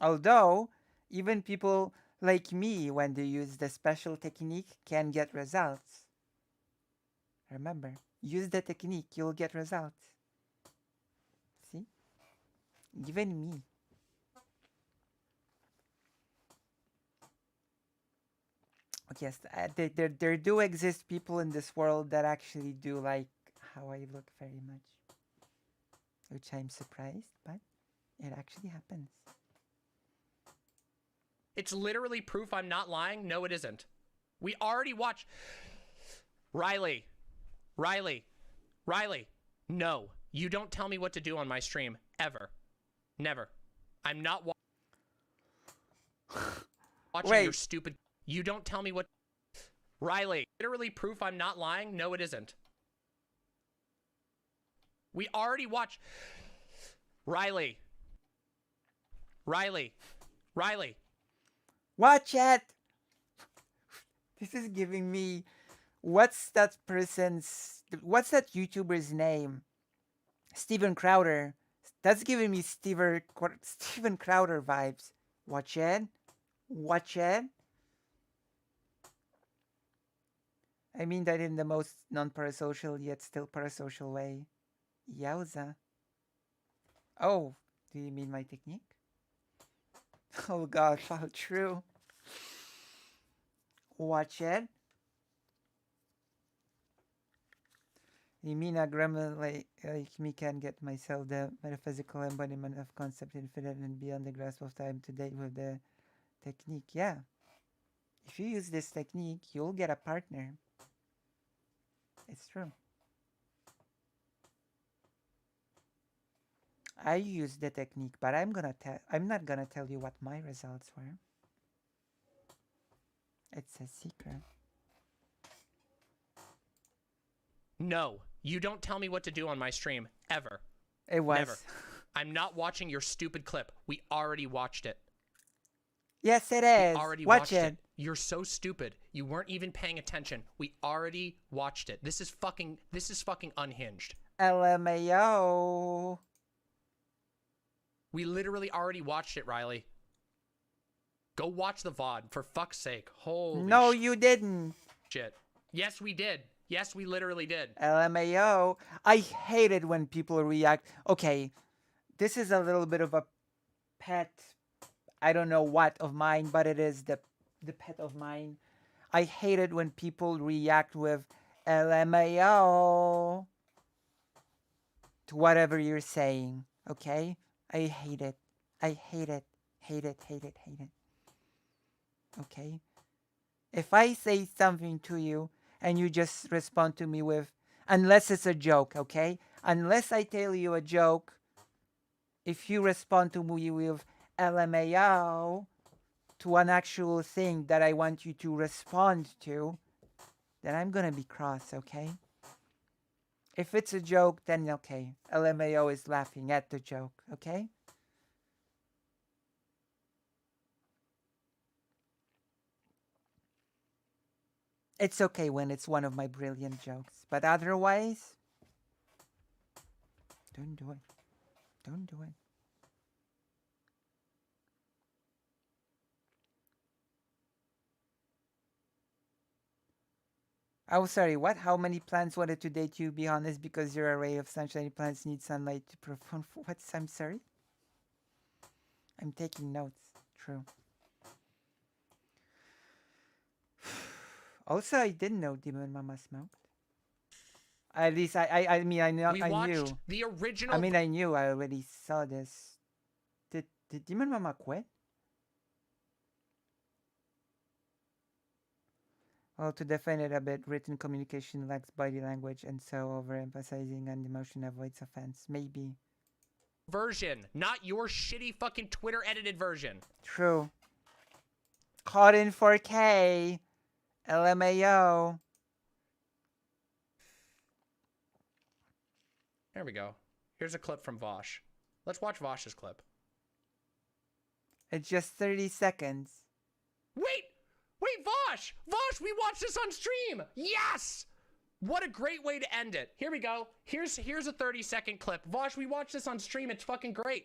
Although, even people like me, when they use the special technique, can get results. Remember, use the technique, you'll get results. See? Even me. Yes, there do exist people in this world that actually do like how I look very much. Which I'm surprised, but it actually happens. It's literally proof I'm not lying. No, it isn't. We already watched. Riley. No, you don't tell me what to do on my stream. Ever. Never. I'm not watching your stupid. You don't tell me what. Riley. Literally proof I'm not lying. No, it isn't. We already watched. Riley. Watch it! This is giving me... What's that YouTuber's name? Steven Crowder. That's giving me Steven Crowder vibes. Watch it. I mean that in the most non-parasocial yet still parasocial way. Yowza. Oh, do you mean my technique? Oh god, how true. Watch it. You mean a grammar like me can get myself the metaphysical embodiment of concept infinite and beyond the grasp of time to date with the technique? Yeah. If you use this technique, you'll get a partner. It's true. I use the technique, but I'm not gonna tell you what my results were. It's a secret. No, you don't tell me what to do on my stream. Ever. It was. Never. I'm not watching your stupid clip. We already watched it. Yes, it is. We already Watch watched it. You're so stupid. You weren't even paying attention. We already watched it. This is fucking unhinged. LMAO. We literally already watched it, Riley. Go watch the VOD, for fuck's sake. Holy No, you didn't. Shit. Yes, we did. Yes, we literally did. LMAO. I hate it when people react. Okay, this is a little bit of a pet, I don't know what of mine, but it is the pet of mine. I hate it when people react with LMAO to whatever you're saying, okay? I hate it. I hate it. Hate it, hate it, hate it. Okay? If I say something to you and you just respond to me with, unless it's a joke, okay? Unless I tell you a joke, if you respond to me with LMAO to an actual thing that I want you to respond to, then I'm gonna be cross, okay? If it's a joke, then okay. LMAO is laughing at the joke, okay? It's okay when it's one of my brilliant jokes, but otherwise, don't do it. Don't do it. Oh, sorry, what? How many plants wanted to date you? Be honest, because your array of sunshiny plants need sunlight to perform. What? I'm sorry? I'm taking notes. True. Also, I didn't know Demon Mama smoked. At least I mean, I know. We I watched knew. the original. I mean, I knew. I already saw this. Did Demon Mama quit? Well, to define it a bit, written communication lacks body language, and so overemphasizing on emotion avoids offense. Maybe. Version, not your shitty fucking Twitter edited version. True. Caught in 4K. LMAO. There we go. Here's a clip from Vosh. Let's watch Vosh's clip. It's just 30 seconds. Wait, Vosh! Vosh, we watched this on stream! Yes! What a great way to end it. Here we go. Here's a 30-second clip. Vosh, we watched this on stream. It's fucking great.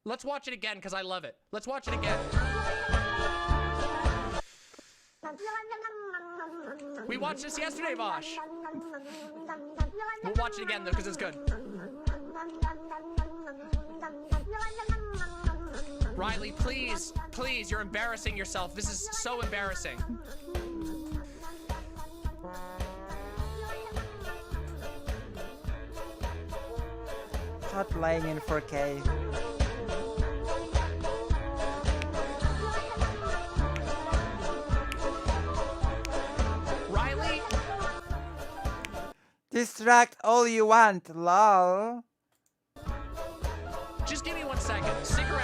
Let's watch it again, because I love it. Let's watch it again. We watched this yesterday, Vosh. We'll watch it again, though, because it's good. Riley, please, you're embarrassing yourself. This is so embarrassing. Not playing in 4K. Riley? Distract all you want, lol. Just give me 1 second. Stick around.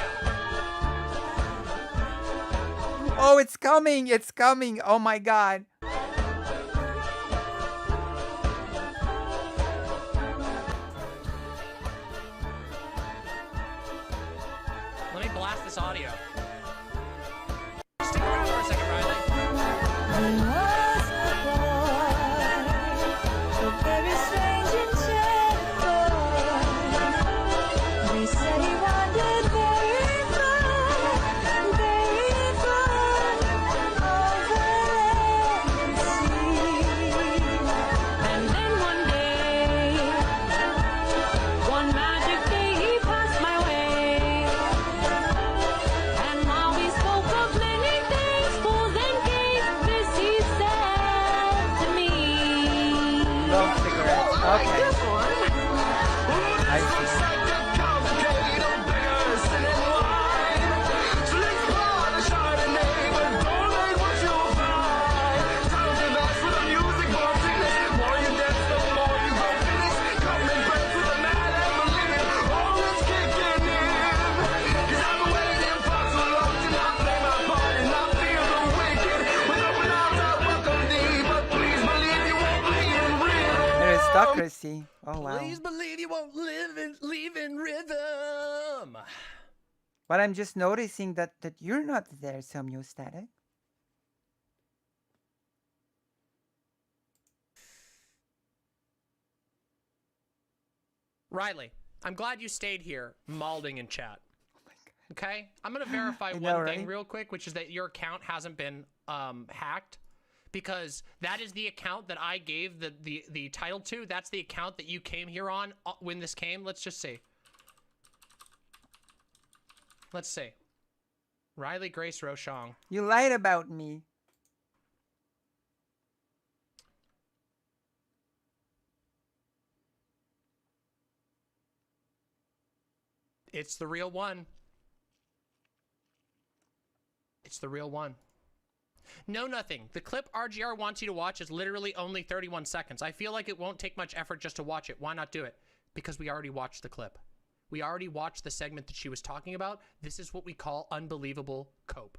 Oh, it's coming! It's coming! Oh my god. Let me blast this audio. Stick around for a second, Riley. Aristocracy. Oh wow. Please believe you won't leave in rhythm. But I'm just noticing that you're not there, Static. Riley, I'm glad you stayed here, malding in chat. Oh my god. Okay? I'm gonna verify one thing real quick, which is that your account hasn't been hacked. Because that is the account that I gave the title to. That's the account that you came here on when this came. Let's just see. Let's see. Riley Grace Rochong. You lied about me. It's the real one. It's the real one. No, nothing. The clip RGR wants you to watch is literally only 31 seconds. I feel like it won't take much effort just to watch it. Why not do it? Because we already watched the clip. We already watched the segment that she was talking about. This is what we call unbelievable cope.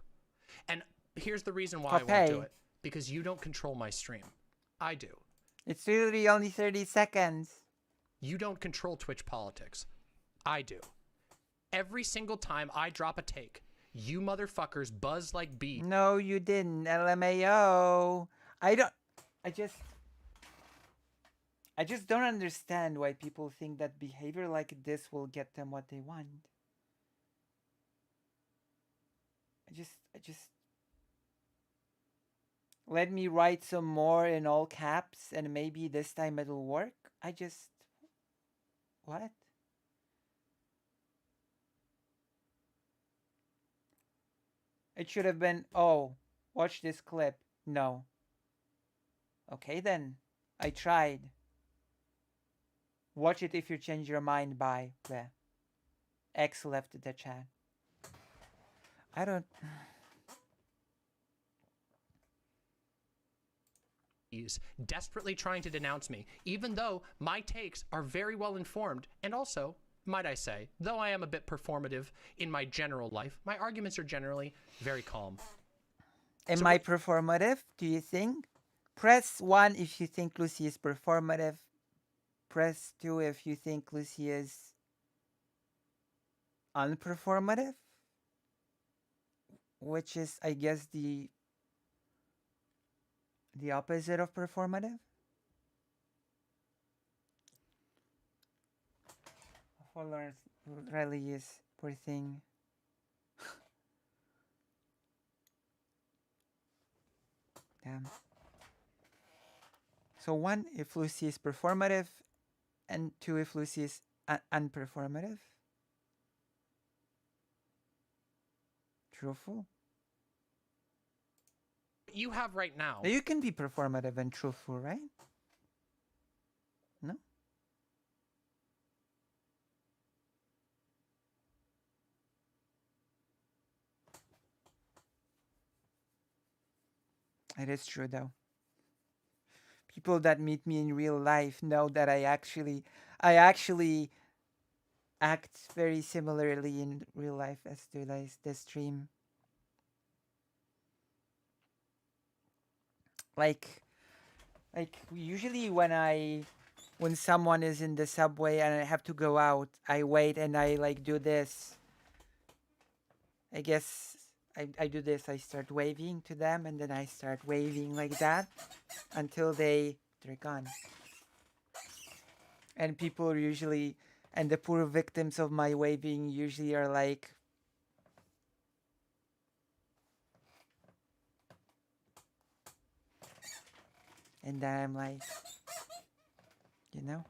And here's the reason why I won't do it. Because you don't control my stream. I do. It's literally only 30 seconds. You don't control Twitch politics. I do. Every single time I drop a take, you motherfuckers buzz like bees. No, you didn't. LMAO. I just don't understand why people think that behavior like this will get them what they want. I just let me write some more in all caps and maybe this time it'll work. What? It should have been, oh, watch this clip. No. Okay then. I tried. Watch it if you change your mind by the X left the chat. I don't... Desperately trying to denounce me, even though my takes are very well informed and also, might I say, though I am a bit performative in my general life, my arguments are generally very calm. Am I performative, do you think? Press 1 if you think Lucy is performative. Press 2 if you think Lucy is unperformative, which is, I guess, the opposite of performative. Followers really is poor thing. Damn. So 1, if Lucy is performative, and 2, if Lucy is unperformative. Truthful. You have right now. You can be performative and truthful, right? No? It is true, though. People that meet me in real life know that I actually act very similarly in real life as to the stream. Like usually when someone is in the subway and I have to go out, I wait and I like do this. I guess I do this. I start waving to them and then I start waving like that until they're gone. And people usually, and the poor victims of my waving usually are like, and then I'm like, you know?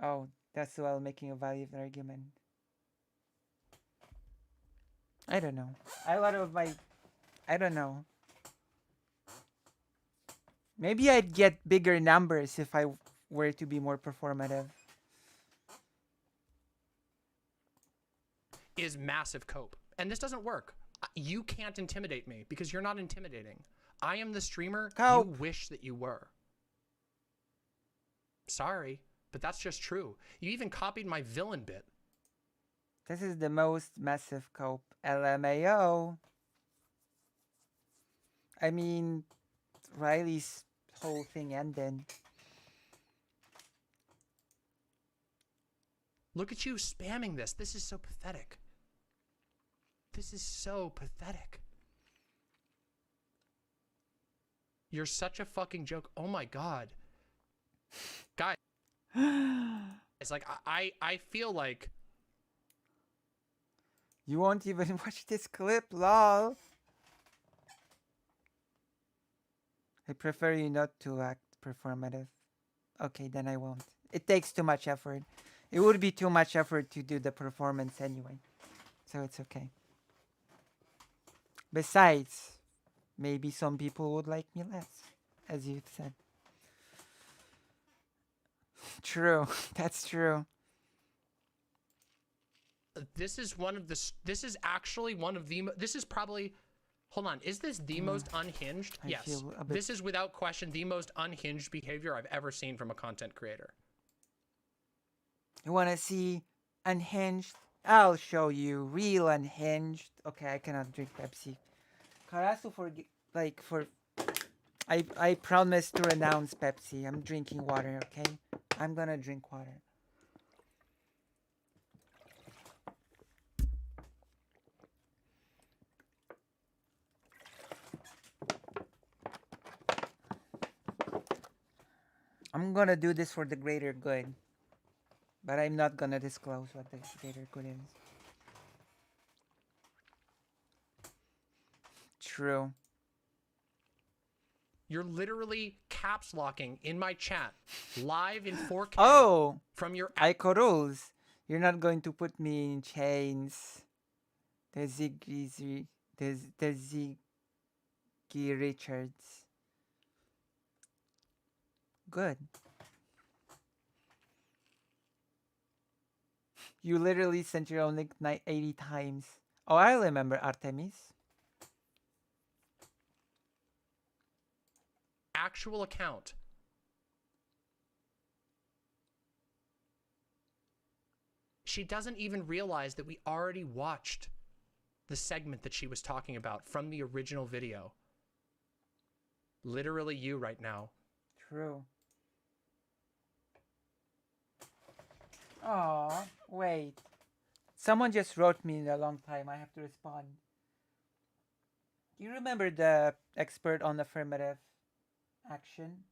Oh, that's while making a valid argument. I don't know. I don't know. Maybe I'd get bigger numbers if I were to be more performative. Is massive cope. And this doesn't work. You can't intimidate me because you're not intimidating. I am the streamer you wish that you were. Sorry, but that's just true. You even copied my villain bit. This is the most massive cope. LMAO. I mean, Riley's whole thing ended. Look at you spamming this. This is so pathetic. This is so pathetic. You're such a fucking joke. Oh my god. Guys. It's like, I feel like... You won't even watch this clip, lol. I prefer you not to act performative. Okay, then I won't. It takes too much effort. It would be too much effort to do the performance anyway. So it's okay. Besides, maybe some people would like me less, as you've said. True. That's true. This is one of the... This is actually one of the... This is probably... Hold on. Is this the most unhinged? Yes. This is without question the most unhinged behavior I've ever seen from a content creator. You want to see unhinged? I'll show you real unhinged. Okay, I cannot drink Pepsi. Karasu I promise to renounce Pepsi. I'm drinking water, okay? I'm gonna drink water. I'm gonna do this for the greater good. But I'm not gonna disclose what the greater good is. True. You're literally caps locking in my chat, live in 4K. Oh! From your... Ico rules. You're not going to put me in chains. The Ziggy Richards. Good. You literally sent your own link 80 times. Oh, I remember Artemis. Actual account. She doesn't even realize that we already watched the segment that she was talking about from the original video. Literally you right now. True. Aw, wait. Someone just wrote me in a long time. I have to respond. Do you remember the expert on affirmative action?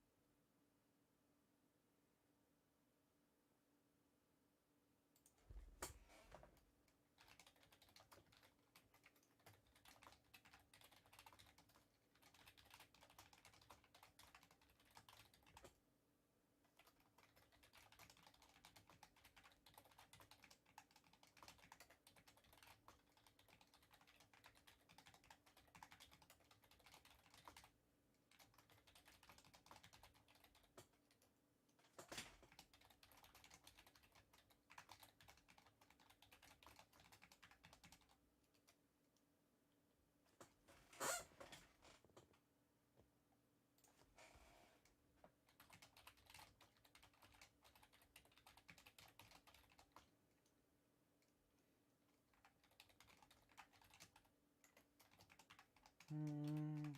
Hmm.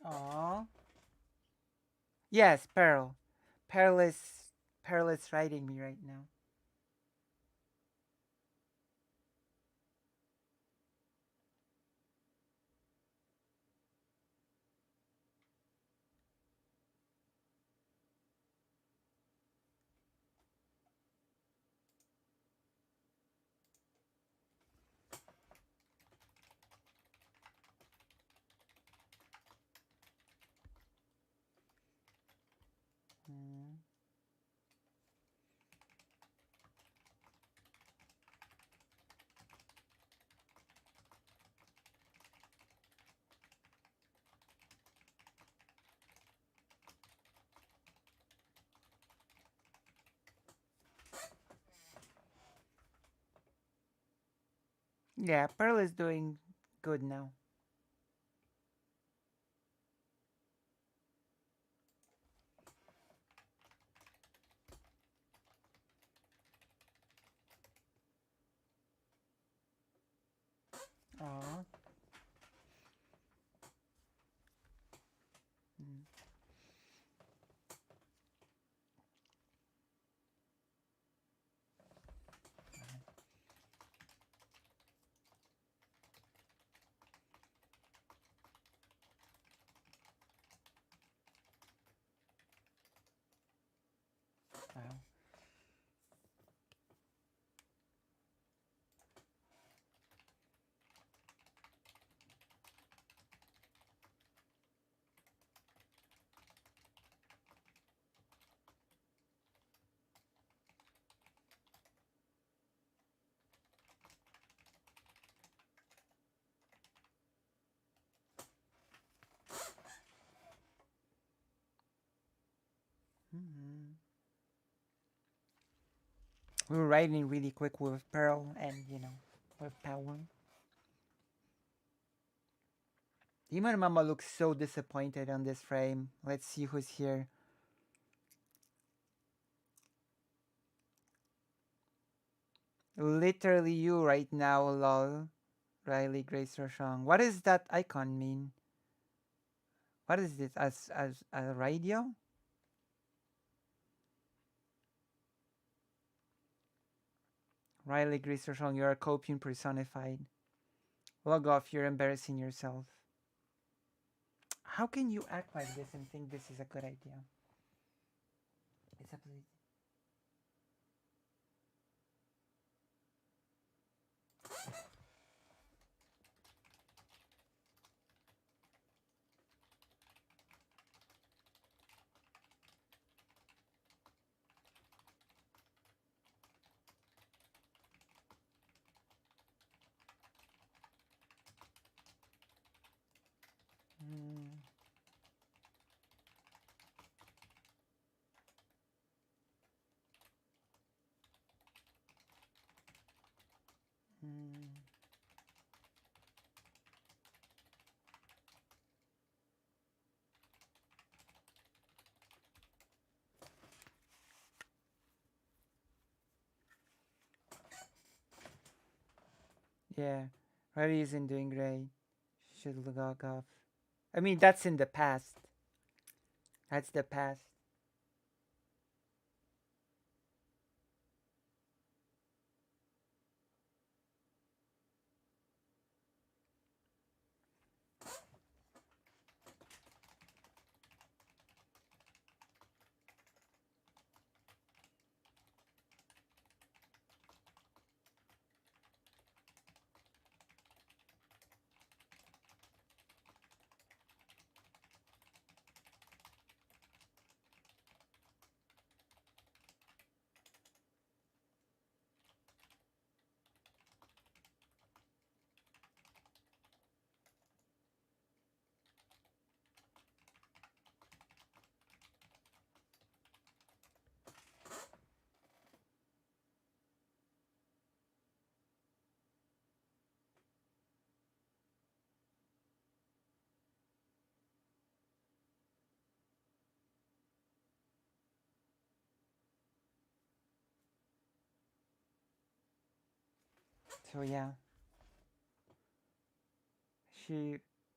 Aw. Yes, Pearl. Pearl is writing me right now. Hmm. Yeah, Pearl is doing good now. Aw. Hmm. Wow. Hmm. We were writing really quick with Pearl and, with Power. Demon Mama looks so disappointed on this frame. Let's see who's here. Literally you right now, lol. Riley Grace Roshong. What does that icon mean? What is this? As a radio? Riley Grace Roshong, you're a copium personified. Log off, you're embarrassing yourself. How can you act like this and think this is a good idea? It's a please. Hmm. Yeah, Riley isn't doing great. Should log off. I mean, that's in the past. That's the past. So yeah.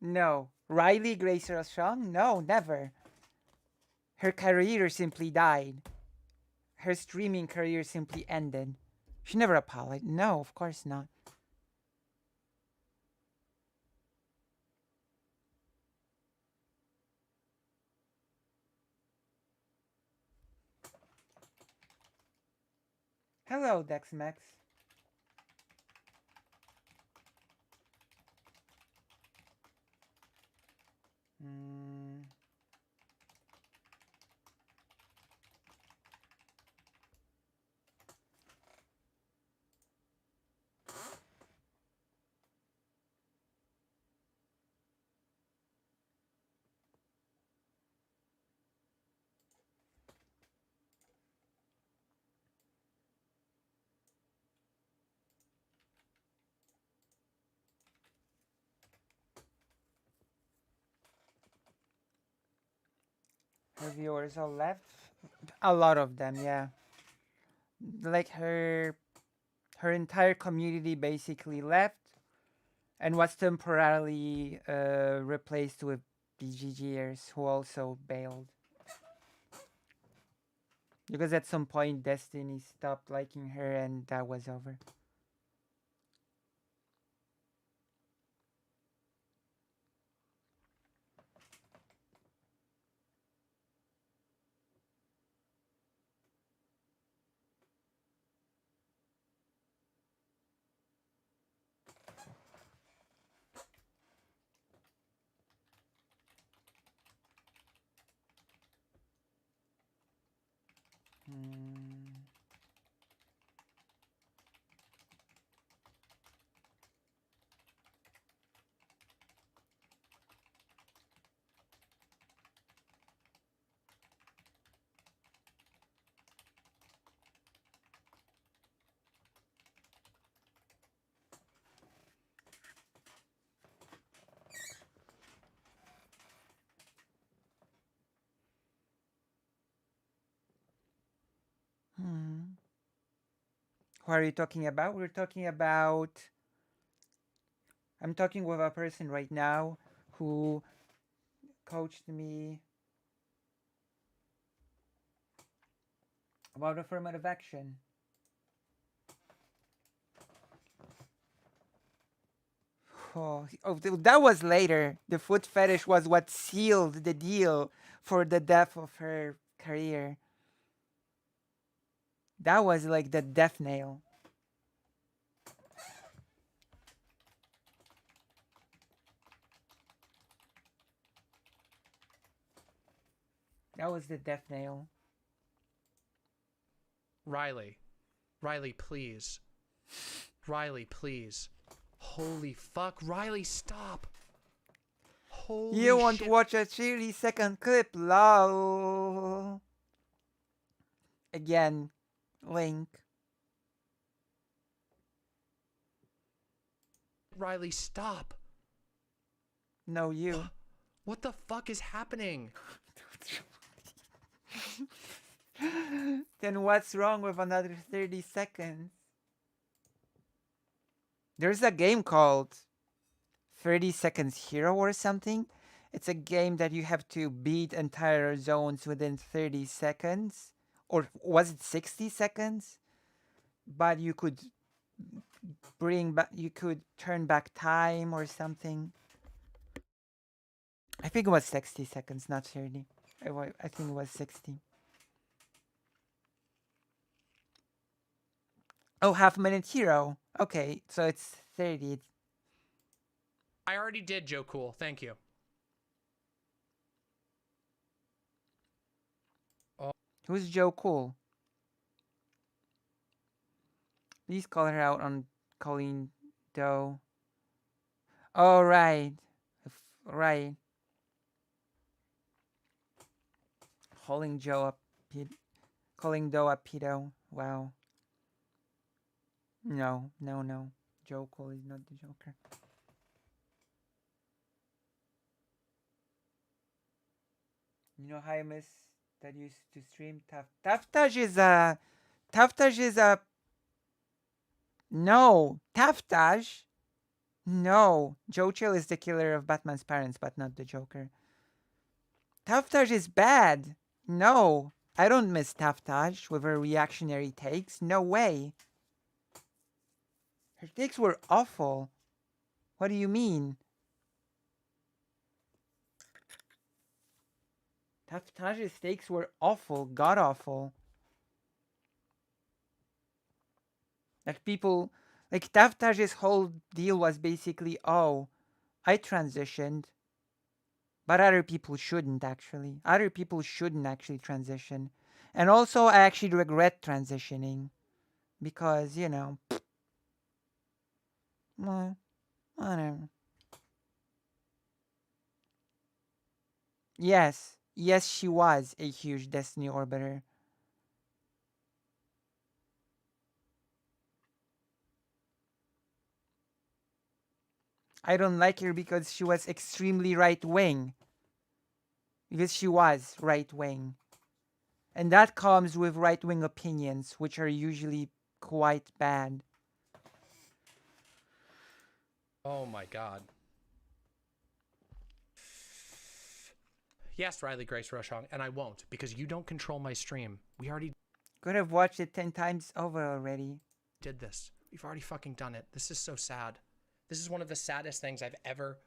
No. Riley Grace Strong? No, never. Her career simply died. Her streaming career simply ended. She never apologized. No, of course not. Hello, Dexmax. Mm. Her viewers all left. A lot of them, yeah. Like her entire community basically left and was temporarily replaced with BGGers who also bailed. Because at some point Destiny stopped liking her and that was over. Hmm. Hmm. Who are you talking about? We're talking about. I'm talking with a person right now who coached me about affirmative action. That was later. The foot fetish was what sealed the deal for the death of her career. That was like the death nail. That was the death nail. Riley. Riley, please. Riley, please. Holy fuck. Riley, stop. Holy You want shit. to watch a 30-second clip? Lol. Again, link. Riley, stop. No, you. What the fuck is happening? Then what's wrong with another 30 seconds? There's a game called 30 Seconds Hero or something. It's a game that you have to beat entire zones within 30 seconds. Or was it 60 seconds? But you could turn back time or something. I think it was 60 seconds, not 30. I think it was 60. Oh, half-minute hero. Okay, so it's 30. I already did, Joe Cool. Thank you. Oh. Who's Joe Cool? Please call her out on Colleen Doe. Oh, right. Right. Calling Doe a pedo. Wow. No. Joe Cool is not the Joker. You know how I miss that used to stream Taftaj is a no. Taftaj? No. Joe Chill is the killer of Batman's parents, but not the Joker. Taftaj is bad. No. I don't miss Taftaj with her reactionary takes. No way. Her takes were awful. What do you mean? Taftaj's takes were awful. God awful. Like people... Like Taftaj's whole deal was basically, oh, I transitioned. But other people shouldn't, actually. Other people shouldn't actually transition. And also, I actually regret transitioning. Because, you know... Well, whatever. Yes. Yes, she was a huge Destiny orbiter. I don't like her because she was extremely right-wing. Because she was right-wing. And that comes with right-wing opinions, which are usually quite bad. Oh my god. Yes, Riley Grace Roshong, and I won't, because you don't control my stream. We already could have watched it 10 times over already. Did this. We've already fucking done it. This is so sad. This is one of the saddest things I've ever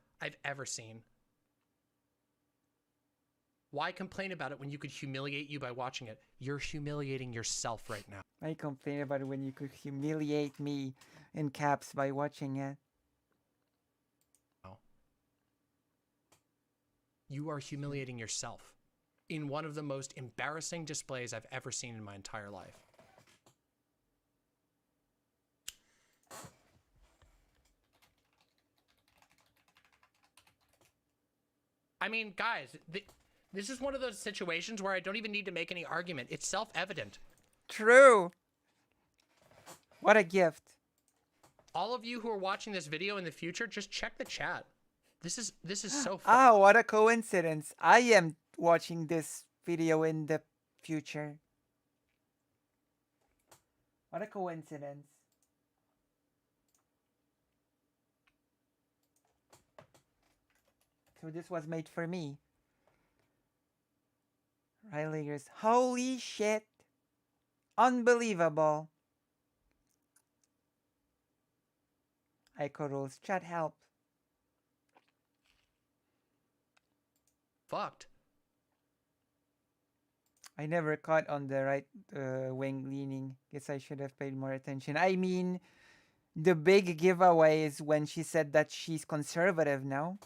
seen. Why complain about it when you could humiliate you by watching it? You're humiliating yourself right now. Why complain about it when you could humiliate me in caps by watching it? You are humiliating yourself in one of the most embarrassing displays I've ever seen in my entire life. I mean, guys, this is one of those situations where I don't even need to make any argument. It's self-evident. True. What a gift. All of you who are watching this video in the future, just check the chat. This is so fun. Ah, what a coincidence. I am watching this video in the future. What a coincidence. So this was made for me. Riley goes, holy shit. Unbelievable. Ico rules. Chat help. Fucked. I never caught on the right wing leaning. Guess I should have paid more attention. I mean, the big giveaway is when she said that she's conservative now.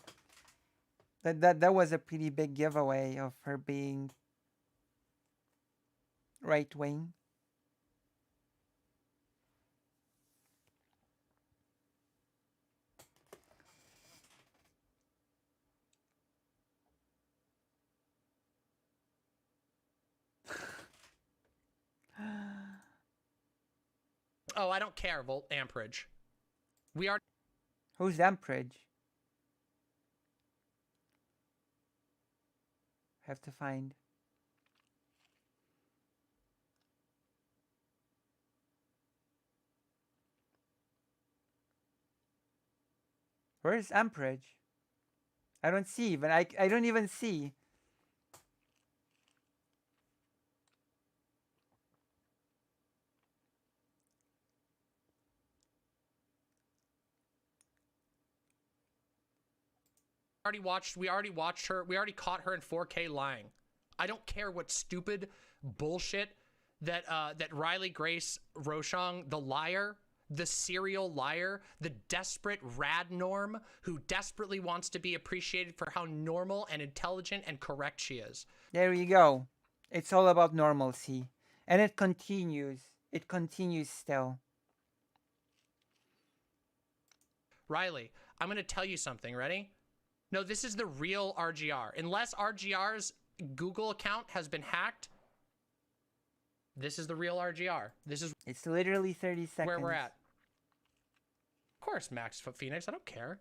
That was a pretty big giveaway of her being right wing. Oh, I don't care, Volt Amperage. We are... Who's Amperage? Have to find. Where's amperage? I don't see even. I don't even see. We already watched her. We already caught her in 4K lying. I don't care what stupid bullshit that that Riley Grace Rochong, the liar, the serial liar, the desperate rad norm who desperately wants to be appreciated for how normal and intelligent and correct she is. There you go. It's all about normalcy. And it continues. It continues still. Riley, I'm going to tell you something. Ready? No, this is the real RGR. Unless RGR's Google account has been hacked, this is the real RGR. This is It's literally 30 seconds. where we're at. Of course, Max Phoenix. I don't care.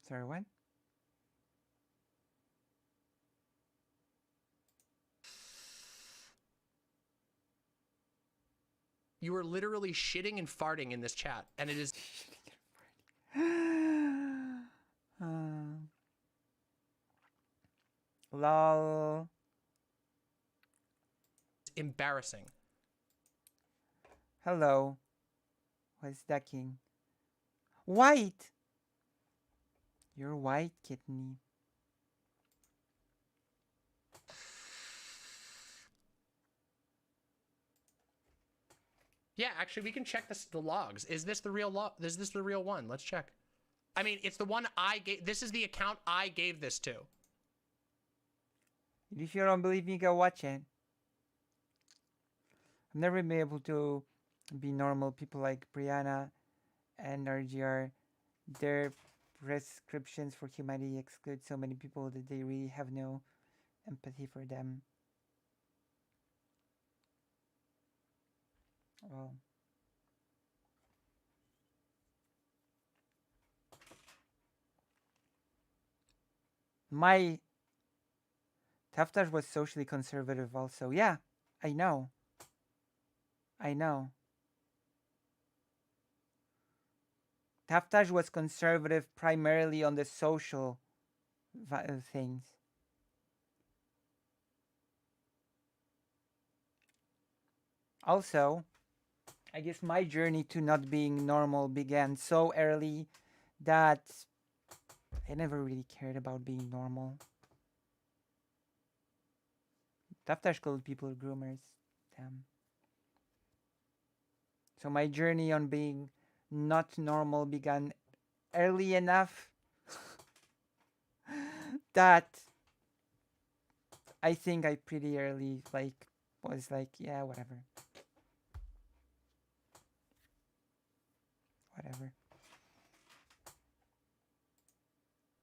Sorry, what? You are literally shitting and farting in this chat, and it is Lol. embarrassing. Hello. What's ducking? White! You're white, kidney. Yeah, actually, we can check the logs. Is this the real log? Is this the real one? Let's check. I mean, it's the one I gave. This is the account I gave this to. If you don't believe me, go watch it. I've never been able to be normal. People like Brianna and RGR, their prescriptions for humanity exclude so many people that they really have no empathy for them. Well, my Taftash was socially conservative also. Yeah, I know. I know. Taftash was conservative primarily on the social things. Also, I guess my journey to not being normal began so early that I never really cared about being normal. Taftash called people groomers. Damn. So my journey on being not normal began early enough that I think I pretty early was like, yeah, whatever. Whatever.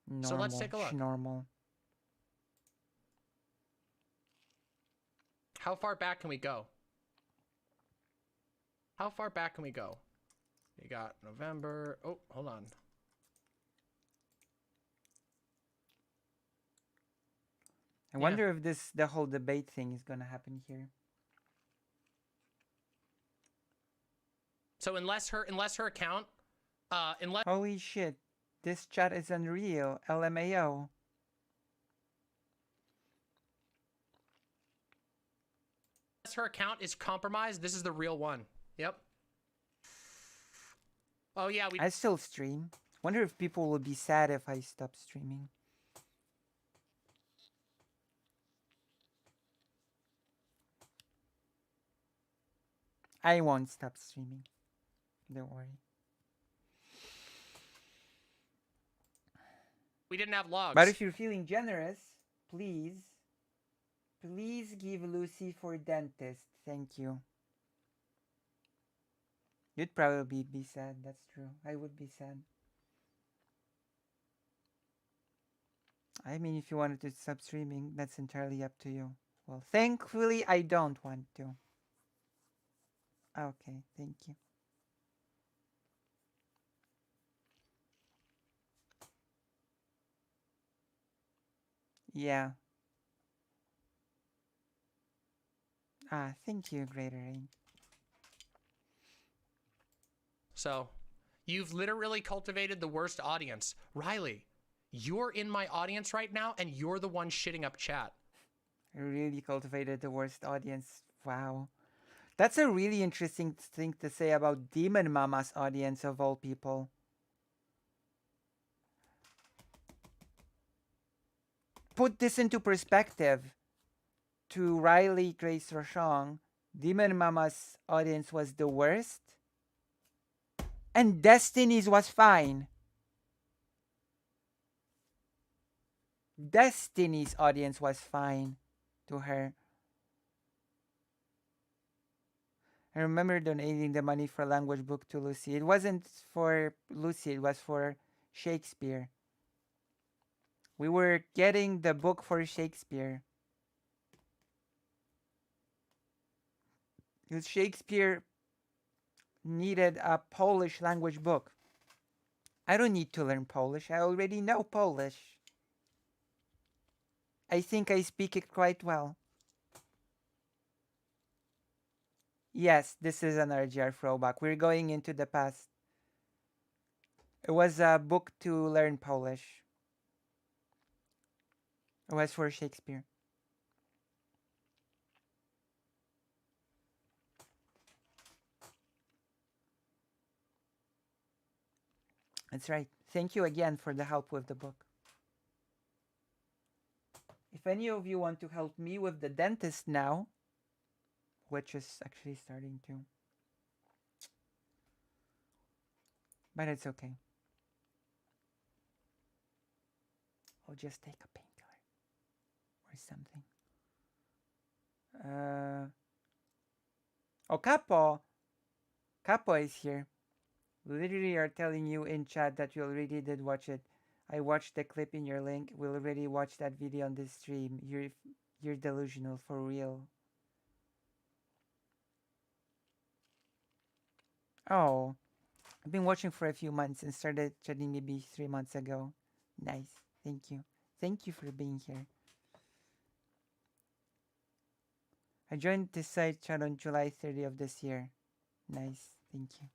Normal, So let's take a look. Normal. How far back can we go? How far back can we go? You got November. Oh, hold on. I wonder if the whole debate thing is gonna happen here. So unless her account, unless Holy shit, this chat is unreal. LMAO. her account is compromised, this is the real one. Yep. Oh yeah, I still stream. Wonder if people will be sad if I stop streaming. I won't stop streaming. Don't worry. We didn't have logs. But if you're feeling generous, please give Lucy for dentist. Thank you. You'd probably be sad. That's true. I would be sad. I mean, if you wanted to stop streaming, that's entirely up to you. Well, thankfully, I don't want to. Okay, thank you. Yeah. Ah, thank you, Greater Rain. So, you've literally cultivated the worst audience. Riley, you're in my audience right now, and you're the one shitting up chat. I really cultivated the worst audience. Wow. That's a really interesting thing to say about Demon Mama's audience of all people. Put this into perspective. To Riley Grace Rochong, Demon Mama's audience was the worst, and Destiny's was fine. Destiny's audience was fine to her. I remember donating the money for language book to Lucy. It wasn't for Lucy, it was for Shakespeare. We were getting the book for Shakespeare. Because Shakespeare needed a Polish language book. I don't need to learn Polish. I already know Polish. I think I speak it quite well. Yes, this is an RGR throwback. We're going into the past. It was a book to learn Polish. It was for Shakespeare. That's right. Thank you again for the help with the book. If any of you want to help me with the dentist now, which is actually starting to, but it's okay. I'll just take a painkiller or something. Oh, Capo is here. Literally are telling you in chat that you already did watch it. I watched the clip in your link. We'll already watch that video on this stream. You're delusional for real. Oh, I've been watching for a few months and started chatting maybe 3 months ago. Nice. Thank you. Thank you for being here. I joined this site chat on July 30th of this year. Nice. Thank you.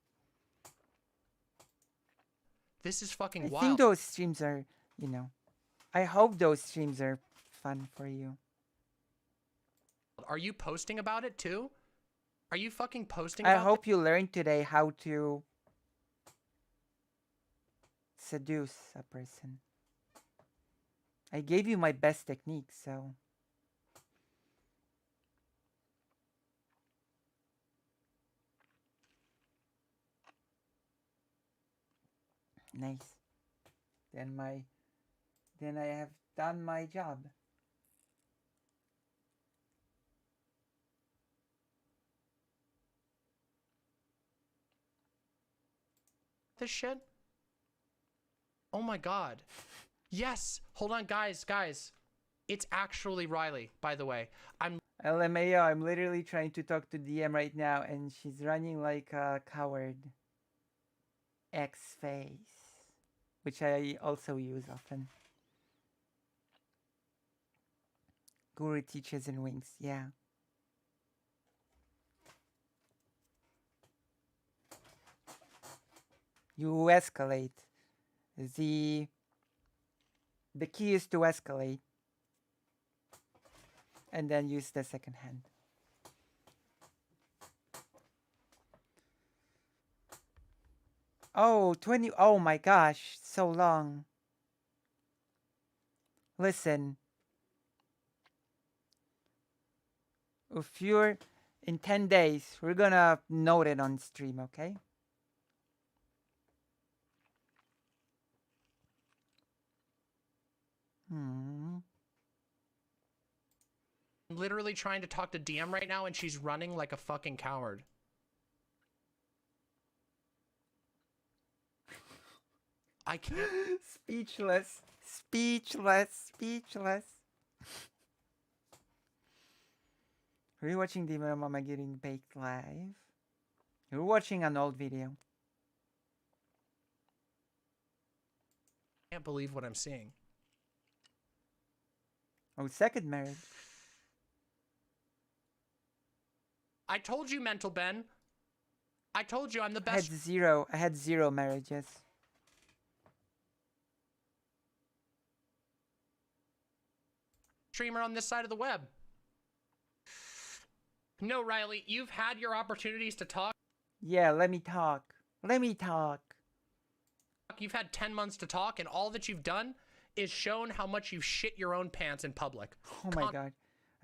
This is fucking I wild. think those streams are, you know, I hope those streams are fun for you. Are you posting about it too? Are you fucking posting about I hope you learned today how to seduce a person. I gave you my best technique, so. Nice. Then I have done my job. this shit? Oh my god. Yes. Hold on, guys. It's actually Riley, by the way. LMAO, I'm literally trying to talk to DM right now and she's running like a coward. X-face. Which I also use often. Guru teaches in wings, yeah. You escalate. The key is to escalate. And then use the second hand. Oh, 20. Oh my gosh, so long. Listen. If you're in 10 days, we're gonna note it on stream, okay? I'm literally trying to talk to DM right now and she's running like a fucking coward. I can't. Speechless. Speechless. Speechless. Are you watching Demon Mama getting baked live? You're watching an old video. I can't believe what I'm seeing. Oh, second marriage. I told you, Mental Ben. I told you I'm the I had best. I had zero marriages. Streamer on this side of the web. No, Riley, you've had your opportunities to talk. Yeah, let me talk. Let me talk. You've had 10 months to talk, and all that you've done is shown how much you've shit your own pants in public. Oh my god.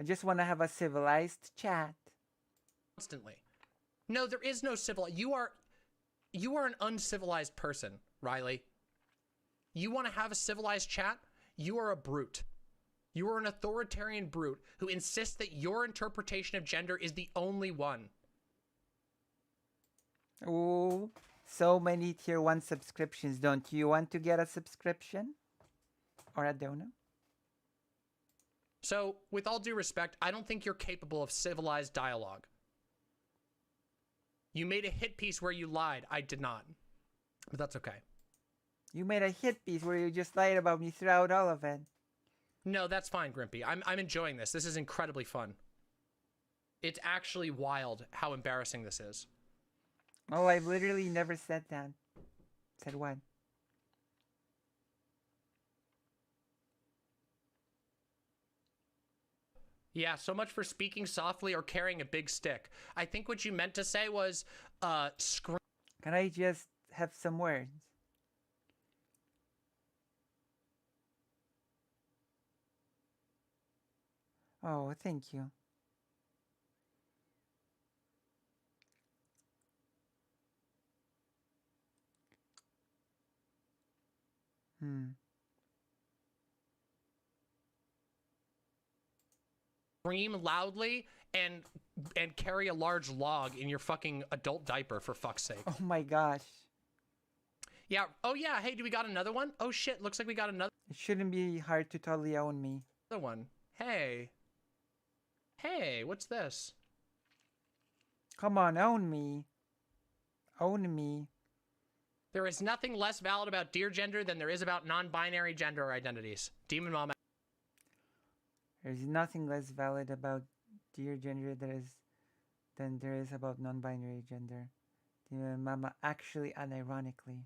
I just want to have a civilized chat. Constantly. No, there is no civil. You are an uncivilized person, Riley. You want to have a civilized chat? You are a brute. You are an authoritarian brute who insists that your interpretation of gender is the only one. Oh, so many tier 1 subscriptions. Don't you want to get a subscription? Or a donor? So, with all due respect, I don't think you're capable of civilized dialogue. You made a hit piece where you lied. I did not. But that's okay. You made a hit piece where you just lied about me throughout all of it. No, that's fine, Grimpy. I'm enjoying this. This is incredibly fun. It's actually wild how embarrassing this is. Oh, I've literally never said that. Said what? Yeah, so much for speaking softly or carrying a big stick. I think what you meant to say was, scream. Can I just have some words? Oh, thank you. Scream loudly and carry a large log in your fucking adult diaper, for fuck's sake. Oh my gosh. Yeah. Oh yeah. Hey, do we got another one? Oh shit. Looks like we got another It shouldn't be hard to totally own me. one. Hey. Hey, what's this? Come on, own me. Own me. There is nothing less valid about dear gender than there is about non-binary gender identities. Demon Mom. There's nothing less valid about dear gender than there is about non-binary gender. Mama, actually, unironically.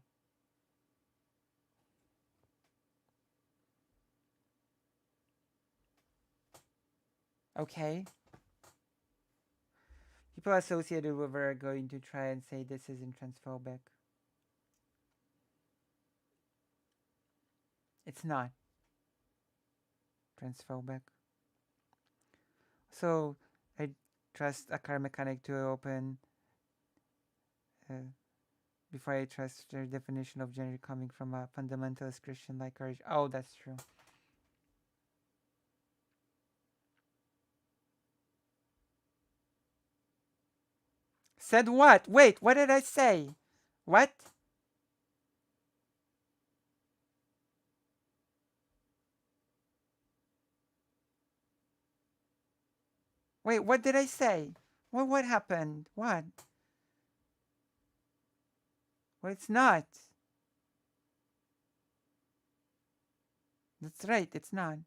Okay. People associated with her are going to try and say this isn't transphobic. It's not transphobic. So, I trust a car mechanic to open before I trust their definition of gender coming from a fundamentalist Christian like ours. Oh, that's true. Said what? Wait, what did I say? What? Wait, what did I say? What happened? What? Well, it's not. That's right, it's not.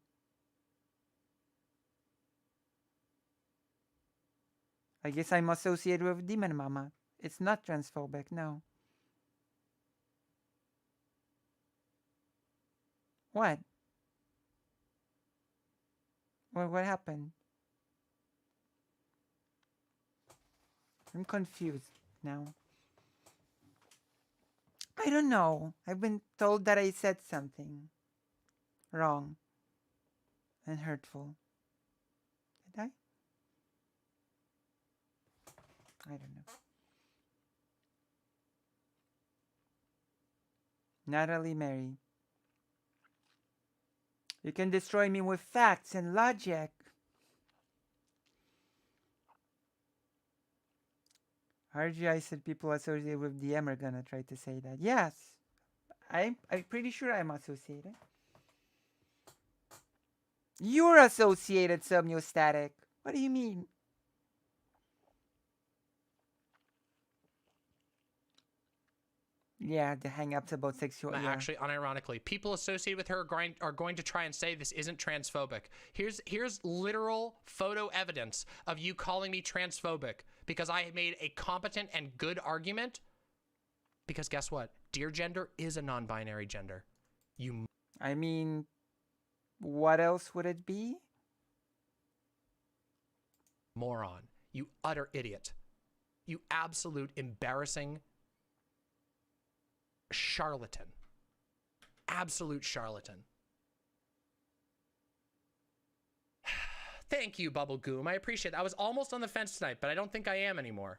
I guess I'm associated with Demon Mama. It's not transphobic, no. What? What happened? I'm confused now. I don't know. I've been told that I said something wrong and hurtful. Did I? I don't know. Natalie Mary. You can destroy me with facts and logic. RGI said people associated with DM are gonna try to say that. Yes. I'm pretty sure I'm associated. You're associated, Subneostatic. What do you mean? Yeah, the hang-ups about sexual. Yeah. Actually, unironically, people associated with her are going to try and say this isn't transphobic. Here's literal photo evidence of you calling me transphobic because I made a competent and good argument. Because guess what? Dear gender is a non-binary gender. I mean, what else would it be? Moron. You utter idiot. You absolute embarrassing charlatan. Absolute charlatan. Thank you, Bubble Goom. I appreciate it. I was almost on the fence tonight, but I don't think I am anymore.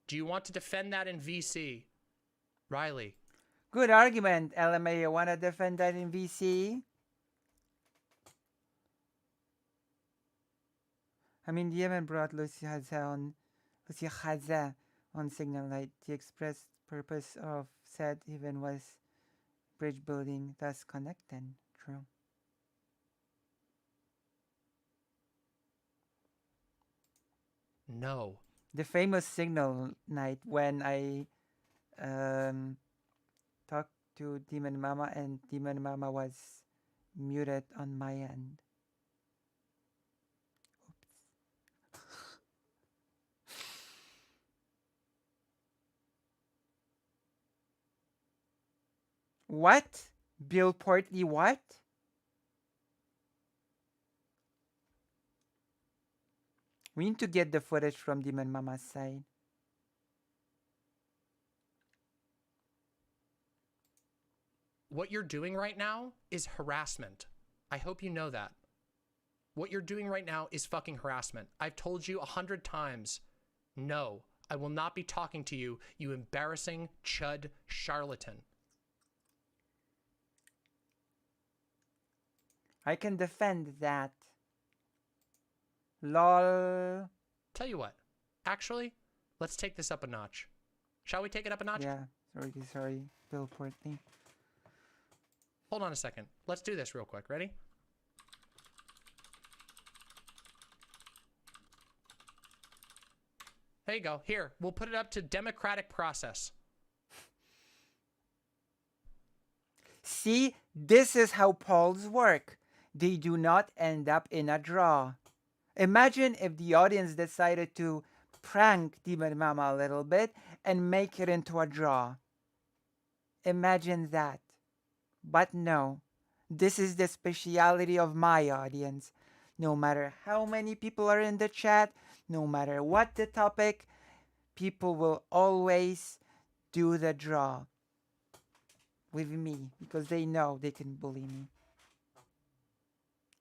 Do you want to defend that in VC? Riley. Good argument, LMA. You want to defend that in VC? I mean, the Yemen brought Lucy Haza on Signal Light. The express purpose of said event was bridge building, thus connecting. True. No. The famous Signal night when I talked to Demon Mama and Demon Mama was muted on my end. What? Bill Portley what? We need to get the footage from Demon Mama's side. What you're doing right now is harassment. I hope you know that. What you're doing right now is fucking harassment. I've told you 100 times, no, I will not be talking to you, you embarrassing chud charlatan. I can defend that. Lol. Tell you what, actually, let's take this up a notch. Shall we take it up a notch? Yeah, sorry, Bill Portley. Hold on a second. Let's do this real quick. Ready? There you go. Here, we'll put it up to democratic process. See, this is how polls work. They do not end up in a draw. Imagine if the audience decided to prank Demon Mama a little bit and make it into a draw. Imagine that. But no, this is the speciality of my audience. No matter how many people are in the chat, no matter what the topic, people will always do the draw with me because they know they can bully me.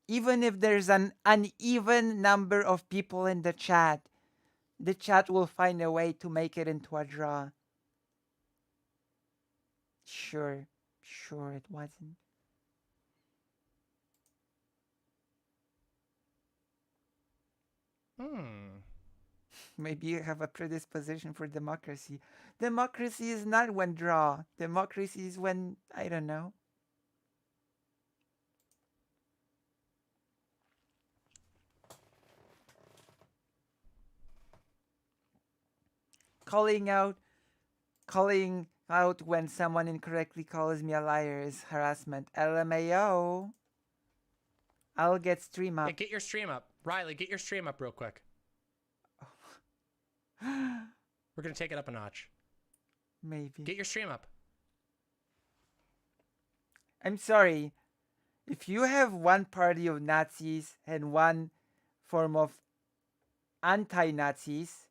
Even if there's an uneven number of people in the chat will find a way to make it into a draw. Sure it wasn't. Maybe you have a predisposition for democracy. Democracy is not when draw. Democracy is when, I don't know. Calling out when someone incorrectly calls me a liar is harassment. LMAO. I'll get stream up. Hey, get your stream up. Riley, get your stream up real quick. We're going to take it up a notch. Maybe. Get your stream up. I'm sorry. If you have one party of Nazis and one form of anti-Nazis,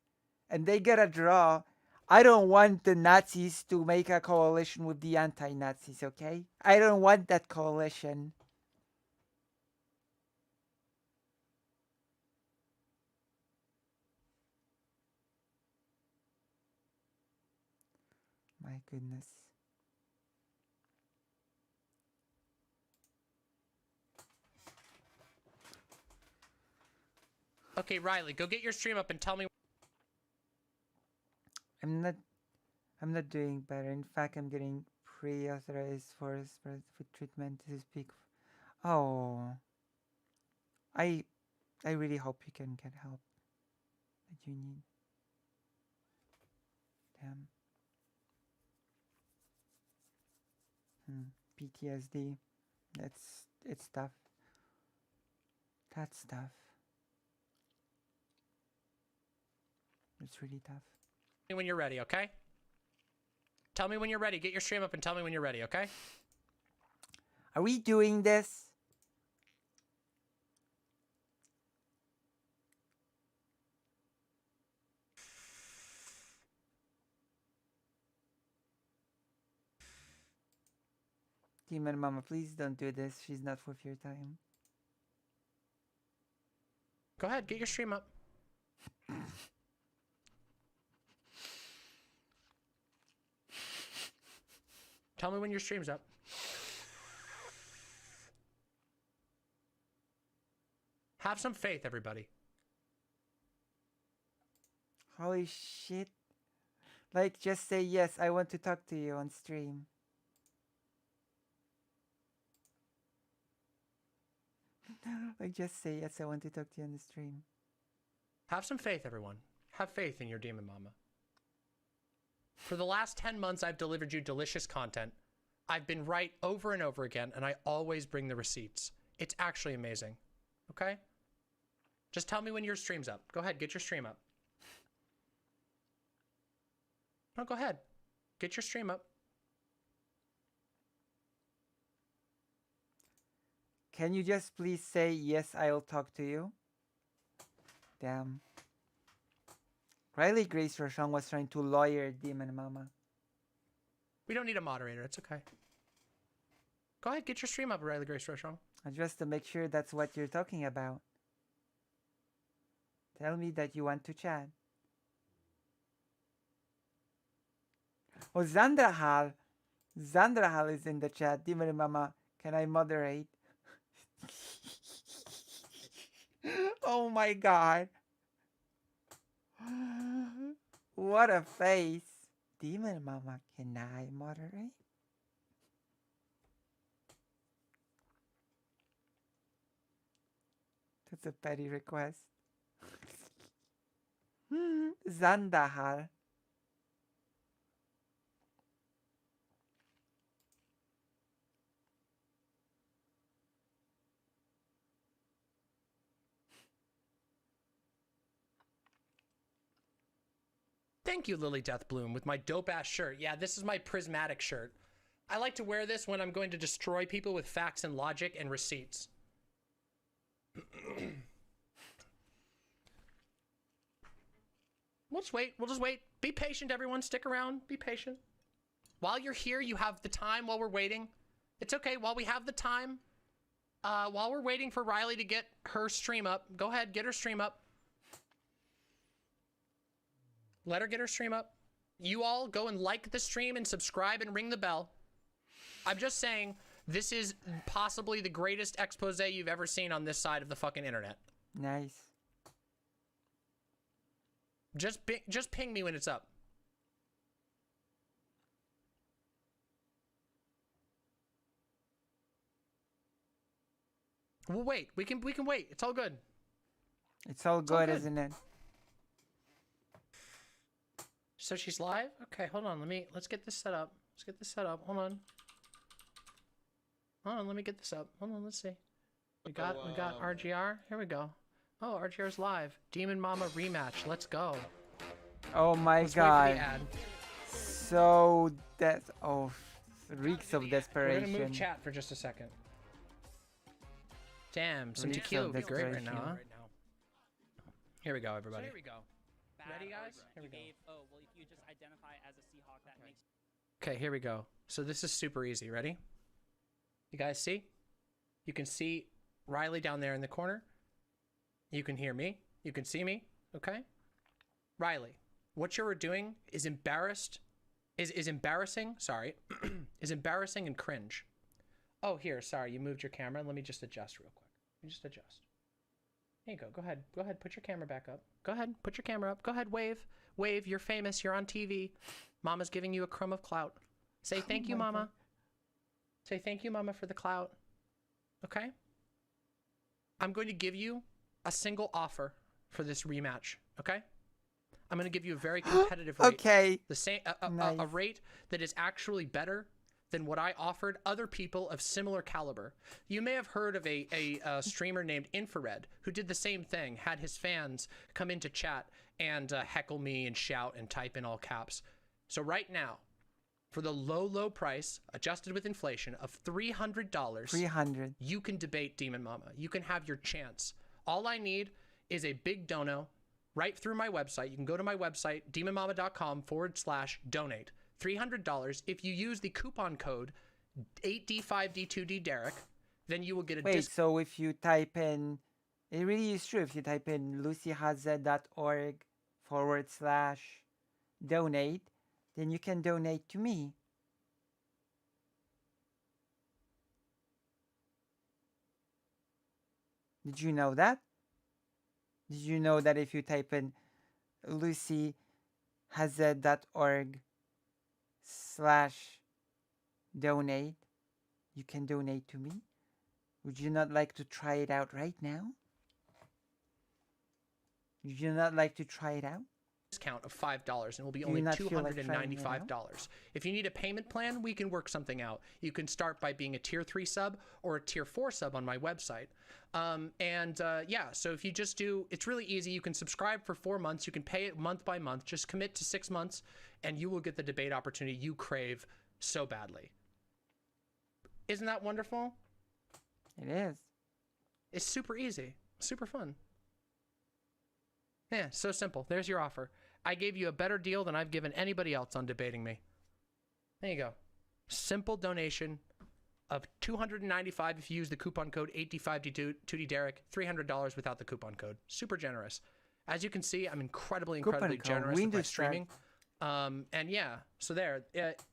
and they get a draw, I don't want the Nazis to make a coalition with the anti-Nazis, okay? I don't want that coalition. My goodness. Okay, Riley, go get your stream up and tell me. I'm not doing better. In fact, I'm getting pre-authorized for treatment to speak. Oh. I really hope you can get help that you need. Damn. PTSD. It's tough. That's tough. It's really tough. When you're ready, okay? Tell me when you're ready. Get your stream up and tell me when you're ready, okay? Are we doing this? Demon Mama, please don't do this. She's not worth your time. Go ahead, get your stream up. Tell me when your stream's up. Have some faith, everybody. Holy shit. Like, just say yes, I want to talk to you on stream. Like, just say yes, I want to talk to you on the stream. Have some faith, everyone. Have faith in your demon mama. For the last 10 months, I've delivered you delicious content. I've been right over and over again, and I always bring the receipts. It's actually amazing. Okay? Just tell me when your stream's up. Go ahead, get your stream up. No, go ahead. Get your stream up. Can you just please say, yes, I'll talk to you? Damn. Riley Grace Rochon was trying to lawyer Demon Mama. We don't need a moderator. It's okay. Go ahead, get your stream up, Riley Grace Rochon. Just to make sure that's what you're talking about. Tell me that you want to chat. Oh, Zandrahal. Zandrahal is in the chat. Demon Mama, can I moderate? Oh my god. What a face. Demon Mama, can I moderate? That's a petty request. Zandahal. Thank you, Lily Deathbloom, with my dope-ass shirt. Yeah, this is my prismatic shirt. I like to wear this when I'm going to destroy people with facts and logic and receipts. We'll just wait. We'll just wait. Be patient, everyone. Stick around. Be patient. While you're here, you have the time while we're waiting. It's okay. While we have the time, while we're waiting for Riley to get her stream up, go ahead, get her stream up. Let her get her stream up. You all go and like the stream and subscribe and ring the bell. I'm just saying, this is possibly the greatest expose you've ever seen on this side of the fucking internet. Nice. Just ping me when it's up. We'll wait. We can wait. It's all good. It's all good, isn't it? So she's live? Okay, hold on. Let's get this set up. Let's get this set up. Hold on. Hold on, let me get this up. Hold on, let's see. We got RGR. Here we go. Oh, RGR's live. Demon Mama rematch. Let's go. Oh my god. Wait for the ad. So that's reeks of We're desperation. gonna move chat for just a second. Damn, some Reeks tequila of would be great right desperation. now, huh? Here we go, everybody. Here we go. Ready, guys? Here we go. Oh, well, if you just identify as a Seahawk, that makes. Okay, here we go. So this is super easy. Ready? You guys see? You can see Riley down there in the corner. You can hear me. You can see me. Okay? Riley, what you're doing is embarrassing. Sorry. is embarrassing and cringe. Oh, here. Sorry, you moved your camera. Let me just adjust real quick. Let me just adjust. There you go. Go ahead. Go ahead. Put your camera back up. Go ahead. Put your camera up. Go ahead. Wave. Wave. You're famous. You're on TV. Mama's giving you a crumb of clout. Say thank you, Mama. God. Say thank you, Mama, for the clout. Okay? I'm going to give you a single offer for this rematch. Okay? I'm going to give you a very competitive rate. Okay. The same, Nice. a rate that is actually better than what I offered other people of similar caliber. You may have heard of a streamer named Infrared who did the same thing, had his fans come into chat and heckle me and shout and type in all caps. So right now, for the low price, adjusted with inflation, of $300, you can debate Demon Mama. You can have your chance. All I need is a big dono right through my website. You can go to my website, demonmama.com/donate. $300. If you use the coupon code 8D5D2D Derek, then you will get a Wait, so if you type in, it really is true, if you type in lucyhaza.org/donate, then you can donate to me. Did you know that? Did you know that if you type in lucyhaza.org/donate, you can donate to me? Would you not like to try it out right now? Would you not like to try it out? Discount of $5 and it will be only $295. If you need a payment plan, we can work something out. You can start by being a tier 3 sub or a tier 4 sub on my website. Yeah, so if you just do, it's really easy. You can subscribe for 4 months. You can pay it month by month. Just commit to 6 months and you will get the debate opportunity you crave so badly. Isn't that wonderful? It is. It's super easy, super fun. Yeah, so simple. There's your offer. I gave you a better deal than I've given anybody else on debating me. There you go. Simple donation of $295 if you use the coupon code 8D5D2D Derek, $300 without the coupon code. Super generous. As you can see, I'm incredibly generous with my streaming. And yeah, so there.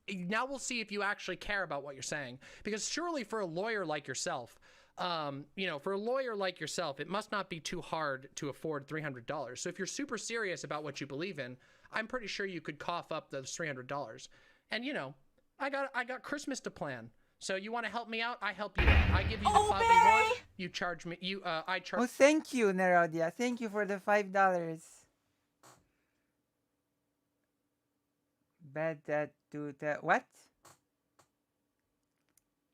Now we'll see if you actually care about what you're saying. Because surely for a lawyer like yourself, for a lawyer like yourself, it must not be too hard to afford $300. So if you're super serious about what you believe in, I'm pretty sure you could cough up those $300. And I got Christmas to plan. So you want to help me out? I help you out. I give you the $5 you want. You charge me. I charge. Oh, thank you, Nerodia. Thank you for the $5. Bet that to the what?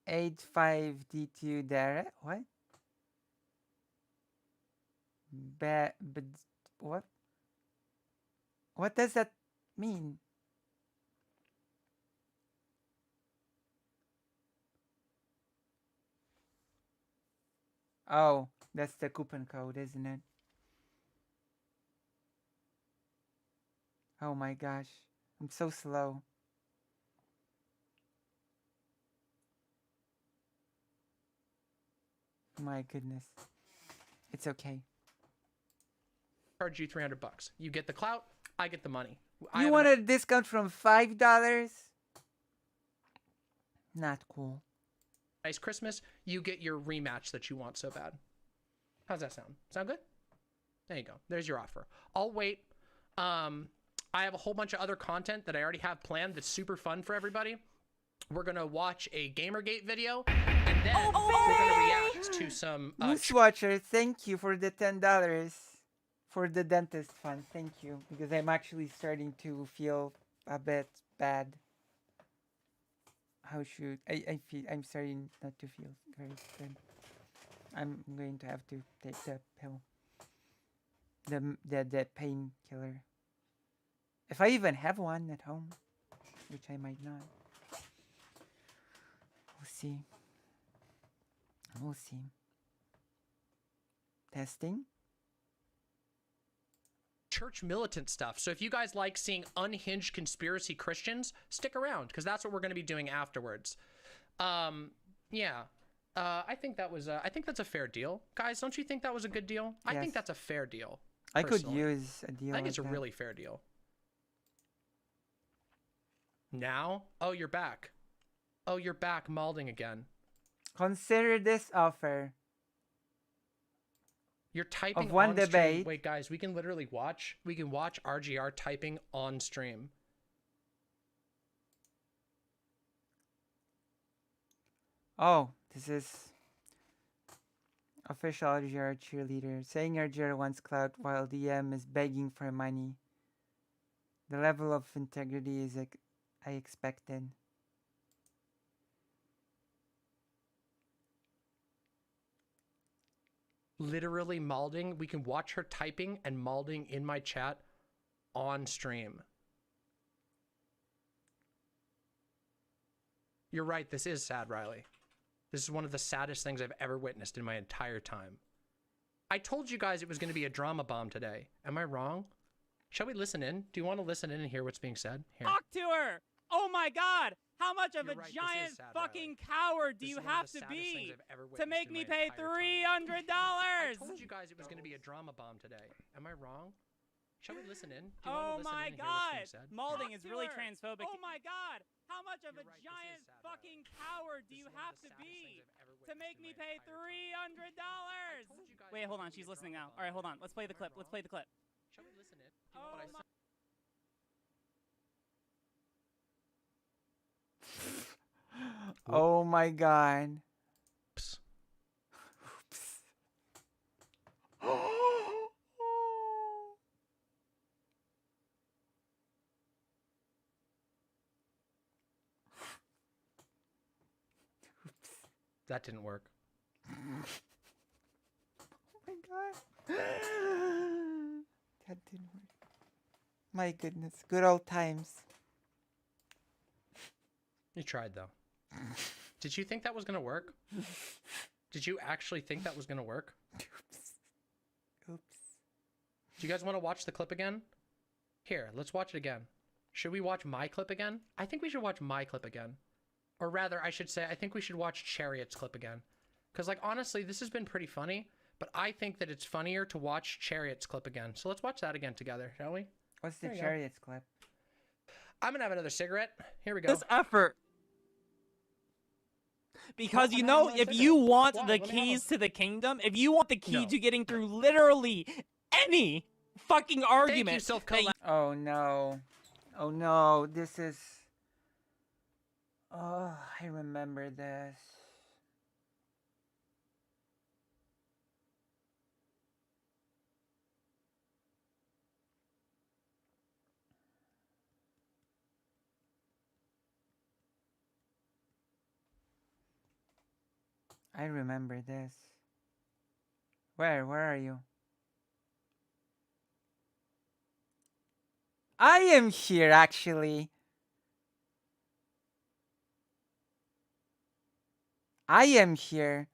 85D2 Derek. What? But what? What does that mean? Oh, that's the coupon code, isn't it? Oh my gosh. I'm so slow. My goodness. It's okay. Charge you $300. You get the clout, I get the money. You want a discount from $5? Not cool. Nice Christmas, you get your rematch that you want so bad. How's that sound? Sound good? There you go. There's your offer. I'll wait. I have a whole bunch of other content that I already have planned that's super fun for everybody. We're going to watch a Gamergate video, and then we're going to react to some... Moosewatcher, thank you for the $10 for the dentist fund. Thank you, because I'm actually starting to feel a bit bad. How should... I'm starting not to feel very good. I'm going to have to take the pill. The painkiller. If I even have one at home, which I might not. We'll see. We'll see. Testing. Church militant stuff. So if you guys like seeing unhinged conspiracy Christians, stick around, because that's what we're going to be doing afterwards. Yeah. I think that was. I think that's a fair deal, guys. Don't you think that was a good deal? Yes. I think that's a fair deal. I could use a deal. I think it's a really fair deal. Now? Oh, you're back. Oh, you're back malding again. Consider this offer. You're typing of one on debate. Stream. Wait, guys, we can literally watch. We can watch RGR typing on stream. Oh, this is official RGR cheerleader saying RGR wants clout while DM is begging for money. The level of integrity is like I expected. literally malding. We can watch her typing and malding in my chat on stream. You're right, this is sad, Riley. This is one of the saddest things I've ever witnessed in my entire time. I told you guys it was going to be a drama bomb today. Am I wrong? Shall we listen in? Do you want to listen in and hear what's being said? Here. Talk to her! Oh my god! How much of You're a right, this giant is sad, fucking Riley. coward do This you is one of have the to saddest things be I've ever to witnessed make in me my pay entire time. $300? I told you guys it was going to be a drama bomb today. Am I wrong? Shall we listen in? Do you Oh want to listen my in and hear what's being god! said? Malding Here. is really her. transphobic. Oh my god! How much of You're a right, this is giant sad, fucking Riley. coward do This you is one of have the to saddest be things I've ever to witnessed make in me my pay entire time. $300? I told you guys Wait, it hold was on. gonna be She's a listening drama now. bomb All right, hold today. on. Let's play the Am I clip. Let's wrong? play the clip. Shall we listen in? Do you Oh want to my. Oh my god. Oops. That didn't work. Oh my god. That didn't work. My goodness. Good old times. You tried, though. Did you think that was going to work? Did you actually think that was going to work? Oops. Do you guys want to watch the clip again? Here, let's watch it again. Should we watch my clip again? I think we should watch my clip again. Or rather, I should say, I think we should watch Chariot's clip again. Because, like, honestly, this has been pretty funny. But I think that it's funnier to watch Chariot's clip again. So let's watch that again together, shall we? What's the There you go. Chariots clip? I'm going to have another cigarette. Here we go. This effort. Because Well, you I'm know, having if another you cigarette. want Why? the Let me have keys a- to the kingdom, if you want the key No. to getting through literally any fucking argument, Thank you, Self that Oh no. Oh no. This is. Oh, I remember this. I remember this. Where are you? I am here actually. I am here.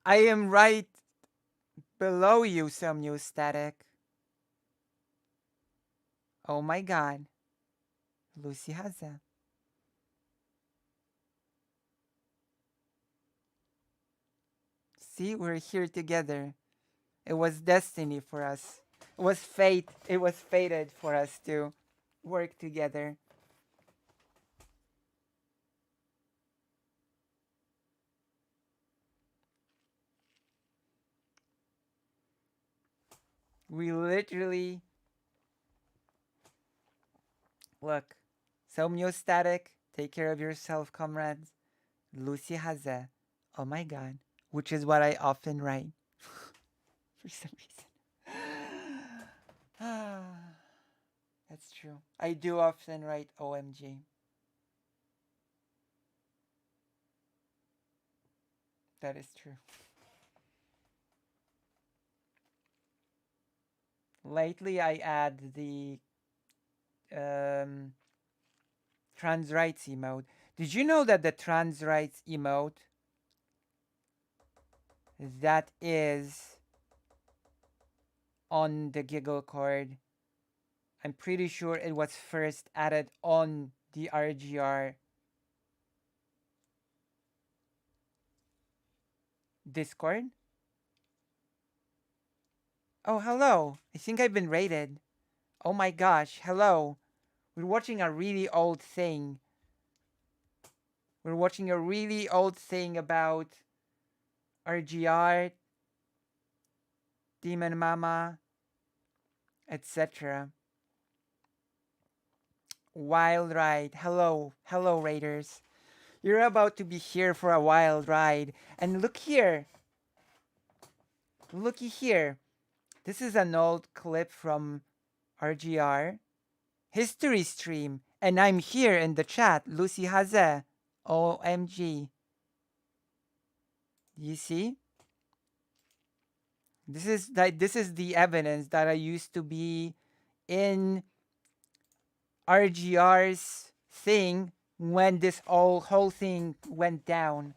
I am right below you, some new static. Oh my god. Lucy has that. See, we're here together. It was destiny for us. It was fate. It was fated for us to work together. We literally look. Somniostatic, take care of yourself, comrades. Lucy has a oh my god, which is what I often write for some reason. That's true. I do often write OMG. That is true. Lately, I add the trans rights emote. Did you know that the trans rights emote that is on the giggle chord, I'm pretty sure it was first added on the RGR Discord? Oh, hello. I think I've been raided. Oh my gosh, hello. We're watching a really old thing. We're watching a really old thing about RGR, Demon Mama, etc. Wild ride. Hello, hello, raiders. You're about to be here for a wild ride. And look here. Looky here. This is an old clip from RGR History Stream. And I'm here in the chat. Lucy Haze. OMG. You see? This is the evidence that I used to be in RGR's thing when this whole thing went down.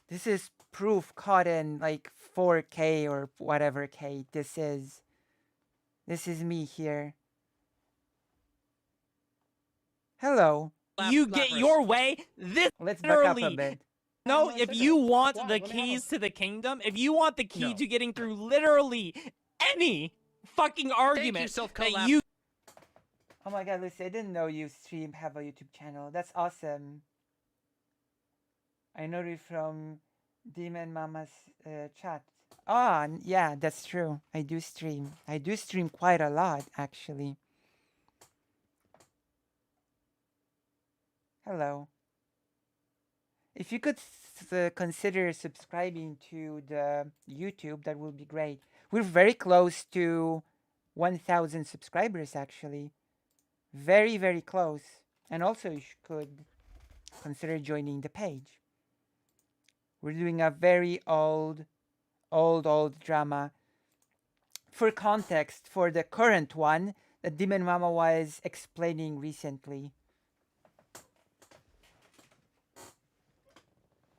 This is proof caught in like 4K or whatever K this is. This is me here. Hello. You get your way. This Let's back up a literally. bit. No, if you want the keys to the kingdom, if you want the key to getting through literally any fucking argument that you. Oh my god, Lucy, I didn't know you have a YouTube channel. That's awesome. I know you from Demon Mama's chat. Ah, yeah, that's true. I do stream. I do stream quite a lot, actually. Hello. If you could consider subscribing to the YouTube, that would be great. We're very close to 1,000 subscribers, actually. Very, very close. And also, you could consider joining the page. We're doing a very old drama. For context, for the current one that Demon Mama was explaining recently.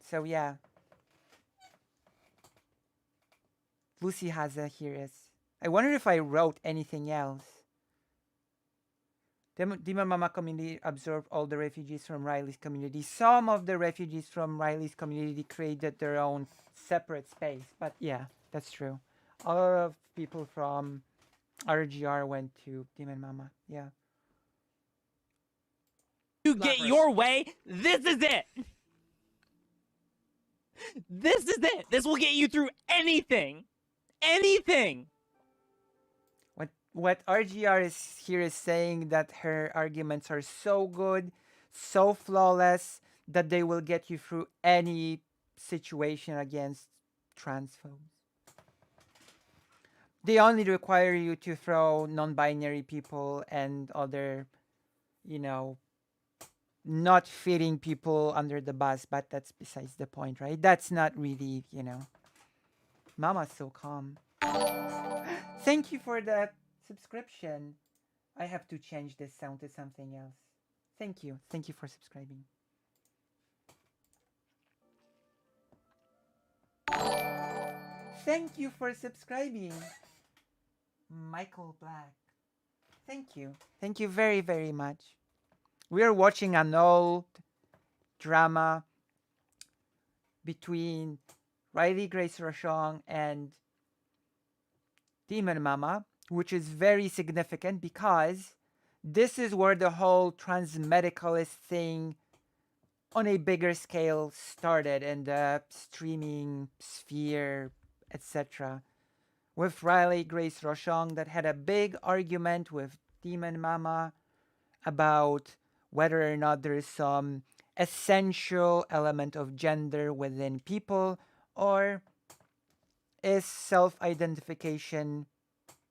So yeah. Lucy Haza here is. I wonder if I wrote anything else. Demon Mama community absorbed all the refugees from Riley's community. Some of the refugees from Riley's community created their own separate space. But yeah, that's true. A lot of people from RGR went to Demon Mama. Yeah. You get your way. This is it. This is it. This will get you through anything. Anything. What RGR is saying that her arguments are so good, so flawless, that they will get you through any situation against transphobes. They only require you to throw non-binary people and other, you know, not fitting people under the bus, but that's besides the point, right? That's not really, you know. Mama's so calm. Thank you for that subscription. I have to change this sound to something else. Thank you. Thank you for subscribing. Thank you for subscribing, Michael Black. Thank you. Thank you very, very much. We are watching an old drama between Riley Grace Rochon and Demon Mama, which is very significant because this is where the whole transmedicalist thing on a bigger scale started in the streaming sphere, etc. With Riley Grace Rochon that had a big argument with Demon Mama about whether or not there is some essential element of gender within people, or is self-identification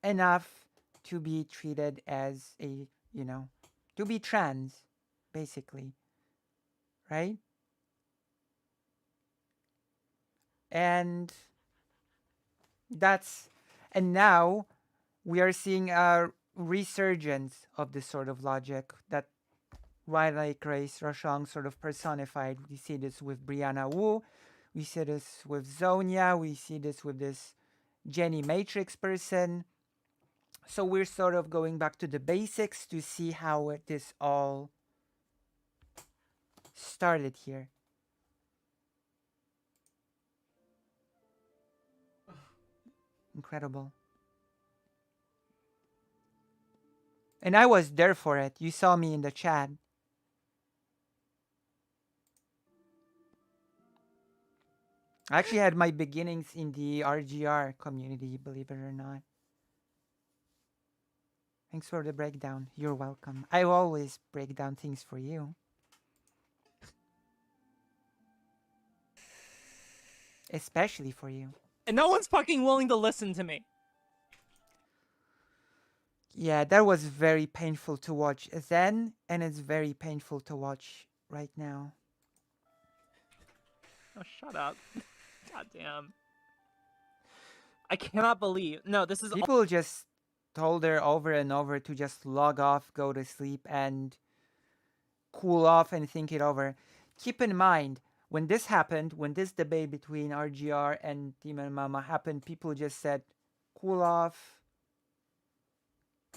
enough to be treated as a, you know, to be trans, basically, right? And now we are seeing a resurgence of this sort of logic that Riley Grace Rochon sort of personified. We see this with Brianna Wu, we see this with Zonia, we see this with this Jenny Matrix person. So we're sort of going back to the basics to see how this all started here. Incredible. And I was there for it. You saw me in the chat. I actually had my beginnings in the RGR community, believe it or not. Thanks for the breakdown. You're welcome. I always break down things for you. Especially for you. And no one's fucking willing to listen to me. Yeah, that was very painful to watch then, and it's very painful to watch right now. Oh, shut up. God damn. I cannot believe. No, this is People just told her over and over to just log off, go to sleep, and cool off and think it over. Keep in mind, when this happened, when this debate between RGR and Demon Mama happened, people just said, cool off,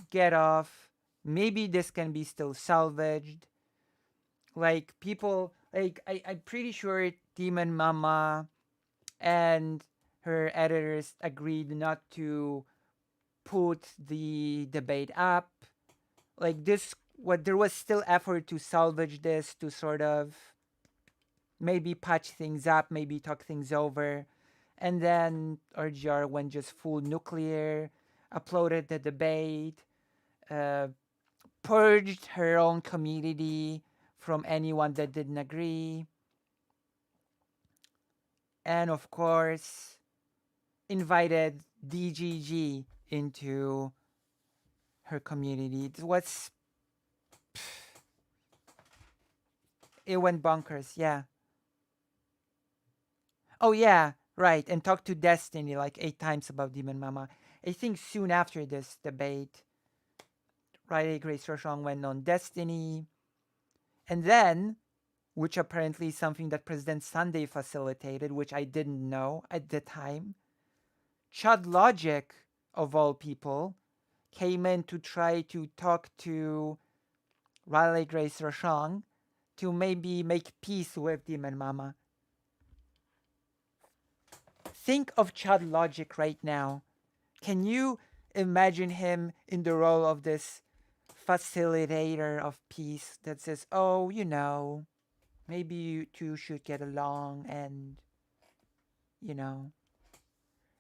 get off, maybe this can be still salvaged. Like, people, like, I'm pretty sure Demon Mama and her editors agreed not to put the debate up. Like, this, what, there was still effort to salvage this, to sort of maybe patch things up, maybe talk things over. And then RGR went just full nuclear, uploaded the debate, purged her own community from anyone that didn't agree. And of course, invited DGG into her community. It went bonkers, yeah. Oh yeah, right, and talked to Destiny like 8 times about Demon Mama. I think soon after this debate, Riley Grace Rochon went on Destiny, and then, which apparently is something that President Sunday facilitated, which I didn't know at the time, Chad Logic, of all people, came in to try to talk to Riley Grace Rochon to maybe make peace with Demon Mama. Think of Chad Logic right now. Can you imagine him in the role of this facilitator of peace that says, oh, you know, maybe you two should get along and, you know,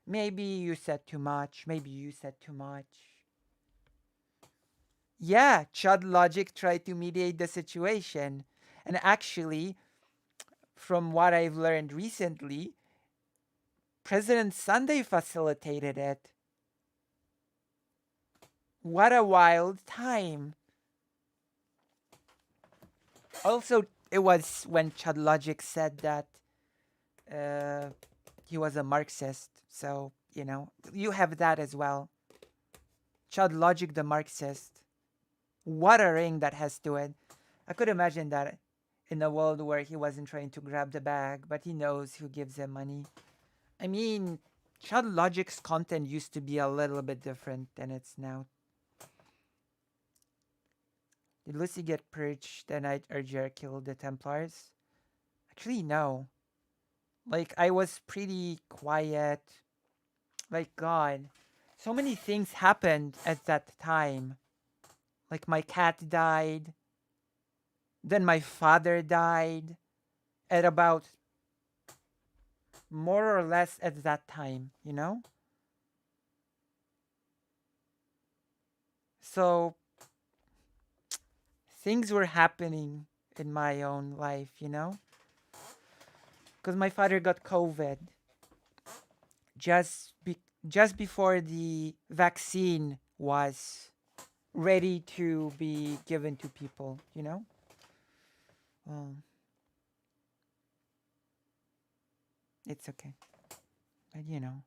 maybe you said too much, maybe you said too much. Yeah, Chad Logic tried to mediate the situation. And actually, from what I've learned recently, President Sunday facilitated it. What a wild time. Also, it was when Chad Logic said that he was a Marxist. So, you know, you have that as well. Chad Logic the Marxist. What a ring that has to it. I could imagine that in a world where he wasn't trying to grab the bag, but he knows who gives him money. I mean, Chad Logic's content used to be a little bit different than it's now. Did Lucy get purged the night RGR killed the Templars? Actually, no. Like, I was pretty quiet. Like, God. So many things happened at that time. Like, my cat died. Then my father died. At about more or less at that time, you know? So, things were happening in my own life, you know? Because my father got COVID just before the vaccine was ready to be given to people, you know? It's okay. But, you know.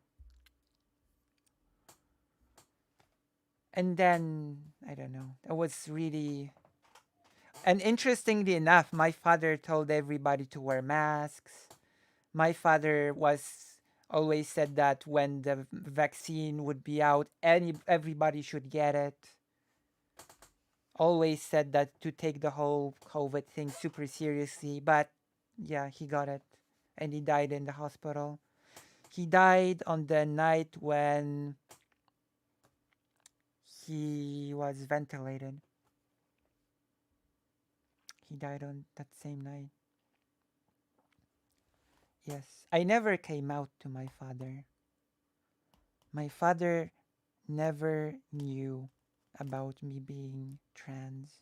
And then, I don't know, that was really... And interestingly enough, my father told everybody to wear masks. My father always said that when the vaccine would be out, everybody should get it. Always said that to take the whole COVID thing super seriously. But yeah, he got it. And he died in the hospital. He died on the night when he was ventilated. He died on that same night. Yes, I never came out to my father. My father never knew about me being trans.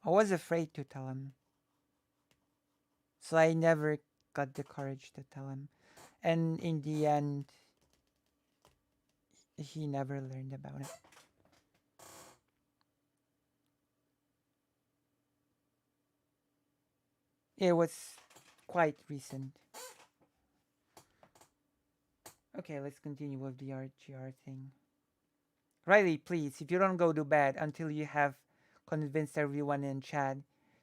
I was afraid to tell him. So I never got the courage to tell him. And in the end, he never learned about it. It was quite recent. Okay, let's continue with the RGR thing. Riley, please, if you don't go to bed until you have convinced everyone in chat,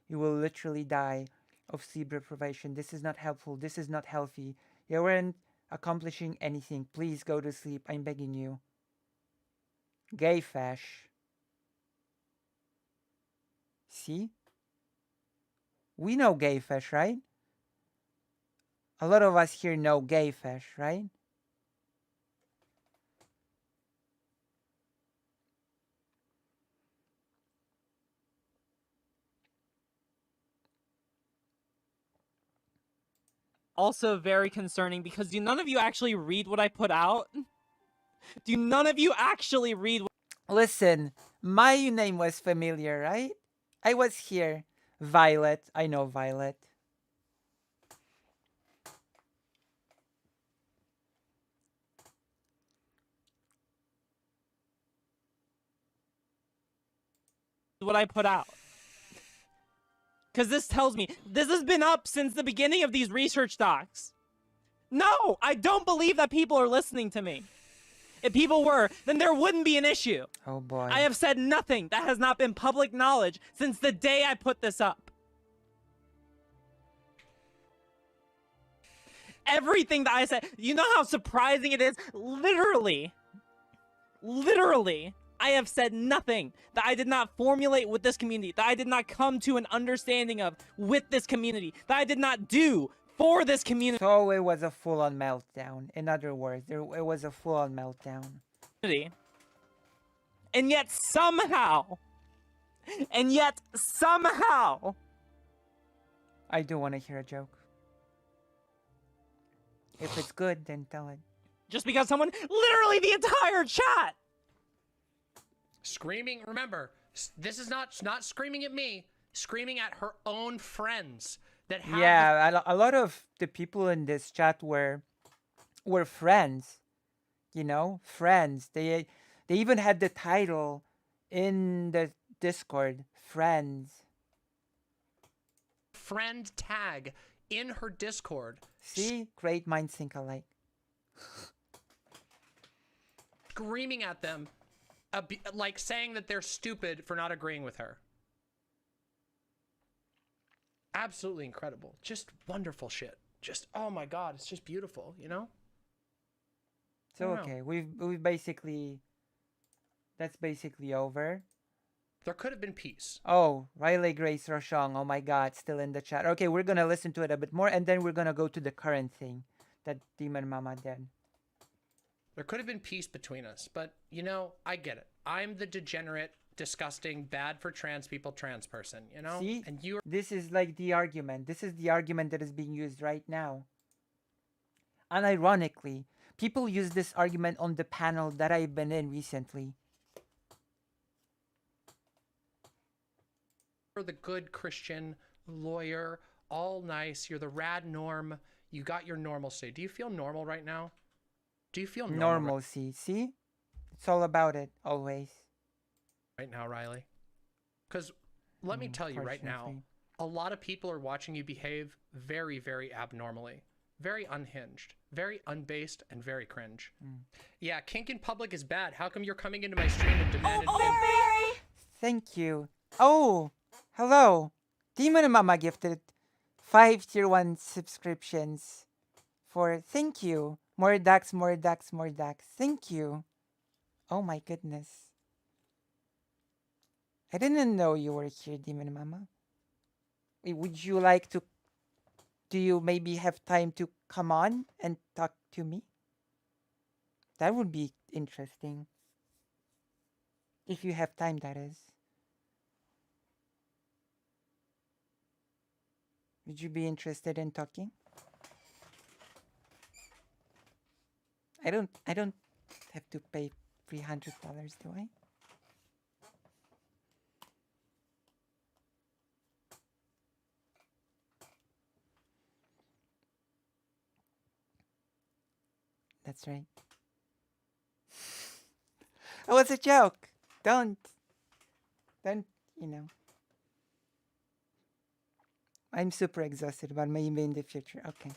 you will literally die of sleep deprivation. This is not helpful. This is not healthy. You weren't accomplishing anything. Please go to sleep. I'm begging you. Gay fash. See? We know gay fash, right? A lot of us here know gay fash, right? Also very concerning because do none of you actually read what I put out? Do none of you actually read what... Listen, my name was familiar, right? I was here. Violet. I know Violet. what I put out? Because this tells me this has been up since the beginning of these research docs. No, I don't believe that people are listening to me. If people were, then there wouldn't be an issue. Oh boy. I have said nothing that has not been public knowledge since the day I put this up. Everything that I said, you know how surprising it is? Literally, I have said nothing that I did not formulate with this community, that I did not come to an understanding of with this community, that I did not do for this community. So it was a full-on meltdown. In other words, it was a full-on meltdown. And yet somehow, I do want to hear a joke. If it's good, then tell it. Just because someone, literally the entire chat, screaming. Remember, this is not screaming at me, screaming at her own friends that have. Yeah, a lot of the people in this chat were friends. You know, friends. They even had the title in the Discord, friends. Friend tag in her Discord. See, great minds think alike. Screaming at them. Like saying that they're stupid for not agreeing with her. Absolutely incredible. Just wonderful shit. Just, oh my god, it's just beautiful, you know? So okay, we've basically, that's basically over. There could have been peace. Oh, Riley Grace Roshong, oh my god, still in the chat. Okay, we're gonna listen to it a bit more and then we're gonna go to the current thing that Demon Mama did. There could have been peace between us, but, you know, I get it. I'm the degenerate, disgusting, bad for trans people trans person, you know? See? And you. This is like the argument. This is the argument that is being used right now. Unironically, people use this argument on the panel that I've been in recently. You're the good Christian lawyer, all nice. You're the rad norm. You got your normalcy. Do you feel normal right now? Do you feel normal? Normalcy, see? It's all about it, always. Right now, Riley. Because let me tell you right now, a lot of people are watching you behave very, very abnormally. Very unhinged. Very unbased and very cringe. Yeah, kink in public is bad. How come you're coming into my stream and demanding... Thank you. Oh, hello. Demon Mama gifted 5 tier 1 subscriptions for thank you. More ducks, more ducks, more ducks. Thank you. Oh my goodness. I didn't know you were here, Demon Mama. Would you like to... Do you maybe have time to come on and talk to me? That would be interesting. If you have time, that is. Would you be interested in talking? I don't have to pay $300, do I? That's right. Oh, it's a joke. Don't, you know. I'm super exhausted, but maybe in the future. Okay.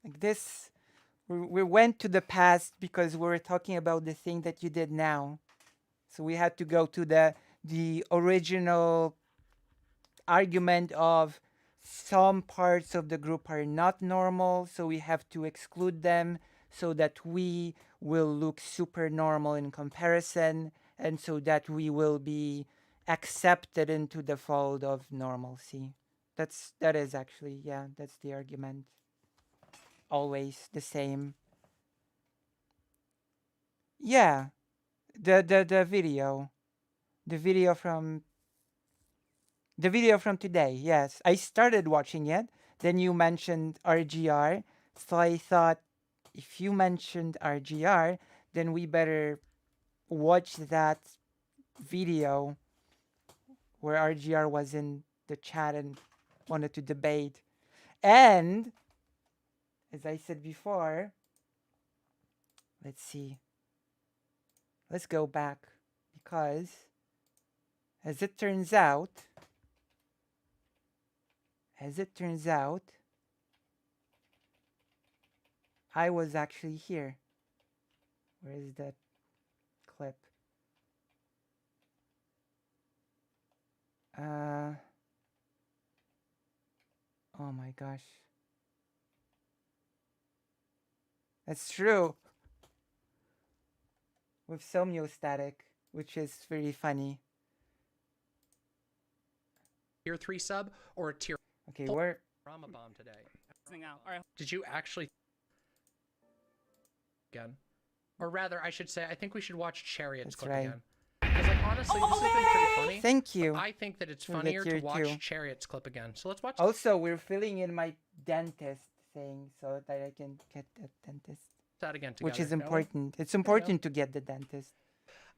Like this We went to the past because we were talking about the thing that you did now. So we had to go to the original argument of some parts of the group are not normal, so we have to exclude them so that we will look super normal in comparison, and so that we will be accepted into the fold of normalcy. That is actually, yeah, that's the argument. Always the same. Yeah, the video. The video from today, yes. I started watching it. Then you mentioned RGR. So I thought if you mentioned RGR, then we better watch that video where RGR was in the chat and wanted to debate. And as I said before, let's see. Let's go back because as it turns out, I was actually here. Where is that clip? Oh my gosh. That's true. With somniostatic, which is very funny. Tier 3 sub or a tier... Okay, we're... Drama bomb today. Singal. All right. Did you actually... Again? Or rather, I should say, I think we should watch Chariot's clip again. Because, like, honestly, this has been pretty funny. Thank you. I think that it's funnier to watch Chariot's clip again. So let's watch... Also, we're filling in my dentist thing so that I can get the dentist. That again together. Which is important. It's important to get the dentist.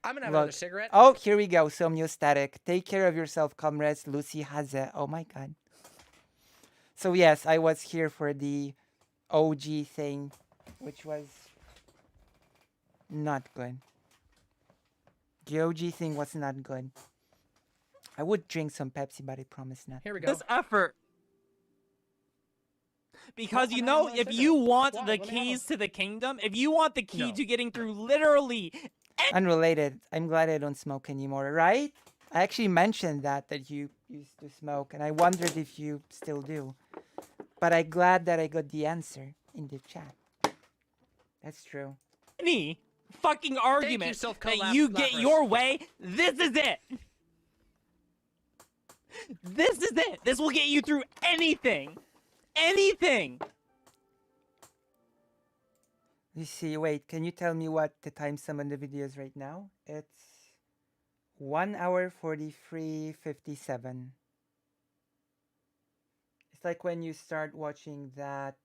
I'm gonna have another cigarette. Oh, here we go. Somniostatic. Take care of yourself, comrades. Lucy has it. Oh my god. So yes, I was here for the OG thing, which was not good. The OG thing was not good. I would drink some Pepsi, but I promise not. Here we go. This effort. Because you know, if you want the keys to the kingdom, if you want the key to getting through literally... Unrelated. I'm glad I don't smoke anymore, right? I actually mentioned that you used to smoke, and I wondered if you still do. But I'm glad that I got the answer in the chat. That's true. Any fucking argument that you get your way, this is it. This is it. This will get you through anything. Anything. Let's see, wait, can you tell me what the time sum on the video is right now? It's 1 hour 43:57. It's like when you start watching that.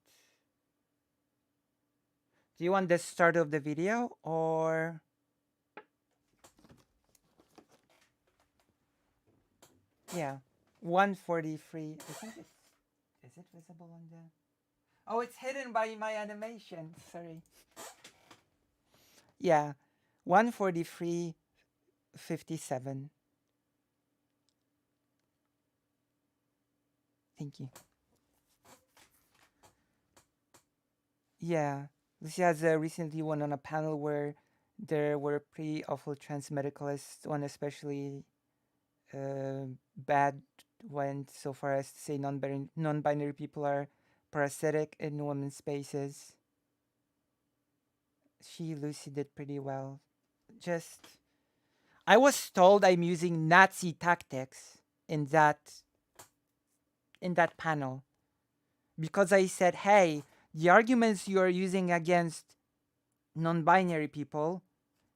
Do you want the start of the video or? Yeah, 1:43. I think it's. Is it visible on the? Oh, it's hidden by my animation. Sorry. Yeah, 1:43:57. Thank you. Yeah, Lucy has recently won on a panel where there were pretty awful trans medicalists, one especially bad went so far as to say non-binary people are parasitic in women's spaces. Lucy did pretty well. I was told I'm using Nazi tactics in that panel. Because I said, hey, the arguments you are using against non-binary people,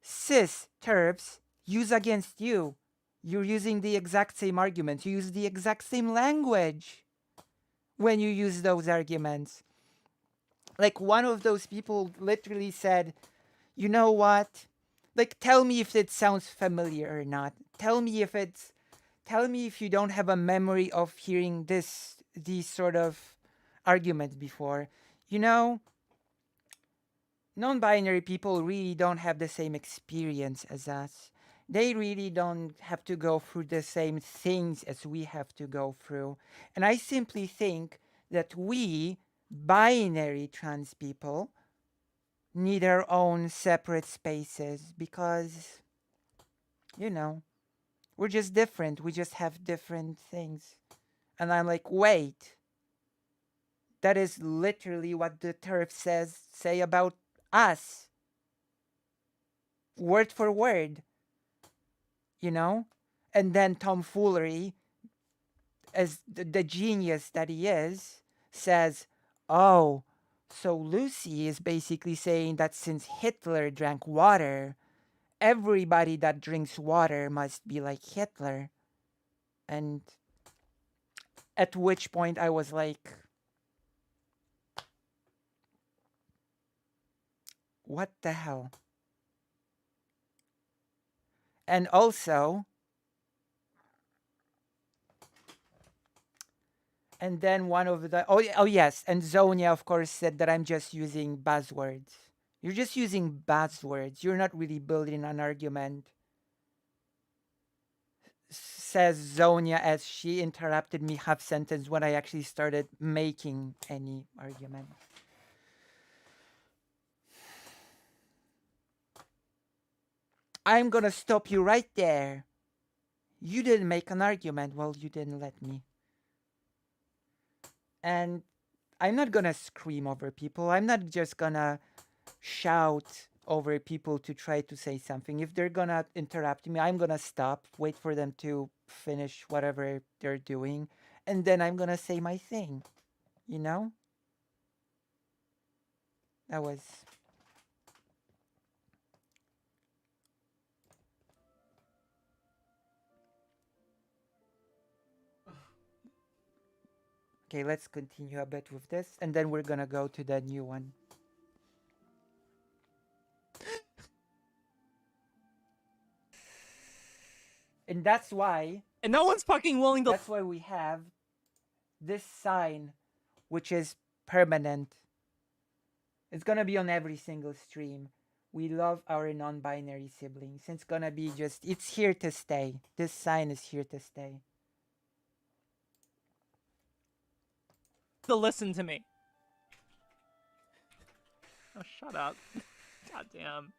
cis TERFs use against you. You're using the exact same arguments. You use the exact same language when you use those arguments. Like, one of those people literally said, you know what? Like, tell me if it sounds familiar or not. Tell me if you don't have a memory of hearing these sort of arguments before. You know, non-binary people really don't have the same experience as us. They really don't have to go through the same things as we have to go through. And I simply think that we, binary trans people, need our own separate spaces because, you know, we're just different. We just have different things. And I'm like, wait, that is literally what the TERF say about us. Word for word. You know? And then tomfoolery, as the genius that he is, says, oh, so Lucy is basically saying that since Hitler drank water, everybody that drinks water must be like Hitler. And at which point I was like, what the hell? And also, and then one of the, oh yes, and Zonia, of course, said that I'm just using buzzwords. You're just using buzzwords. You're not really building an argument. Says Zonia as she interrupted me half sentence when I actually started making any argument. I'm gonna stop you right there. You didn't make an argument. Well, you didn't let me. And I'm not gonna scream over people. I'm not just gonna shout over people to try to say something. If they're gonna interrupt me, I'm gonna stop, wait for them to finish whatever they're doing, and then I'm gonna say my thing. You know? That was... Okay, let's continue a bit with this, and then we're gonna go to the new one. And that's why... And no one's fucking willing to... That's why we have this sign, which is permanent. It's gonna be on every single stream. We love our non-binary siblings. It's gonna be just... It's here to stay. This sign is here to stay. To listen to me. Oh, shut up. Goddamn.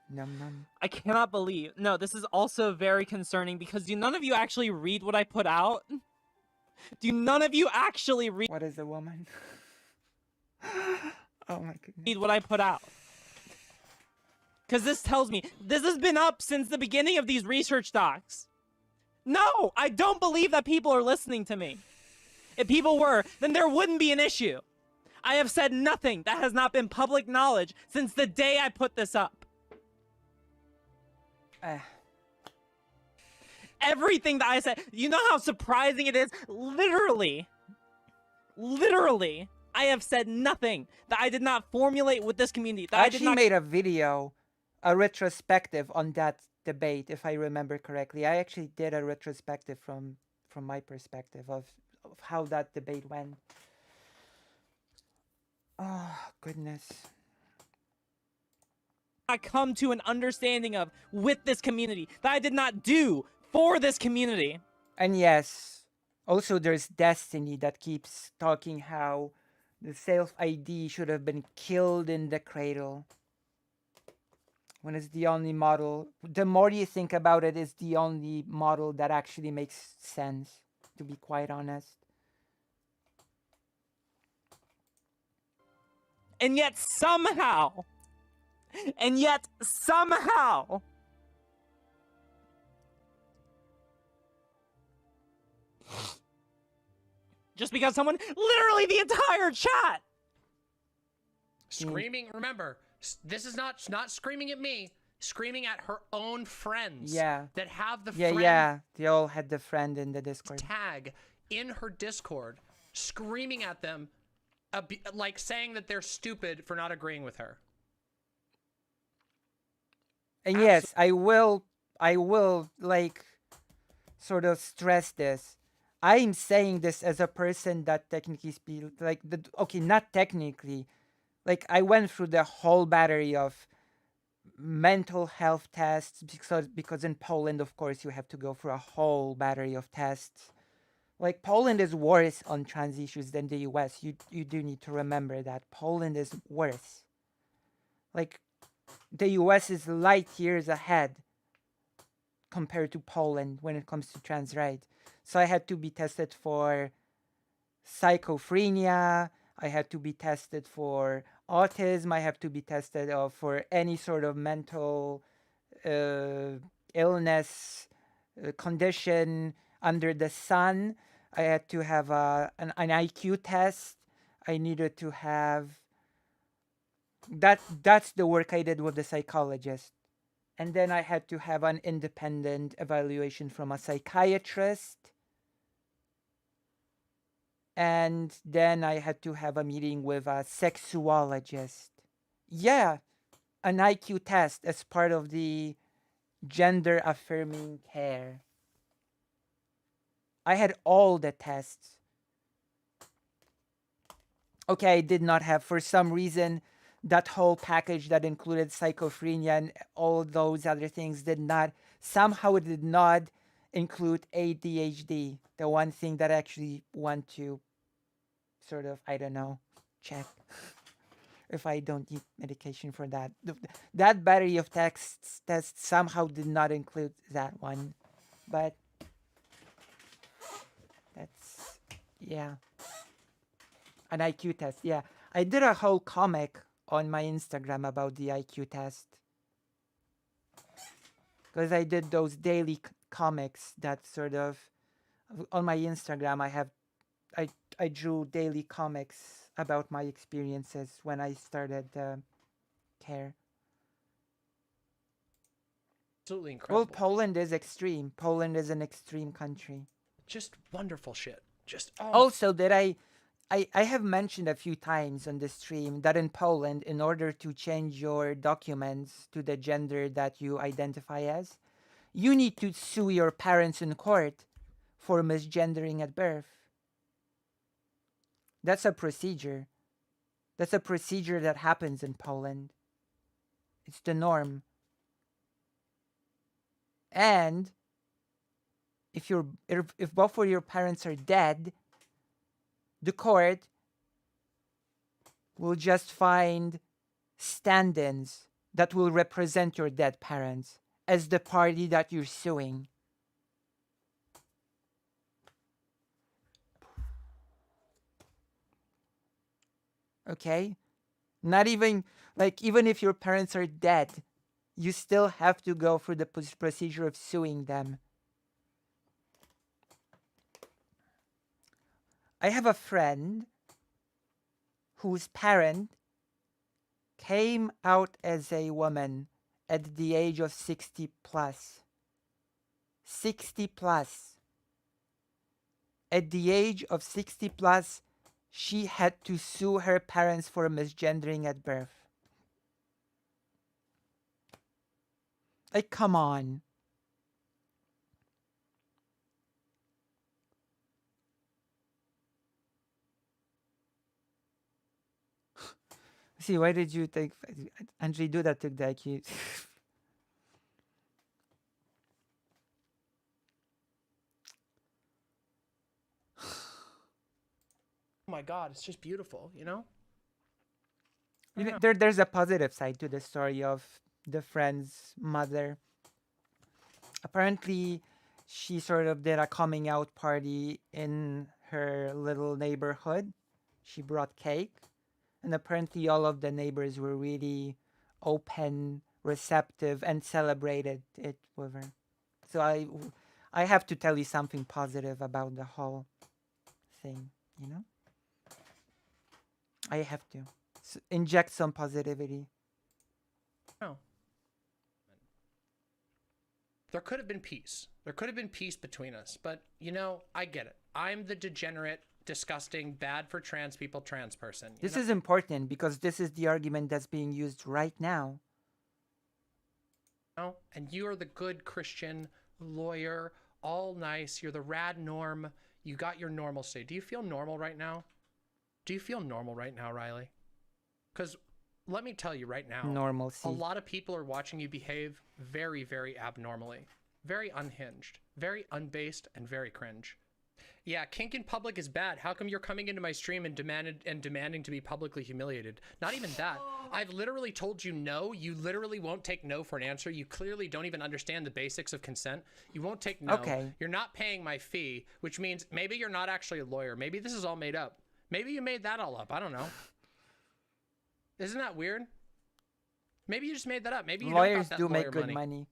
Num num. I cannot believe. No, this is also very concerning because do none of you actually read what I put out? Do none of you actually read... What is a woman? Oh my goodness. Read what I put out? Because this tells me this has been up since the beginning of these research docs. No, I don't believe that people are listening to me. If people were, then there wouldn't be an issue. I have said nothing that has not been public knowledge since the day I put this up. Everything that I said, you know how surprising it is? Literally, I have said nothing that I did not formulate with this community. That I I did actually not... made a video, a retrospective on that debate, if I remember correctly. I actually did a retrospective from my perspective of how that debate went. Oh, goodness. I come to an understanding of with this community that I did not do for this community. And yes, also there's Destiny that keeps talking how the self-ID should have been killed in the cradle. When it's the only model, the more you think about it, it's the only model that actually makes sense, to be quite honest. And yet somehow, just because someone, literally the entire chat, screaming. Remember, this is not screaming at me, screaming at her own friends. Yeah. That have the Yeah, friend yeah. They all had the friend in the Discord. tag in her Discord, screaming at them, like saying that they're stupid for not agreeing with her. And yes, I will like sort of stress this. I'm saying this as a person that technically like okay, not technically. Like I went through the whole battery of mental health tests because in Poland, of course, you have to go through a whole battery of tests. Like Poland is worse on trans issues than the US. You do need to remember that Poland is worse. Like, the US is light years ahead compared to Poland when it comes to trans rights. So I had to be tested for schizophrenia. I had to be tested for autism. I have to be tested for any sort of mental illness, condition under the sun. I had to have an IQ test. I needed to have that's the work I did with the psychologist. And then I had to have an independent evaluation from a psychiatrist. And then I had to have a meeting with a sexuologist. Yeah, an IQ test as part of the gender affirming care. I had all the tests. Okay, I did not have, for some reason, that whole package that included schizophrenia and all those other things somehow it did not include ADHD. The one thing that I actually want to sort of, I don't know, check if I don't need medication for that. That battery of tests somehow did not include that one. But that's, yeah. An IQ test, yeah. I did a whole comic on my Instagram about the IQ test. Because I did those daily comics that sort of, on my Instagram I drew daily comics about my experiences when I started care. Absolutely incredible. Well, Poland is extreme. Poland is an extreme country. Just wonderful shit. Just Also, that I have mentioned a few times on the stream that in Poland, in order to change your documents to the gender that you identify as, you need to sue your parents in court for misgendering at birth. That's a procedure. That's a procedure that happens in Poland. It's the norm. And if both of your parents are dead, the court will just find stand-ins that will represent your dead parents as the party that you're suing. Okay? Not even, even if your parents are dead, you still have to go through the procedure of suing them. I have a friend whose parent came out as a woman at the age of 60 plus. 60 plus. At the age of 60 plus, she had to sue her parents for misgendering at birth. Come on. See, why did you take Andrei Duda took the IQ? Oh my god, it's just beautiful, you know? There's a positive side to the story of the friend's mother. Apparently, she sort of did a coming out party in her little neighborhood. She brought cake. And apparently all of the neighbors were really open, receptive, and celebrated it with her. So I have to tell you something positive about the whole thing, you know? I have to inject some positivity. Oh. There could have been peace. There could have been peace between us. But, you know, I get it. I'm the degenerate, disgusting, bad for trans people, trans person. This is important because this is the argument that's being used right now. You know? And you are the good Christian lawyer, all nice. You're the rad norm. You got your normalcy. Do you feel normal right now? Do you feel normal right now, Riley? Because let me tell you right now, normalcy. A lot of people are watching you behave very, very abnormally, very unhinged, very unbased, and very cringe. Yeah, kink in public is bad. How come you're coming into my stream and demanding to be publicly humiliated? Not even that. I've literally told you no. You literally won't take no for an answer. You clearly don't even understand the basics of consent. You won't take no. Okay. You're not paying my fee, which means maybe you're not actually a lawyer. Maybe this is all made up. Maybe you made that all up. I don't know. Isn't that weird? Maybe you just made that up. Maybe you Lawyers don't got that do lawyer make good money.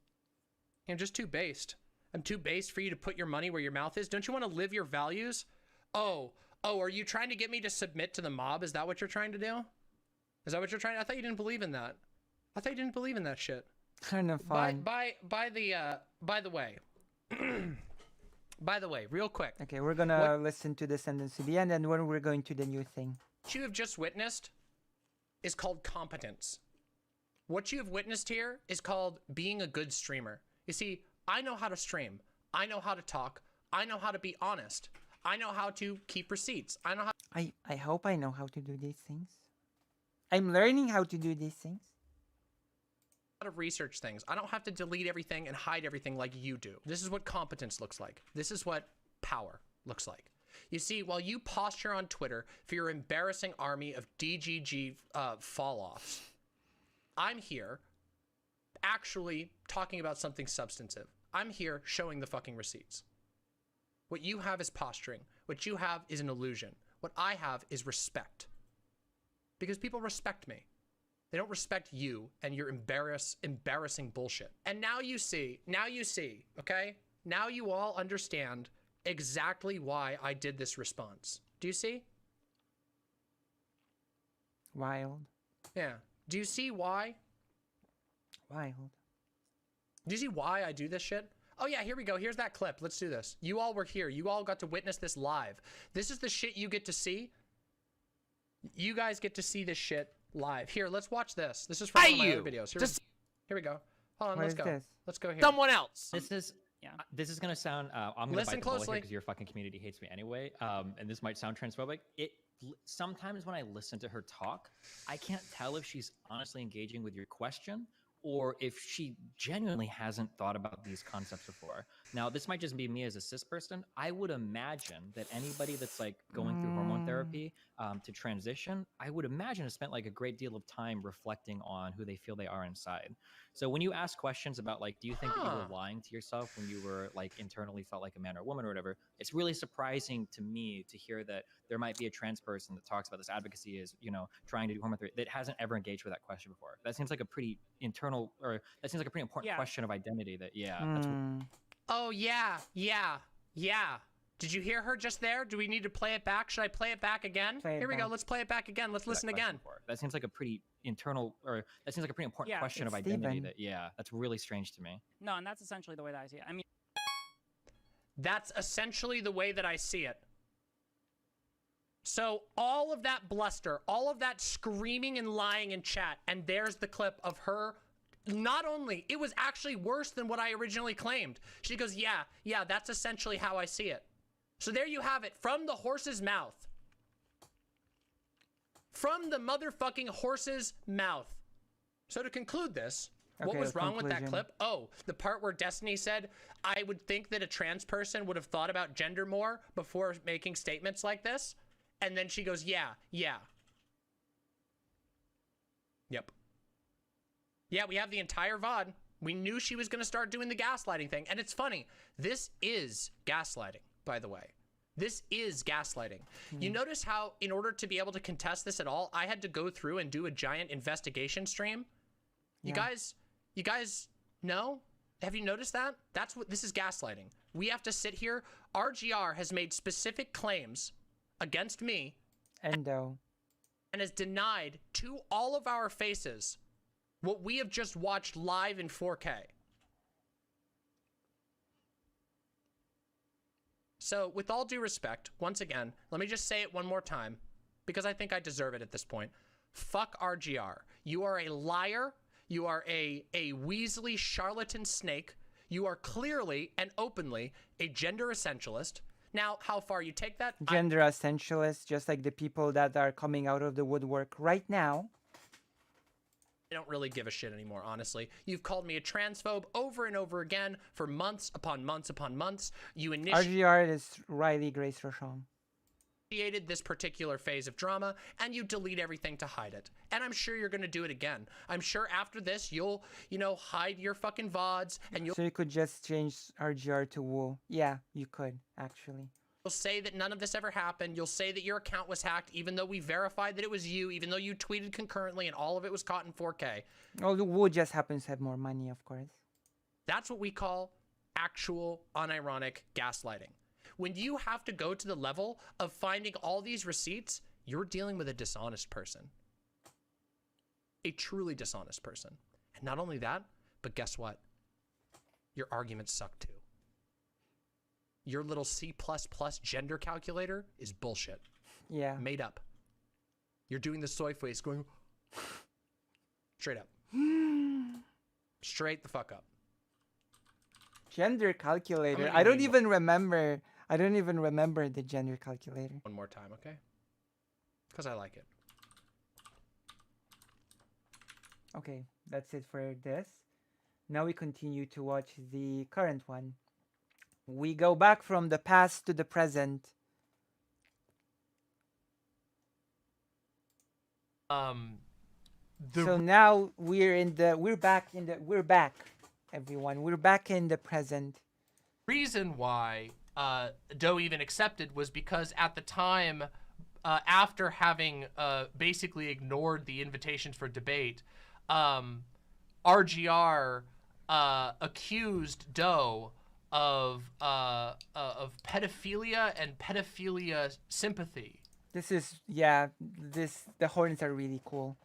I'm just too based. I'm too based for you to put your money where your mouth is. Don't you want to live your values? Oh, are you trying to get me to submit to the mob? Is that what you're trying to do? Is that what you're trying to? I thought you didn't believe in that. I thought you didn't believe in that shit. Kind of fun. By the way, by the way, real quick. Okay, we're gonna listen to the sentence to the end, and then we're going to the new thing. What you have just witnessed is called competence. What you have witnessed here is called being a good streamer. You see, I know how to stream. I know how to talk. I know how to be honest. I know how to keep receipts. I know how. I hope I know how to do these things. I'm learning how to do these things. To research things. I don't have to delete everything and hide everything like you do. This is what competence looks like. This is what power looks like. You see, while you posture on Twitter for your embarrassing army of DGG fall-offs, I'm here actually talking about something substantive. I'm here showing the fucking receipts. What you have is posturing. What you have is an illusion. What I have is respect. Because people respect me. They don't respect you and your embarrassing bullshit. And now you see, okay? Now you all understand exactly why I did this response. Do you see? Wild. Yeah. Do you see why? Wild. Do you see why I do this shit? Oh yeah, here we go. Here's that clip. Let's do this. You all were here. You all got to witness this live. This is the shit you get to see. You guys get to see this shit live. Here, let's watch this. This is from one of my other videos. Here we go. Hold on, let's go. This? Let's go here. Someone else. This is gonna sound. I'm gonna Listen bite the bullet closely. because your fucking community hates me anyway. And this might sound transphobic. Sometimes when I listen to her talk, I can't tell if she's honestly engaging with your question or if she genuinely hasn't thought about these concepts before. Now, this might just be me as a cis person. I would imagine that anybody that's like going through hormone therapy to transition, I would imagine has spent like a great deal of time reflecting on who they feel they are inside. So when you ask questions about like, do you think that you were lying to yourself when you were like internally felt like a man or a woman or whatever, it's really surprising to me to hear that there might be a trans person that talks about this advocacy is, you know, trying to do hormone therapy that hasn't ever engaged with that question before. That seems like a pretty internal, or that seems like a pretty important question of identity that, that's what... Oh, yeah. Did you hear her just there? Do we need to play it back? Should I play it back again? Here we go. Let's play it back again. Let's listen again. That seems like a pretty internal, or that seems like a pretty important question of identity that, that's really strange to me. No, and that's essentially the way that I see it. I mean, that's essentially the way that I see it. So all of that bluster, all of that screaming and lying in chat, and there's the clip of her. Not only, it was actually worse than what I originally claimed. She goes, yeah, that's essentially how I see it. So there you have it, from the horse's mouth. From the motherfucking horse's mouth. So to conclude this, what was wrong with that clip? Oh, the part where Destiny said, I would think that a trans person would have thought about gender more before making statements like this. And then she goes, yeah. Yep. Yeah, we have the entire VOD. We knew she was going to start doing the gaslighting thing. And it's funny. This is gaslighting, by the way. This is gaslighting. You notice how, in order to be able to contest this at all, I had to go through and do a giant investigation stream? You guys know? Have you noticed that? That's what this is, gaslighting. We have to sit here. RGR has made specific claims against me. And has denied to all of our faces what we have just watched live in 4K. So, with all due respect, once again, let me just say it one more time, because I think I deserve it at this point. Fuck RGR. You are a liar. You are a Weasley charlatan snake. You are clearly and openly a gender essentialist. Now, how far you take that? Gender essentialists, just like the people that are coming out of the woodwork right now. I don't really give a shit anymore, honestly. You've called me a transphobe over and over again for months upon months upon months. You RGR is Riley Grace Rochon. Initiated this particular phase of drama, and you delete everything to hide it. And I'm sure you're going to do it again. I'm sure after this, you'll, you know, hide your fucking VODs, and you'll... So you could just change RGR to Woo. Yeah, you could, actually. You'll say that none of this ever happened. You'll say that your account was hacked, even though we verified that it was you, even though you tweeted concurrently and all of it was caught in 4K. Oh, the Woo just happens to have more money, of course. That's what we call actual, unironic gaslighting. When you have to go to the level of finding all these receipts, you're dealing with a dishonest person. A truly dishonest person. And not only that, but guess what? Your arguments suck too. Your little C++ gender calculator is bullshit. Yeah. Made up. You're doing the soy face going straight up. Straight the fuck up. Gender calculator. I don't even remember the gender calculator. One more time, okay? Because I like it. Okay, that's it for this. Now we continue to watch the current one. We go back from the past to the present. So now we're back, everyone. We're back in the present. Reason why Doe even accepted was because at the time, after having basically ignored the invitations for debate, RGR accused Doe of pedophilia and pedophilia sympathy. The horns are really cool.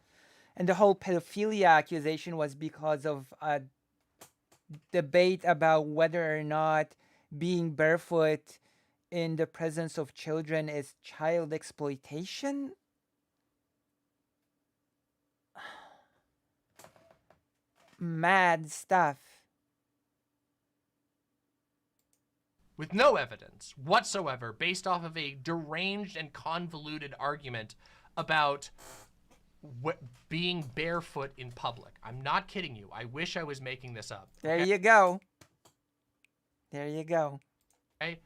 And the whole pedophilia accusation was because of a debate about whether or not being barefoot in the presence of children is child exploitation. Mad stuff. With no evidence whatsoever, based off of a deranged and convoluted argument about being barefoot in public. I'm not kidding you. I wish I was making this up. There you go. There you go. Okay?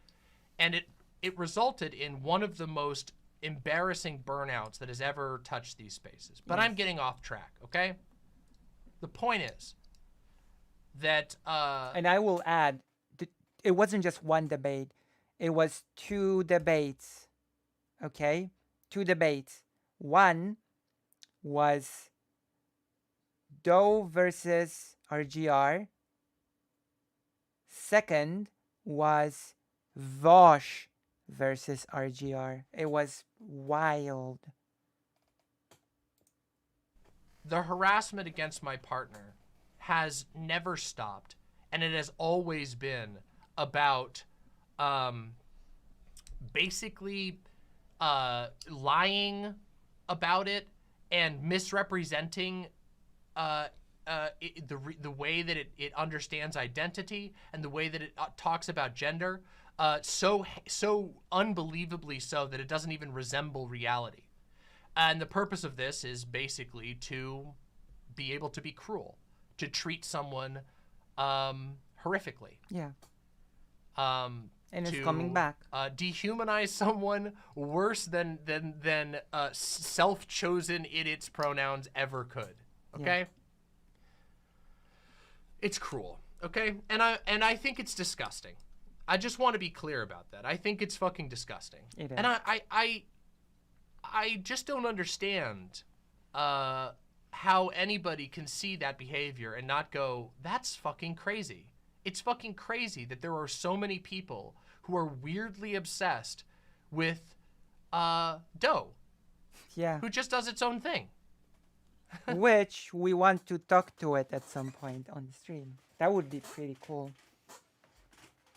And it resulted in one of the most embarrassing burnouts that has ever touched these spaces. But I'm getting off track, okay? The point is that... and I will add, it wasn't just one debate. It was 2 debates, okay? 2 debates. One was Doe versus RGR. Second was Vosh versus RGR. It was wild. The harassment against my partner has never stopped, and it has always been about basically lying about it and misrepresenting the way that it understands identity and the way that it talks about gender so unbelievably so that it doesn't even resemble reality. And the purpose of this is basically to be able to be cruel, to treat someone horrifically. Yeah. And it's coming back. Dehumanize someone worse than self-chosen idiot's pronouns ever could. Okay? Yeah. It's cruel. Okay? And I think it's disgusting. I just want to be clear about that. I think it's fucking disgusting. It is. And I just don't understand how anybody can see that behavior and not go, that's fucking crazy. It's fucking crazy that there are so many people who are weirdly obsessed with Doe. Yeah. Who just does its own thing. Which we want to talk to it at some point on the stream. That would be pretty cool.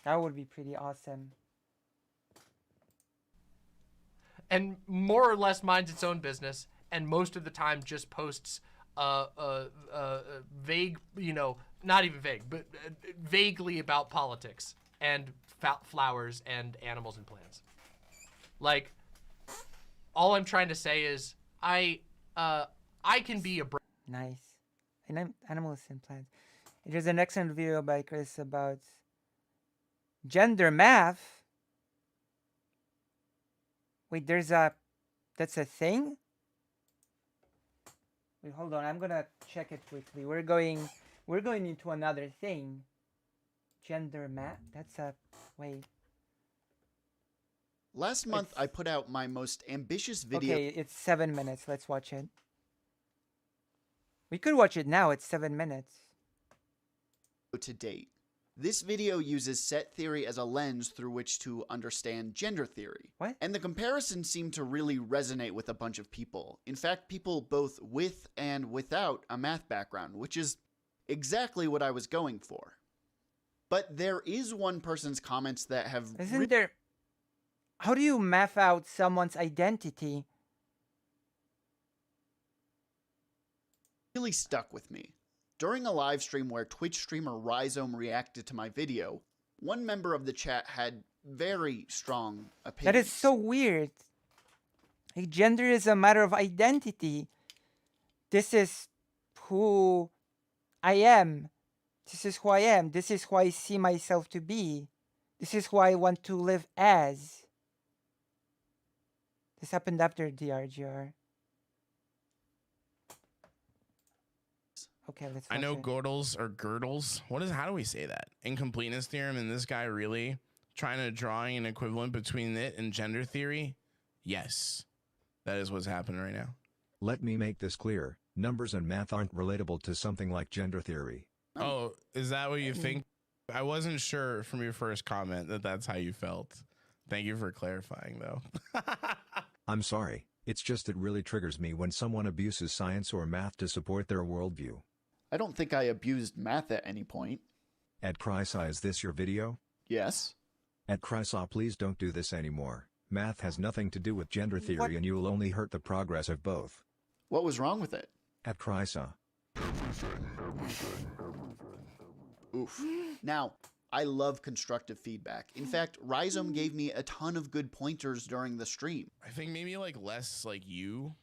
That would be pretty awesome. And more or less minds its own business, and most of the time just posts vague, not even vague, but vaguely about politics and flowers and animals and plants. Like, all I'm trying to say is I can be a nice. in animals and plants. There's an excellent video by Chris about gender math. Wait, that's a thing? Wait, hold on. I'm gonna check it quickly. We're going into another thing. Gender math. Wait. Last month, I put out my most ambitious video. Okay, it's 7 minutes. Let's watch it. We could watch it now. It's 7 minutes. To date. This video uses set theory as a lens through which to understand gender theory. What? And the comparison seemed to really resonate with a bunch of people. In fact, people both with and without a math background, which is exactly what I was going for. But there is one person's comments that have... Isn't there... How do you math out someone's identity? Really stuck with me. During a live stream where Twitch streamer Rhizome reacted to my video, one member of the chat had very strong opinions. That is so weird. Like, gender is a matter of identity. This is who I am. This is who I am. This is who I see myself to be. This is who I want to live as. This happened after DRGR. Okay, let's watch I know it. Gödel's or Girdles. How do we say that? Incompleteness theorem, and this guy really trying to draw an equivalent between it and gender theory? Yes. That is what's happening right now. Let me make this clear. Numbers and math aren't relatable to something like gender theory. Oh, is that what you think? I wasn't sure from your first comment that that's how you felt. Thank you for clarifying, though. I'm sorry. It's just it really triggers me when someone abuses science or math to support their worldview. I don't think I abused math at any point. At Crysa, is this your video? Yes. At Crysa, please don't do this anymore. Math has nothing to do with gender theory and you'll only hurt the progress of both. What was wrong with it? At Crysa. Oof. Now, I love constructive feedback. In fact, Rhizome gave me a ton of good pointers during the stream. I think maybe like less like you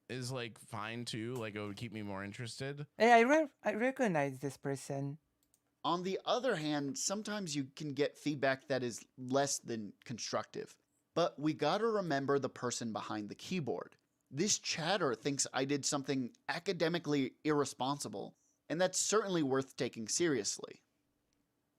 is like fine too. Like it would keep me more interested. Hey, I recognize this person. On the other hand, sometimes you can get feedback that is less than constructive. But we gotta remember the person behind the keyboard. This chatter thinks I did something academically irresponsible, and that's certainly worth taking seriously.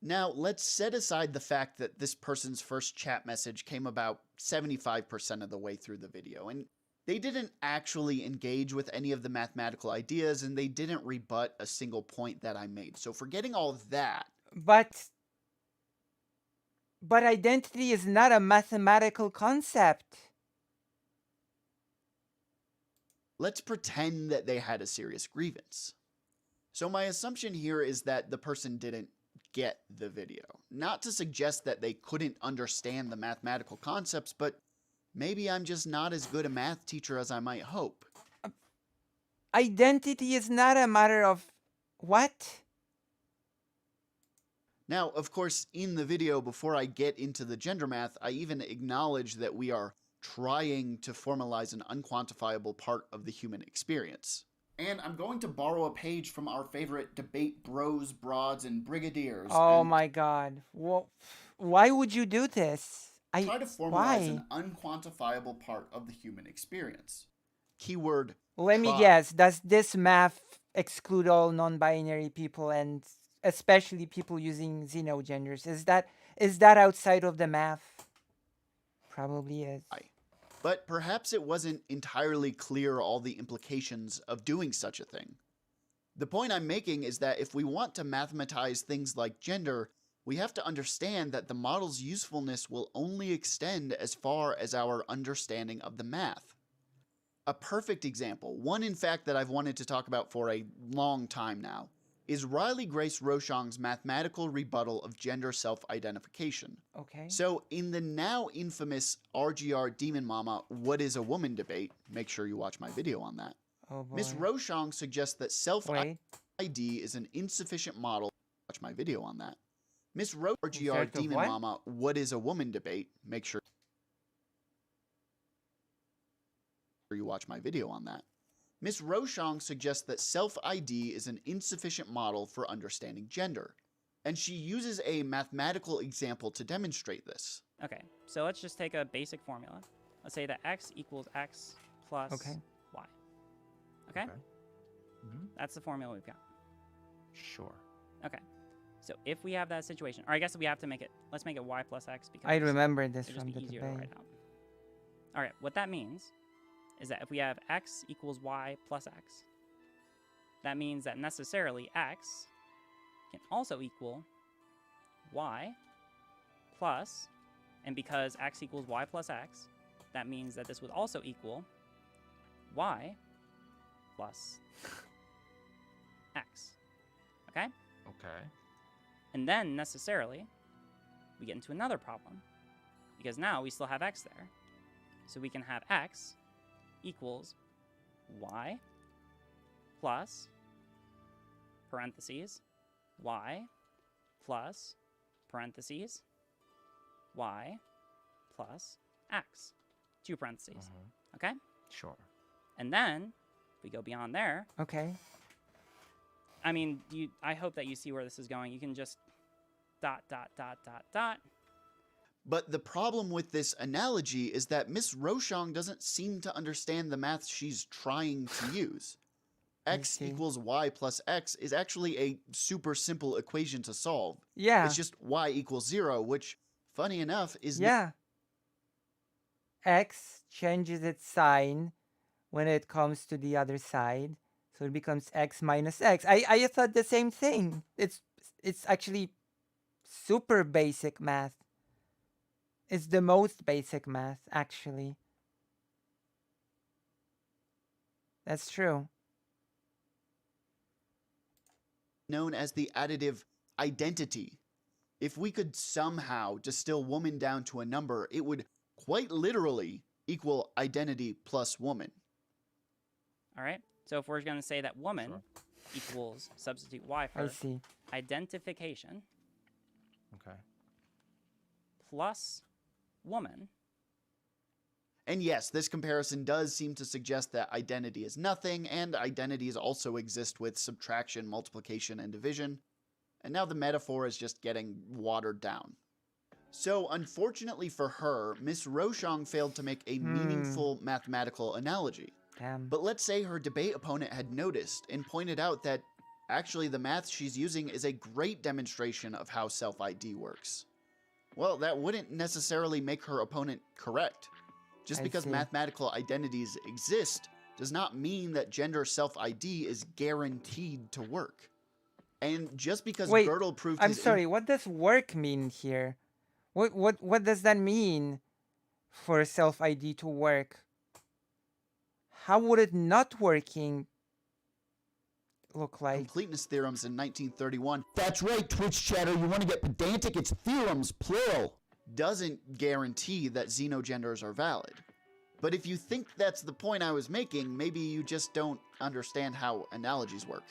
Now, let's set aside the fact that this person's first chat message came about 75% of the way through the video, and they didn't actually engage with any of the mathematical ideas, and they didn't rebut a single point that I made. So forgetting all of that... But identity is not a mathematical concept. Let's pretend that they had a serious grievance. So my assumption here is that the person didn't get the video. Not to suggest that they couldn't understand the mathematical concepts, but maybe I'm just not as good a math teacher as I might hope. Identity is not a matter of what? Now, of course, in the video, before I get into the gender math, I even acknowledge that we are trying to formalize an unquantifiable part of the human experience. And I'm going to borrow a page from our favorite debate bros, broads, and brigadiers. Oh my god. Well, why would you do this? Try to formalize an unquantifiable part of the human experience. Keyword. Let me guess. Does this math exclude all non-binary people and especially people using xenogenders? Is that outside of the math? Probably is. But perhaps it wasn't entirely clear all the implications of doing such a thing. The point I'm making is that if we want to mathematize things like gender, we have to understand that the model's usefulness will only extend as far as our understanding of the math. A perfect example, one in fact that I've wanted to talk about for a long time now, is Riley Grace Rochong's mathematical rebuttal of gender self-identification. Okay. So in the now infamous RGR Demon Mama What is a Woman debate, make sure you watch my video on that, oh boy. Ms. Rochong suggests that self-ID is an insufficient model. Watch my video on that. Ms. RGR Demon Mama What is a Woman debate, make sure you watch my video on that. Ms. Rochong suggests that self-ID is an insufficient model for understanding gender, and she uses a mathematical example to demonstrate this. Okay, so let's just take a basic formula. Let's say that x equals x plus y. Okay? That's the formula we've got. Sure. Okay. So if we have that situation, or I guess we have to make it, let's make it y plus x because I remember this it'll from just the be easier to debate. write out. All right, what that means is that if we have x equals y plus x, that means that necessarily x can also equal y plus, and because x equals y plus x, that means that this would also equal y plus x. Okay? Okay. And then necessarily, we get into another problem because now we still have x there. So we can have x equals y plus parentheses y plus parentheses y plus x. Two parentheses. Okay? Sure. And then, if we go beyond there, Okay. I mean, I hope that you see where this is going. You can just dot, dot, dot, dot, dot. But the problem with this analogy is that Miss Rochong doesn't seem to understand the math she's trying to use. X equals y plus x is actually a super simple equation to solve. Yeah. It's just y equals 0, which, funny enough, is... Yeah. X changes its sign when it comes to the other side. So it becomes x minus x. I thought the same thing. It's actually super basic math. It's the most basic math, actually. That's true. known as the additive identity. If we could somehow distill woman down to a number, it would quite literally equal identity plus woman. All right. So if we're going to say that woman equals substitute y for identification plus woman. And yes, this comparison does seem to suggest that identity is nothing, and identities also exist with subtraction, multiplication, and division. And now the metaphor is just getting watered down. So, unfortunately for her, Miss Rochong failed to make a meaningful mathematical analogy. Damn. But let's say her debate opponent had noticed and pointed out that actually the math she's using is a great demonstration of how self-ID works. Well, that wouldn't necessarily make her opponent correct. Just because mathematical identities exist does not mean that gender self-ID is guaranteed to work. And just because Gödel proved I'm sorry, what does work mean here? What does that mean for self-ID to work? How would it not working look like? Completeness theorems in 1931. That's right, Twitch chatter. You want to get pedantic? It's theorems, plural. Doesn't guarantee that xenogenders are valid. But if you think that's the point I was making, maybe you just don't understand how analogies work.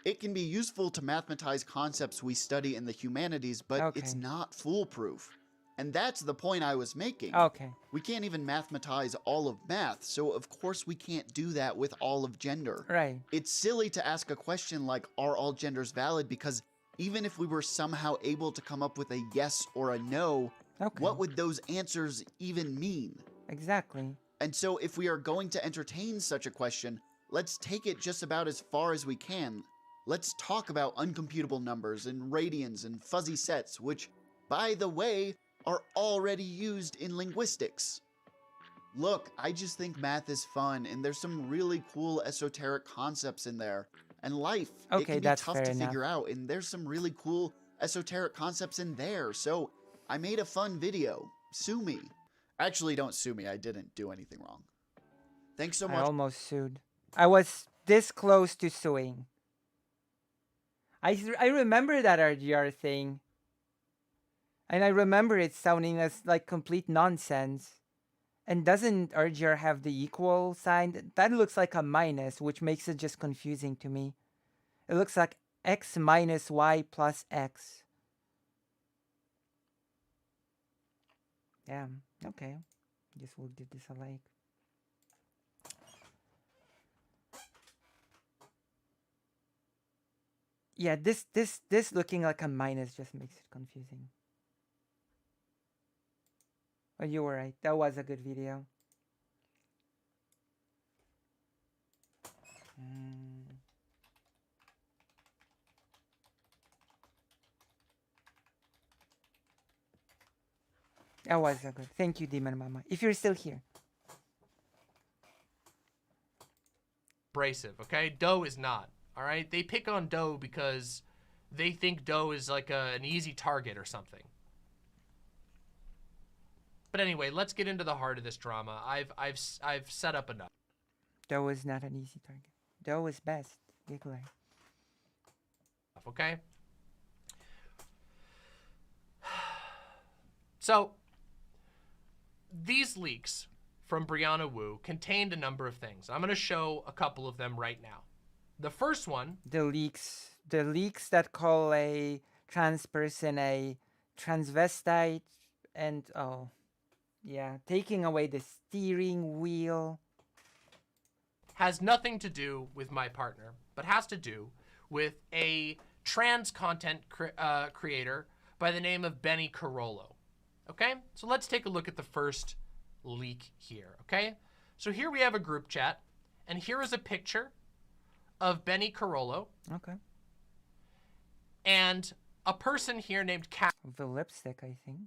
It can be useful to mathematize concepts we study in the humanities, but it's not foolproof. And that's the point I was making. We can't even mathematize all of math, so of course we can't do that with all of gender. Right. It's silly to ask a question like, are all genders valid? Because even if we were somehow able to come up with a yes or a no, what would those answers even mean? Exactly. And so if we are going to entertain such a question, let's take it just about as far as we can. Let's talk about uncomputable numbers and radians and fuzzy sets, which, by the way, are already used in linguistics. Look, I just think math is fun, and there's some really cool esoteric concepts in there. And life, it can be tough to figure out, and there's some really cool esoteric concepts in there. So I made a fun video. Sue me. Actually, don't sue me. I didn't do anything wrong. Thanks so much. I almost sued. I was this close to suing. I remember that RGR thing. And I remember it sounding as like complete nonsense. And doesn't RGR have the equal sign? That looks like a minus, which makes it just confusing to me. It looks like x minus y plus x. Damn. Okay. Guess we'll do this alike. Yeah, this looking like a minus just makes it confusing. Oh, you were right. That was a good video. That was a good. Thank you, Demon Mama. If you're still here. Abrasive, okay? Doe is not, all right? They pick on Doe because they think Doe is like an easy target or something. But anyway, let's get into the heart of this drama. I've set up enough. Doe is not an easy target. Doe is best. Giggler. Okay? So, these leaks from Brianna Wu contained a number of things. I'm going to show a couple of them right now. The first one... The leaks that call a trans person a transvestite and, oh, yeah, taking away the steering wheel. Has nothing to do with my partner, but has to do with a trans content creator by the name of Benny Carollo. Okay? So let's take a look at the first leak here, okay? So here we have a group chat, and here is a picture of Benny Carollo. Okay. And a person here named Cat. The lipstick, I think.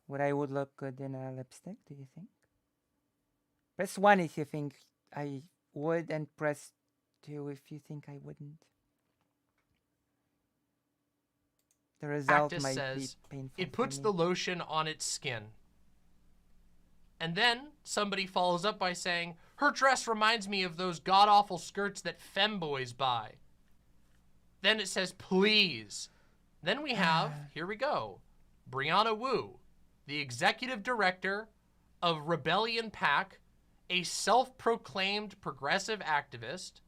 Would I would look good in a lipstick, do you think? Press 1 if you think I would, and press 2 if you think I wouldn't. The result might be painful. It puts the lotion on its skin. And then somebody follows up by saying, her dress reminds me of those god-awful skirts that femboys buy. Then it says, please. Then we have, here we go, Brianna Wu, the executive director of Rebellion PAC, a self-proclaimed progressive activist,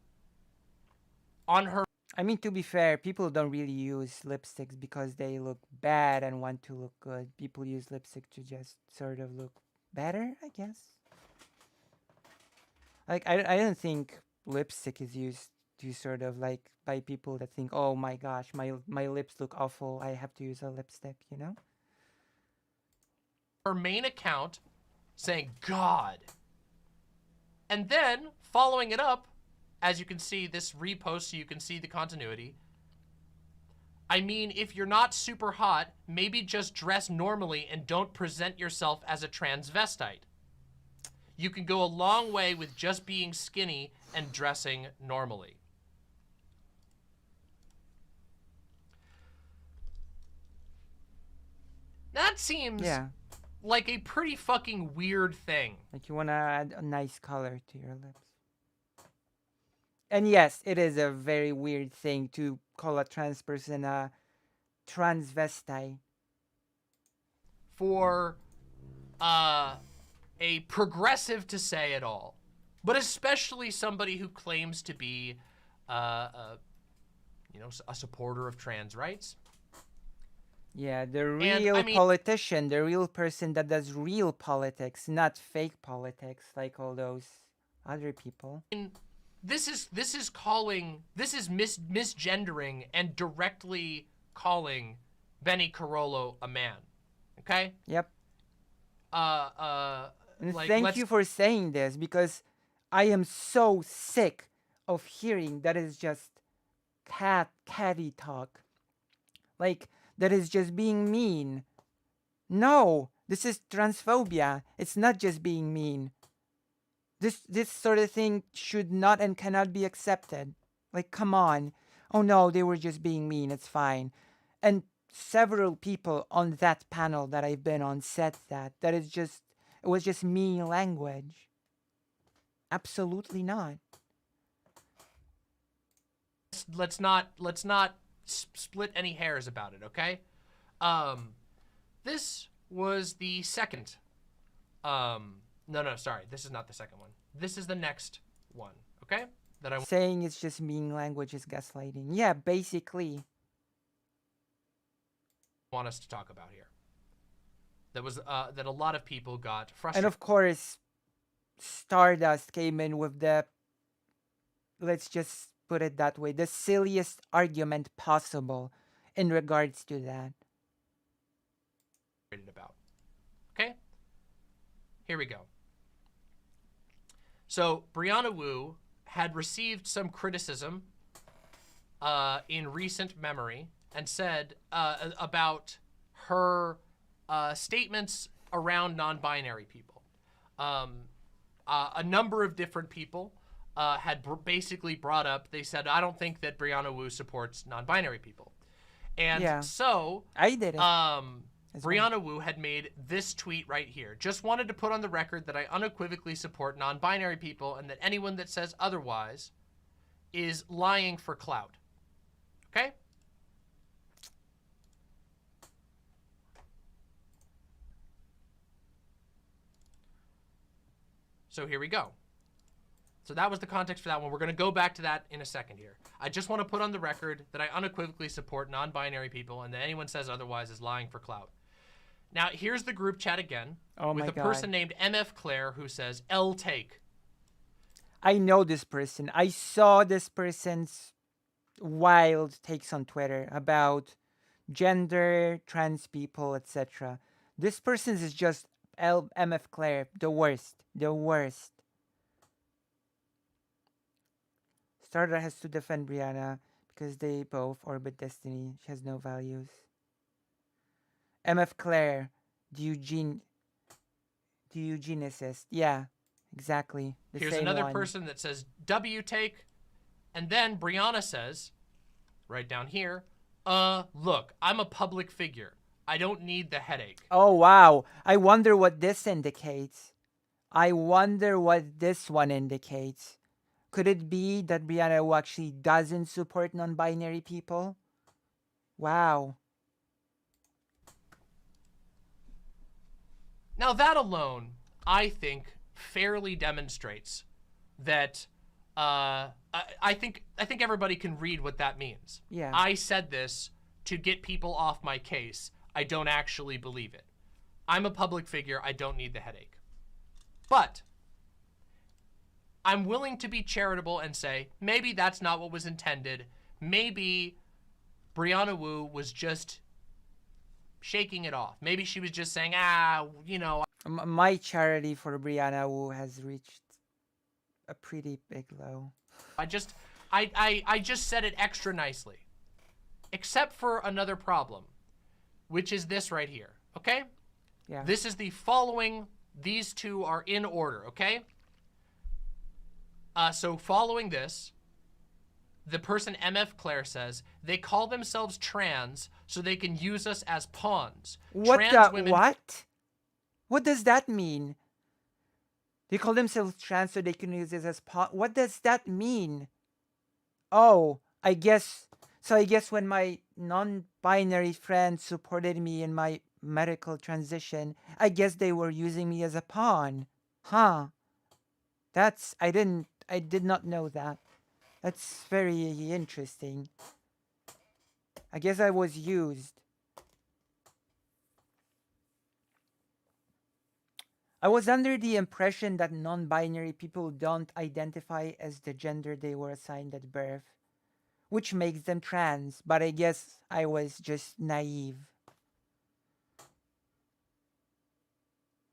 on her... I mean, to be fair, people don't really use lipsticks because they look bad and want to look good. People use lipstick to just sort of look better, I guess. Like, I don't think lipstick is used to sort of like by people that think, oh my gosh, my lips look awful, I have to use a lipstick, you know? Her main account saying, God. And then, following it up, as you can see, this repost, so you can see the continuity. I mean, if you're not super hot, maybe just dress normally and don't present yourself as a transvestite. You can go a long way with just being skinny and dressing normally. That seems like a pretty fucking weird thing. Like you want to add a nice color to your lips. And yes, it is a very weird thing to call a trans person a transvestite. For a progressive to say it all. But especially somebody who claims to be, a supporter of trans rights. Yeah, the real politician, the real person that does real politics, not fake politics like all those other people. This is misgendering and directly calling Benny Carollo a man. Okay? Yep. And thank you for saying this, because I am so sick of hearing that is just catty talk. Like, that is just being mean. No, this is transphobia. It's not just being mean. This sort of thing should not and cannot be accepted. Like, come on. Oh no, they were just being mean. It's fine. And several people on that panel that I've been on said that. It was just mean language. Absolutely not. Let's not split any hairs about it, okay? This was the second. No, sorry. This is not the second one. This is the next one, okay? Saying it's just mean language is gaslighting. Yeah, basically. Want us to talk about here. That was that a lot of people got frustrated. And of course, Stardust came in with the let's just put it that way, the silliest argument possible in regards to that. About. Okay? Here we go. So, Brianna Wu had received some criticism in recent memory and said about her statements around non-binary people. A number of different people had basically brought up, they said, I don't think that Brianna Wu supports non-binary people. And so I did it. Brianna Wu had made this tweet right here. Just wanted to put on the record that I unequivocally support non-binary people and that anyone that says otherwise is lying for clout. Okay? So here we go. So that was the context for that one. We're going to go back to that in a second here. I just want to put on the record that I unequivocally support non-binary people and that anyone says otherwise is lying for clout. Now, here's the group chat again with a person named MF Claire who says, L take. I know this person. I saw this person's wild takes on Twitter about gender, trans people, etc. This person is just MF Claire, the worst. The worst. Starter has to defend Brianna because they both orbit destiny. She has no values. MF Claire, the eugenicist. Yeah, exactly. Here's another person that says W take, and then Brianna says, right down here, look, I'm a public figure. I don't need the headache. Oh, wow. I wonder what this indicates. I wonder what this one indicates. Could it be that Brianna Wu actually doesn't support non-binary people? Wow. Now that alone, I think, fairly demonstrates that I think everybody can read what that means. Yeah. I said this to get people off my case. I don't actually believe it. I'm a public figure. I don't need the headache. But I'm willing to be charitable and say, maybe that's not what was intended. Maybe Brianna Wu was just shaking it off. Maybe she was just saying, you know. My charity for Brianna Wu has reached a pretty big low. I just said it extra nicely. Except for another problem, which is this right here, okay? Yeah. This is the following. These two are in order, okay? So following this, the person MF Claire says, they call themselves trans so they can use us as pawns. What Trans women... What? What does that mean? They call themselves trans so they can use us as pawns. What does that mean? Oh, I guess when my non-binary friends supported me in my medical transition, I guess they were using me as a pawn. Huh. I did not know that. That's very interesting. I guess I was used. I was under the impression that non-binary people don't identify as the gender they were assigned at birth, which makes them trans, but I guess I was just naive.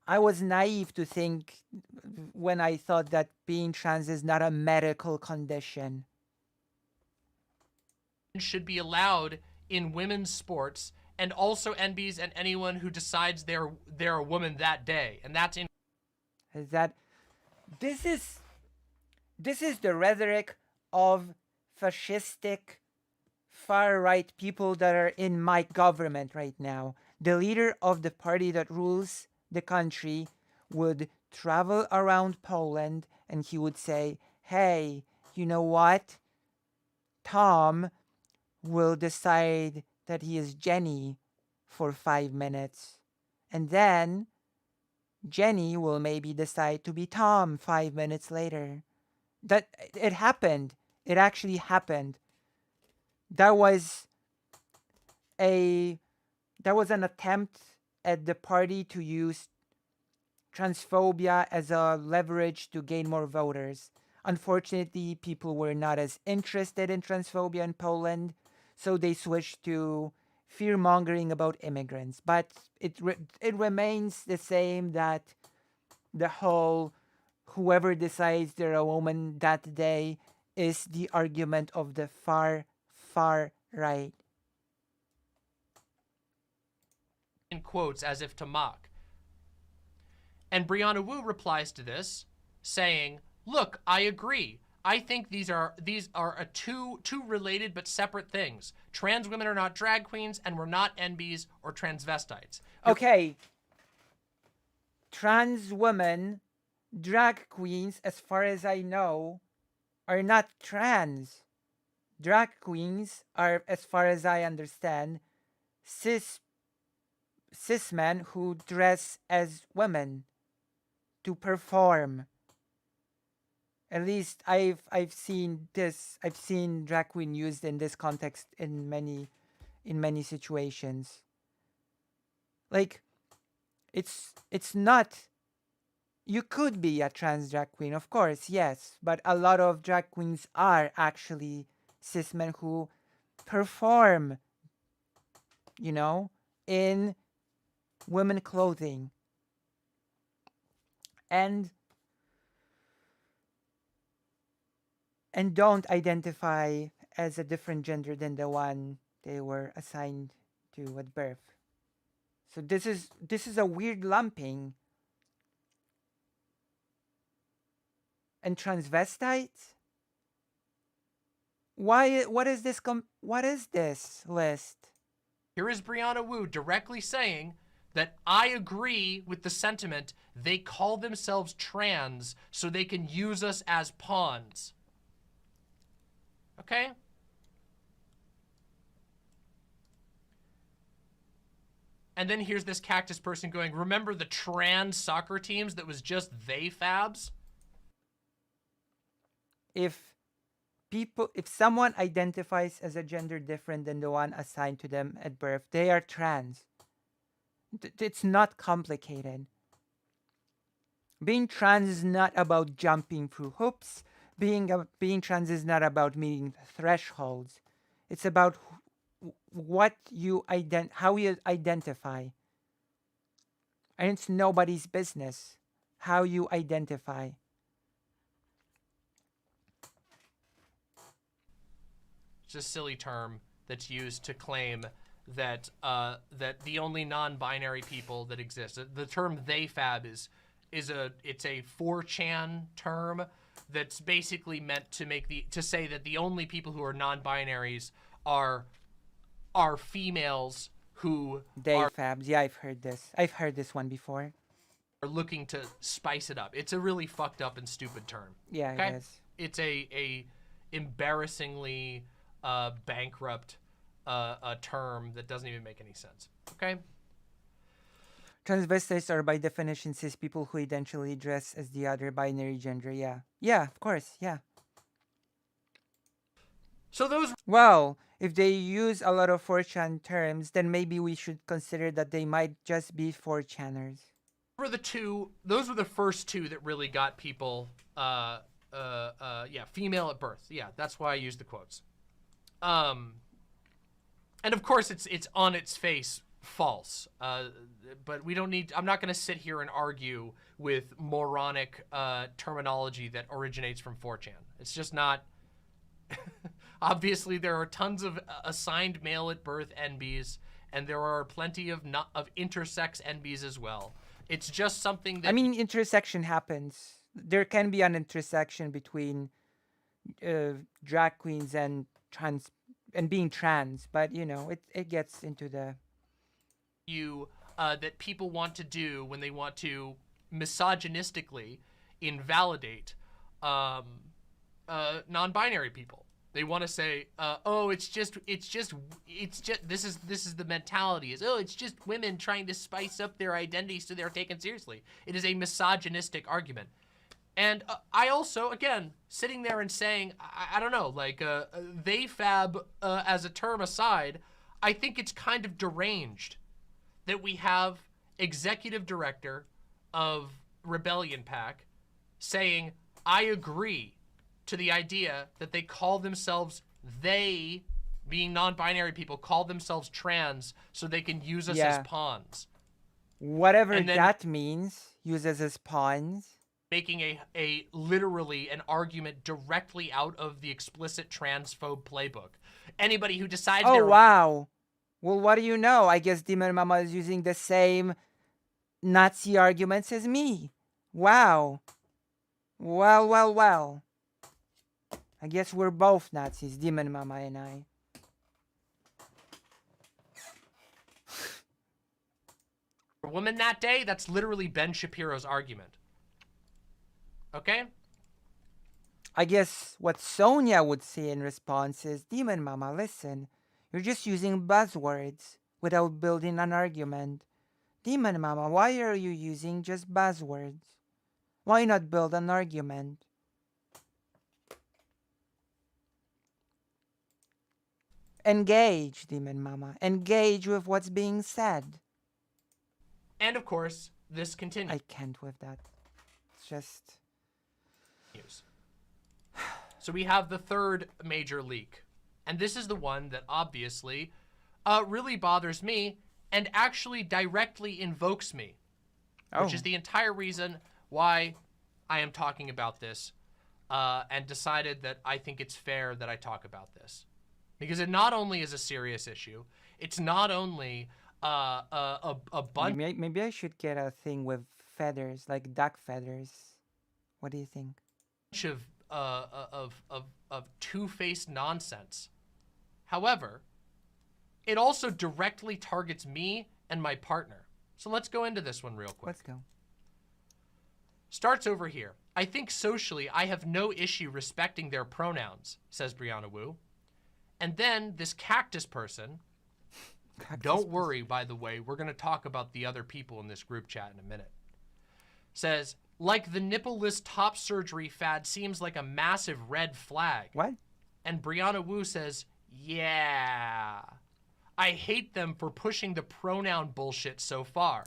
I was naive to think when I thought that being trans is not a medical condition. Should be allowed in women's sports and also NBs and anyone who decides they're a woman that day. And that's in... This is the rhetoric of fascistic far-right people that are in my government right now. The leader of the party that rules the country would travel around Poland and he would say, hey, you know what? Tom will decide that he is Jenny for 5 minutes. And then Jenny will maybe decide to be Tom 5 minutes later. That it happened. It actually happened. That was an attempt at the party to use transphobia as a leverage to gain more voters. unfortunately, people were not as interested in transphobia in Poland, so they switched to fear mongering about immigrants. But it remains the same that the whole whoever decides they're a woman that day is the argument of the far right. In quotes as if to mock. And Brianna Wu replies to this saying, look, I agree. I think these are two related but separate things. Trans women are not drag queens, and we're not NBs or transvestites. Okay. Trans women, drag queens, as far as I know, are not trans. Drag queens are, as far as I understand, cis men who dress as women to perform. At least I've seen this. I've seen drag queen used in this context in many situations. Like, it's not. You could be a trans drag queen, of course, yes, but a lot of drag queens are actually cis men who perform, in women clothing. And don't identify as a different gender than the one they were assigned to at birth. So this is a weird lumping. And transvestites? Why? What is this? What is this list? Here is Brianna Wu directly saying that I agree with the sentiment. They call themselves trans so they can use us as pawns. Okay? And then here's this cactus person going, remember the trans soccer teams that was just they fabs? If someone identifies as a gender different than the one assigned to them at birth, they are trans. It's not complicated. Being trans is not about jumping through hoops. Being trans is not about meeting thresholds. It's about how you identify. And it's nobody's business how you identify. It's a silly term that's used to claim that that the only non-binary people that exist. The term they fab it's a 4chan term that's basically meant to say that the only people who are non-binaries are females who they fabs. Yeah, I've heard this. I've heard this one before. Are looking to spice it up. It's a really fucked up and stupid term. Yeah, okay? It is. It's a embarrassingly bankrupt a term that doesn't even make any sense. Okay. Transvestites are by definition cis people who eventually dress as the other binary gender. Yeah. Yeah, of course. Yeah. So those... Well, if they use a lot of 4chan terms, then maybe we should consider that they might just be 4chaners. Those were the first two that really got people, female at birth. Yeah, that's why I used the quotes. And of course it's on its face false. But we don't need, I'm not going to sit here and argue with moronic terminology that originates from 4chan. It's just not. Obviously, there are tons of assigned male at birth NBs, and there are plenty of intersex NBs as well. It's just something that... I mean, intersection happens. There can be an intersection between drag queens and being trans, but it gets into the... that people want to do when they want to misogynistically invalidate non-binary people. They want to say, this is the mentality is, it's just women trying to spice up their identity so they're taken seriously. It is a misogynistic argument. And I also, again, sitting there and saying, I don't know, like, they fab as a term aside, I think it's kind of deranged that we have executive director of Rebellion Pack saying, I agree to the idea that they call themselves, they, being non-binary people, call themselves trans so they can use us as pawns. Whatever that means, use us as pawns. Making a literally an argument directly out of the explicit transphobe playbook. Anybody who decides Oh, wow. Well, what do you know? I guess Demon Mama is using the same Nazi arguments as me. Wow. Well, well, well. I guess we're both Nazis, Demon Mama and I. For woman that day, that's literally Ben Shapiro's argument. Okay? I guess what Sonia would say in response is, Demon Mama, listen. You're just using buzzwords without building an argument. Demon Mama, why are you using just buzzwords? Why not build an argument? Engage, Demon Mama. Engage with what's being said. And of course, this continues. I can't with that. It's just... So we have the third major leak. And this is the one that obviously really bothers me and actually directly invokes me. Which is the entire reason why I am talking about this and decided that I think it's fair that I talk about this. Because it not only is a serious issue, it's not only a bunch... Maybe I should get a thing with feathers, like duck feathers. What do you think? Of two-faced nonsense. However, it also directly targets me and my partner. So let's go into this one real quick. Let's go. Starts over here. I think socially I have no issue respecting their pronouns, says Brianna Wu. And then this cactus person, don't worry, by the way, we're going to talk about the other people in this group chat in a minute, says, like the nipple-less top surgery fad seems like a massive red flag. What? And Brianna Wu says, yeah, I hate them for pushing the pronoun bullshit so far.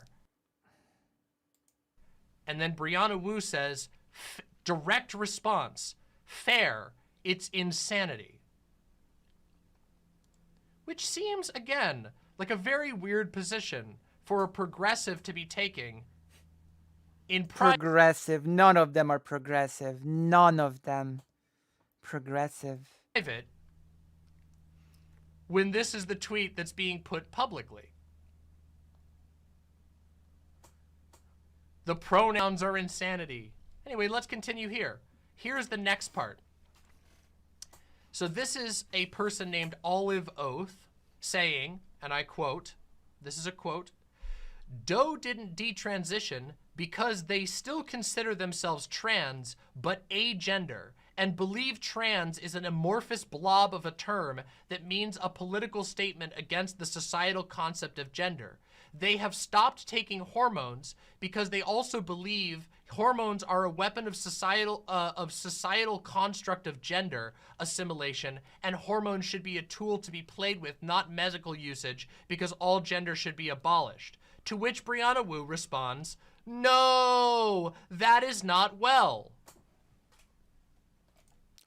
And then Brianna Wu says, direct response, fair, it's insanity. Which seems, again, like a very weird position for a progressive to be taking in progressive. None of them are progressive. None of them. Progressive. Private, when this is the tweet that's being put publicly. The pronouns are insanity. Anyway, let's continue here. Here's the next part. So this is a person named Olive Oath saying, and I quote, this is a quote, Doe didn't detransition because they still consider themselves trans, but agender, and believe trans is an amorphous blob of a term that means a political statement against the societal concept of gender. They have stopped taking hormones because they also believe hormones are a weapon of societal construct of gender assimilation, and hormones should be a tool to be played with, not medical usage, because all gender should be abolished. To which Brianna Wu responds, no, that is not well.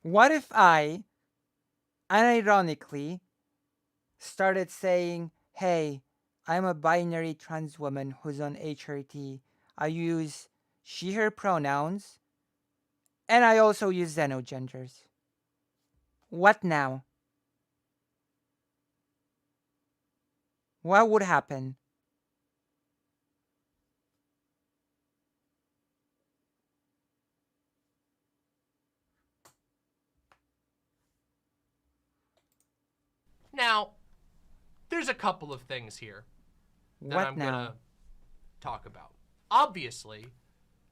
What if I, unironically, started saying, hey, I'm a binary trans woman who's on HRT. I use she, her pronouns, and I also use xenogenders. What now? What would happen? Now, there's a couple of things here that I'm gonna talk about. Obviously,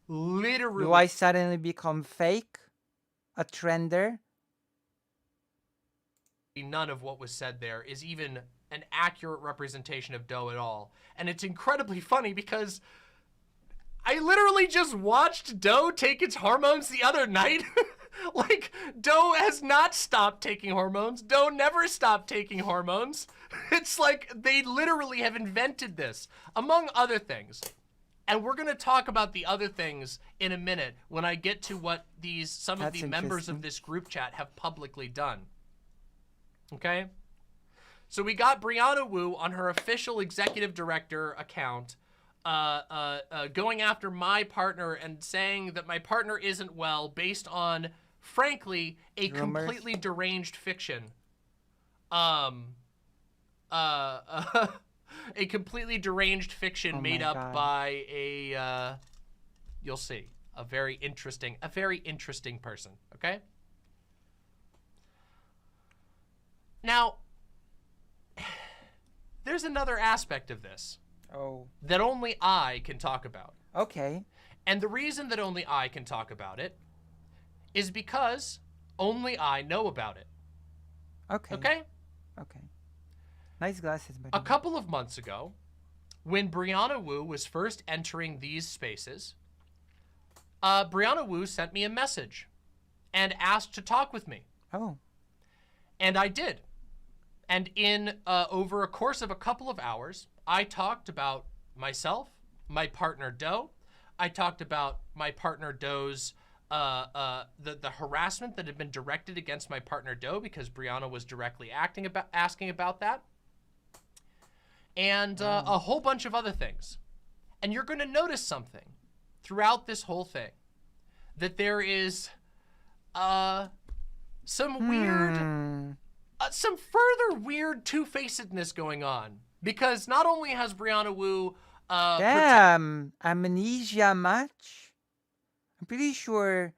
literally... Do I suddenly become fake? A trender? None of what was said there is even an accurate representation of Doe at all. And it's incredibly funny because I literally just watched Doe take its hormones the other night. Like, Doe has not stopped taking hormones. Doe never stopped taking hormones. It's like they literally have invented this. Among other things, And we're going to talk about the other things in a minute when I get to what some of the members of this group chat have publicly done. Okay? So we got Brianna Wu on her official executive director account going after my partner and saying that my partner isn't well based on, frankly, a completely deranged fiction. A completely deranged fiction made up by a, you'll see, a very interesting person, okay? Now, there's another aspect of this. That only I can talk about. Okay. And the reason that only I can talk about it is because only I know about it. Okay. Okay? Okay. Nice glasses, buddy. A couple of months ago, when Brianna Wu was first entering these spaces, Brianna Wu sent me a message and asked to talk with me. Oh. And I did. And in over a course of a couple of hours, I talked about myself, my partner Doe. I talked about my partner Doe's the harassment that had been directed against my partner Doe because Brianna was directly asking about that. And a whole bunch of other things. And you're going to notice something throughout this whole thing. That there is some weird, some further weird two-facedness going on. Because not only has Brianna Wu... Damn, amnesia much? I'm pretty sure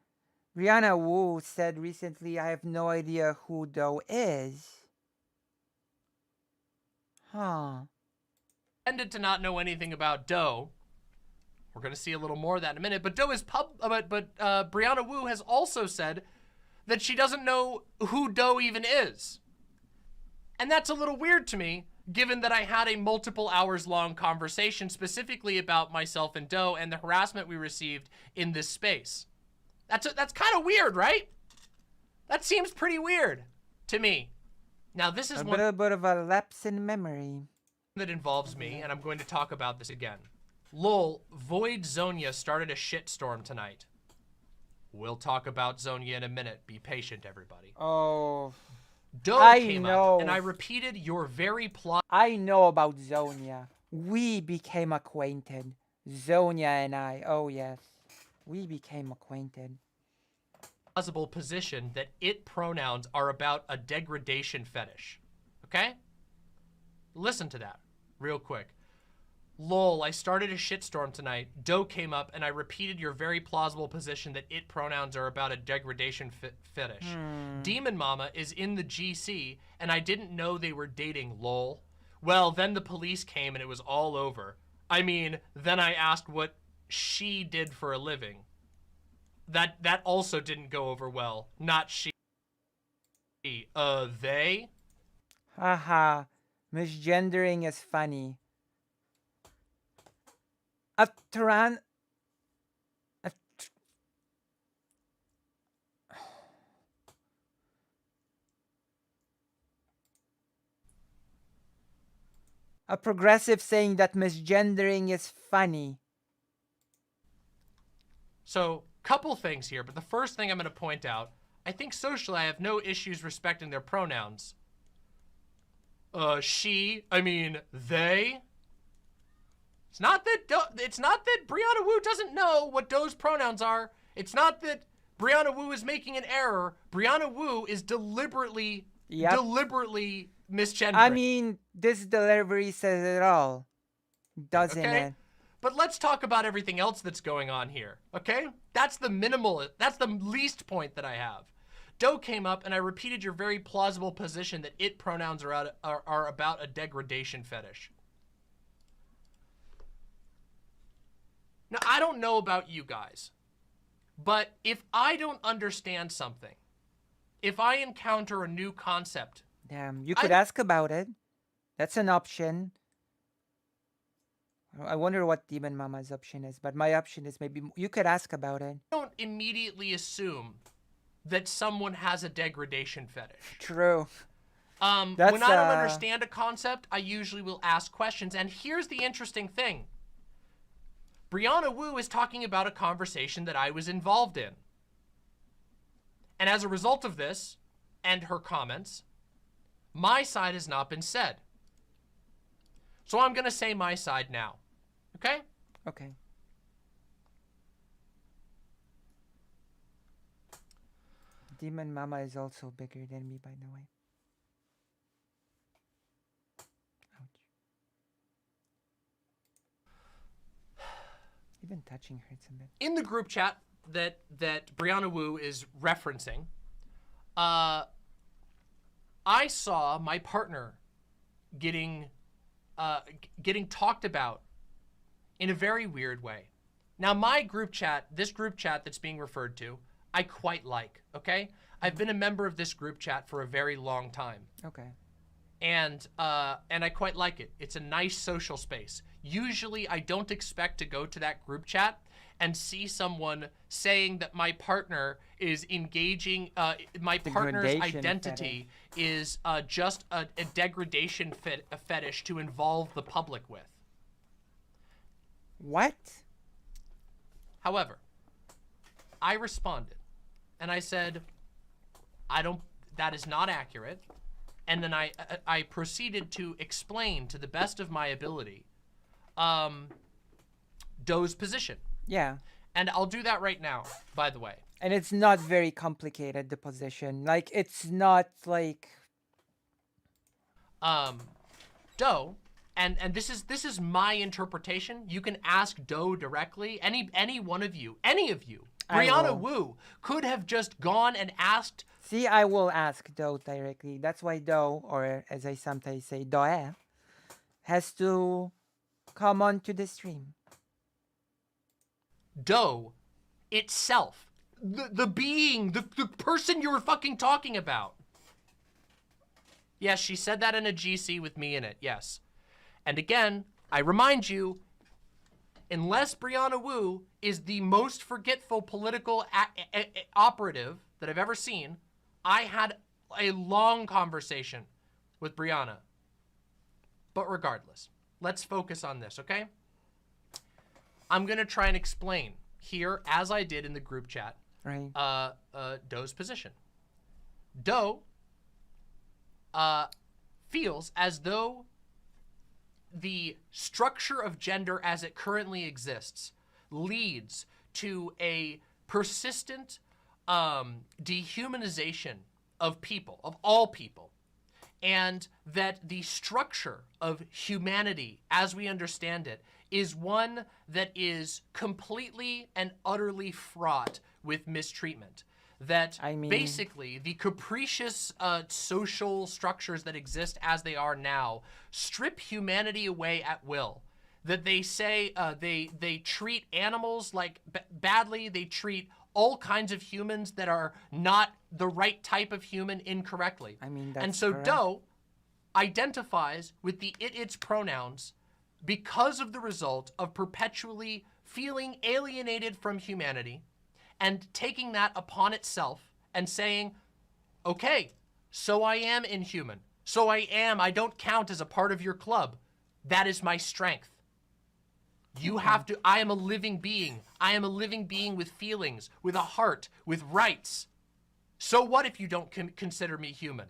Brianna Wu said recently, I have no idea who Doe is. Huh. Tended to not know anything about Doe. We're going to see a little more of that in a minute. But Brianna Wu has also said that she doesn't know who Doe even is. And that's a little weird to me, given that I had a multiple hours long conversation specifically about myself and Doe and the harassment we received in this space. That's kind of weird, right? That seems pretty weird to me. Now, this is a little bit of a lapse in memory that involves me, and I'm going to talk about this again. Lol, Void Zonia started a shitstorm tonight. We'll talk about Zonia in a minute. Be patient, everybody. Oh. Doe came up, and I repeated your very plot. I know about Zonia. We became acquainted. Zonia and I. Oh, yes. We became acquainted. Plausible position that it pronouns are about a degradation fetish. Okay? Listen to that real quick. Lol, I started a shitstorm tonight. Doe came up and I repeated your very plausible position that it pronouns are about a degradation fetish. Demon Mama is in the GC and I didn't know they were dating, lol. Well, then the police came and it was all over. I mean, then I asked what she did for a living. That also didn't go over well. Not she. They? Haha. Misgendering is funny. A progressive saying that misgendering is funny. So, couple things here, but the first thing I'm going to point out, I think socially I have no issues respecting their pronouns. She, I mean, they. It's not that Brianna Wu doesn't know what Doe's pronouns are. It's not that Brianna Wu is making an error. Brianna Wu is deliberately misgendering. I mean, this delivery says it all, doesn't it? But let's talk about everything else that's going on here, okay? That's the least point that I have. Doe came up and I repeated your very plausible position that it pronouns are about a degradation fetish. Now, I don't know about you guys, but if I don't understand something, if I encounter a new concept... Damn, you could ask about it. That's an option. I wonder what Demon Mama's option is, but my option is maybe you could ask about it. Don't immediately assume that someone has a degradation fetish. True. When I don't understand a concept, I usually will ask questions. And here's the interesting thing. Brianna Wu is talking about a conversation that I was involved in. And as a result of this, and her comments, my side has not been said. So I'm going to say my side now. Okay? Okay. Demon Mama is also bigger than me, by the way. Ouch. Even touching hurts a bit. In the group chat that Brianna Wu is referencing, I saw my partner getting talked about in a very weird way. Now, my group chat, this group chat that's being referred to, I quite like, okay? I've been a member of this group chat for a very long time. Okay. And I quite like it. It's a nice social space. Usually, I don't expect to go to that group chat and see someone saying that my partner is engaging, my partner's identity is just a degradation fetish to involve the public with. What? However, I responded and I said, that is not accurate. And then I proceeded to explain to the best of my ability, Doe's position. Yeah. And I'll do that right now, by the way. And it's not very complicated, the position. Like, it's not like... Doe, and this is my interpretation. You can ask Doe directly. Any one of you, any of you. Brianna Wu could have just gone and asked... See, I will ask Doe directly. That's why Doe, or as I sometimes say, Doe, has to come on to the stream. Doe itself, the being, the person you were fucking talking about. Yes, she said that in a GC with me in it, yes. And again, I remind you, unless Brianna Wu is the most forgetful political operative that I've ever seen, I had a long conversation with Brianna. But regardless, let's focus on this, okay? I'm going to try and explain here, as I did in the group chat, right. Doe's position. Doe feels as though the structure of gender as it currently exists leads to a persistent dehumanization of people, of all people, and that the structure of humanity as we understand it is one that is completely and utterly fraught with mistreatment. That basically the capricious social structures that exist as they are now strip humanity away at will. That they say they treat animals like badly, they treat all kinds of humans that are not the right type of human incorrectly. That's and so correct. Doe identifies with the its pronouns because of the result of perpetually feeling alienated from humanity and taking that upon itself and saying, okay, so I am inhuman. So I don't count as a part of your club. That is my strength. You have to, I am a living being. I am a living being with feelings, with a heart, with rights. So what if you don't consider me human?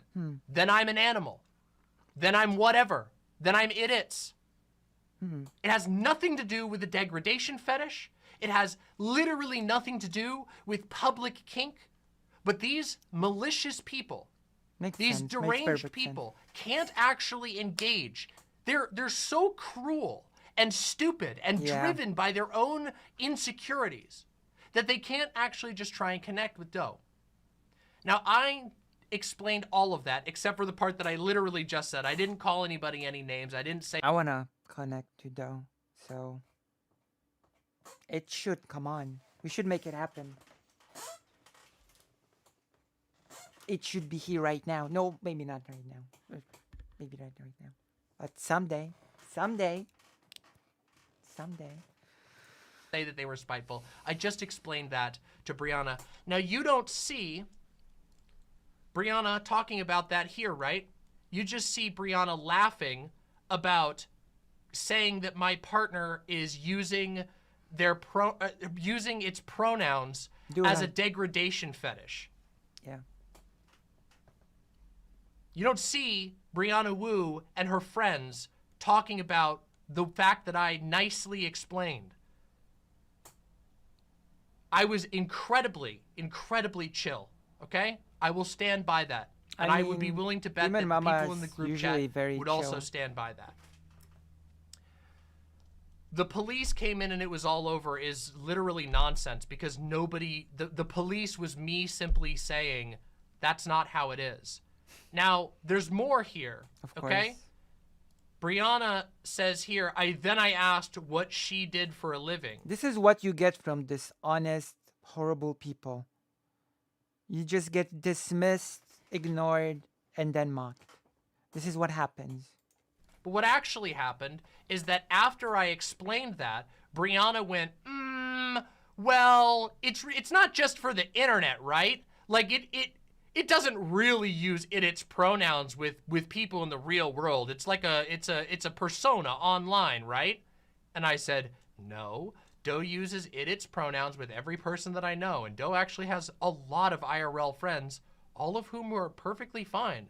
Then I'm an animal. Then I'm whatever. Then I'm it. It has nothing to do with the degradation fetish. It has literally nothing to do with public kink. But these malicious people, these deranged people can't actually engage. They're so cruel and stupid and driven by their own insecurities that they can't actually just try and connect with Doe. Now, I explained all of that except for the part that I literally just said. I didn't call anybody any names. I didn't say... I want to connect to Doe, so it should come on. We should make it happen. It should be here right now. No, maybe not right now. Maybe not right now. But someday. Say that they were spiteful. I just explained that to Brianna. Now, you don't see Brianna talking about that here, right? You just see Brianna laughing about saying that my partner is using their using its pronouns as a degradation fetish. Yeah. You don't see Brianna Wu and her friends talking about the fact that I nicely explained. I was incredibly, incredibly chill, okay? I will stand by that. And I would be willing to bet that people in the group chat would also stand by that. The police came in and it was all over is literally nonsense because nobody, the police was me simply saying, that's not how it is. Now, there's more here, okay? Brianna says here, then I asked what she did for a living. This is what you get from dishonest, horrible people. You just get dismissed, ignored, and then mocked. This is what happens. But what actually happened is that after I explained that, Brianna went, well, it's not just for the internet, right? Like it doesn't really use its pronouns with people in the real world. It's like it's a persona online, right? And I said, no, Doe uses its pronouns with every person that I know, and Doe actually has a lot of IRL friends, all of whom are perfectly fine.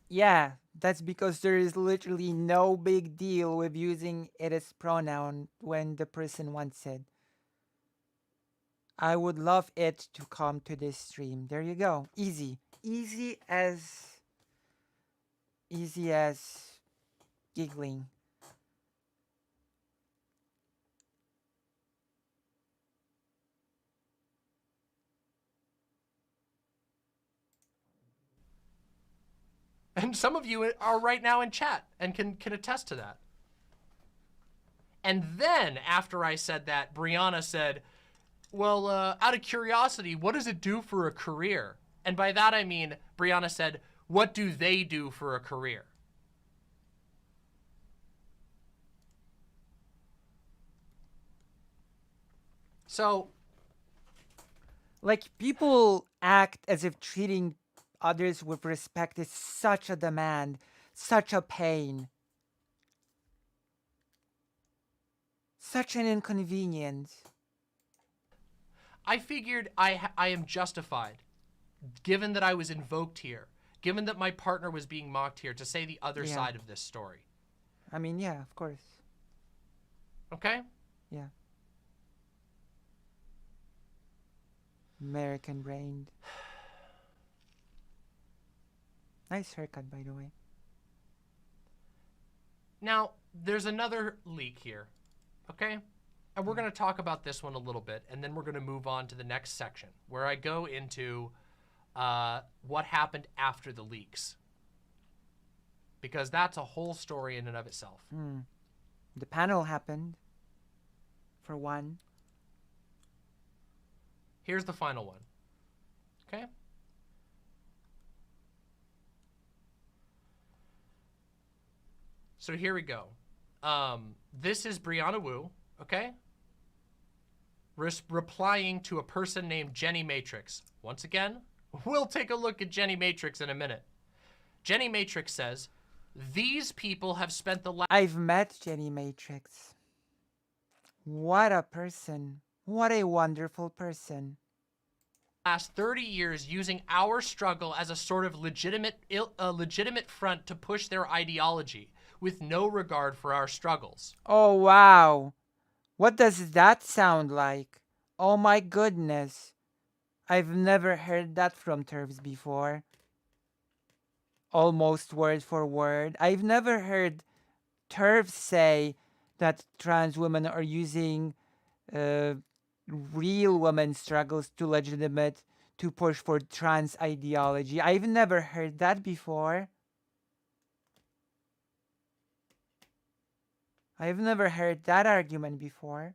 Yeah, that's because there is literally no big deal with using its pronoun when the person wants it. I would love it to come to this stream. There you go. Easy. Easy as giggling. And some of you are right now in chat and can attest to that. And then after I said that, Brianna said, well, out of curiosity, what does it do for a career? And by that I mean, Brianna said, what do they do for a career? So, like, people act as if treating others with respect is such a demand, such a pain, such an inconvenience. I figured I am justified, given that I was invoked here, given that my partner was being mocked here, to say the other side of this story. I mean, yeah, of course. Okay? Yeah. American brained. Nice haircut, by the way. Now, there's another leak here, okay? And we're going to talk about this one a little bit, and then we're going to move on to the next section, where I go into what happened after the leaks. Because that's a whole story in and of itself. The panel happened, for one. Here's the final one, okay? So here we go. This is Brianna Wu, okay? Replying to a person named Jenny Matrix. Once again, we'll take a look at Jenny Matrix in a minute. Jenny Matrix says, these people have spent the last... I've met Jenny Matrix. What a person. What a wonderful person. Last 30 years using our struggle as a sort of legitimate front to push their ideology, with no regard for our struggles. Oh, wow. What does that sound like? Oh my goodness. I've never heard that from TERFs before. Almost word for word. I've never heard TERFs say that trans women are using real women's struggles to push for trans ideology. I've never heard that before. I've never heard that argument before.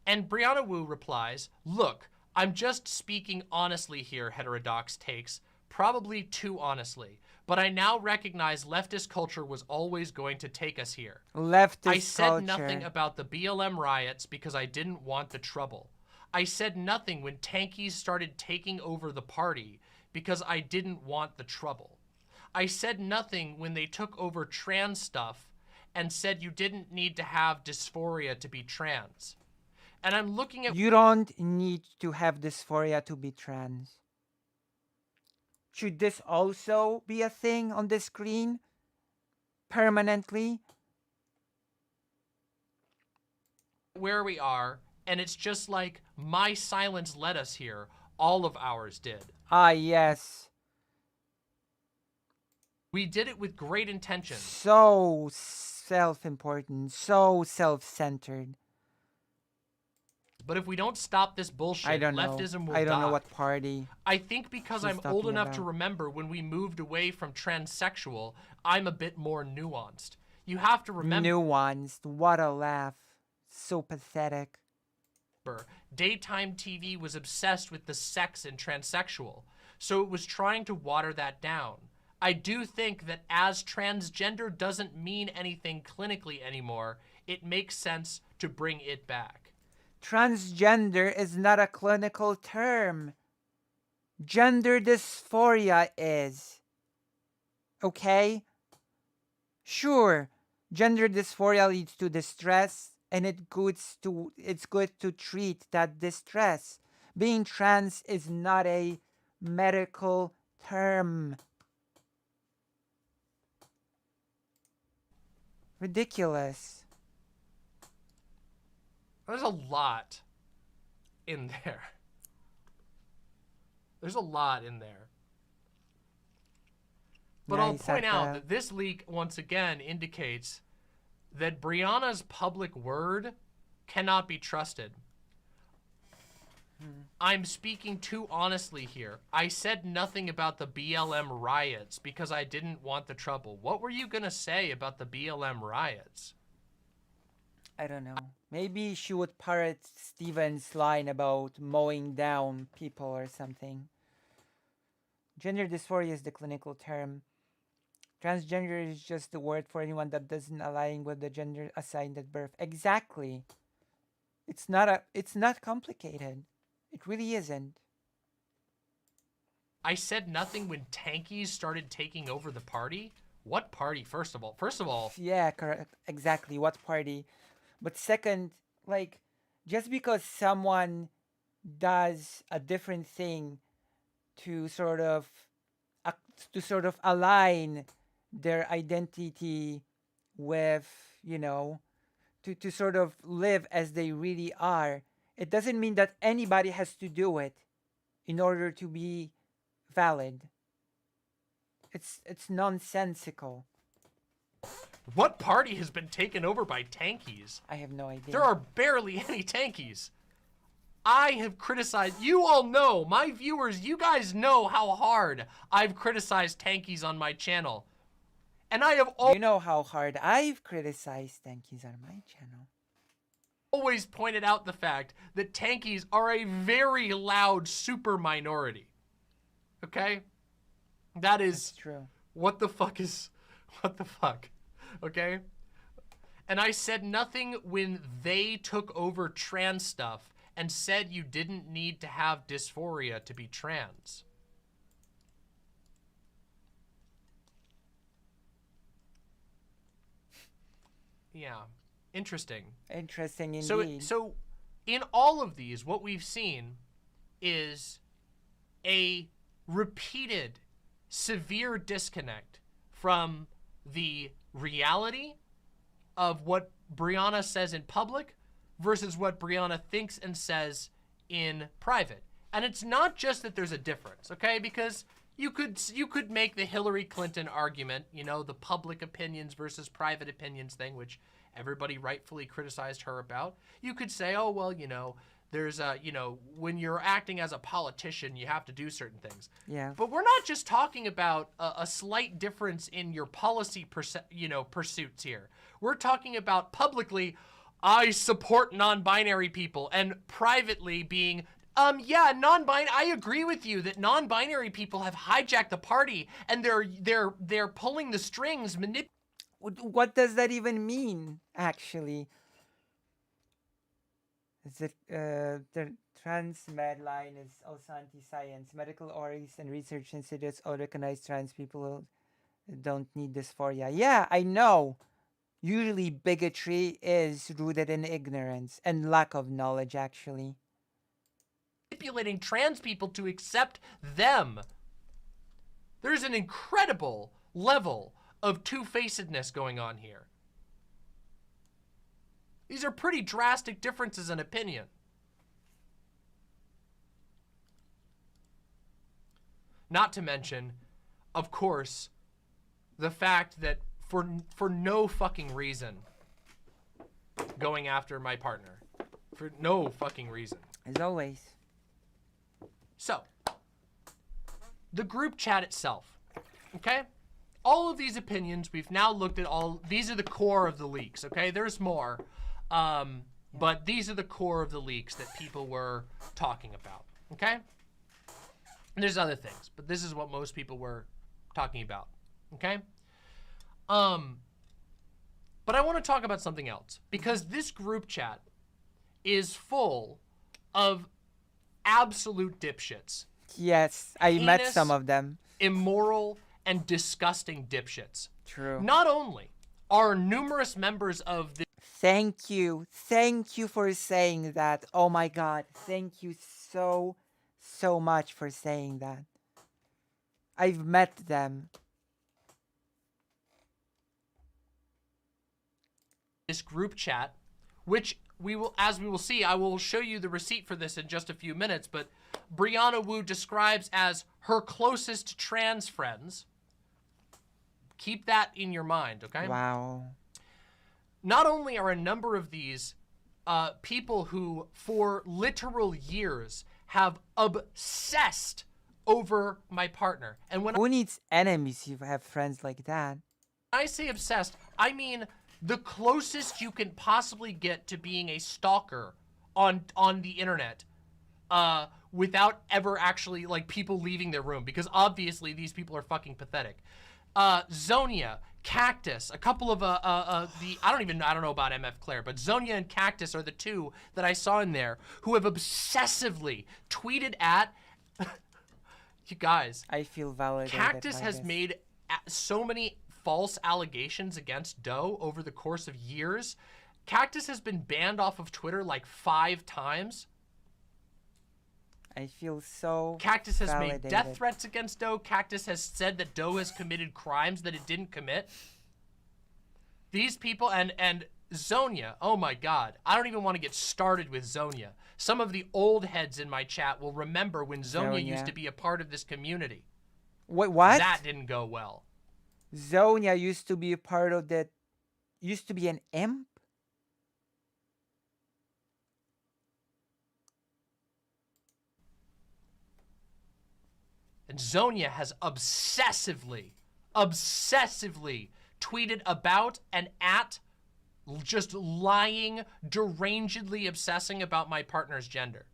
And Brianna Wu replies, look, I'm just speaking honestly here, heterodox takes, probably too honestly. But I now recognize leftist culture was always going to take us here. I said nothing about the BLM riots because I didn't want the trouble. I said nothing when tankies started taking over the party because I didn't want the trouble. I said nothing when they took over trans stuff and said you didn't need to have dysphoria to be trans. And I'm looking at... You don't need to have dysphoria to be trans. Should this also be a thing on the screen? Permanently? Where we are, and it's just like, my silence led us here. All of ours did. Ah, yes. We did it with great intention. So self-important, so self-centered. But if we don't stop this bullshit, leftism will die. I don't know what party. I think because I'm old enough to remember when we moved away from transsexual, I'm a bit more nuanced. You have to remember... Nuanced. What a laugh. So pathetic. Daytime TV was obsessed with the sex in transsexual, so it was trying to water that down. I do think that as transgender doesn't mean anything clinically anymore, it makes sense to bring it back. Transgender is not a clinical term. Gender dysphoria is. Okay? Sure, gender dysphoria leads to distress, and it's good to treat that distress. Being trans is not a medical term. Ridiculous. There's a lot in there. There's a lot in there. But I'll point out that this leak, once again, indicates that Brianna's public word cannot be trusted. I'm speaking too honestly here. I said nothing about the BLM riots because I didn't want the trouble. What were you going to say about the BLM riots? I don't know. Maybe she would parrot Steven's line about mowing down people or something. Gender dysphoria is the clinical term. Transgender is just the word for anyone that doesn't align with the gender assigned at birth. Exactly. It's not complicated. It really isn't. I said nothing when tankies started taking over the party? What party, first of all? Yeah, correct. Exactly. What party? But second, like, just because someone does a different thing to sort of align their identity with, to sort of live as they really are, it doesn't mean that anybody has to do it in order to be valid. It's nonsensical. What party has been taken over by tankies? I have no idea. There are barely any tankies. I have criticized, you all know, my viewers, you guys know how hard I've criticized tankies on my channel. And I have You know how hard I've criticized tankies on my channel. Always pointed out the fact that tankies are a very loud super minority. Okay? That's true. What the fuck? Okay? And I said nothing when they took over trans stuff and said you didn't need to have dysphoria to be trans. Yeah. Interesting. Interesting indeed. So in all of these, what we've seen is a repeated severe disconnect from the reality of what Brianna says in public versus what Brianna thinks and says in private. And it's not just that there's a difference, okay? Because you could make the Hillary Clinton argument, the public opinions versus private opinions thing, which everybody rightfully criticized her about. You could say, oh, well, there's when you're acting as a politician, you have to do certain things. Yeah. But we're not just talking about a slight difference in your policy, pursuits here. We're talking about publicly, I support non-binary people, and privately being, I agree with you that non-binary people have hijacked the party and they're pulling the strings, What does that even mean, actually? Is it they're Trans Medline is also anti-science. Medical orgs and research institutes all recognize trans people don't need dysphoria. Yeah, I know. Usually bigotry is rooted in ignorance and lack of knowledge, actually. Manipulating trans people to accept them. There's an incredible level of two-facedness going on here. These are pretty drastic differences in opinion. Not to mention, of course, the fact that for no fucking reason going after my partner. For no fucking reason. As always. So, the group chat itself, okay? All of these opinions, we've now looked at all, these are the core of the leaks, okay? There's more, but these are the core of the leaks that people were talking about, okay? And there's other things, but this is what most people were talking about, okay? But I want to talk about something else, because this group chat is full of absolute dipshits. Yes, I met Heinous, some of them. Immoral and disgusting dipshits. True. Not only are numerous members of the Thank you for saying that. Oh my god, thank you so much for saying that. I've met them. this group chat, which we will, as we will see, I will show you the receipt for this in just a few minutes, but Brianna Wu describes as her closest trans friends. Keep that in your mind, okay? Wow. Not only are a number of these people who, for literal years, have obsessed over my partner. And when who needs enemies if you have friends like that? I say obsessed, I mean the closest you can possibly get to being a stalker on the internet, without ever actually, like, people leaving their room, because obviously these people are fucking pathetic. Zonia, Cactus, a couple of I don't know about MF Claire, but Zonia and Cactus are the two that I saw in there who have obsessively tweeted at you guys. I feel validated. Cactus has made so many false allegations against Doe over the course of years. Cactus has been banned off of Twitter like 5 times. I feel so Cactus has validated. made death threats against Doe. Cactus has said that Doe has committed crimes that it didn't commit. These people, and Zonia, oh my god. I don't even want to get started with Zonia. Some of the old heads in my chat will remember when Zonia used to be a part of this community. Wait, what? That didn't go well. Zonia used to be a part of that, used to be an imp? And Zonia has obsessively tweeted about and at, just lying, derangedly obsessing about my partner's gender.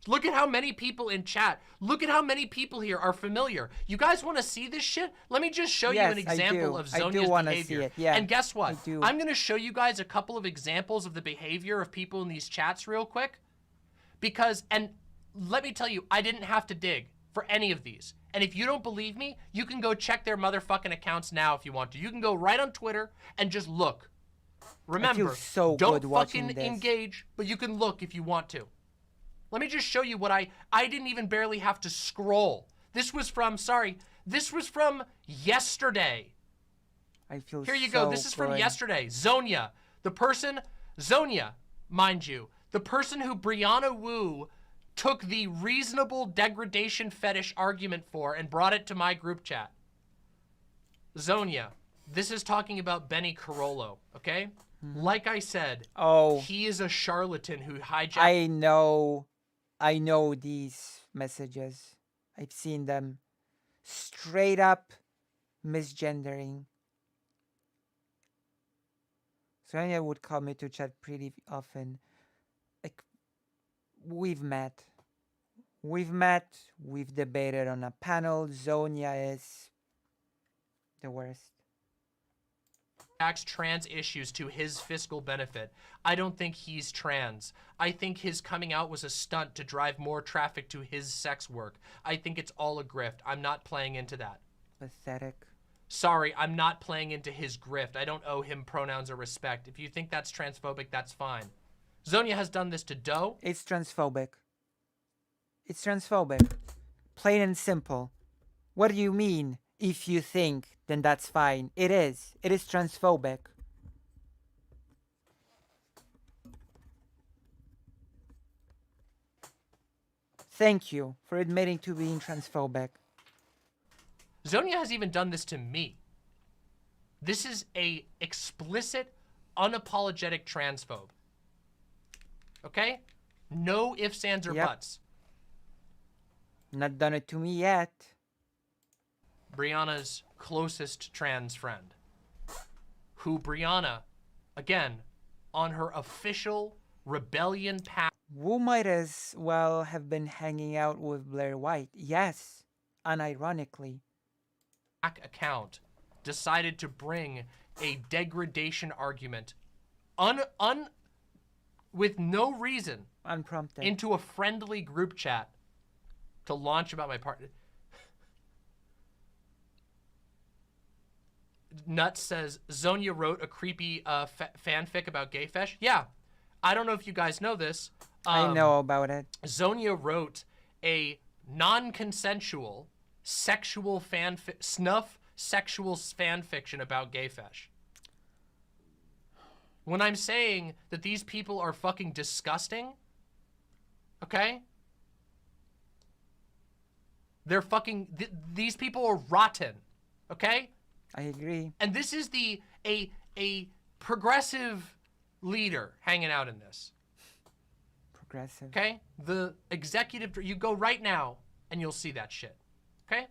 Look at how many people in chat, look at how many people here are familiar. You guys want to see this shit? Let me just show you an example of Zonia's behavior. See it. Yeah, and guess what? I'm going to show you guys a couple of examples of the behavior of people in these chats real quick. Because, and let me tell you, I didn't have to dig for any of these. And if you don't believe me, you can go check their motherfucking accounts now if you want to. You can go right on Twitter and just look. Remember, don't fucking engage, but you can look if you want to. Let me just show you what I didn't even barely have to scroll. This was from, this was from yesterday. I feel Here you go. This is from yesterday. Zonia, Zonia, mind you, the person who Brianna Wu took the reasonable degradation fetish argument for and brought it to my group chat. Zonia, this is talking about Benny Carollo, okay? Like I said, he is a charlatan who hijacked... I know these messages. I've seen them. Straight up misgendering. Zonia would call me to chat pretty often. Like, we've met, we've debated on a panel. Zonia is the worst. trans issues to his fiscal benefit. I don't think he's trans. I think his coming out was a stunt to drive more traffic to his sex work. I think it's all a grift. I'm not playing into that. Pathetic. Sorry, I'm not playing into his grift. I don't owe him pronouns or respect. If you think that's transphobic, that's fine. Zonia has done this to Doe. It's transphobic. It's transphobic. Plain and simple. What do you mean? If you think, then that's fine. It is. It is transphobic. Thank you for admitting to being transphobic. Zonia has even done this to me. This is a explicit, unapologetic transphobe. Okay? No ifs, ands, or buts. Not done it to me yet. Brianna's closest trans friend, who Brianna, again, on her official rebellion path, Wu might as well have been hanging out with Blair White. Yes, unironically. account, decided to bring a degradation argument with no reason, unprompted, into a friendly group chat to launch about my partner. Nuts says, Zonia wrote a creepy fanfic about gay fesh. Yeah, I don't know if you guys know this. I know about it. Zonia wrote a non-consensual sexual sexual fan fiction about gay fesh. When I'm saying that these people are fucking disgusting, okay? They're fucking, these people are rotten, okay? I agree. And this is a progressive leader hanging out in this. Progressive. Okay? The executive, you go right now and you'll see that shit. Okay?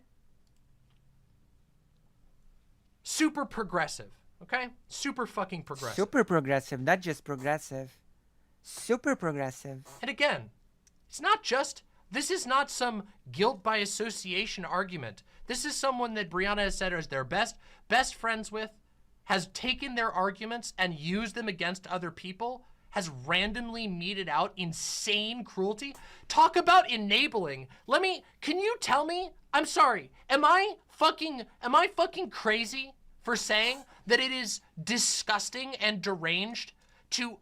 Super progressive. Okay? Super fucking progressive. Super progressive, not just progressive. Super progressive. And again, it's not just, this is not some guilt by association argument. This is someone that Brianna has said is their best friends with, has taken their arguments and used them against other people, has randomly meted out insane cruelty. Talk about enabling. Can you tell me, I'm sorry, am I fucking crazy for saying that it is disgusting and deranged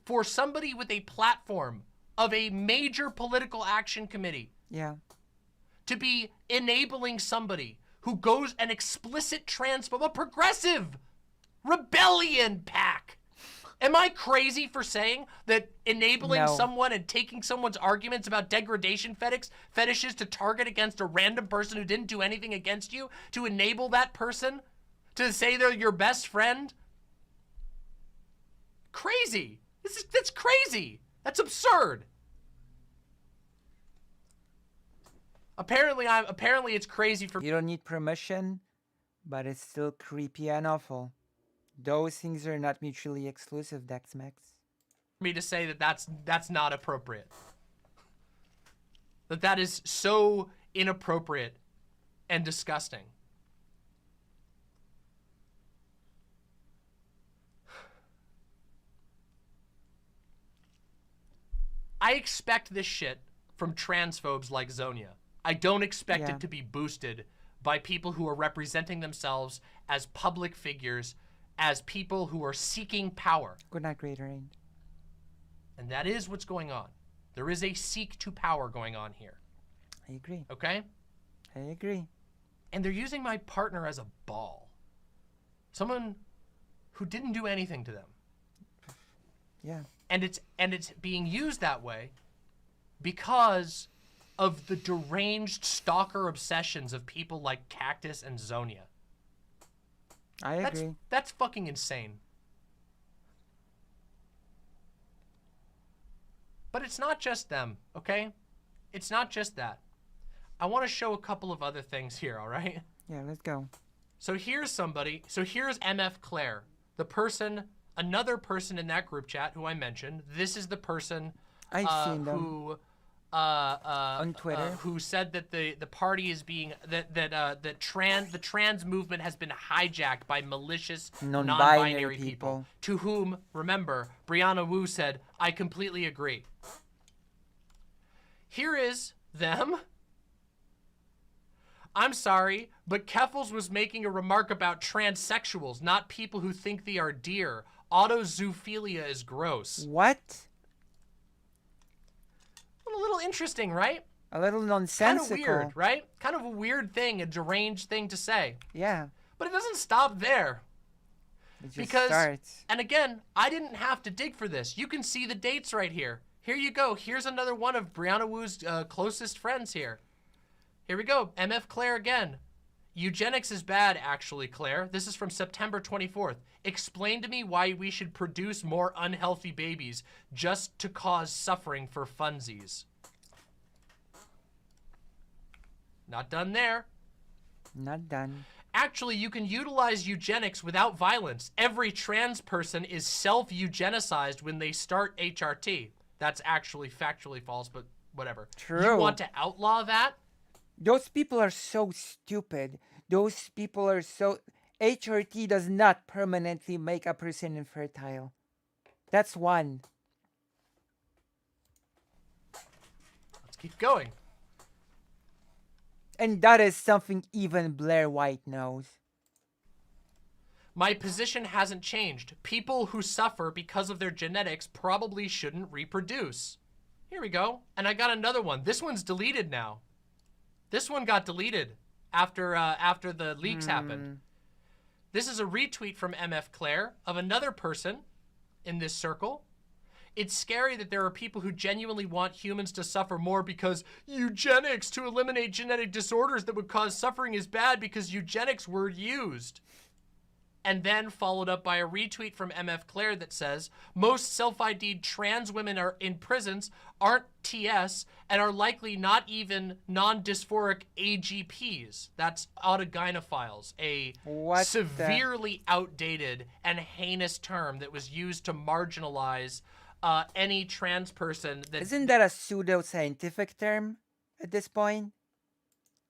for somebody with a platform of a major political action committee to be enabling somebody who goes an explicit transphobe, a progressive rebellion pack? Am I crazy for saying that enabling someone and taking someone's arguments about degradation fetishes to target against a random person who didn't do anything against you, to enable that person to say they're your best friend? Crazy. That's crazy. That's absurd. Apparently it's crazy for you don't need permission, but it's still creepy and awful. Those things are not mutually exclusive, Dexmex. Me to say that that's not appropriate. That is so inappropriate and disgusting. I expect this shit from transphobes like Zonia. I don't expect it to be boosted by people who are representing themselves as public figures, as people who are seeking power. Good night, Greater Rain. And that is what's going on. There is a seek to power going on here. I agree. Okay? I agree. And they're using my partner as a ball. Someone who didn't do anything to them. Yeah. And it's being used that way because of the deranged stalker obsessions of people like Cactus and Zonia. I agree. That's fucking insane. But it's not just them, okay? It's not just that. I want to show a couple of other things here, all right? Yeah, let's go. So here's somebody. So here's MF Claire, the person, another person in that group chat who I mentioned. This is the person I've seen them. who on Twitter, who said that the party is being the trans movement has been hijacked by malicious non-binary people. To whom, remember, Brianna Wu said, "I completely agree." Here is them. I'm sorry, but Keffels was making a remark about transsexuals, not people who think they are deer. Autozoophilia is gross. What? A little interesting, right? A little nonsensical. Kind of weird, right? Kind of a weird thing, a deranged thing to say. Yeah. But it doesn't stop there. It just because, starts. And again, I didn't have to dig for this. You can see the dates right here. Here you go. Here's another one of Brianna Wu's closest friends here. Here we go. MF Claire again. Eugenics is bad, actually, Claire. This is from September 24th. Explain to me why we should produce more unhealthy babies just to cause suffering for funsies. Not done there. Not done. Actually, you can utilize eugenics without violence. Every trans person is self-eugenicized when they start HRT. That's actually factually false, but whatever. True. You want to outlaw that? Those people are so stupid. Those people are so... HRT does not permanently make a person infertile. That's one. Let's keep going. And that is something even Blair White knows. My position hasn't changed. People who suffer because of their genetics probably shouldn't reproduce. Here we go. And I got another one. This one's deleted now. This one got deleted after the leaks happened. This is a retweet from MF Claire of another person in this circle. It's scary that there are people who genuinely want humans to suffer more because eugenics to eliminate genetic disorders that would cause suffering is bad because eugenics were used. And then followed up by a retweet from MF Claire that says, most self-ID'd trans women are in prisons, aren't TS, and are likely not even non-dysphoric AGPs. That's autogynephiles, a severely outdated and heinous term that was used to marginalize any trans person. Isn't that a pseudo-scientific term at this point?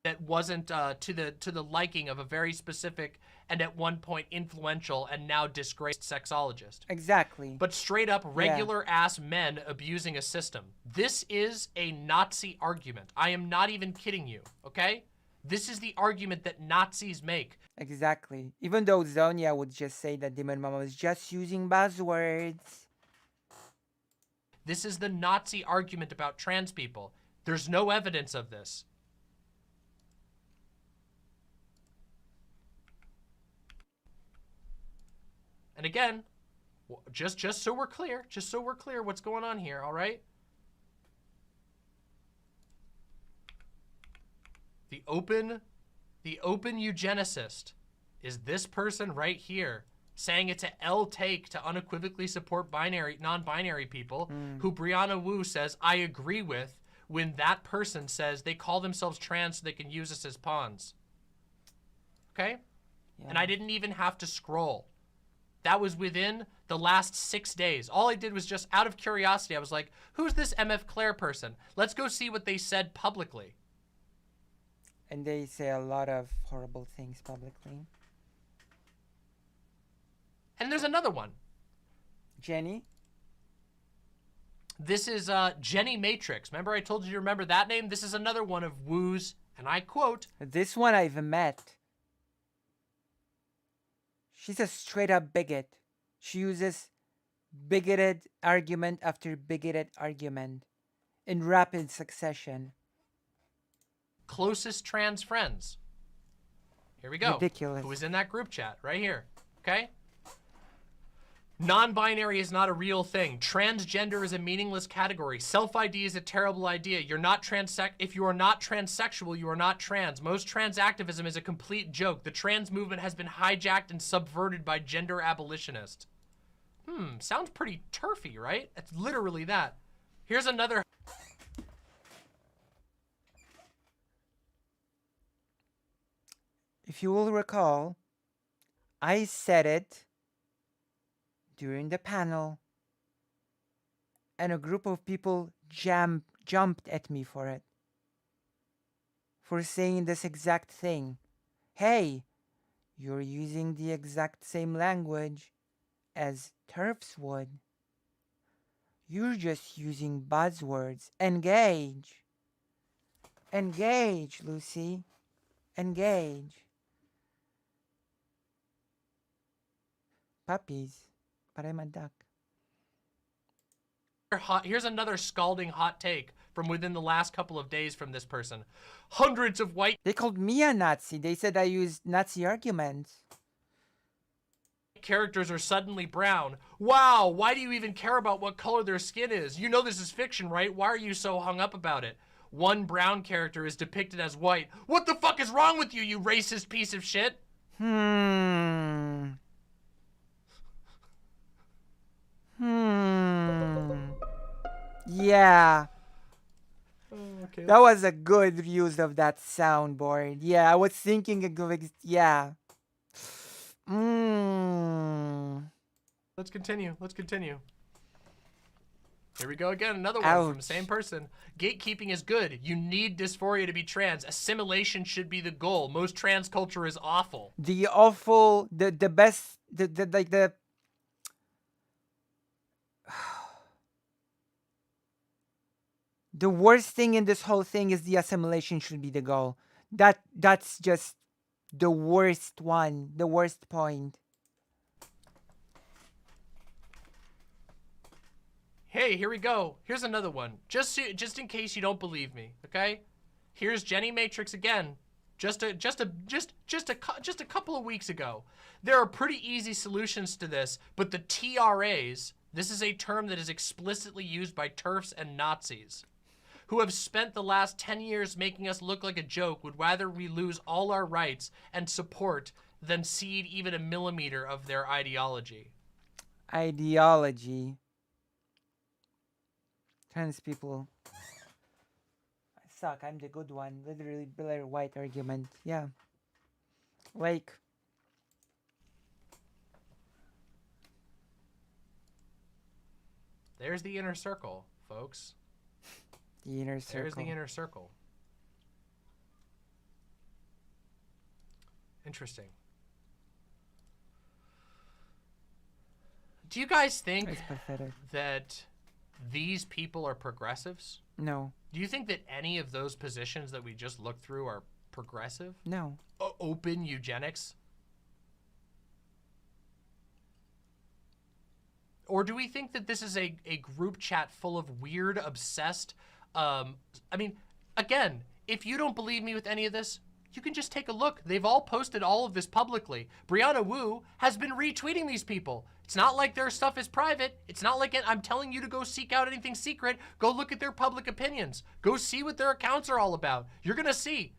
That wasn't to the liking of a very specific and at one point influential and now disgraced sexologist. Exactly. But straight up regular ass men abusing a system. This is a Nazi argument. I am not even kidding you, okay? This is the argument that Nazis make. Exactly. Even though Zonia would just say that Demon Mama was just using buzzwords. This is the Nazi argument about trans people. There's no evidence of this. And again, just so we're clear, what's going on here, all right? The open eugenicist is this person right here saying it's an L take to unequivocally support non-binary people who Brianna Wu says, I agree with, when that person says they call themselves trans so they can use us as pawns. Okay? Yeah. And I didn't even have to scroll. That was within the last 6 days. All I did was just out of curiosity, I was like, who's this MF Claire person? Let's go see what they said publicly. And they say a lot of horrible things publicly. And there's another one. Jenny? This is Jenny Matrix. Remember I told you to remember that name? This is another one of Wu's, and I quote, this one I've met. She's a straight up bigot. She uses bigoted argument after bigoted argument in rapid succession. Closest trans friends. Here we go. Ridiculous. Who was in that group chat right here. Okay? Non-binary is not a real thing. Transgender is a meaningless category. Self-ID is a terrible idea. You're not if you are not transsexual, you are not trans. Most trans activism is a complete joke. The trans movement has been hijacked and subverted by gender abolitionists. Sounds pretty turfy, right? It's literally that. Here's another. If you will recall, I said it during the panel, and a group of people jumped at me for it. For saying this exact thing. Hey, you're using the exact same language as TERFs would. You're just using buzzwords. Engage. Engage, Lucy. Engage. Puppies. But I'm a duck. Here's another scalding hot take from within the last couple of days from this person. Hundreds of white... They called me a Nazi. They said I used Nazi arguments. Characters are suddenly brown. Wow, why do you even care about what color their skin is? You know this is fiction, right? Why are you so hung up about it? One brown character is depicted as white. What the fuck is wrong with you, you racist piece of shit? Yeah. Okay. That was a good use of that soundboard. Yeah, I was thinking of... Yeah. Let's continue. Let's continue. Here we go again. Another one from the same person. Gatekeeping is good. You need dysphoria to be trans. Assimilation should be the goal. Most trans culture is awful. The awful... The best... like the... The worst thing in this whole thing is the assimilation should be the goal. That's just the worst one. The worst point. Hey, here we go. Here's another one. Just in case you don't believe me, okay? Here's Jenny Matrix again. Just a couple of weeks ago. There are pretty easy solutions to this, but the TRAs, this is a term that is explicitly used by TERFs and Nazis, who have spent the last 10 years making us look like a joke, would rather we lose all our rights and support than cede even a millimeter of their ideology. Ideology. Trans people. I suck. I'm the good one. Literally Blair White argument. Yeah. Like. There's the inner circle, folks. The inner circle. There's the inner circle. Interesting. Do you guys think that these people are progressives? No. Do you think that any of those positions that we just looked through are progressive? No. Open eugenics? Or do we think that this is a group chat full of weird, obsessed... I mean, again, if you don't believe me with any of this, you can just take a look. They've all posted all of this publicly. Brianna Wu has been retweeting these people. It's not like their stuff is private. It's not like I'm telling you to go seek out anything secret. Go look at their public opinions. Go see what their accounts are all about. You're going to see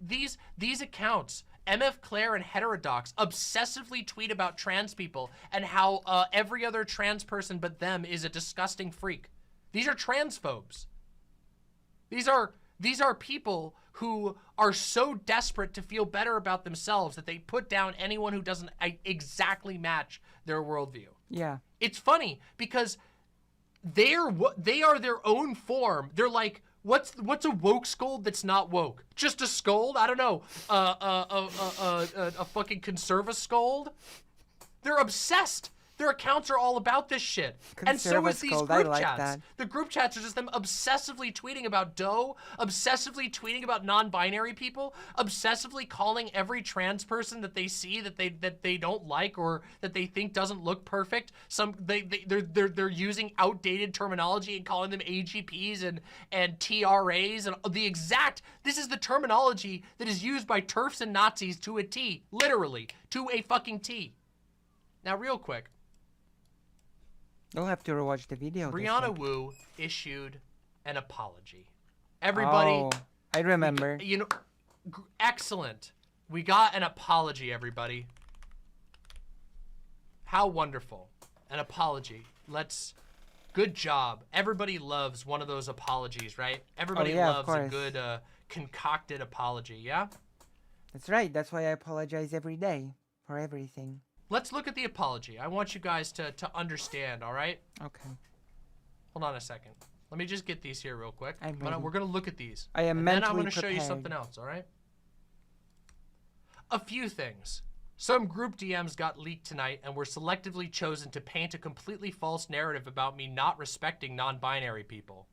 these accounts, MF Claire and Heterodox, obsessively tweet about trans people and how every other trans person but them is a disgusting freak. These are transphobes. These are people who are so desperate to feel better about themselves that they put down anyone who doesn't exactly match their worldview. Yeah. It's funny because they are their own form. They're like, what's a woke scold that's not woke? Just a scold? I don't know. A fucking conserva scold? They're obsessed. Their accounts are all about this shit. And so is these group chats. The group chats are just them obsessively tweeting about Doe, obsessively tweeting about non-binary people, obsessively calling every trans person that they see that they don't like or that they think doesn't look perfect. They're using outdated terminology and calling them AGPs and TRAs and this is the terminology that is used by TERFs and Nazis to a T, literally, to a fucking T. Now, real quick. You'll have to rewatch the video. Brianna Wu issued an apology. Everybody. Oh, I remember. Excellent. We got an apology, everybody. How wonderful. An apology. Good job. Everybody loves one of those apologies, right? Everybody loves a good concocted apology, yeah? That's right. That's why I apologize every day for everything. Let's look at the apology. I want you guys to understand, all right? Okay. Hold on a second. Let me just get these here real quick. ready. We're gonna look at these. I am and then I'm mentally gonna show you prepared. something else. All right. A few things. Some group DMs got leaked tonight and were selectively chosen to paint a completely false narrative about me not respecting non-binary people.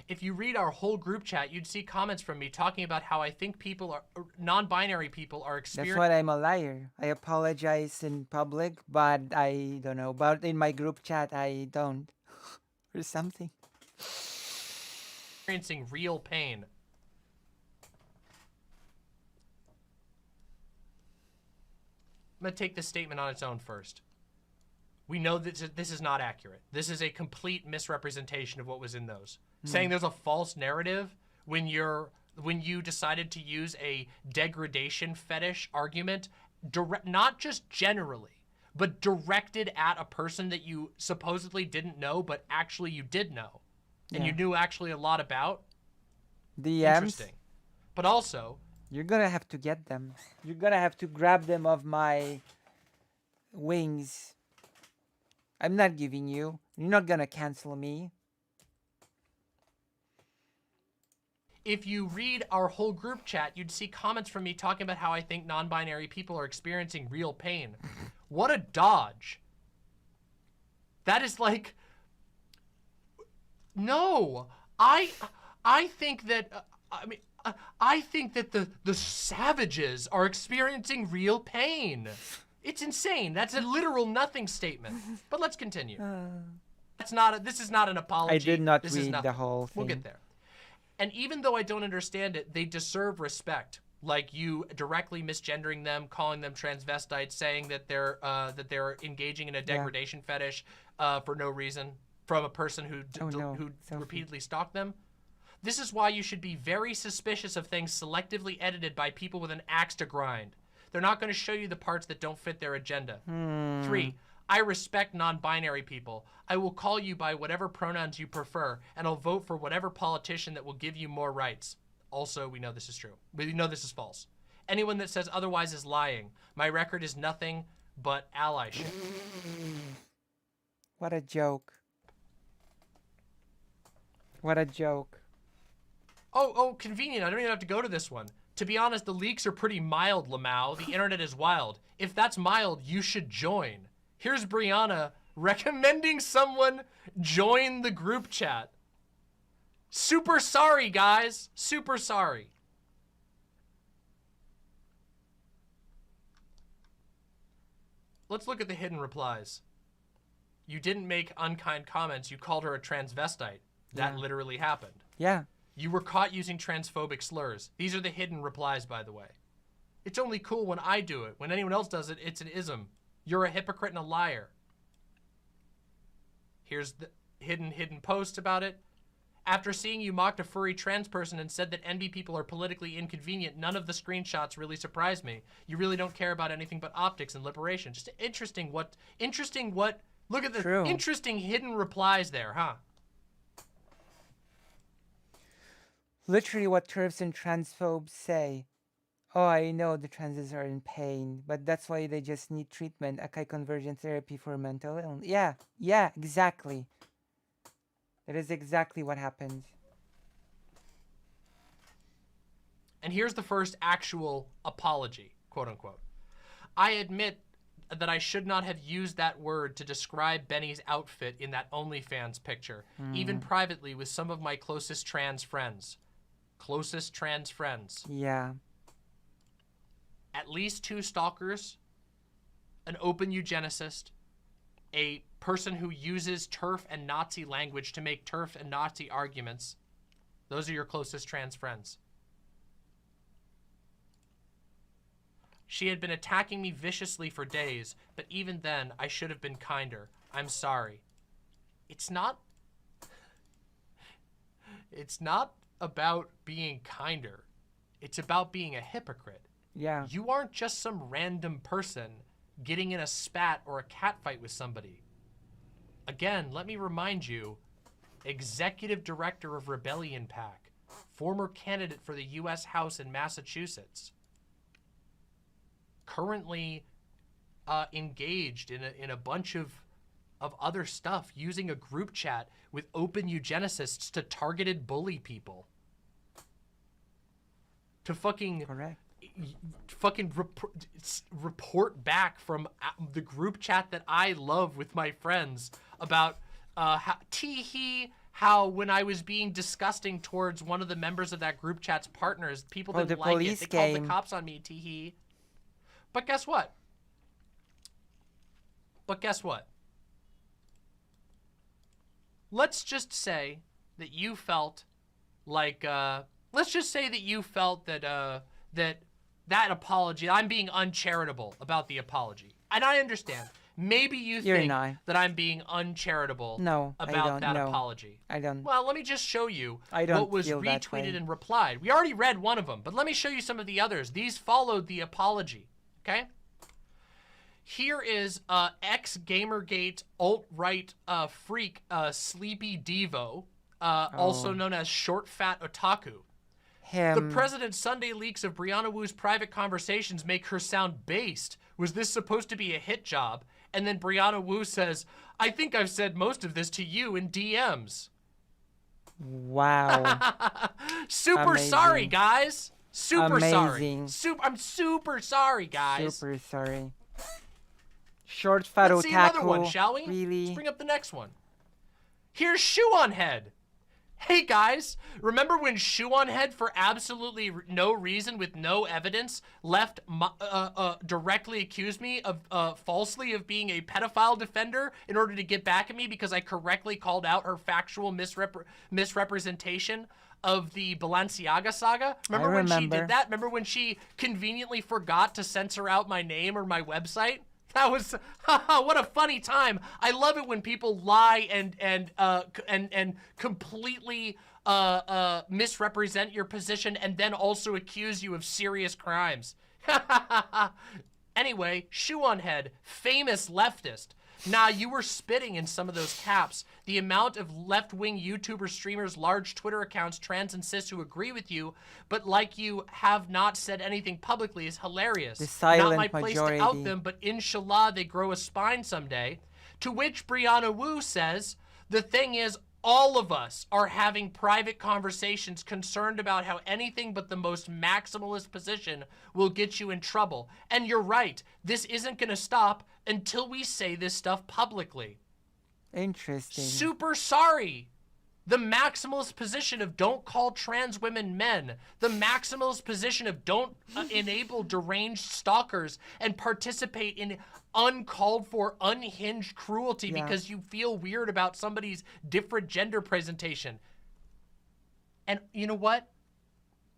If you read our whole group chat, you'd see comments from me talking about how I think non-binary people are experiencing. That's why I'm a liar. I apologize in public, but I don't know. But in my group chat, I don't. Or something. Experiencing real pain. I'm going to take this statement on its own first. We know that this is not accurate. This is a complete misrepresentation of what was in those. Saying there's a false narrative when you decided to use a degradation fetish argument, not just generally, but directed at a person that you supposedly didn't know, but actually you did know. And you knew actually a lot about. DMs. Interesting. But also, you're gonna have to get them. You're gonna have to grab them off my wings. I'm not giving you. You're not gonna cancel me. If you read our whole group chat, you'd see comments from me talking about how I think non-binary people are experiencing real pain. What a dodge. That is like, no, I think that, I think that the savages are experiencing real pain. It's insane. That's a literal nothing statement. But let's continue. This is not an apology. I did not this read the whole thing. We'll get there. And even though I don't understand it, they deserve respect. Like you directly misgendering them, calling them transvestites, saying that they're engaging in a degradation fetish for no reason from a person who repeatedly stalked them. This is why you should be very suspicious of things selectively edited by people with an axe to grind. They're not going to show you the parts that don't fit their agenda. 3, I respect non-binary people. I will call you by whatever pronouns you prefer, and I'll vote for whatever politician that will give you more rights. Also, we know this is true. We know this is false. Anyone that says otherwise is lying. My record is nothing but allyship. What a joke. What a joke. Oh, convenient. I don't even have to go to this one. To be honest, the leaks are pretty mild, Lamau. The internet is wild. If that's mild, you should join. Here's Brianna recommending someone join the group chat. Super sorry, guys. Super sorry. Let's look at the hidden replies. You didn't make unkind comments. You called her a transvestite. That literally happened. Yeah. You were caught using transphobic slurs. These are the hidden replies, by the way. It's only cool when I do it. When anyone else does it, it's an ism. You're a hypocrite and a liar. Here's the hidden post about it. After seeing you mocked a furry trans person and said that NB people are politically inconvenient, none of the screenshots really surprised me. You really don't care about anything but optics and liberation. Just interesting what, look at the interesting hidden replies there, huh? Literally what TERFs and transphobes say. Oh, I know the transes are in pain, but that's why they just need treatment, Akai conversion therapy for mental illness. Yeah, exactly. That is exactly what happened. And here's the first actual apology, quote unquote. I admit that I should not have used that word to describe Benny's outfit in that OnlyFans picture, even privately with some of my closest trans friends. Closest trans friends. Yeah. At least 2 stalkers, an open eugenicist, a person who uses TERF and Nazi language to make TERF and Nazi arguments. Those are your closest trans friends. She had been attacking me viciously for days, but even then, I should have been kinder. I'm sorry. It's not about being kinder. It's about being a hypocrite. Yeah. You aren't just some random person getting in a spat or a catfight with somebody. Again, let me remind you, Executive Director of Rebellion PAC, former candidate for the U.S. House in Massachusetts, currently engaged in a bunch of other stuff, using a group chat with open eugenicists to targeted bully people. To fucking report back from the group chat that I love with my friends about how when I was being disgusting towards one of the members of that group chat's partners, people didn't like it. They called the cops on me, tee-hee. But guess what? Let's just say that you felt like, let's just say that you felt that, that apology, I'm being uncharitable about the apology. And I understand. Maybe you think that I'm being uncharitable about that apology. I don't. Well, let me just show you what was retweeted and replied. We already read one of them, but let me show you some of the others. These followed the apology, okay? Here is ex-Gamergate alt-right freak Sleepy Devo, also known as Short Fat Otaku. The President's Sunday leaks of Brianna Wu's private conversations make her sound based. Was this supposed to be a hit job? And then Brianna Wu says, I think I've said most of this to you in DMs. Wow. Super sorry, guys. Super sorry. I'm super sorry, guys. Super sorry. Short Fat Otaku. Let's see another one, shall we? Really? Let's bring up the next one. Here's Shoe on Head. Hey guys, remember when Shoe on Head, for absolutely no reason with no evidence, directly accused me of falsely of being a pedophile defender in order to get back at me because I correctly called out her factual misrepresentation of the Balenciaga saga? Remember when she did that? Remember when she conveniently forgot to censor out my name or my website? That was what a funny time. I love it when people lie and completely misrepresent your position and then also accuse you of serious crimes. Anyway, Shoe on Head, famous leftist. Nah, you were spitting in some of those caps. The amount of left-wing YouTuber streamers, large Twitter accounts, trans and cis who agree with you, but like you have not said anything publicly is hilarious. The silent not my place majority. to out them, but inshallah they grow a spine someday. To which Brianna Wu says, the thing is, all of us are having private conversations concerned about how anything but the most maximalist position will get you in trouble. And you're right, this isn't gonna stop until we say this stuff publicly. Interesting. Super sorry. The maximalist position of don't call trans women men. The maximalist position of don't enable deranged stalkers and participate in uncalled for, unhinged cruelty because you feel weird about somebody's different gender presentation. And you know what?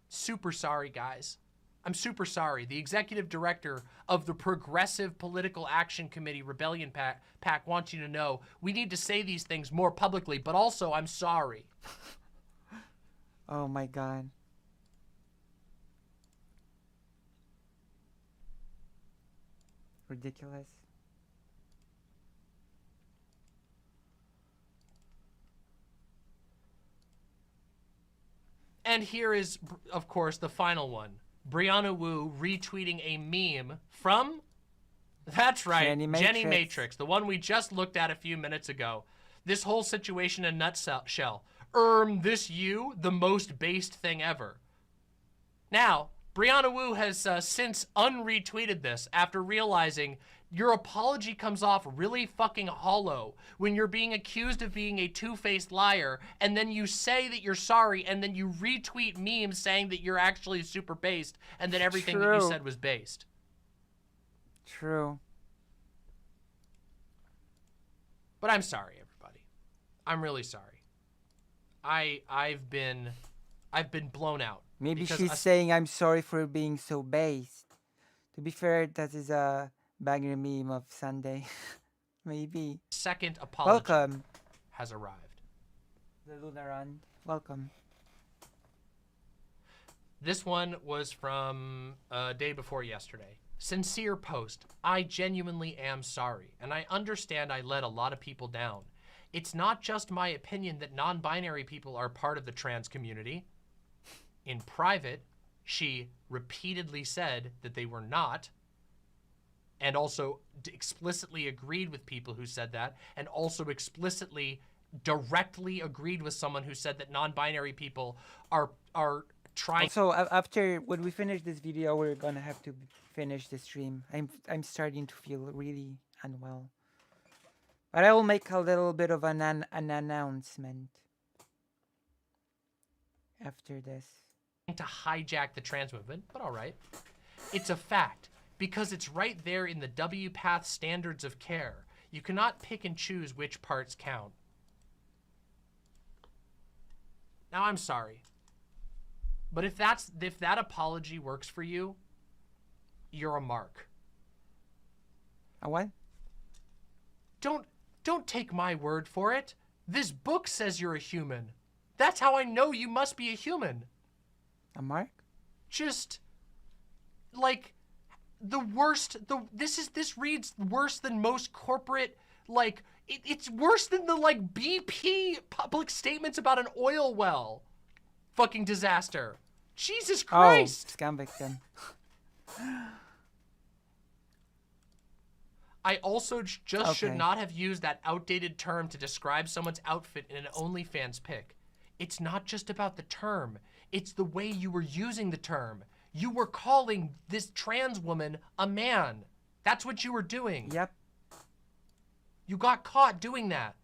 Super sorry, guys. I'm super sorry. The executive director of the Progressive Political Action Committee Rebellion PAC wants you to know we need to say these things more publicly, but also I'm sorry. Oh my God. Ridiculous. And here is, of course, the final one. Brianna Wu retweeting a meme from, that's right, Jenny Matrix, the one we just looked at a few minutes ago. This whole situation in a nutshell. This you, the most based thing ever. Now, Brianna Wu has since unretweeted this after realizing your apology comes off really fucking hollow when you're being accused of being a two-faced liar, and then you say that you're sorry, and then you retweet memes saying that you're actually super based, and that everything that you said was based. True. But I'm sorry, everybody. I'm really sorry. I've been blown out. Maybe she's saying I'm sorry for being so based. To be fair, that is a banger meme of Sunday. Maybe. Second apology welcome has arrived. The Lunaran. Welcome. This one was from a day before yesterday. Sincere post. I genuinely am sorry, and I understand I let a lot of people down. It's not just my opinion that non-binary people are part of the trans community. In private, she repeatedly said that they were not. and also explicitly agreed with people who said that, and also explicitly directly agreed with someone who said that non-binary people are trying. Also, after when we finish this video, we're gonna have to finish the stream. I'm starting to feel really unwell, but I will make a little bit of an announcement after this. To hijack the trans movement, but all right. It's a fact because it's right there in the WPATH standards of care. You cannot pick and choose which parts count. Now, I'm sorry, but if that apology works for you, you're a mark. A what? Don't take my word for it. This book says you're a human. That's how I know you must be a human. A mark? Just like the worst. This reads worse than most corporate. Like it's worse than the like BP public statements about an oil well. Fucking disaster. Jesus Christ. Oh, scam victim. I also just should not have used that outdated term to describe someone's outfit in an OnlyFans pic. It's not just about the term. It's the way you were using the term. You were calling this trans woman a man. That's what you were doing. Yep. You got caught doing that.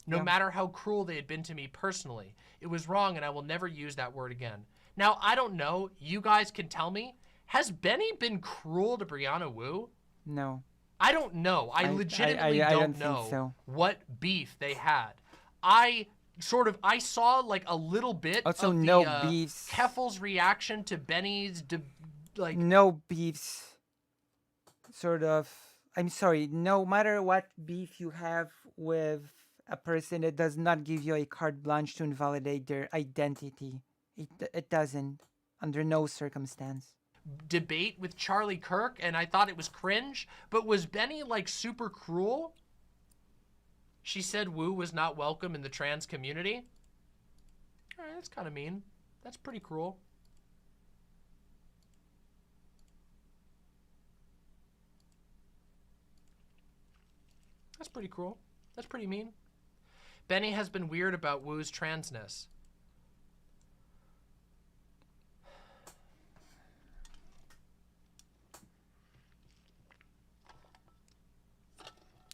No matter how cruel they had been to me personally. It was wrong and I will never use that word again. Now, I don't know. You guys can tell me. Has Benny been cruel to Brianna Wu? No. I don't know. I legitimately don't know so. what beef they had. I saw like a little bit also, of no the beefs. Keffel's reaction to Benny's no beefs. Sort of. I'm sorry. No matter what beef you have with a person, it does not give you a carte blanche to invalidate their identity. It doesn't, under no circumstance. Debate with Charlie Kirk, and I thought it was cringe. But was Benny like super cruel? She said Wu was not welcome in the trans community. All right, that's kind of mean. That's pretty cruel. That's pretty cruel. That's pretty mean. Benny has been weird about Wu's transness.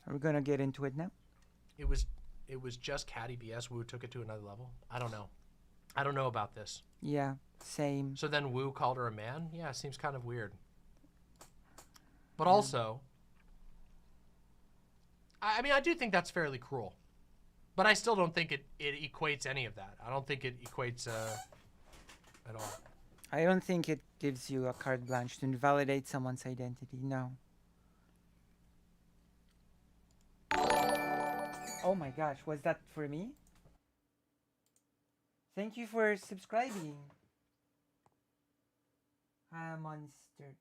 Are we gonna get into it now? It was just catty BS. Wu took it to another level. I don't know. I don't know about this. Yeah, same. So then Wu called her a man? Yeah, seems kind of weird. But also, I mean, I do think that's fairly cruel. But I still don't think it equates any of that. I don't think it equates at all. I don't think it gives you a carte blanche to invalidate someone's identity, no. Oh my gosh, was that for me? Thank you for subscribing. Hi, monster.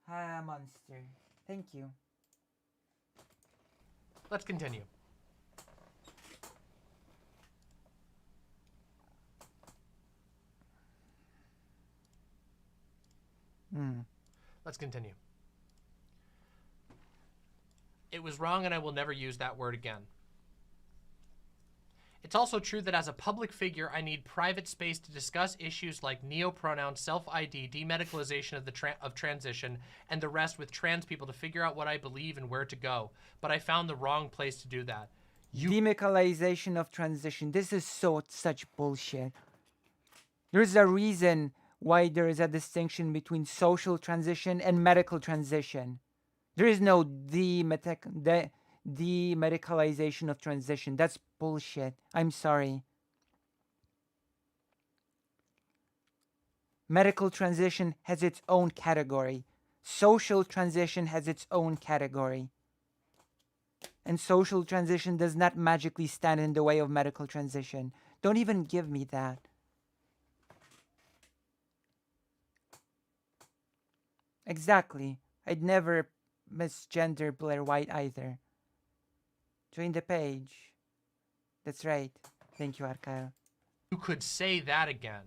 Hi, monster. Thank you. Let's continue. Let's continue. It was wrong and I will never use that word again. It's also true that as a public figure, I need private space to discuss issues like neopronouns, self-ID, demedicalization of transition, and the rest with trans people to figure out what I believe and where to go. But I found the wrong place to do that. Demedicalization of transition. This is such bullshit. There's a reason why there is a distinction between social transition and medical transition. There is no demedicalization of transition. That's bullshit. I'm sorry. Medical transition has its own category. Social transition has its own category. And social transition does not magically stand in the way of medical transition. Don't even give me that. Exactly. I'd never misgender Blair White either. Join the page. That's right. Thank you, Arkael. You could say that again.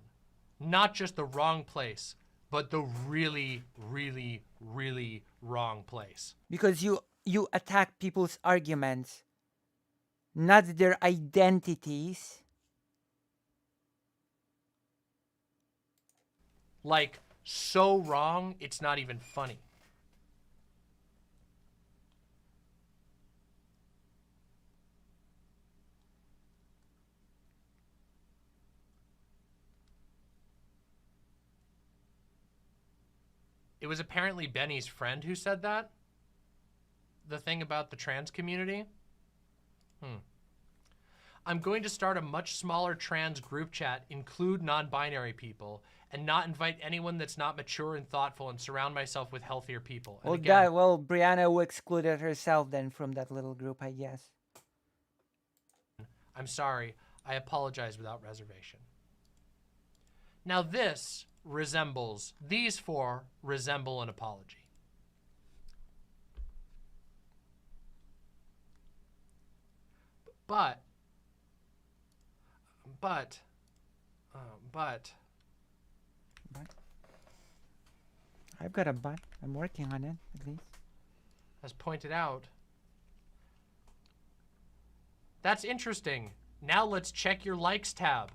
Not just the wrong place. but the really, really, really wrong place. Because you attack people's arguments, not their identities. Like, so wrong, it's not even funny. It was apparently Benny's friend who said that. The thing about the trans community. I'm going to start a much smaller trans group chat, include non-binary people, and not invite anyone that's not mature and thoughtful, and surround myself with healthier people. And Brianna Wu excluded herself then from that little group, I guess. I'm sorry. I apologize without reservation. Now this resembles, these four resemble an apology. But I've got a but. I'm working on it, at least. As pointed out, that's interesting. Now let's check your likes tab.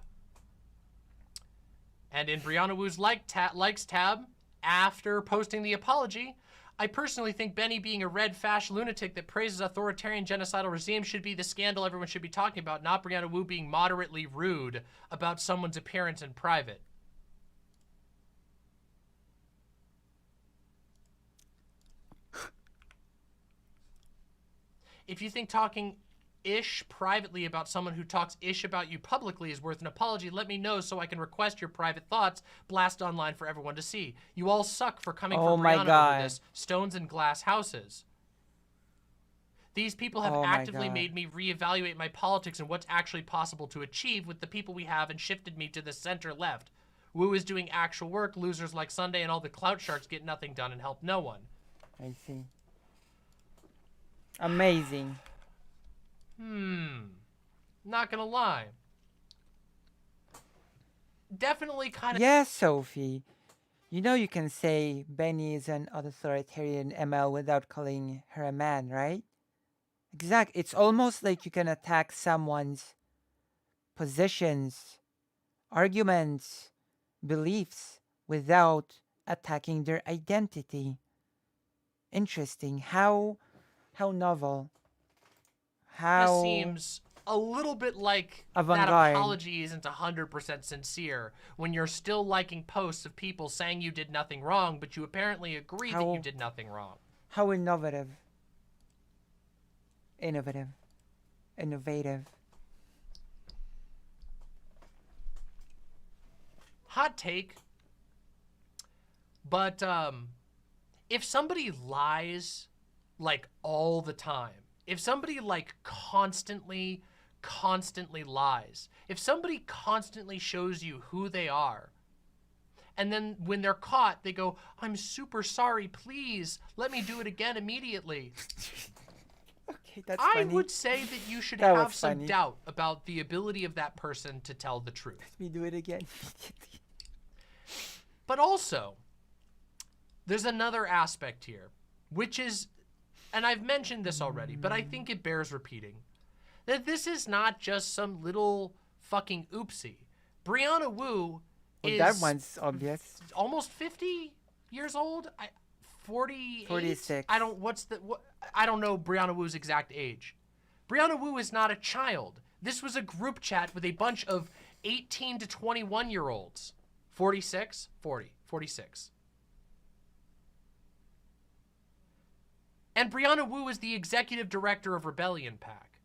And in Brianna Wu's likes tab, after posting the apology, I personally think Benny being a red fash lunatic that praises authoritarian genocidal regimes should be the scandal everyone should be talking about, not Brianna Wu being moderately rude about someone's appearance in private. If you think talking ish privately about someone who talks ish about you publicly is worth an apology, let me know so I can request your private thoughts blast online for everyone to see. You all suck for coming for Brianna over this. Stones and glass houses. These people have actively made me reevaluate my politics and what's actually possible to achieve with the people we have and shifted me to the center left. Wu is doing actual work, losers like Sunday and all the clout sharks get nothing done and help no one. I see. Amazing. Not gonna lie. Definitely kind of... Yes, Sophie. You know you can say Benny is an authoritarian ML without calling her a man, right? Exactly. It's almost like you can attack someone's positions, arguments, beliefs without attacking their identity. Interesting. How novel. How this seems a little bit like that apology isn't 100% sincere when you're still liking posts of people saying you did nothing wrong, but you apparently agree that you did nothing wrong. How innovative. Hot take. But if somebody lies like all the time, if somebody like constantly lies, if somebody constantly shows you who they are, and then when they're caught, they go, I'm super sorry, please, let me do it again immediately. Okay, that's I funny. would say that you should have some doubt about the ability of that person to tell the truth. Let me do it again. But also, there's another aspect here, which is, and I've mentioned this already, but I think it bears repeating, that this is not just some little fucking oopsie. Brianna Wu is that one's obvious. Almost 50 years old. 48. 46. I don't know Brianna Wu's exact age. Brianna Wu is not a child. This was a group chat with a bunch of 18 to 21 year olds. 46? 46. And Brianna Wu is the executive director of Rebellion Pack,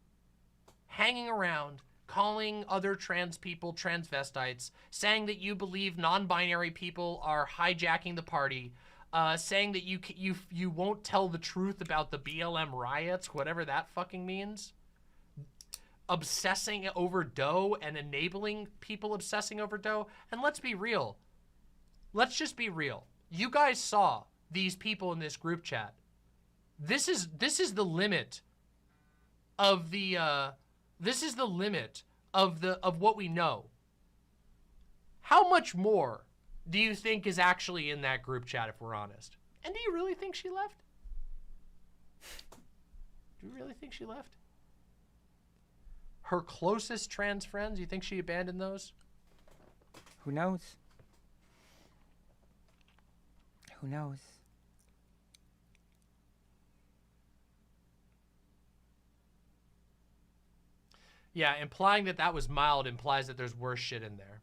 hanging around, calling other trans people transvestites, saying that you believe non-binary people are hijacking the party, saying that you won't tell the truth about the BLM riots, whatever that fucking means, obsessing over dough and enabling people obsessing over dough. And let's be real. Let's just be real. You guys saw these people in this group chat. This is the limit of the of what we know. How much more do you think is actually in that group chat, if we're honest? And do you really think she left? Do you really think she left? Her closest trans friends, you think she abandoned those? Who knows? Who knows? Yeah, implying that that was mild implies that there's worse shit in there.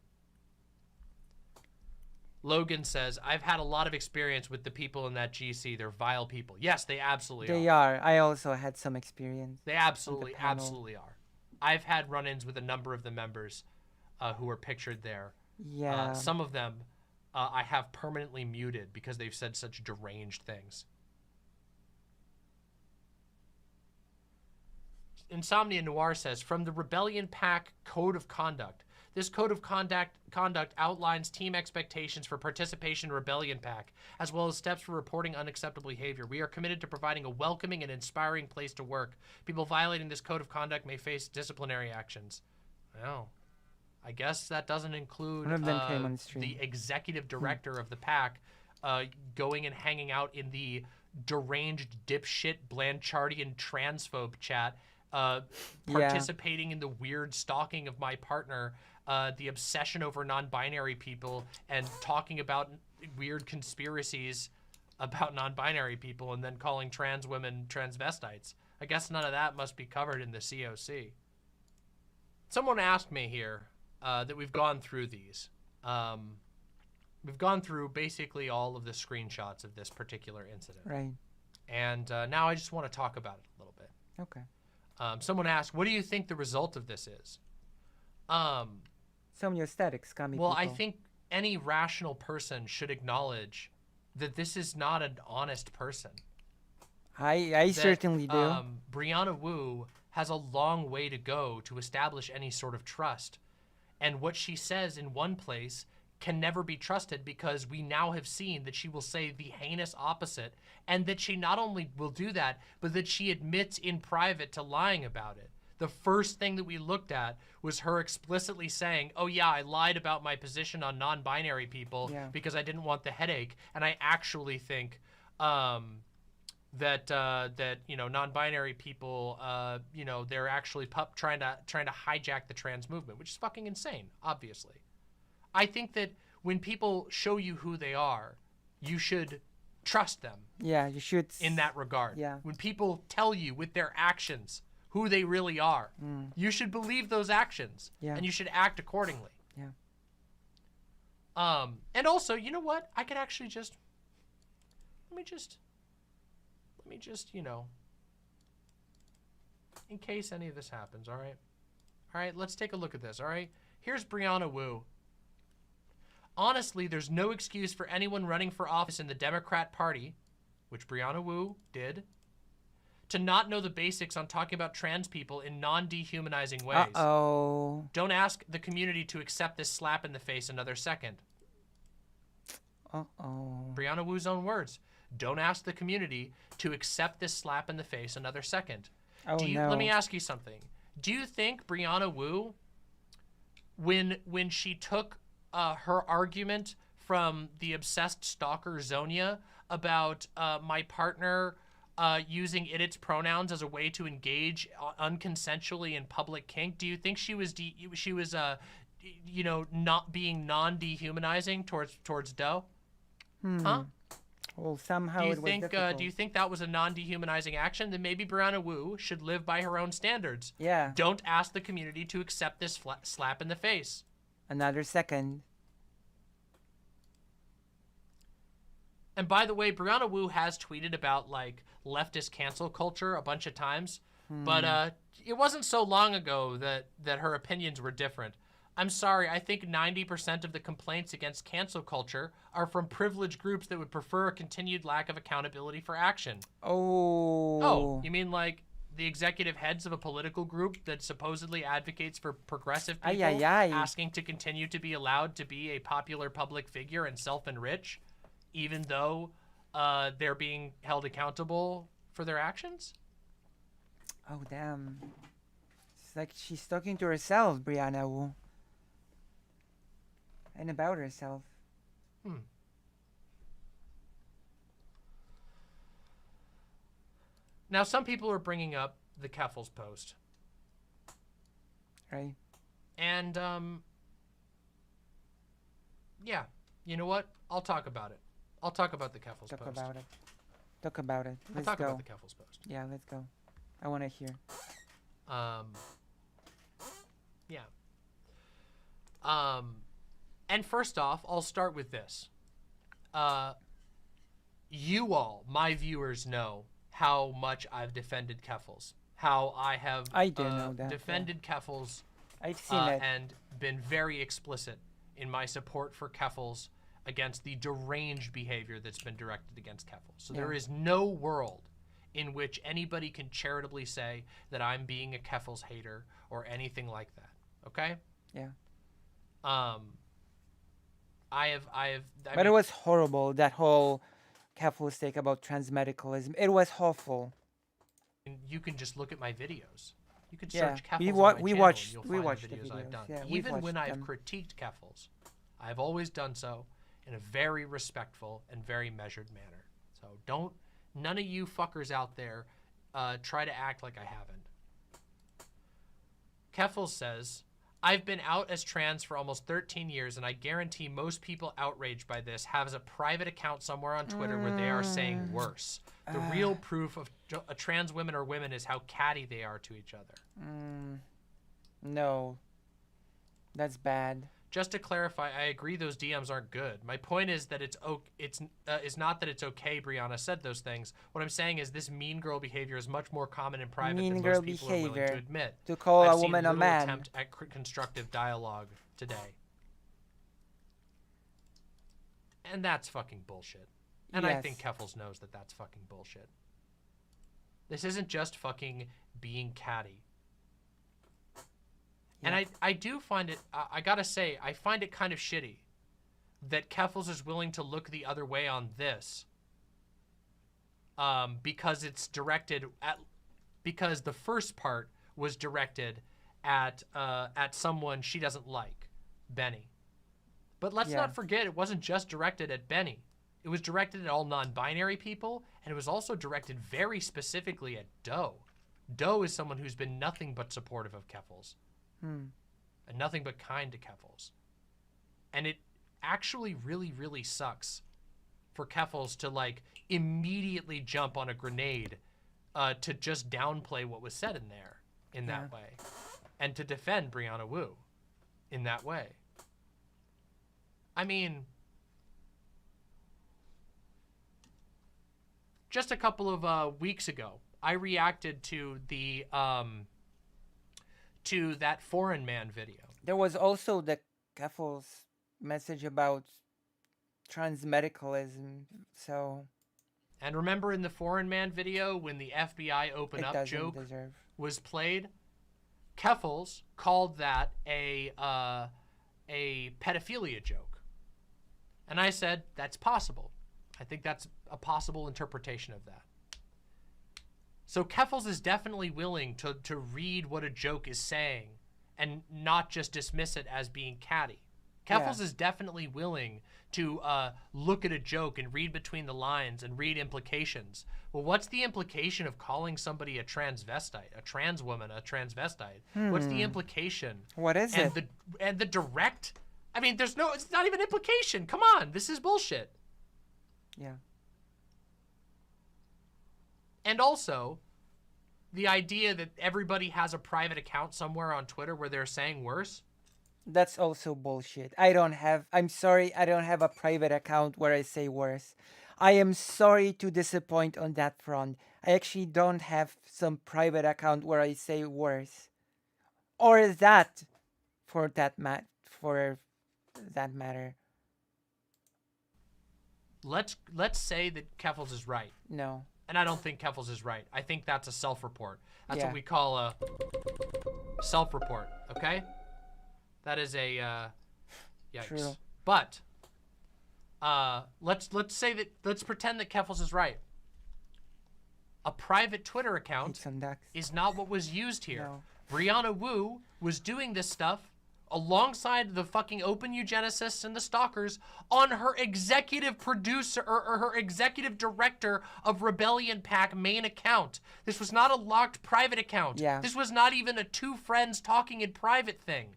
Logan says, I've had a lot of experience with the people in that GC. They're vile people. Yes, they absolutely They are. are. I also had some experience. They absolutely are. I've had run-ins with a number of the members who are pictured there. Yeah. Some of them I have permanently muted because they've said such deranged things. Insomnia Noir says, from the Rebellion Pack Code of Conduct. This Code of Conduct outlines team expectations for participation in Rebellion Pack, as well as steps for reporting unacceptable behavior. We are committed to providing a welcoming and inspiring place to work. People violating this Code of Conduct may face disciplinary actions. Well, I guess that doesn't include One of them came on stream. the executive director of the pack going and hanging out in the deranged dipshit Blanchardian transphobe chat, participating in the weird stalking of my partner, the obsession over non-binary people, and talking about weird conspiracies about non-binary people, and then calling trans women transvestites. I guess none of that must be covered in the COC. Someone asked me here that we've gone through these. We've gone through basically all of the screenshots of this particular incident. Right. And now I just want to talk about it a little bit. Okay. Someone asked, what do you think the result of this is? Some aesthetics, scummy well, people. I think any rational person should acknowledge that this is not an honest person. I certainly do. Brianna Wu has a long way to go to establish any sort of trust. And what she says in one place can never be trusted, because we now have seen that she will say the heinous opposite, and that she not only will do that, but that she admits in private to lying about it. The first thing that we looked at was her explicitly saying, oh yeah, I lied about my position on non-binary people because I didn't want the headache, and I actually think that you know, non-binary people, you know, they're actually trying to hijack the trans movement, which is fucking insane, obviously. I think that when people show you who they are, you should trust them. Yeah, you should. In that regard. Yeah. When people tell you with their actions who they really are, you should believe those actions. Yeah. And you should act accordingly. Yeah. And also, you know what? I could actually just, let me just, you know, in case any of this happens, all right? All right, let's take a look at this, all right? Here's Brianna Wu. Honestly, there's no excuse for anyone running for office in the Democrat Party, which Brianna Wu did, to not know the basics on talking about trans people in non-dehumanizing ways. Uh-oh. Don't ask the community to accept this slap in the face another second. Uh-oh. Brianna Wu's own words. Don't ask the community to accept this slap in the face another second. Oh, no. Let me ask you something. Do you think Brianna Wu, when she took her argument from the obsessed stalker Zonia about my partner using its pronouns as a way to engage unconsensually in public kink, do you think she was you know, not being non-dehumanizing towards Doe? Huh? Well, somehow do you it was think difficult. do you think that was a non-dehumanizing action? Then maybe Brianna Wu should live by her own standards. Yeah. Don't ask the community to accept this slap in the face. Another second. And by the way, Brianna Wu has tweeted about like leftist cancel culture a bunch of times, but it wasn't so long ago that her opinions were different. I'm sorry, I think 90% of the complaints against cancel culture are from privileged groups that would prefer a continued lack of accountability for action. Oh, you mean like the executive heads of a political group that supposedly advocates for progressive people asking to continue to be allowed to be a popular public figure and self-enrich, even though they're being held accountable for their actions? Oh, damn. It's like she's talking to herself, Brianna Wu. And about herself. Now, some people are bringing up the Keffels post. Right. And, yeah. You know what? I'll talk about it. I'll talk about the Keffels post. Talk about it. Talk about it. I'll Let's talk go. about the Keffels post. Yeah, let's go. I want to hear. Yeah. And first off, I'll start with this. You all, my viewers, know how much I've defended Keffels. How I have defended Keffels. I've seen it. And been very explicit in my support for Keffels against the deranged behavior that's been directed against Keffels. So there is no world in which anybody can charitably say that I'm being a Keffels hater or anything like that. Okay? Yeah. But it was horrible, that whole Keffels take about transmedicalism. It was awful. You can just look at my videos. You can search Keffels we on my we channel watched, and you'll we find watched the the videos videos. I've done. Yeah, Even when I've them. critiqued Keffels, I've always done so in a very respectful and very measured manner. So none of you fuckers out there try to act like I haven't. Keffels says, I've been out as trans for almost 13 years, and I guarantee most people outraged by this have a private account somewhere on Twitter where they are saying worse. The real proof of trans women or women is how catty they are to each other. No. That's bad. Just to clarify, I agree those DMs aren't good. My point is that it's not that it's okay Brianna said those things. What I'm saying is this mean girl behavior is much more common in private than most people are willing to admit. To call I've a woman a seen man. little attempt at constructive dialogue today. And that's fucking bullshit. And I think Keffels knows that that's fucking bullshit. This isn't just fucking being catty. And I do find it, I gotta say, I find it kind of shitty that Keffels is willing to look the other way on this. Because it's directed at, because the first part was directed at someone she doesn't like, Benny. But let's not forget, it wasn't just directed at Benny. It was directed at all non-binary people, and it was also directed very specifically at Doe. Doe is someone who's been nothing but supportive of Keffels. And nothing but kind to Keffels. And it actually really, really sucks for Keffels to like immediately jump on a grenade to just downplay what was said in there in that way. And to defend Brianna Wu in that way. I mean, just a couple of weeks ago, I reacted to the to that foreign man video. There was also the Keffels message about transmedicalism, so... And remember in the foreign man video when the FBI open up joke was played? Keffels called that a pedophilia joke. And I said, that's possible. I think that's a possible interpretation of that. So Keffels is definitely willing to read what a joke is saying and not just dismiss it as being catty. Keffels is definitely willing to look at a joke and read between the lines and read implications. Well, what's the implication of calling somebody a transvestite, a trans woman, a transvestite? What's the implication? What is it? And the direct, I mean, it's not even implication. Come on, this is bullshit. Yeah. And also, the idea that everybody has a private account somewhere on Twitter where they're saying worse. That's also bullshit. I'm sorry, I don't have a private account where I say worse. I am sorry to disappoint on that front. I actually don't have some private account where I say worse. Or is that, for that matter. Let's say that Keffels is right. No. And I don't think Keffels is right. I think that's a self-report. That's what we call a self-report, okay? That is a yikes. True. But let's pretend that Keffels is right. A private Twitter account is not what was used here. No. Brianna Wu was doing this stuff alongside the fucking open eugenicists and the stalkers on her executive producer or her executive director of Rebellion Pack main account. This was not a locked private account. Yeah. This was not even a two friends talking in private thing.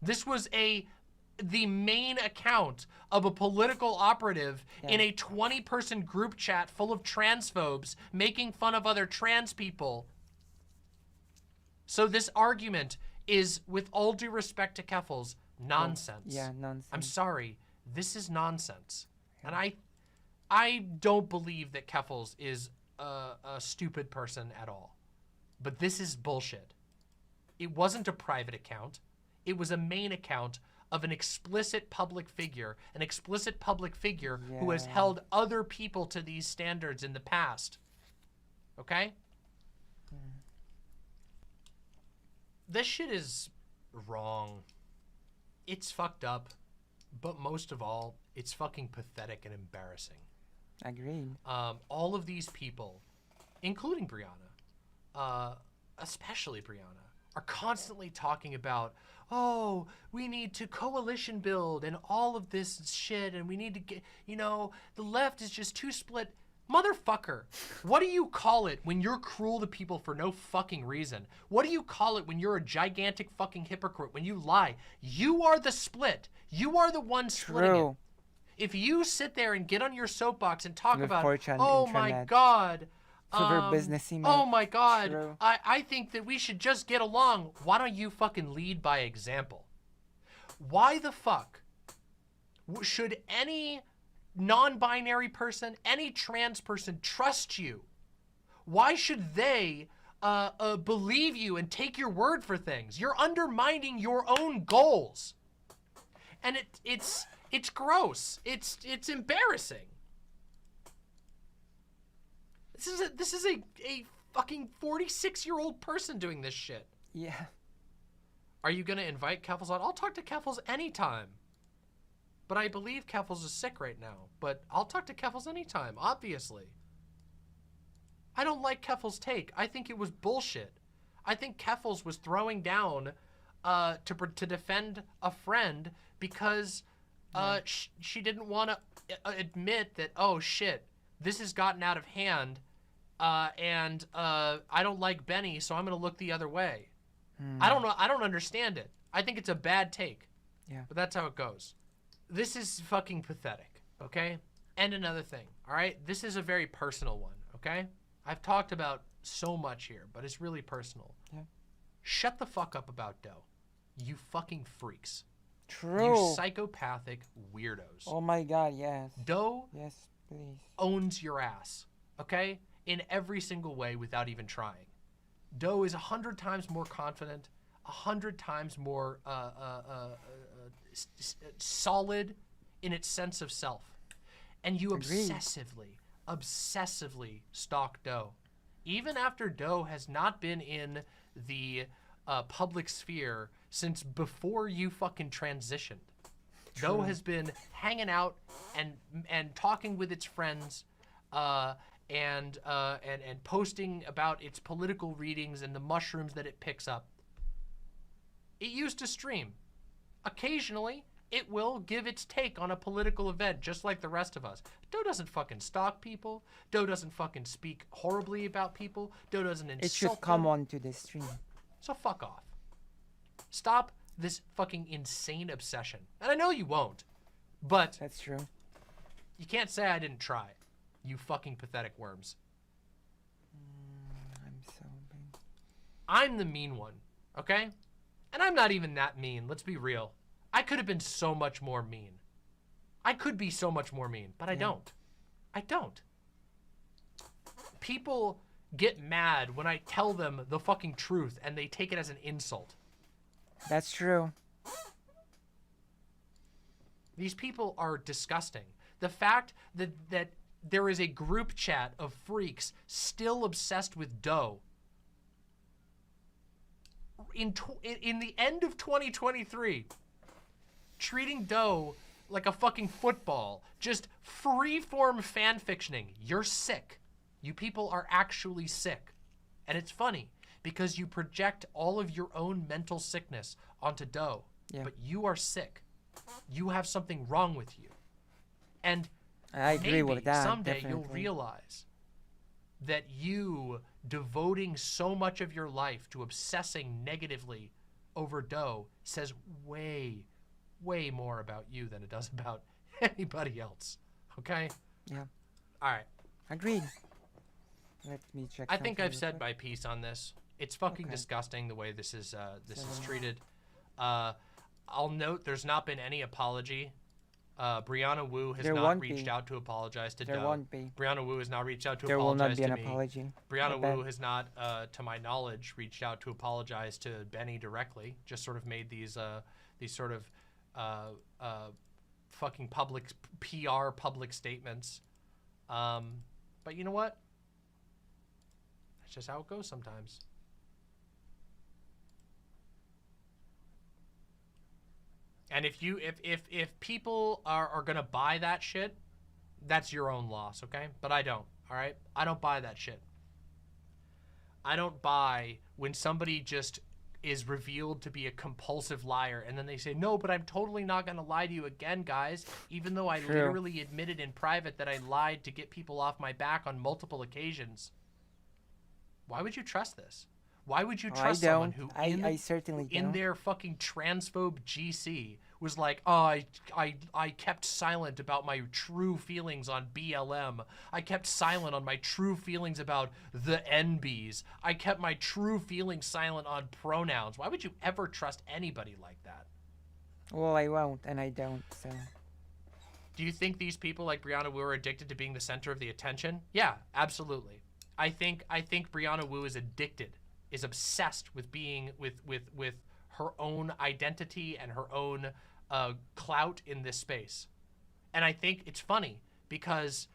This was the main account of a political operative in a 20-person group chat full of transphobes making fun of other trans people. So this argument is, with all due respect to Keffels, nonsense. Yeah, nonsense. I'm sorry. This is nonsense. And I don't believe that Keffels is a stupid person at all. But this is bullshit. It wasn't a private account. It was a main account of an explicit public figure. An explicit public figure who has held other people to these standards in the past. Okay? This shit is wrong. It's fucked up. But most of all, it's fucking pathetic and embarrassing. Agreed. All of these people, including Brianna, especially Brianna, are constantly talking about, oh, we need to coalition build and all of this shit, and we need to get, you know, the left is just too split. Motherfucker, what do you call it when you're cruel to people for no fucking reason? What do you call it when you're a gigantic fucking hypocrite, when you lie? You are the split. You are the one splitting it. If you sit there and get on your soapbox and talk about, oh my God, oh my God, I think that we should just get along. Why don't you fucking lead by example? Why the fuck should any non-binary person, any trans person trust you? Why should they believe you and take your word for things? You're undermining your own goals. And it's gross. It's embarrassing. This is a fucking 46-year-old person doing this shit. Yeah. Are you gonna invite Keffels on? I'll talk to Keffels anytime. But I believe Keffels is sick right now. But I'll talk to Keffels anytime, obviously. I don't like Keffels' take. I think it was bullshit. I think Keffels was throwing down to defend a friend because she didn't want to admit that, oh shit, this has gotten out of hand, and I don't like Benny, so I'm gonna look the other way. I don't know. I don't understand it. I think it's a bad take. Yeah. But that's how it goes. This is fucking pathetic, okay? And another thing, all right? This is a very personal one, okay? I've talked about so much here, but it's really personal. Yeah. Shut the fuck up about Doe. You fucking freaks. True. You psychopathic weirdos. Oh my God, yes. Doe Yes, please. owns your ass, okay? In every single way without even trying. Doe is 100 times more confident, 100 times more solid in its sense of self. And you obsessively stalk Doe. Even after Doe has not been in the public sphere since before you fucking transitioned. True. Doe has been hanging out and talking with its friends and posting about its political readings and the mushrooms that it picks up. It used to stream. Occasionally, it will give its take on a political event, just like the rest of us. Doe doesn't fucking stalk people. Doe doesn't fucking speak horribly about people. Doe doesn't insult It should come them. onto the stream. So fuck off. Stop this fucking insane obsession. And I know you won't, but... That's true. You can't say I didn't try. You fucking pathetic worms. I'm so bad. I'm the mean one, okay? And I'm not even that mean, let's be real. I could have been so much more mean. I could be so much more mean, but I don't. I don't. People get mad when I tell them the fucking truth and they take it as an insult. That's true. These people are disgusting. The fact that there is a group chat of freaks still obsessed with Doe in the end of 2023, treating Doe like a fucking football, just free-form fan fictioning. You're sick. You people are actually sick. And it's funny because you project all of your own mental sickness onto Doe. Yeah. But you are sick. You have something wrong with you. And I agree maybe with that. someday you'll definitely. realize that you devoting so much of your life to obsessing negatively over Doe says way, way more about you than it does about anybody else. Okay? Yeah. All right. Agreed. Let me check. I think something I've real said quick. my piece on this. It's fucking Okay. disgusting the way this is treated. I'll note there's not been any apology. Brianna Wu has There not won't reached be. out to apologize to There Doe. won't be. Brianna Wu has not reached out to There will apologize not be to an me. apology. Brianna I bet. Wu has not, to my knowledge, reached out to apologize to Benny directly. Just sort of made these sort of fucking PR public statements. But you know what? That's just how it goes sometimes. And if people are gonna buy that shit, that's your own loss, okay? But I don't, all right? I don't buy that shit. I don't buy when somebody just is revealed to be a compulsive liar and then they say, no, but I'm totally not gonna lie to you again, guys, even though I True. literally admitted in private that I lied to get people off my back on multiple occasions. Why would you trust this? Why would you trust someone who I certainly in don't. their fucking transphobe GC was like, oh, I kept silent about my true feelings on BLM. I kept silent on my true feelings about the NBs. I kept my true feelings silent on pronouns. Why would you ever trust anybody like that? Well, I won't, and I don't. So. Do you think these people like Brianna Wu are addicted to being the center of the attention? Yeah, absolutely. I think Brianna Wu is addicted, is obsessed with being with her own identity and her own clout in this space. And I think it's funny because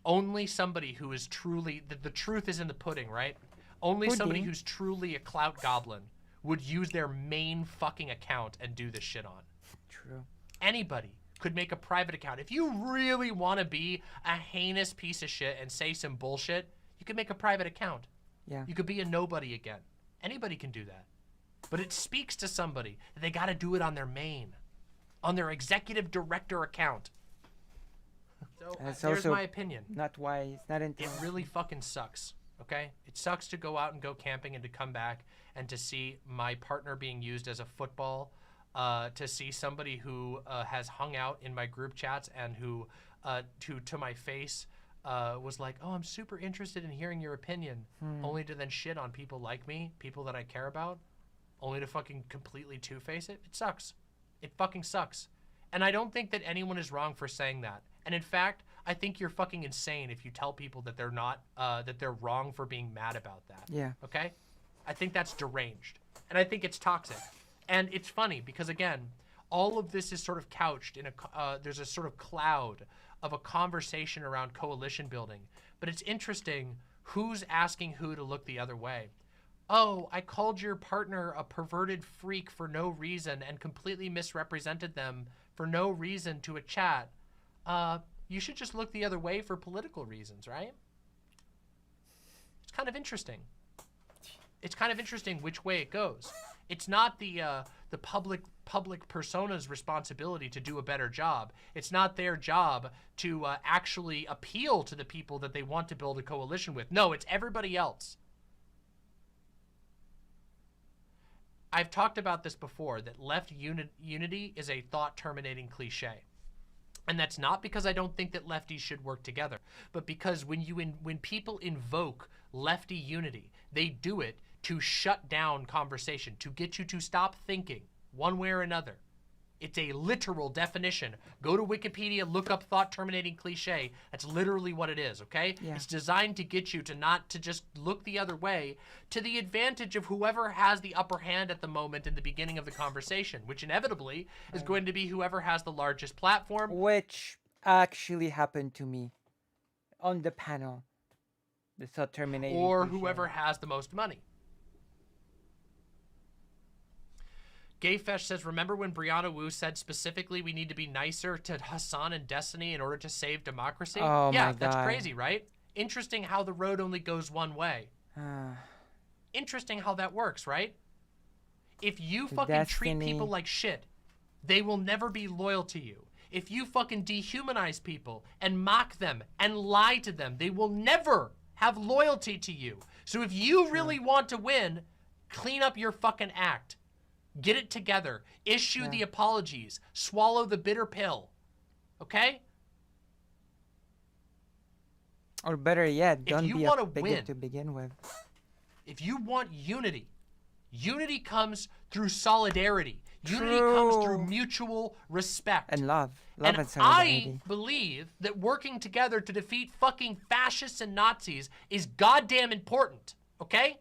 only somebody who is truly, the truth is in the pudding, right? Only somebody who's truly a clout goblin would use their main fucking account and do this shit on. True. Anybody could make a private account. If you really want to be a heinous piece of shit and say some bullshit, you could make a private account. Yeah. You could be a nobody again. Anybody can do that. But it speaks to somebody that they got to do it on their main, on their executive director account. So here's my opinion. Not wise. Not It really fucking sucks. Okay? It sucks to go out and go camping and to come back and to see my partner being used as a football, to see somebody who has hung out in my group chats and who, to my face, was like, oh, I'm super interested in hearing your opinion, only to then shit on people like me, people that I care about, only to fucking completely two-face it. It sucks. It fucking sucks. And I don't think that anyone is wrong for saying that. And in fact, I think you're fucking insane if you tell people that they're not, that they're wrong for being mad about that. Yeah. Okay? I think that's deranged. And I think it's toxic. And it's funny because, again, all of this is sort of couched in there's a sort of cloud of a conversation around coalition building. But it's interesting who's asking who to look the other way. Oh, I called your partner a perverted freak for no reason and completely misrepresented them for no reason to a chat. You should just look the other way for political reasons, right? It's kind of interesting. It's kind of interesting which way it goes. It's not the public persona's responsibility to do a better job. It's not their job to actually appeal to the people that they want to build a coalition with. No, it's everybody else. I've talked about this before, that left unity is a thought-terminating cliche. And that's not because I don't think that lefties should work together, but because when people invoke lefty unity, they do it to shut down conversation, to get you to stop thinking one way or another. It's a literal definition. Go to Wikipedia, look up thought-terminating cliche. That's literally what it is, okay? Yeah. It's designed to get you to not to just look the other way, to the advantage of whoever has the upper hand at the moment in the beginning of the conversation, which inevitably is going to be whoever has the largest platform. Which actually happened to me on the panel. The thought-terminating Or cliche. whoever has the most money. Gayfesh says, remember when Brianna Wu said specifically we need to be nicer to Hassan and Destiny in order to save democracy? Oh yeah, my that's God. crazy, right? Interesting how the road only goes one way. Interesting how that works, right? If you fucking treat people like shit, they will never be loyal to you. If you fucking dehumanize people and mock them and lie to them, they will never have loyalty to you. So if you really want to win, clean up your fucking act. Get it together. Issue the apologies. Swallow the bitter pill. Okay? Or better yet, don't be a bigot win, to begin with. If you want unity, unity comes through solidarity. Unity comes through mutual respect. And love. And and solidarity. I believe that working together to defeat fucking fascists and Nazis is goddamn important. Okay?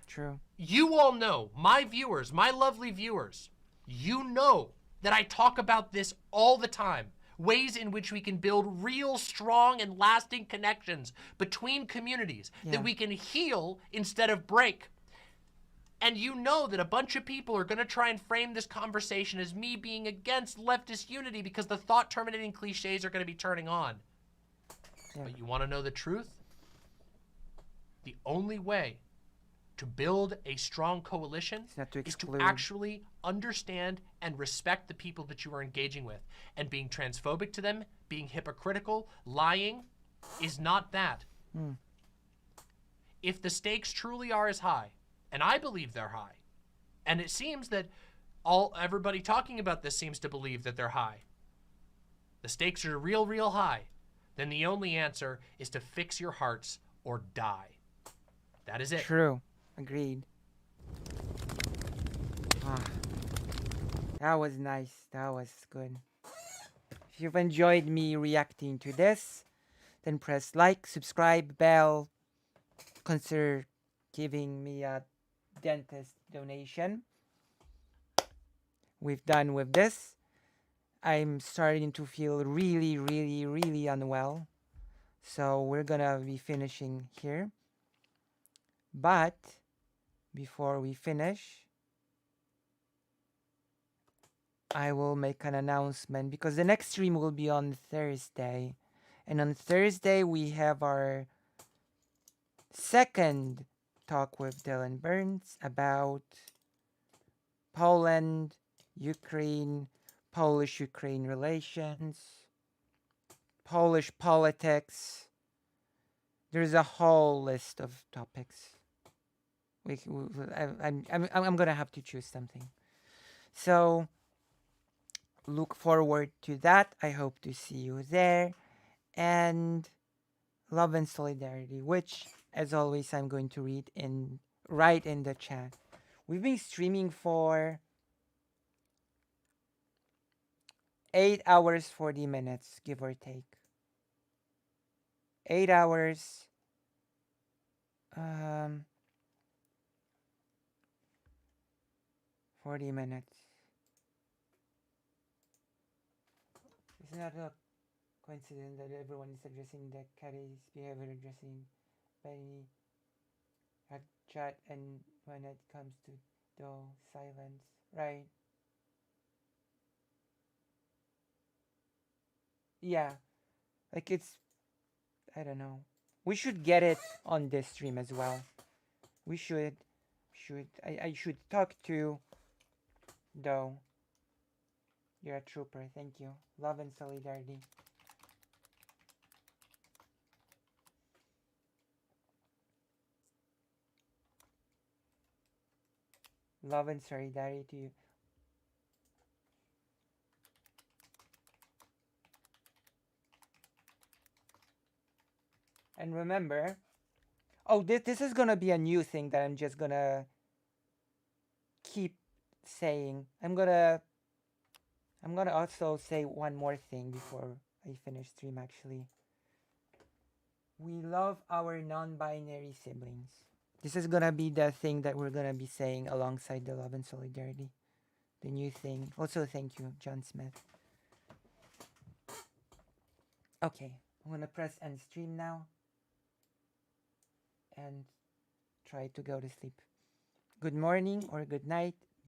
True. You all know, my viewers, my lovely viewers, you know that I talk about this all the time. Ways in which we can build real, strong, and lasting connections between communities that we can heal instead of break. And you know that a bunch of people are going to try and frame this conversation as me being against leftist unity because the thought-terminating cliches are going to be turning on. But you want to know the truth? The only way to build a strong coalition is to actually understand and respect the people that you are engaging with. And being transphobic to them, being hypocritical, lying, is not that. If the stakes truly are as high, and I believe they're high, and it seems that everybody talking about this seems to believe that they're high, the stakes are real, real high, then the only answer is to fix your hearts or die. That is it. True. Agreed. That was nice. That was good. If you've enjoyed me reacting to this, then press like, subscribe, bell, consider giving me a dentist donation. We've done with this. I'm starting to feel really, really, really unwell. So we're gonna be finishing here. But before we finish, I will make an announcement because the next stream will be on Thursday. And on Thursday, we have our second talk with Dylan Burns about Poland, Ukraine, Polish-Ukraine relations, Polish politics. There's a whole list of topics. I'm gonna have to choose something. So look forward to that. I hope to see you there. And love and solidarity, which, as always, I'm going to write in the chat. We've been streaming for 8 hours, 40 minutes, give or take. 8 hours. 40 minutes. It's not a coincidence that everyone is addressing the Carrie's behavior addressing Benny at chat, and when it comes to the silence, right? Yeah, like I don't know. We should get it on this stream as well. We should I should talk to though. You're a trooper. Thank you. Love and solidarity. Love and solidarity to you. And remember, this is gonna be a new thing that I'm just gonna keep saying. I'm gonna also say one more thing before I finish stream actually. We love our non-binary siblings. This is gonna be the thing that we're gonna be saying alongside the love and solidarity. The new thing. Also, thank you, John Smith. Okay, I'm gonna press end stream now and try to go to sleep. Good morning or good night,